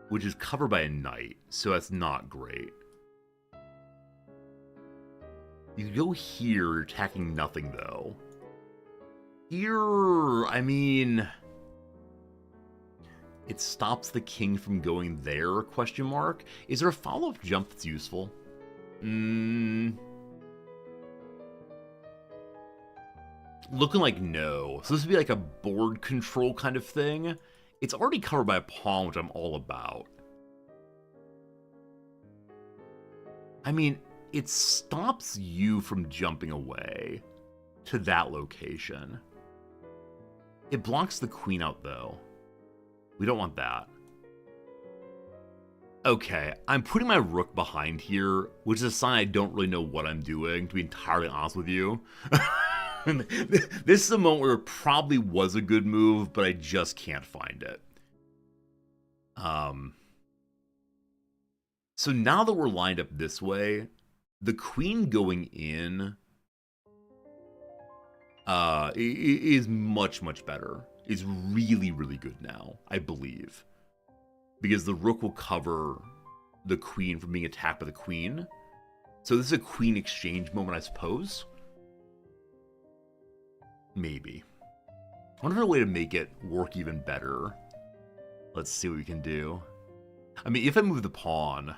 which is covered by a knight, so that's not great. You go here, you're attacking nothing, though. Here, I mean, it stops the king from going there, question mark. Is there a follow-up jump that's useful? Looking like no. So this would be like a board control kind of thing. It's already covered by a pawn, which I'm all about. I mean, it stops you from jumping away to that location. It blocks the queen out, though. We don't want that. Okay, I'm putting my rook behind here, which is a sign I don't really know what I'm doing, to be entirely honest with you. This is a moment where it probably was a good move, but I just can't find it. So now that we're lined up this way, the queen going in is much, much better. Is really, really good now, I believe. Because the rook will cover the queen from being attacked by the queen. So this is a queen exchange moment, I suppose. Maybe. I wonder if there's a way to make it work even better. Let's see what we can do. I mean, if I move the pawn...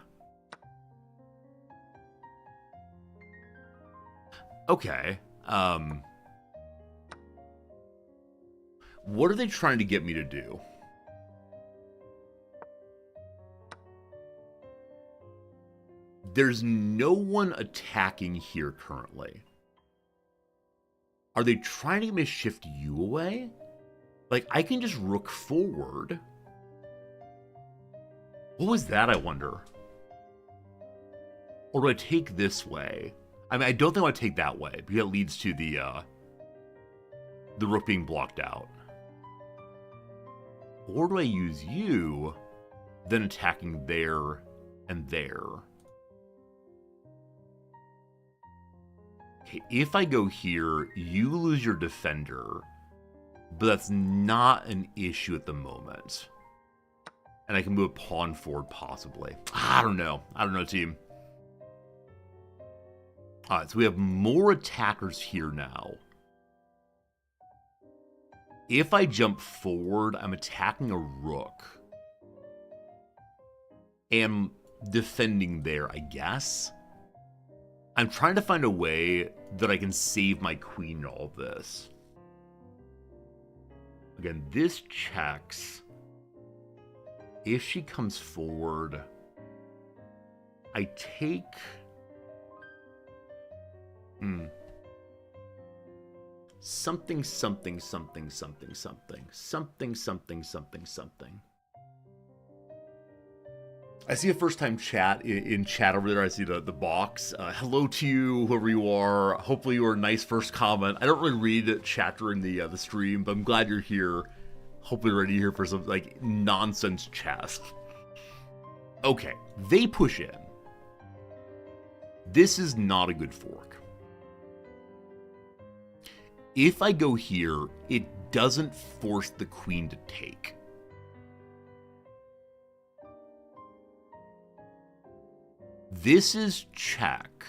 Okay. What are they trying to get me to do? There's no one attacking here currently. Are they trying to get me to shift you away? Like, I can just rook forward. What was that, I wonder? Or do I take this way? I mean, I don't think I would take that way, because it leads to the rook being blocked out. Or do I use you, then attacking there and there? Okay, if I go here, you lose your defender, but that's not an issue at the moment. And I can move a pawn forward, possibly. I don't know. I don't know, team. Alright, so we have more attackers here now. If I jump forward, I'm attacking a rook. And defending there, I guess. I'm trying to find a way that I can save my queen in all of this. Again, this checks. If she comes forward, I take... Something, something, something, something, something. Something, something, something, something. I see a first-time chat in chat over there. I see the box. Hello to you, whoever you are. Hopefully you are a nice first comment. I don't really read chat during the stream, but I'm glad you're here. Hopefully you're ready here for some, like, nonsense chat. Okay, they push in. This is not a good fork. If I go here, it doesn't force the queen to take. This is check.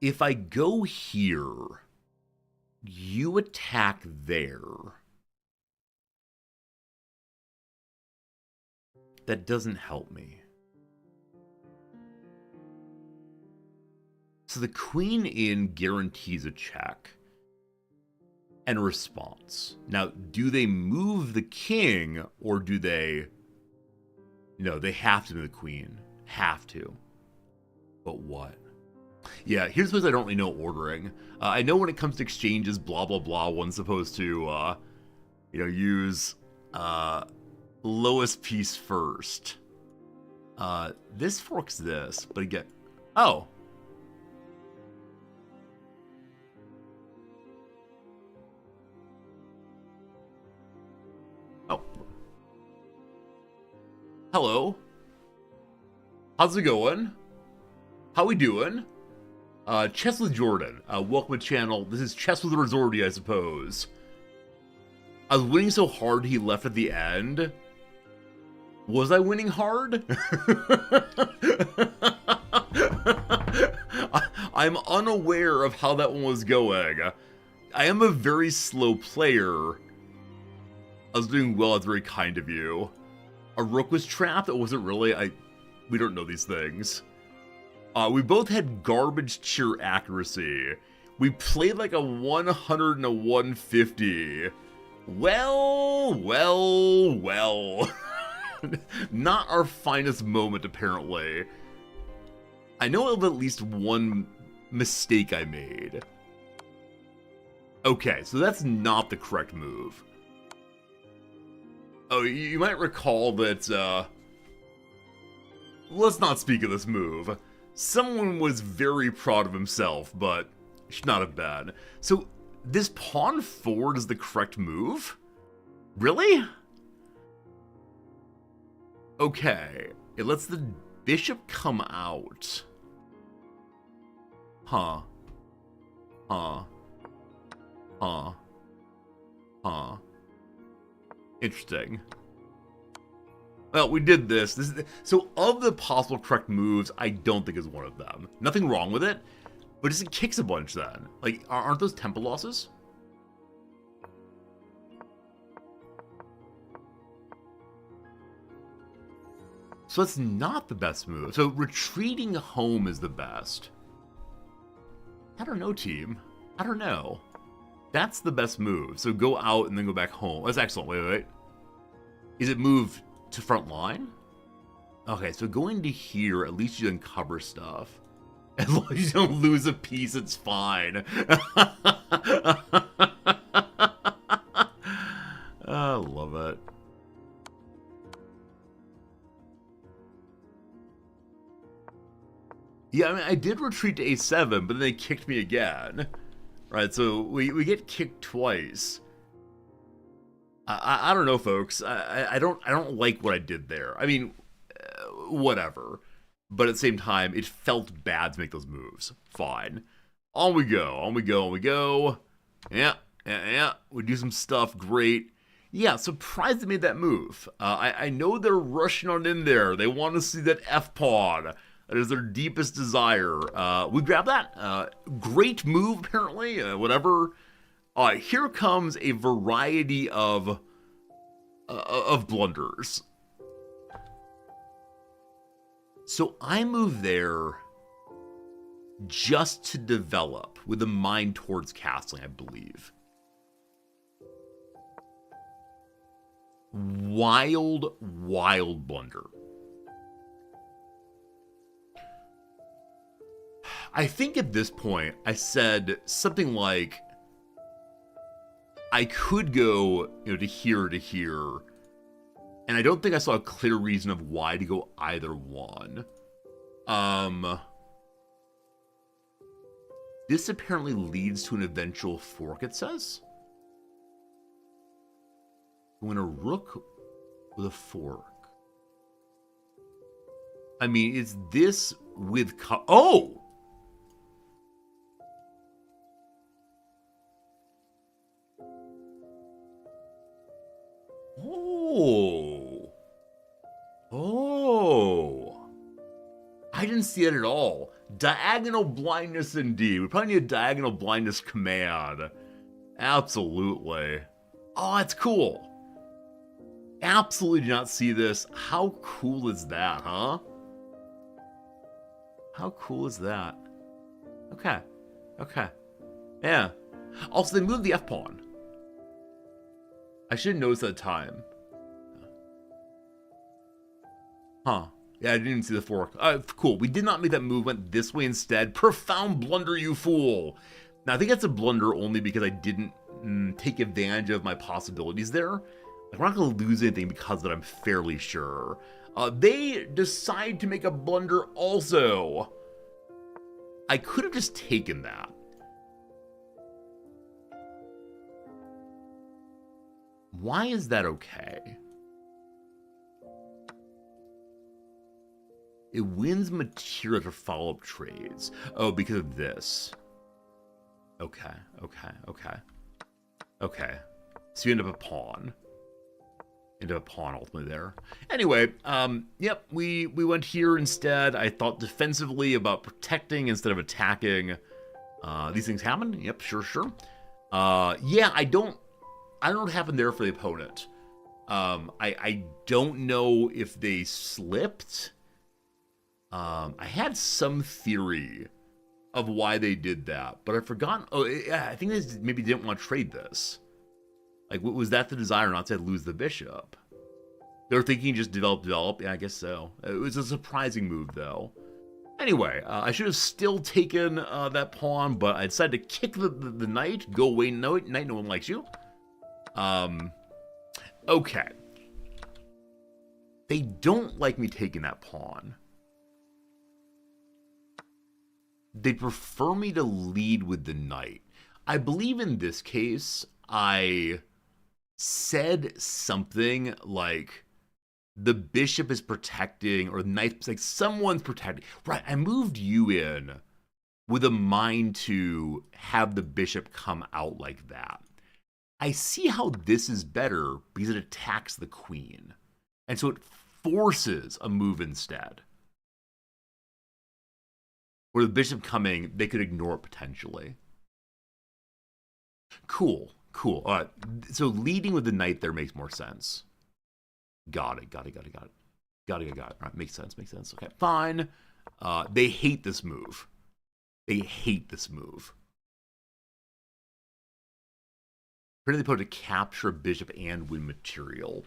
If I go here, you attack there. That doesn't help me. So the queen in guarantees a check and a response. Now, do they move the king, or do they... No, they have to move the queen. Have to. But what? Yeah, here's what I don't really know ordering. I know when it comes to exchanges, blah, blah, blah, one's supposed to, use lowest piece first. This forks this, but again... Oh! Oh. Hello. How's it going? How we doing? Chess with Jordan. Welcome to the channel. This is Chess with Resorty, I suppose. I was winning so hard he left at the end. Was I winning hard? I'm unaware of how that one was going. I am a very slow player. I was doing well. That's very kind of you. A rook was trapped? It wasn't really. We don't know these things. We both had garbage cheer accuracy. We played like a 100 and a 150. Well. Not our finest moment, apparently. I know of at least one mistake I made. Okay, so that's not the correct move. Oh, you might recall that, let's not speak of this move. Someone was very proud of himself, but should not have been. So, this pawn forward is the correct move? Really? Okay, it lets the bishop come out. Huh. Interesting. Well, we did this. So, of the possible correct moves, I don't think is one of them. Nothing wrong with it, but just it kicks a bunch then. Like, aren't those tempo losses? So that's not the best move. So retreating home is the best. I don't know, team. I don't know. That's the best move. So go out and then go back home. That's excellent. Wait. Is it moved to front line? Okay, so going to here, at least you uncover stuff. As long as you don't lose a piece, it's fine. I love it. Yeah, I mean, I did retreat to a7, but then they kicked me again. Right, so we get kicked twice. I don't know, folks. I don't like what I did there. I mean, whatever. But at the same time, it felt bad to make those moves. Fine. On we go. Yeah. We do some stuff. Great. Yeah, surprised they made that move. I know they're rushing on in there. They want to see that F-pawn. That is their deepest desire. We grab that. Great move, apparently. Whatever. Here comes a variety of blunders. So I move there just to develop with a mind towards castling, I believe. Wild blunder. I think at this point I said something like, I could go, to here, and I don't think I saw a clear reason of why to go either one. This apparently leads to an eventual fork, it says. When a rook with a fork. I mean, it's this with... Oh! Oh. Oh. I didn't see it at all. Diagonal blindness indeed. We probably need a diagonal blindness command. Absolutely. Oh, that's cool. Absolutely did not see this. How cool is that, huh? How cool is that? Okay. Okay. Yeah. Also, they moved the F-pawn. I should have noticed at the time. Huh. Yeah, I didn't even see the fork. Cool. We did not make that move. Went this way instead. Profound blunder, you fool. Now, I think that's a blunder only because I didn't take advantage of my possibilities there. Like, we're not going to lose anything because of it, I'm fairly sure. They decide to make a blunder also. I could have just taken that. Why is that okay? It wins material for follow-up trades. Oh, because of this. Okay, okay, okay. Okay. So you end up a pawn. End up a pawn ultimately there. Anyway, yep, we went here instead. I thought defensively about protecting instead of attacking. These things happen? Yep, sure. Yeah, I don't know what happened there for the opponent. I don't know if they slipped. I had some theory of why they did that, but I've forgotten. Oh, I think they maybe didn't want to trade this. Like, was that the desire not to lose the bishop? They were thinking just develop. Yeah, I guess so. It was a surprising move, though. Anyway, I should have still taken that pawn, but I decided to kick the knight. Go away, knight. No one likes you. Okay. They don't like me taking that pawn. They prefer me to lead with the knight. I believe in this case, I said something like the bishop is protecting, or the knight, like someone's protecting. Right, I moved you in with a mind to have the bishop come out like that. I see how this is better because it attacks the queen. And so it forces a move instead. Where the bishop coming, they could ignore it potentially. Cool. All right. So leading with the knight there makes more sense. Got it. Got it. All right, makes sense. Okay, fine. They hate this move. Pretty put to capture a bishop and win material.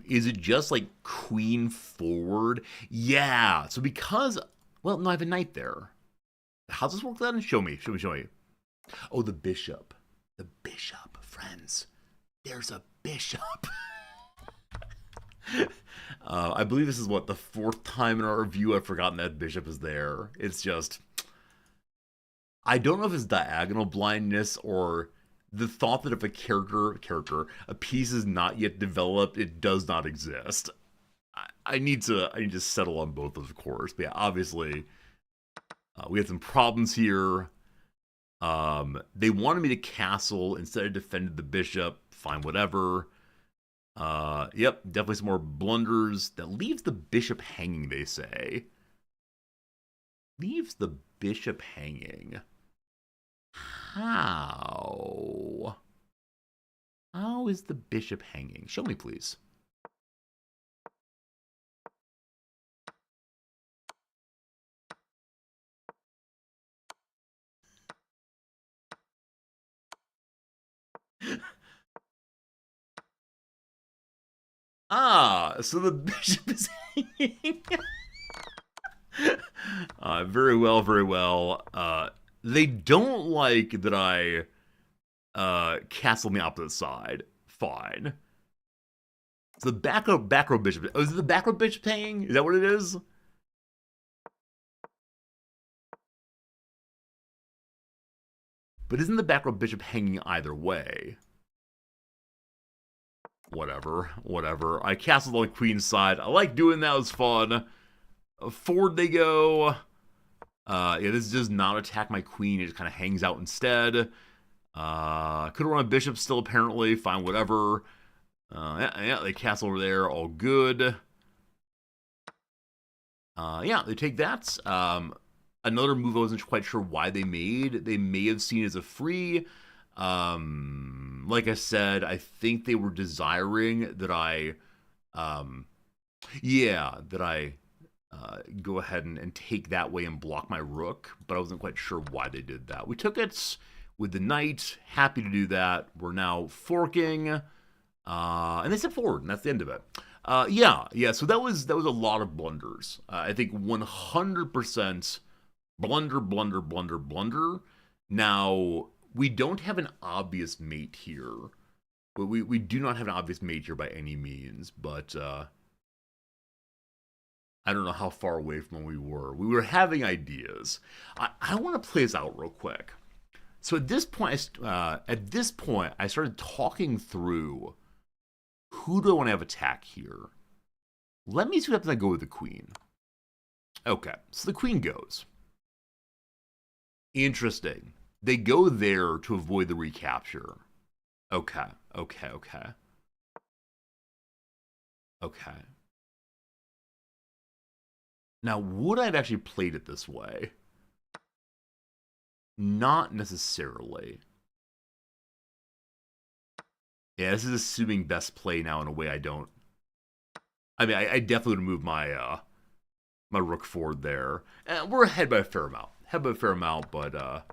Is it just like queen forward? Yeah. So because, well, no, I have a knight there. How's this work then? Show me. Oh, the bishop. Friends. There's a bishop. I believe this is what, the 4th time in our review I've forgotten that bishop is there. It's just, I don't know if it's diagonal blindness or the thought that if a piece is not yet developed, it does not exist. I need to settle on both of course. But yeah, obviously, we had some problems here. They wanted me to castle instead of defended the bishop. Fine, whatever. Yep, definitely some more blunders. That leaves the bishop hanging, they say. Leaves the bishop hanging. How? How is the bishop hanging? Show me, please. So the bishop is hanging. Very well. They don't like that I castle on the opposite side. Fine. So the back row bishop. Oh, is it the back row bishop hanging? Is that what it is? But isn't the back row bishop hanging either way? Whatever. I castled on the queen's side. I like doing that. It was fun. Forward they go. Yeah, this does not attack my queen. It just kind of hangs out instead. Could have run a bishop still, apparently. Fine, whatever. Yeah, they castle over there. All good. Yeah, they take that. Another move I wasn't quite sure why they made. They may have seen it as a free. Like I said, I think they were desiring that I, go ahead and take that way and block my rook, but I wasn't quite sure why they did that. We took it with the knight. Happy to do that. We're now forking, and they step forward, and that's the end of it. Yeah. So that was a lot of blunders. I think 100% blunder. Now we don't have an obvious mate here, but we do not have an obvious mate here by any means. But I don't know how far away from when we were. We were having ideas. I want to play this out real quick. So at this point, I started talking through who do I want to have attack here. Let me see what happens. I go with the queen. Okay, so the queen goes. Interesting. They go there to avoid the recapture. Okay. Now, would I have actually played it this way? Not necessarily. Yeah, this is assuming best play now in a way I don't. I mean, I definitely would move my my rook forward there. We're ahead by a fair amount. But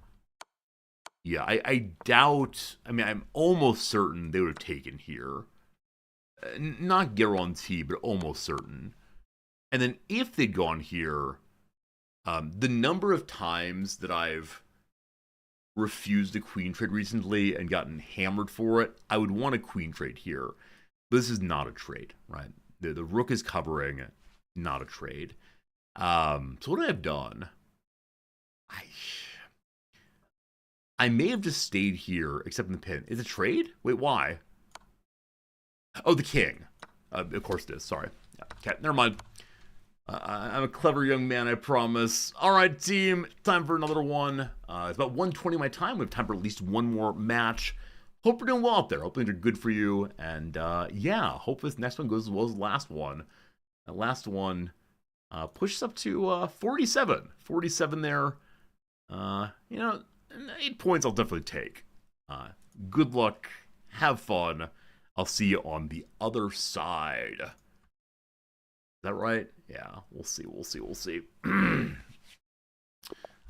yeah, I doubt. I mean, I'm almost certain they would have taken here. Not guarantee, but almost certain. And then if they'd gone here, the number of times that I've refused a queen trade recently and gotten hammered for it, I would want a queen trade here. But this is not a trade, right? The rook is covering, not a trade. So what would I have done? I may have just stayed here, except in the pin. Is it a trade? Wait, why? Oh, the king. Of course it is. Sorry. Yeah, okay, never mind. I'm a clever young man, I promise. All right, team, time for another one. It's about 1:20 my time. We have time for at least one more match. Hope you're doing well out there. Hope things are good for you. And yeah, hope this next one goes as well as the last one. That last one pushes up to 47. 47 there. 8 points I'll definitely take. Good luck. Have fun. I'll see you on the other side. Is that right? Yeah, we'll see.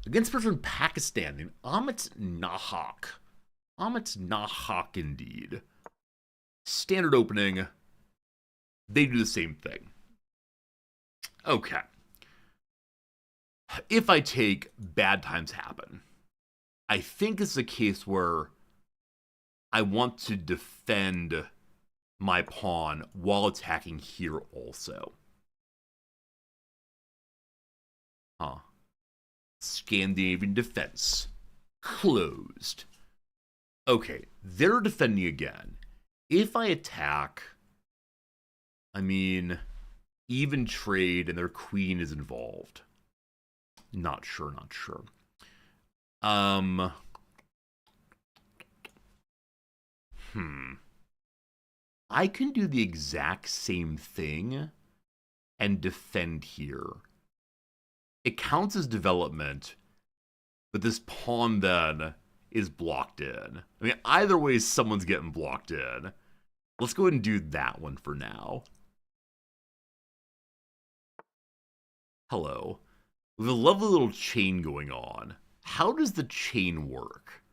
Against a person from Pakistan named Amit Nahak. Amit Nahak, indeed. Standard opening. They do the same thing. Okay. If I take, bad times happen. I think it's a case where I want to defend my pawn while attacking here also. Scandinavian defense. Closed. Okay, they're defending again. If I attack, I mean, even trade and their queen is involved. Not sure. I can do the exact same thing and defend here. It counts as development, but this pawn then is blocked in. I mean, either way, someone's getting blocked in. Let's go ahead and do that one for now. Hello. We have a lovely little chain going on. How does the chain work?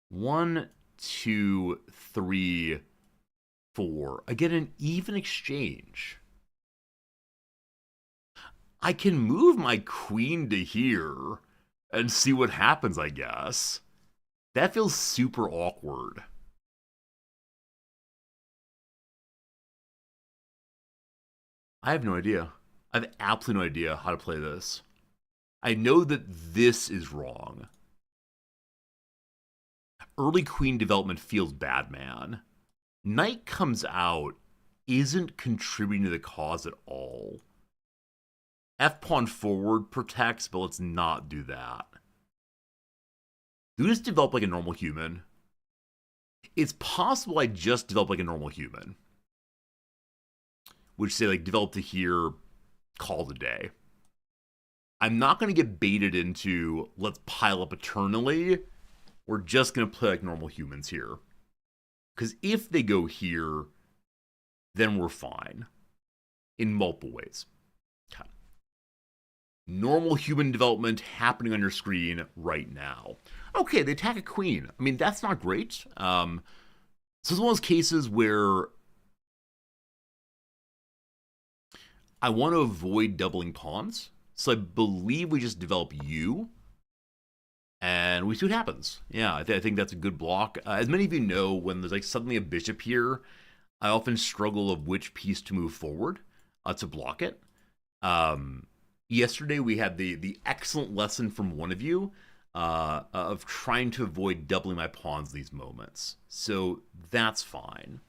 1, 2, 3, 4. I get an even exchange. I can move my queen to here and see what happens, I guess. That feels super awkward. I have no idea. I have absolutely no idea how to play this. I know that this is wrong. Early queen development feels bad, man. Knight comes out, isn't contributing to the cause at all. F pawn forward protects, but let's not do that. Do we just develop like a normal human? It's possible I just develop like a normal human. Which say like develop to here, call the day. I'm not going to get baited into let's pile up eternally. We're just going to play like normal humans here. Because if they go here, then we're fine. In multiple ways. Okay. Normal human development happening on your screen right now. Okay, they attack a queen. I mean, that's not great. So it's one of those cases where I want to avoid doubling pawns. So I believe we just develop you. And we see what happens. Yeah, I think that's a good block. As many of you know, when there's like suddenly a bishop here, I often struggle of which piece to move forward to block it. Yesterday we had the excellent lesson from one of you of trying to avoid doubling my pawns in these moments. So that's fine.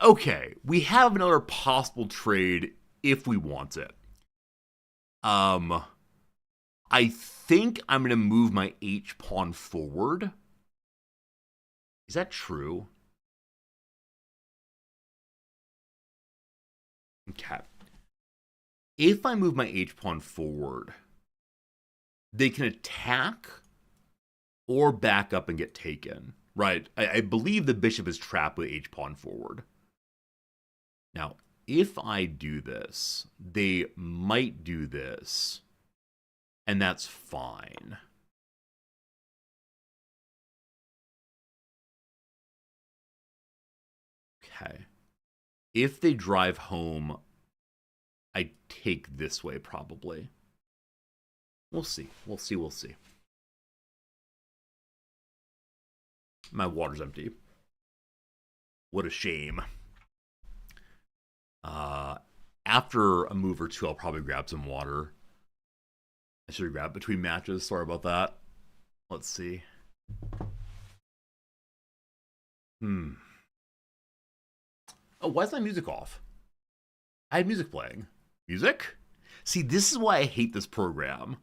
Okay, we have another possible trade if we want it. I think I'm going to move my H pawn forward. Is that true? Okay. If I move my H pawn forward, they can attack or back up and get taken. Right? I believe the bishop is trapped with H pawn forward. Now, if I do this, they might do this. And that's fine. Okay. If they drive home, I take this way probably. We'll see. We'll see. We'll see. My water's empty. What a shame. After a move or two, I'll probably grab some water. I should have grabbed between matches. Sorry about that. Let's see. Oh, why is my music off? I had music playing. Music? See, this is why I hate this program.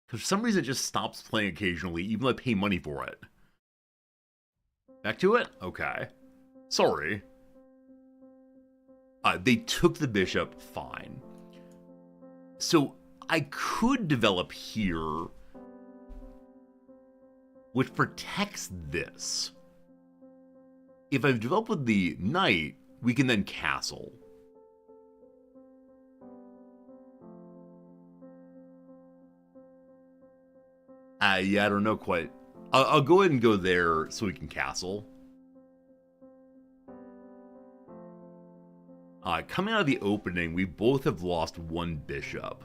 Because for some reason it just stops playing occasionally, even though I pay money for it. Back to it? Okay. Sorry. They took the bishop. Fine. So I could develop here, which protects this. If I develop with the knight, we can then castle. Yeah, I don't know quite. I'll go ahead and go there so we can castle. Coming out of the opening, we both have lost one bishop.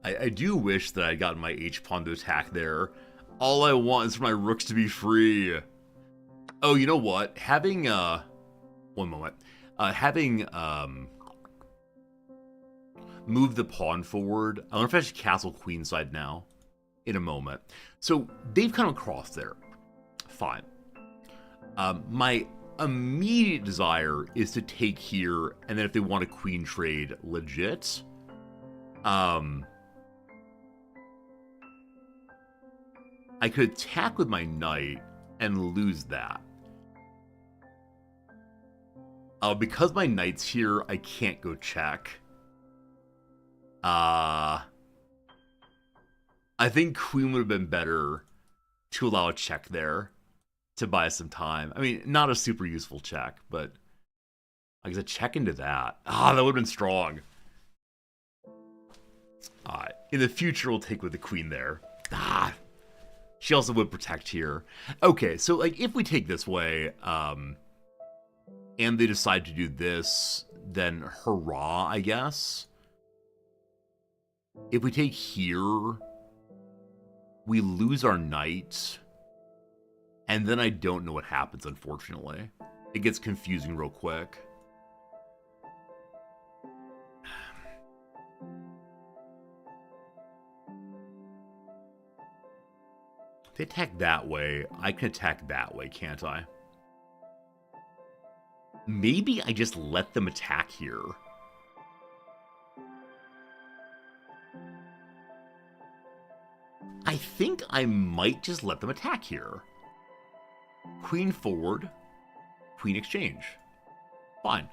I do wish that I'd gotten my H-pawn to attack there. All I want is for my rooks to be free. Oh, you know what? Having, one moment. Having, move the pawn forward. I wonder if I should castle queenside now. In a moment. So, they've come across there. Fine. My immediate desire is to take here, and then if they want a queen trade, legit. I could attack with my knight and lose that. Because my knight's here, I can't go check. I think queen would have been better to allow a check there to buy some time. I mean, not a super useful check, but I guess a check into that. That would have been strong. In the future, we'll take with the queen there. She also would protect here. Okay, so like if we take this way, and they decide to do this, then hurrah, I guess. If we take here, we lose our knight, and then I don't know what happens, unfortunately. It gets confusing real quick. If they attack that way, I can attack that way, can't I? Maybe I just let them attack here. I think I might just let them attack here. Queen forward, queen exchange. Fine.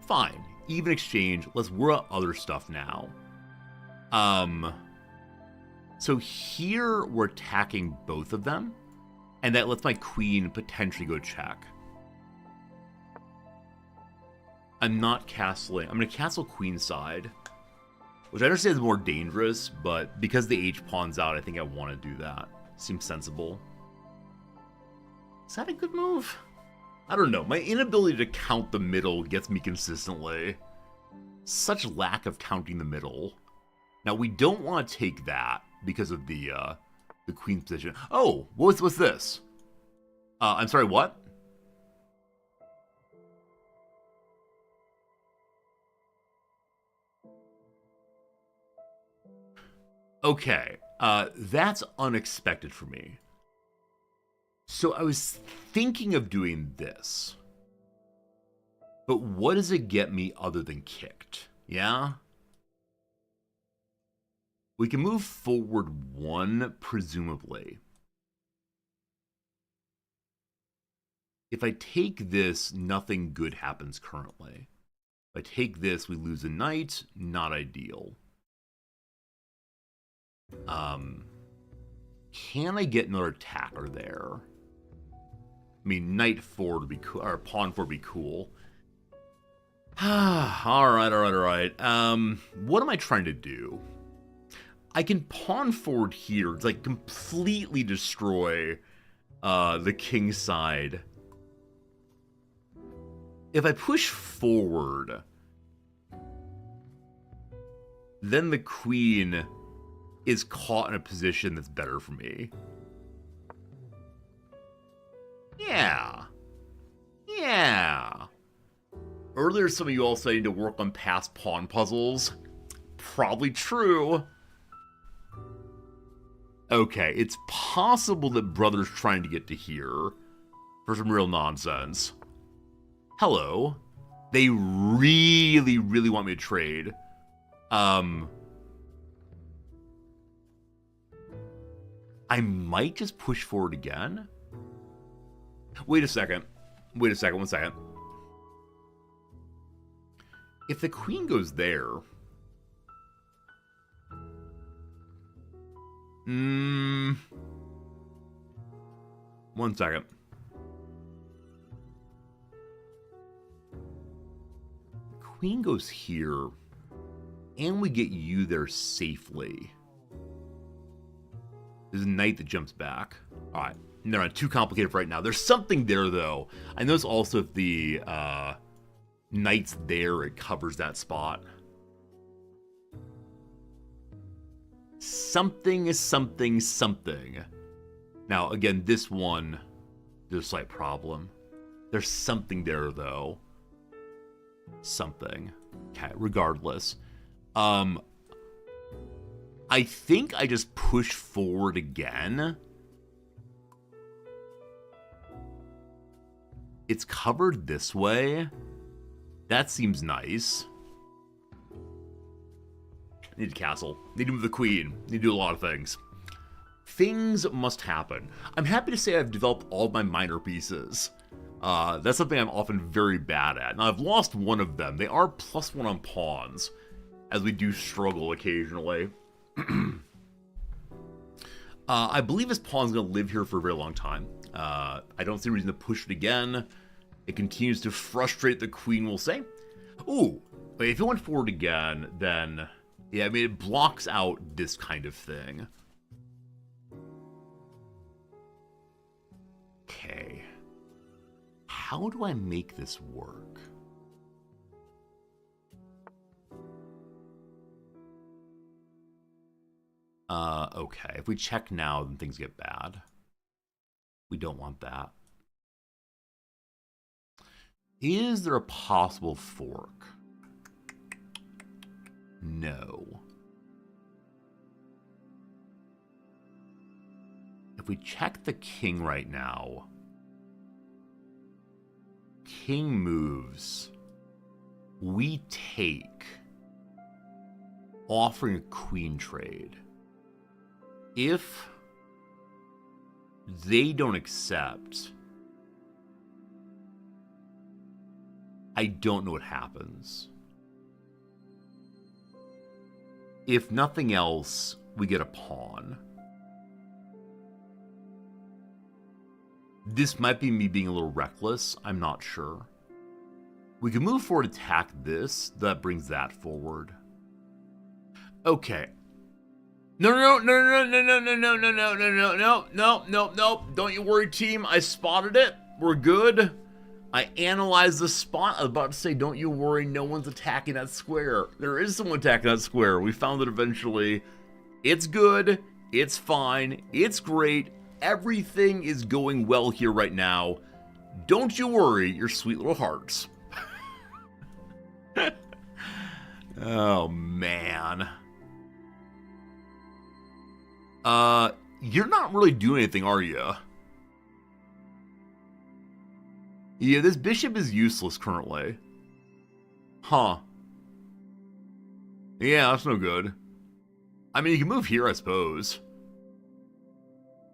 Fine. Even exchange. Let's worry about other stuff now. So here we're attacking both of them, and that lets my queen potentially go check. I'm not castling. I'm going to castle queenside, which I understand is more dangerous, but because the H pawn's out, I think I want to do that. Seems sensible. Is that a good move? I don't know. My inability to count the middle gets me consistently. Such lack of counting the middle. Now, we don't want to take that because of the queen's position. Oh, what's this? I'm sorry, what? Okay, that's unexpected for me. So I was thinking of doing this. But what does it get me other than kicked? Yeah? We can move forward one, presumably. If I take this, nothing good happens currently. If I take this, we lose a knight. Not ideal. Can I get another attacker there? I mean, knight forward would be cool, or pawn forward would be cool. Alright. What am I trying to do? I can pawn forward here to, like, completely destroy the king side. If I push forward, then the queen is caught in a position that's better for me. Yeah. Earlier, some of you all said I need to work on past pawn puzzles. Probably true. Okay, it's possible that brother's trying to get to here for some real nonsense. Hello. They really, really want me to trade. I might just push forward again. Wait a second. One second. If the queen goes there... One second. Queen goes here, and we get you there safely. There's a knight that jumps back. Alright, they're not too complicated for right now. There's something there, though. I notice also if the knight's there, it covers that spot. Something is something. Now, again, this one, there's a slight problem. There's something there, though. Something. Okay, regardless. I think I just push forward again. It's covered this way. That seems nice. Need a castle. Need to move the queen. Need to do a lot of things. Things must happen. I'm happy to say I've developed all my minor pieces. That's something I'm often very bad at. Now, I've lost one of them. They are +1 on pawns, as we do struggle occasionally. I believe this pawn's going to live here for a very long time. I don't see a reason to push it again. It continues to frustrate the queen, we'll say. Ooh, if it went forward again, then... yeah, I mean, it blocks out this kind of thing. Okay. How do I make this work? Okay. If we check now, then things get bad. We don't want that. Is there a possible fork? No. If we check the king right now, king moves. We take, offering a queen trade. If they don't accept, I don't know what happens. If nothing else, we get a pawn. This might be me being a little reckless. I'm not sure. We can move forward, attack this. That brings that forward. Okay. No. Don't you worry, team. I spotted it. We're good. I analyzed the spot. I was about to say, don't you worry. No one's attacking that square. There is someone attacking that square. We found it eventually. It's good. It's fine. It's great. Everything is going well here right now. Don't you worry, your sweet little hearts. Oh, man. You're not really doing anything, are you? Yeah, this bishop is useless currently. Huh. Yeah, that's no good. I mean, you can move here, I suppose.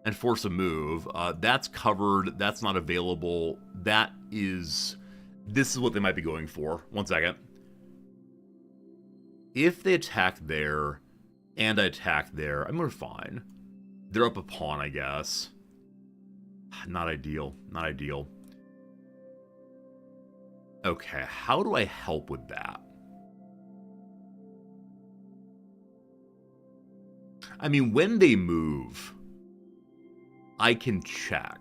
And force a move. That's covered. That's not available. That is... This is what they might be going for. One second. If they attack there, and I attack there, I'm fine. They're up a pawn, I guess. Not ideal. Not ideal. Okay, how do I help with that? I mean, when they move, I can check.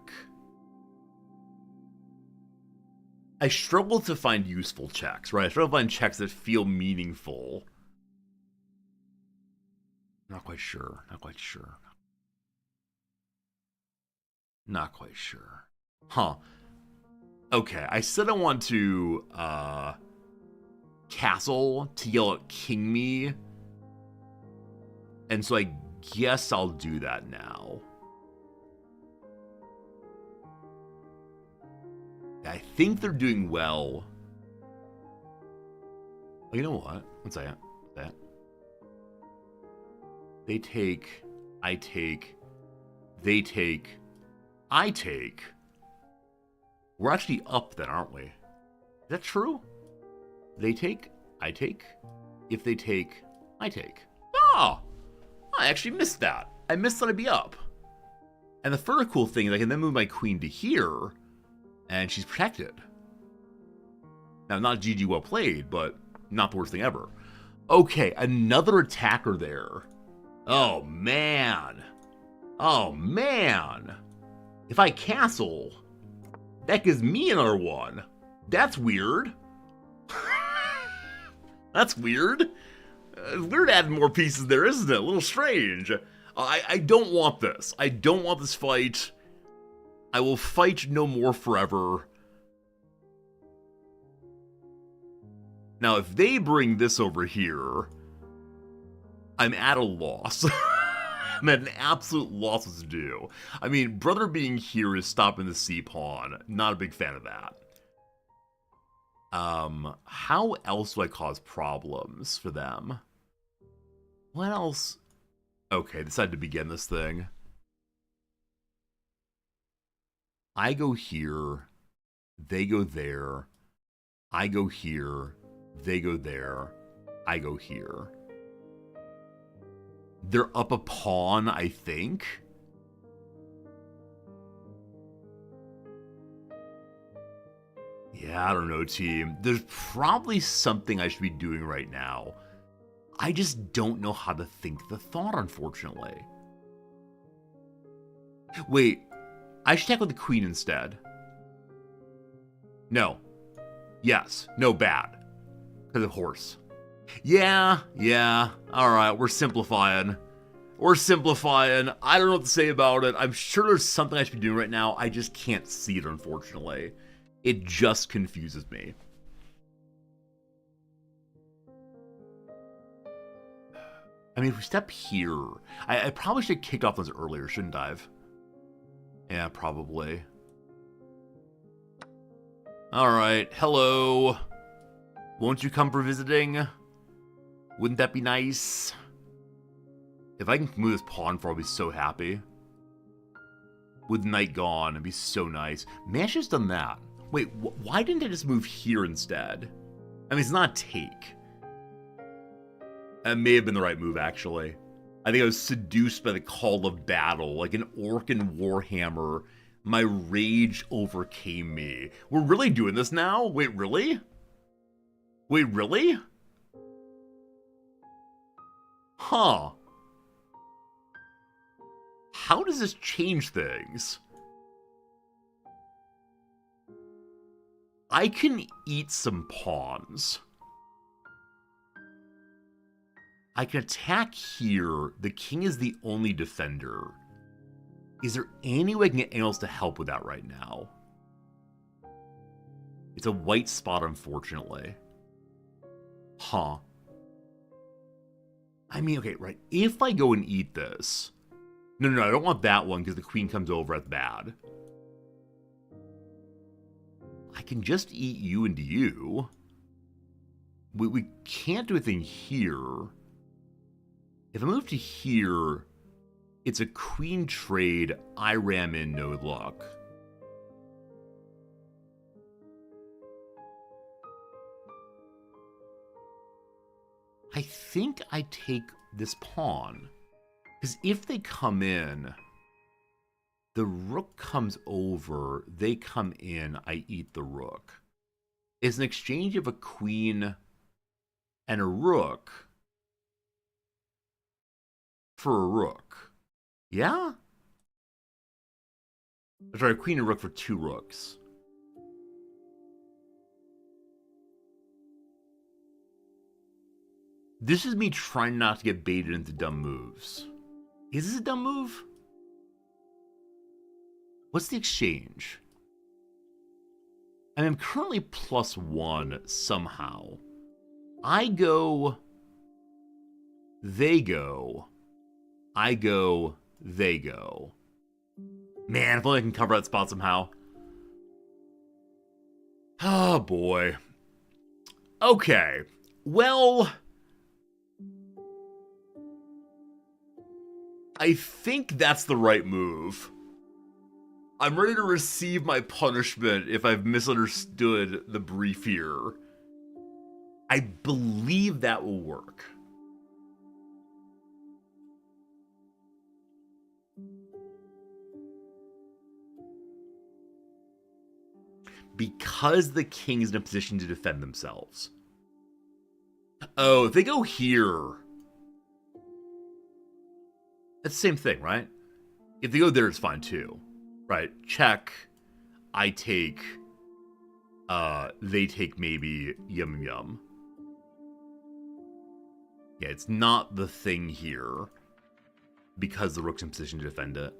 I struggle to find useful checks, right? I struggle to find checks that feel meaningful. Not quite sure. Not quite sure. Not quite sure. Huh. Okay, I said I want to castle to yell at king me. And so I guess I'll do that now. I think they're doing well. Oh, you know what? One second. That. They take, I take, they take, I take. We're actually up then, aren't we? Is that true? They take, I take. If they take, I take. Oh! I actually missed that. I missed that I'd be up. And the further cool thing is I can then move my queen to here, and she's protected. Now, not GG well played, but not the worst thing ever. Okay, another attacker there. Oh, man. Oh, man. If I castle, that gives me another one. That's weird. That's weird. Weird adding more pieces there, isn't it? A little strange. I don't want this. I don't want this fight. I will fight no more forever. Now, if they bring this over here, I'm at a loss. I'm at an absolute loss what to do. I mean, brother being here is stopping the c-pawn. Not a big fan of that. How else do I cause problems for them? What else? Okay, decided to begin this thing. I go here. They go there. I go here. They go there. I go here. They're up a pawn, I think. Yeah, I don't know, team. There's probably something I should be doing right now. I just don't know how to think the thought, unfortunately. Wait, I should attack with the queen instead. No. Yes. No, bad. Because of horse. Yeah. Alright, we're simplifying. We're simplifying. I don't know what to say about it. I'm sure there's something I should be doing right now. I just can't see it, unfortunately. It just confuses me. I mean, if we step here... I probably should have kicked off those earlier, shouldn't I have? Yeah, probably. Alright, hello. Won't you come for visiting? Wouldn't that be nice? If I can move this pawn forward, I'll be so happy. With knight gone, it'd be so nice. Man, I should have done that. Wait, why didn't I just move here instead? I mean, it's not a take. That may have been the right move, actually. I think I was seduced by the call of battle, like an orc in Warhammer. My rage overcame me. We're really doing this now? Wait, really? Wait, really? Huh. How does this change things? I can eat some pawns. I can attack here. The king is the only defender. Is there any way I can get anyone else to help with that right now? It's a white spot, unfortunately. Huh. I mean, okay, right. If I go and eat this... No, I don't want that one because the queen comes over. That's bad. I can just eat you into you. We can't do anything here. If I move to here, it's a queen trade. I ram in, no luck. I think I take this pawn. Because if they come in, the rook comes over, they come in, I eat the rook. It's an exchange of a queen and a rook for a rook. Yeah? Sorry, a queen and a rook for 2 rooks. This is me trying not to get baited into dumb moves. Is this a dumb move? What's the exchange? I'm currently +1 somehow. I go, they go, I go, they go. Man, if only I can cover that spot somehow. Oh boy. Okay, well... I think that's the right move. I'm ready to receive my punishment if I've misunderstood the brief here. I believe that will work. Because the king is in a position to defend themselves. Oh, if they go here... It's the same thing, right? If they go there, it's fine too. Right? Check. I take... they take maybe yum yum. Yeah, it's not the thing here. Because the rook's in position to defend it.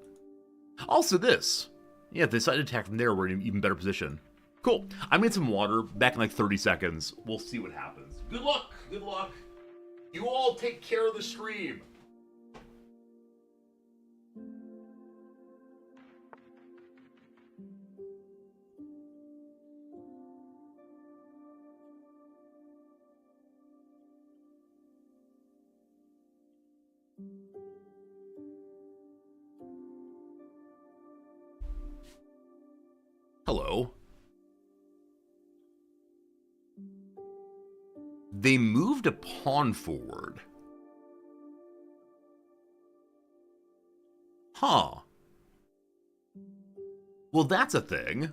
Also this. Yeah, if they decide to attack from there, we're in an even better position. Cool. I'm gonna get some water. Back in like 30 seconds. We'll see what happens. Good luck. Good luck. You all take care of the stream. Hello. They moved a pawn forward. Huh. Well, that's a thing.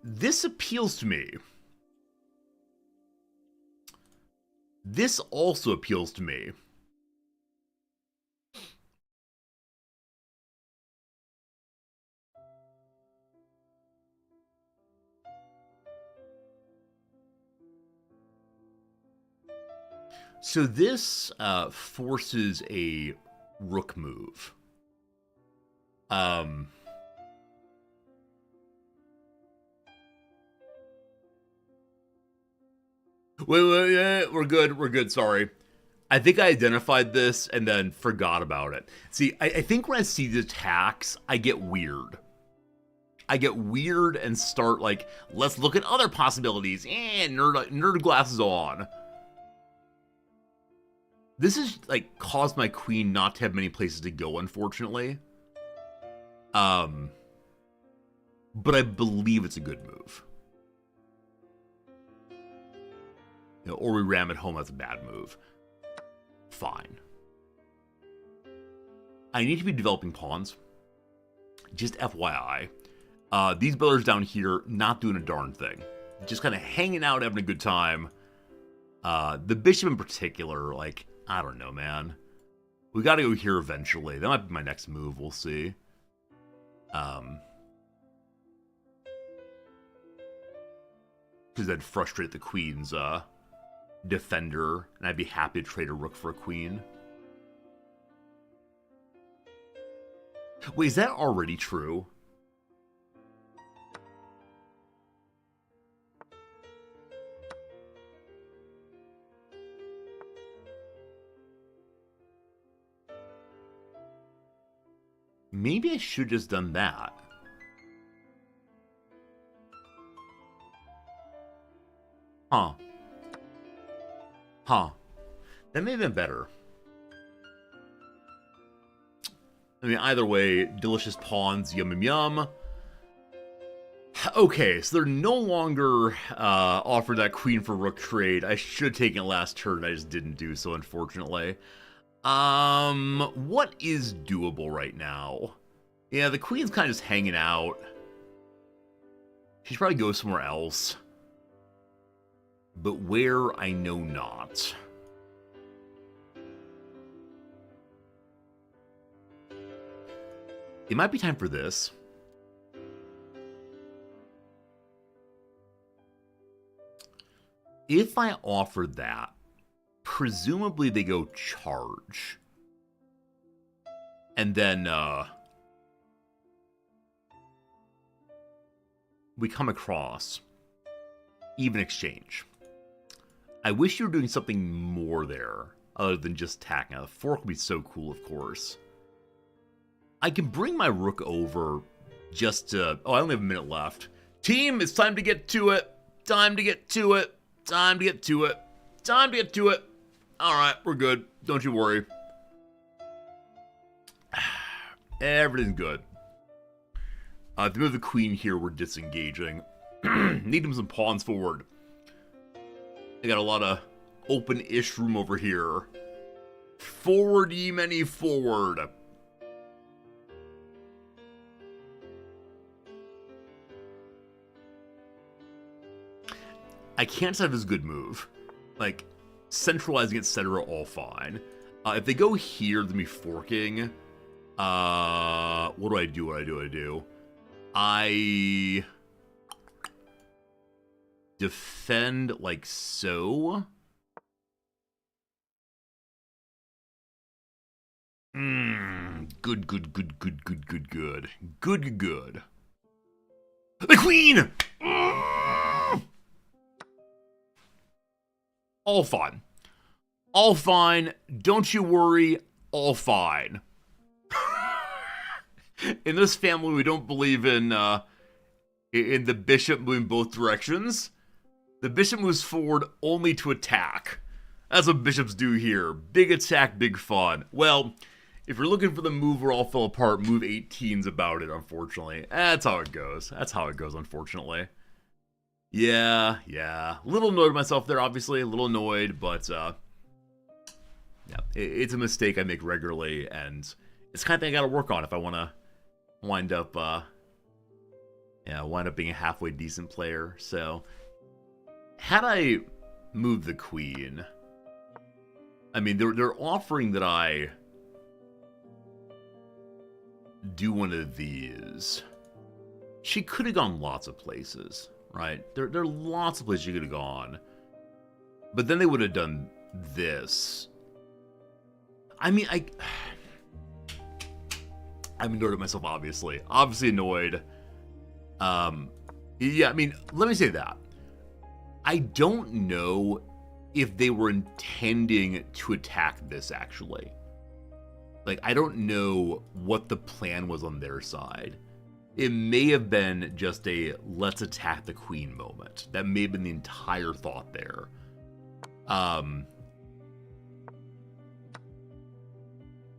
This appeals to me. This also appeals to me. So this forces a rook move. Wait, we're good, sorry. I think I identified this and then forgot about it. See, I think when I see the attacks, I get weird. I get weird and start like, let's look at other possibilities. Nerd glasses on. This has like caused my queen not to have many places to go, unfortunately. But I believe it's a good move. You know, or we ram it home, that's a bad move. Fine. I need to be developing pawns. Just FYI. These builders down here, not doing a darn thing. Just kind of hanging out, having a good time. The bishop in particular, like, I don't know, man. We gotta go here eventually. That might be my next move, we'll see. Because that'd frustrate the queen's defender, and I'd be happy to trade a rook for a queen. Wait, is that already true? Maybe I should have just done that. Huh. That may have been better. I mean, either way, delicious pawns, yum yum yum. Okay, so they're no longer offered that queen for rook trade. I should have taken it last turn, I just didn't do so, unfortunately. What is doable right now? Yeah, the queen's kind of just hanging out. She should probably go somewhere else. But where, I know not. It might be time for this. If I offer that, presumably they go charge. And then, we come across even exchange. I wish you were doing something more there, other than just tacking. Now, the fork would be so cool, of course. I can bring my rook over just to... Oh, I only have a minute left. Team, it's time to get to it. Time to get to it. Time to get to it. Time to get to it. Alright, we're good. Don't you worry. Everything's good. To move the queen here, we're disengaging. Need him some pawns forward. I got a lot of open-ish room over here. Forward, ye many, forward. I can't say this is a good move. Like, centralizing, etc., all fine. If they go here, they'll be forking. What do I do? I defend like so. Good. Good. The queen! All fine. All fine. Don't you worry. All fine. In this family, we don't believe in the bishop moving both directions. The bishop moves forward only to attack. That's what bishops do here. Big attack, big fun. Well, if you're looking for the move where all fell apart, move 18's about it, unfortunately. That's how it goes. Unfortunately. Yeah. A little annoyed with myself there, obviously. A little annoyed, but yeah, it's a mistake I make regularly, and it's the kind of thing I gotta work on if I want to wind up being a halfway decent player. So, had I moved the queen, I mean, they're offering that I do one of these. She could have gone lots of places, right? There are lots of places she could have gone. But then they would have done this. I mean, I'm annoyed at myself, obviously. Obviously annoyed. Yeah, I mean, let me say that. I don't know if they were intending to attack this, actually. Like, I don't know what the plan was on their side. It may have been just a let's attack the queen moment. That may have been the entire thought there.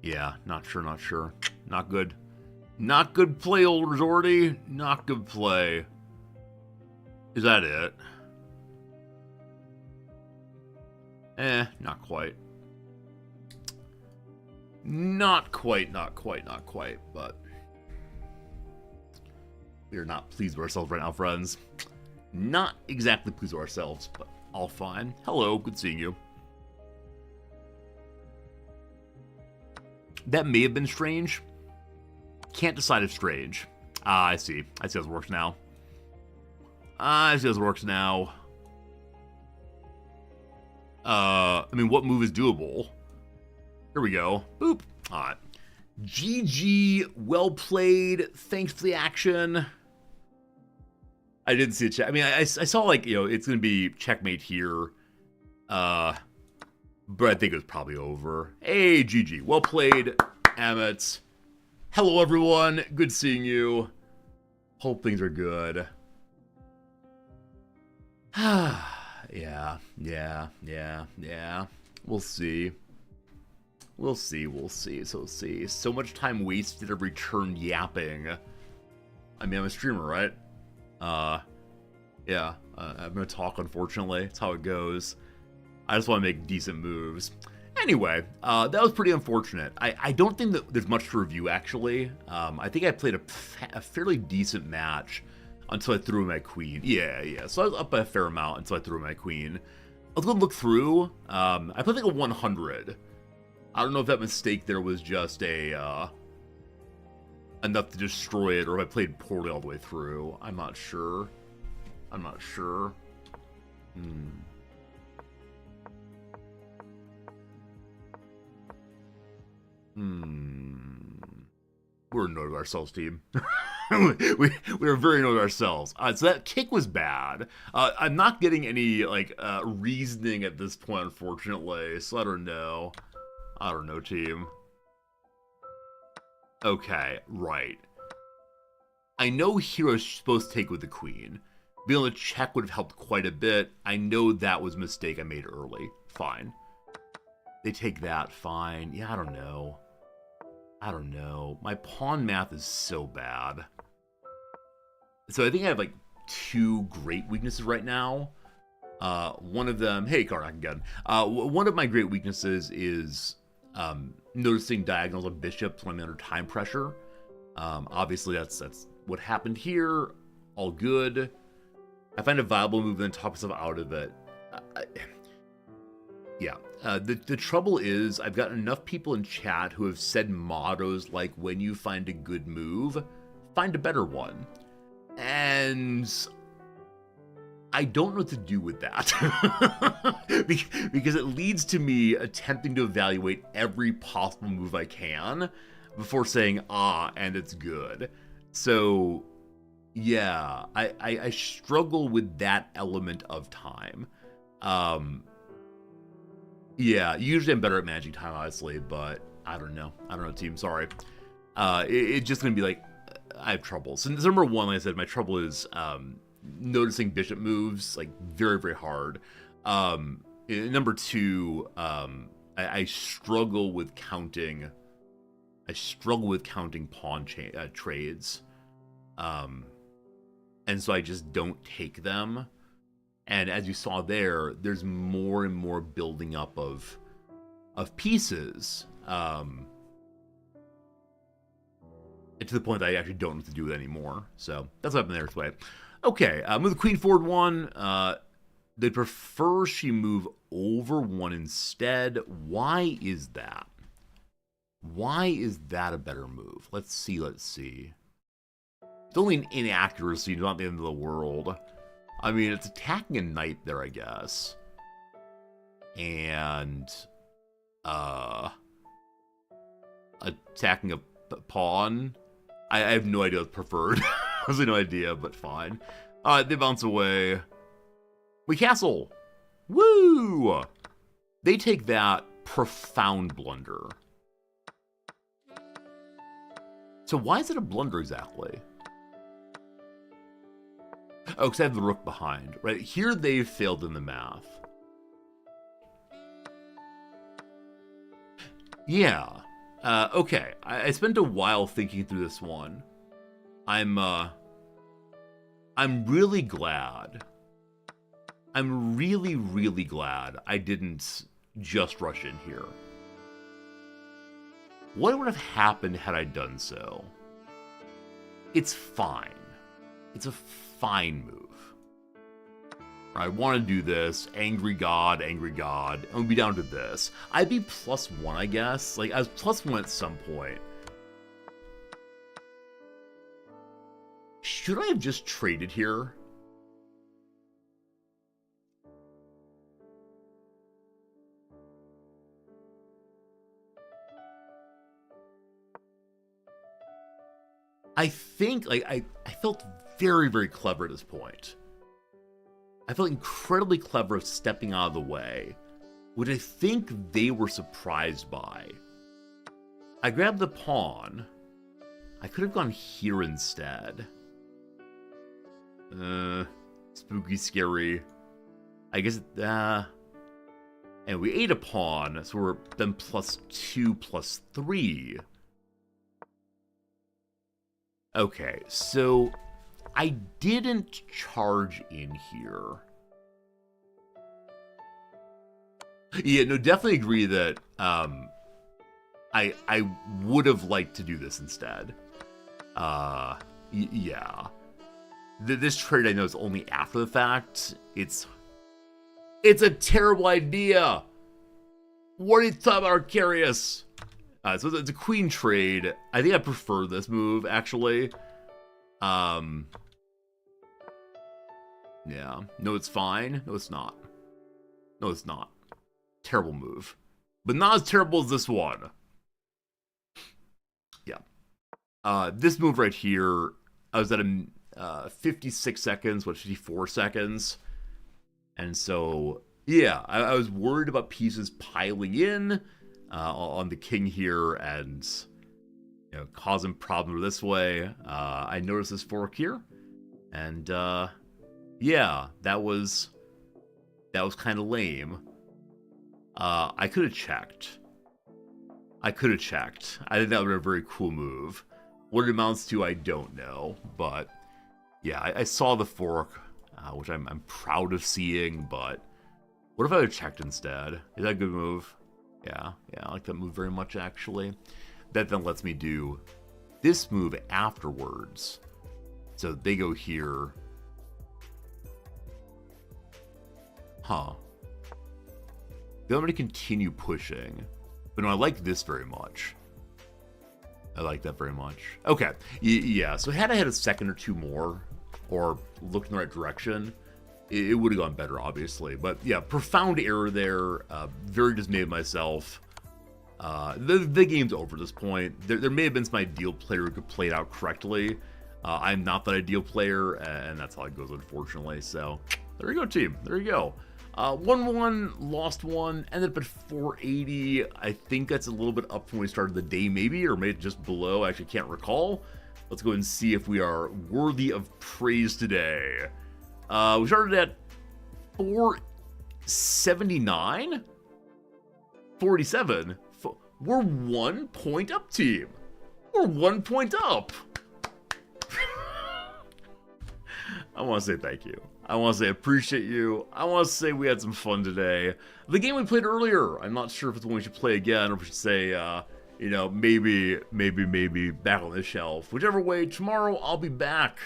Yeah, not sure. Not good. Not good play, old Resorty. Not good play. Is that it? Not quite. Not quite, but we are not pleased with ourselves right now, friends. Not exactly pleased with ourselves, but all fine. Hello, good seeing you. That may have been strange. Can't decide if strange. I see. I see how this works now. I mean, what move is doable? Here we go. Boop. All right. GG. Well played. Thanks for the action. I didn't see a check. I mean, I saw, like, you know, it's going to be checkmate here. But I think it was probably over. Hey, GG. Well played, Emmett. Hello, everyone. Good seeing you. Hope things are good. Yeah. We'll see. So much time wasted of return yapping. I mean, I'm a streamer, right? Yeah. I'm gonna talk, unfortunately. That's how it goes. I just want to make decent moves. Anyway, that was pretty unfortunate. I don't think that there's much to review, actually. I think I played a fairly decent match until I threw my queen. Yeah. So I was up by a fair amount until I threw my queen. I was going to look through. I played like a 100. I don't know if that mistake there was just enough to destroy it, or if I played poorly all the way through. I'm not sure. We're annoyed with ourselves, team. we were very annoyed with ourselves. So that kick was bad. I'm not getting any reasoning at this point, unfortunately. So I don't know. Team. Okay, right. I know Hero's supposed to take with the queen. Being able to check would have helped quite a bit. I know that was a mistake I made early. Fine. They take that, fine. Yeah, I don't know. My pawn math is so bad. So I think I have like 2 great weaknesses right now. One of them, hey, Karnak again. One of my great weaknesses is noticing diagonals of bishops when I'm under time pressure. Obviously, that's what happened here. All good. I find a viable move and then talk myself out of it. Yeah. The trouble is, I've got enough people in chat who have said mottos like, when you find a good move, find a better one. And I don't know what to do with that. Because it leads to me attempting to evaluate every possible move I can before saying, and it's good. So, yeah, I struggle with that element of time. Yeah, usually I'm better at managing time, honestly, but I don't know, team, sorry. It's just going to be like, I have trouble. So number 1, like I said, my trouble is noticing bishop moves, like, very, very hard. Number 2, I struggle with counting. Pawn trades. And so I just don't take them. And as you saw there's more and more building up of pieces. And to the point that I actually don't know what to do with it anymore. So that's what happened there this way. Okay, move the queen forward 1. They prefer she move over 1 instead. Why is that? Why is that a better move? Let's see. It's only an inaccuracy, not the end of the world. I mean, it's attacking a knight there, I guess. And attacking a pawn. I have no idea what's preferred. Honestly, no idea, but fine. They bounce away. We castle. Woo! They take that profound blunder. So why is it a blunder exactly? Oh, because I have the rook behind. Right, here they've failed in the math. Yeah. Okay, I spent a while thinking through this one. I'm really glad. I'm really, really glad I didn't just rush in here. What would have happened had I done so? It's fine. It's a fine move. I want to do this. Angry God, and we'll be down to this. I'd be +1, I guess. Like, I was +1 at some point. Should I have just traded here? I think, like, I felt very, very clever at this point. I felt incredibly clever of stepping out of the way, which I think they were surprised by. I grabbed the pawn. I could have gone here instead. Spooky, scary. I guess, and we ate a pawn, so we're then +2, +3. Okay, so I didn't charge in here. Yeah, no, definitely agree that I would have liked to do this instead. Yeah. This trade I know is only after the fact. It's a terrible idea. What are you talking about, Arcarius? So it's a queen trade. I think I prefer this move, actually. Yeah. No, it's fine. No, it's not. No, it's not. Terrible move. But not as terrible as this one. Yeah. This move right here, I was at a 56 seconds, 54 seconds? And so, yeah, I was worried about pieces piling in on the king here and, you know, causing problems this way. I noticed this fork here, and yeah, that was kind of lame. I could have checked. I think that would have been a very cool move. What it amounts to, I don't know, but yeah, I saw the fork, which I'm proud of seeing, but what if I had checked instead? Is that a good move? Yeah, I like that move very much, actually. That then lets me do this move afterwards. So they go here. Huh. Then I'm going to continue pushing. But no, I like this very much. I like that very much. Okay, yeah, so had I had a second or two more, or looked in the right direction, it would have gone better, obviously. But yeah, profound error there. Very dismayed with myself. The game's over at this point. There may have been some ideal player who could play it out correctly. I'm not that ideal player, and that's how it goes, unfortunately. So there you go, team. There you go. 1-1, lost one, ended up at 480. I think that's a little bit up from when we started the day, maybe, or maybe just below. I actually can't recall. Let's go ahead and see if we are worthy of praise today. We started at 479? 47? We're 1 point up, team. We're 1 point up. I want to say thank you. I want to say appreciate you. I want to say we had some fun today. The game we played earlier, I'm not sure if it's one we should play again, or if we should say, you know, maybe back on the shelf. Whichever way, tomorrow I'll be back.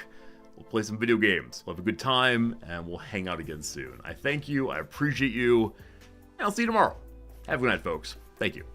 We'll play some video games. We'll have a good time, and we'll hang out again soon. I thank you. I appreciate you. And I'll see you tomorrow. Have a good night, folks. Thank you.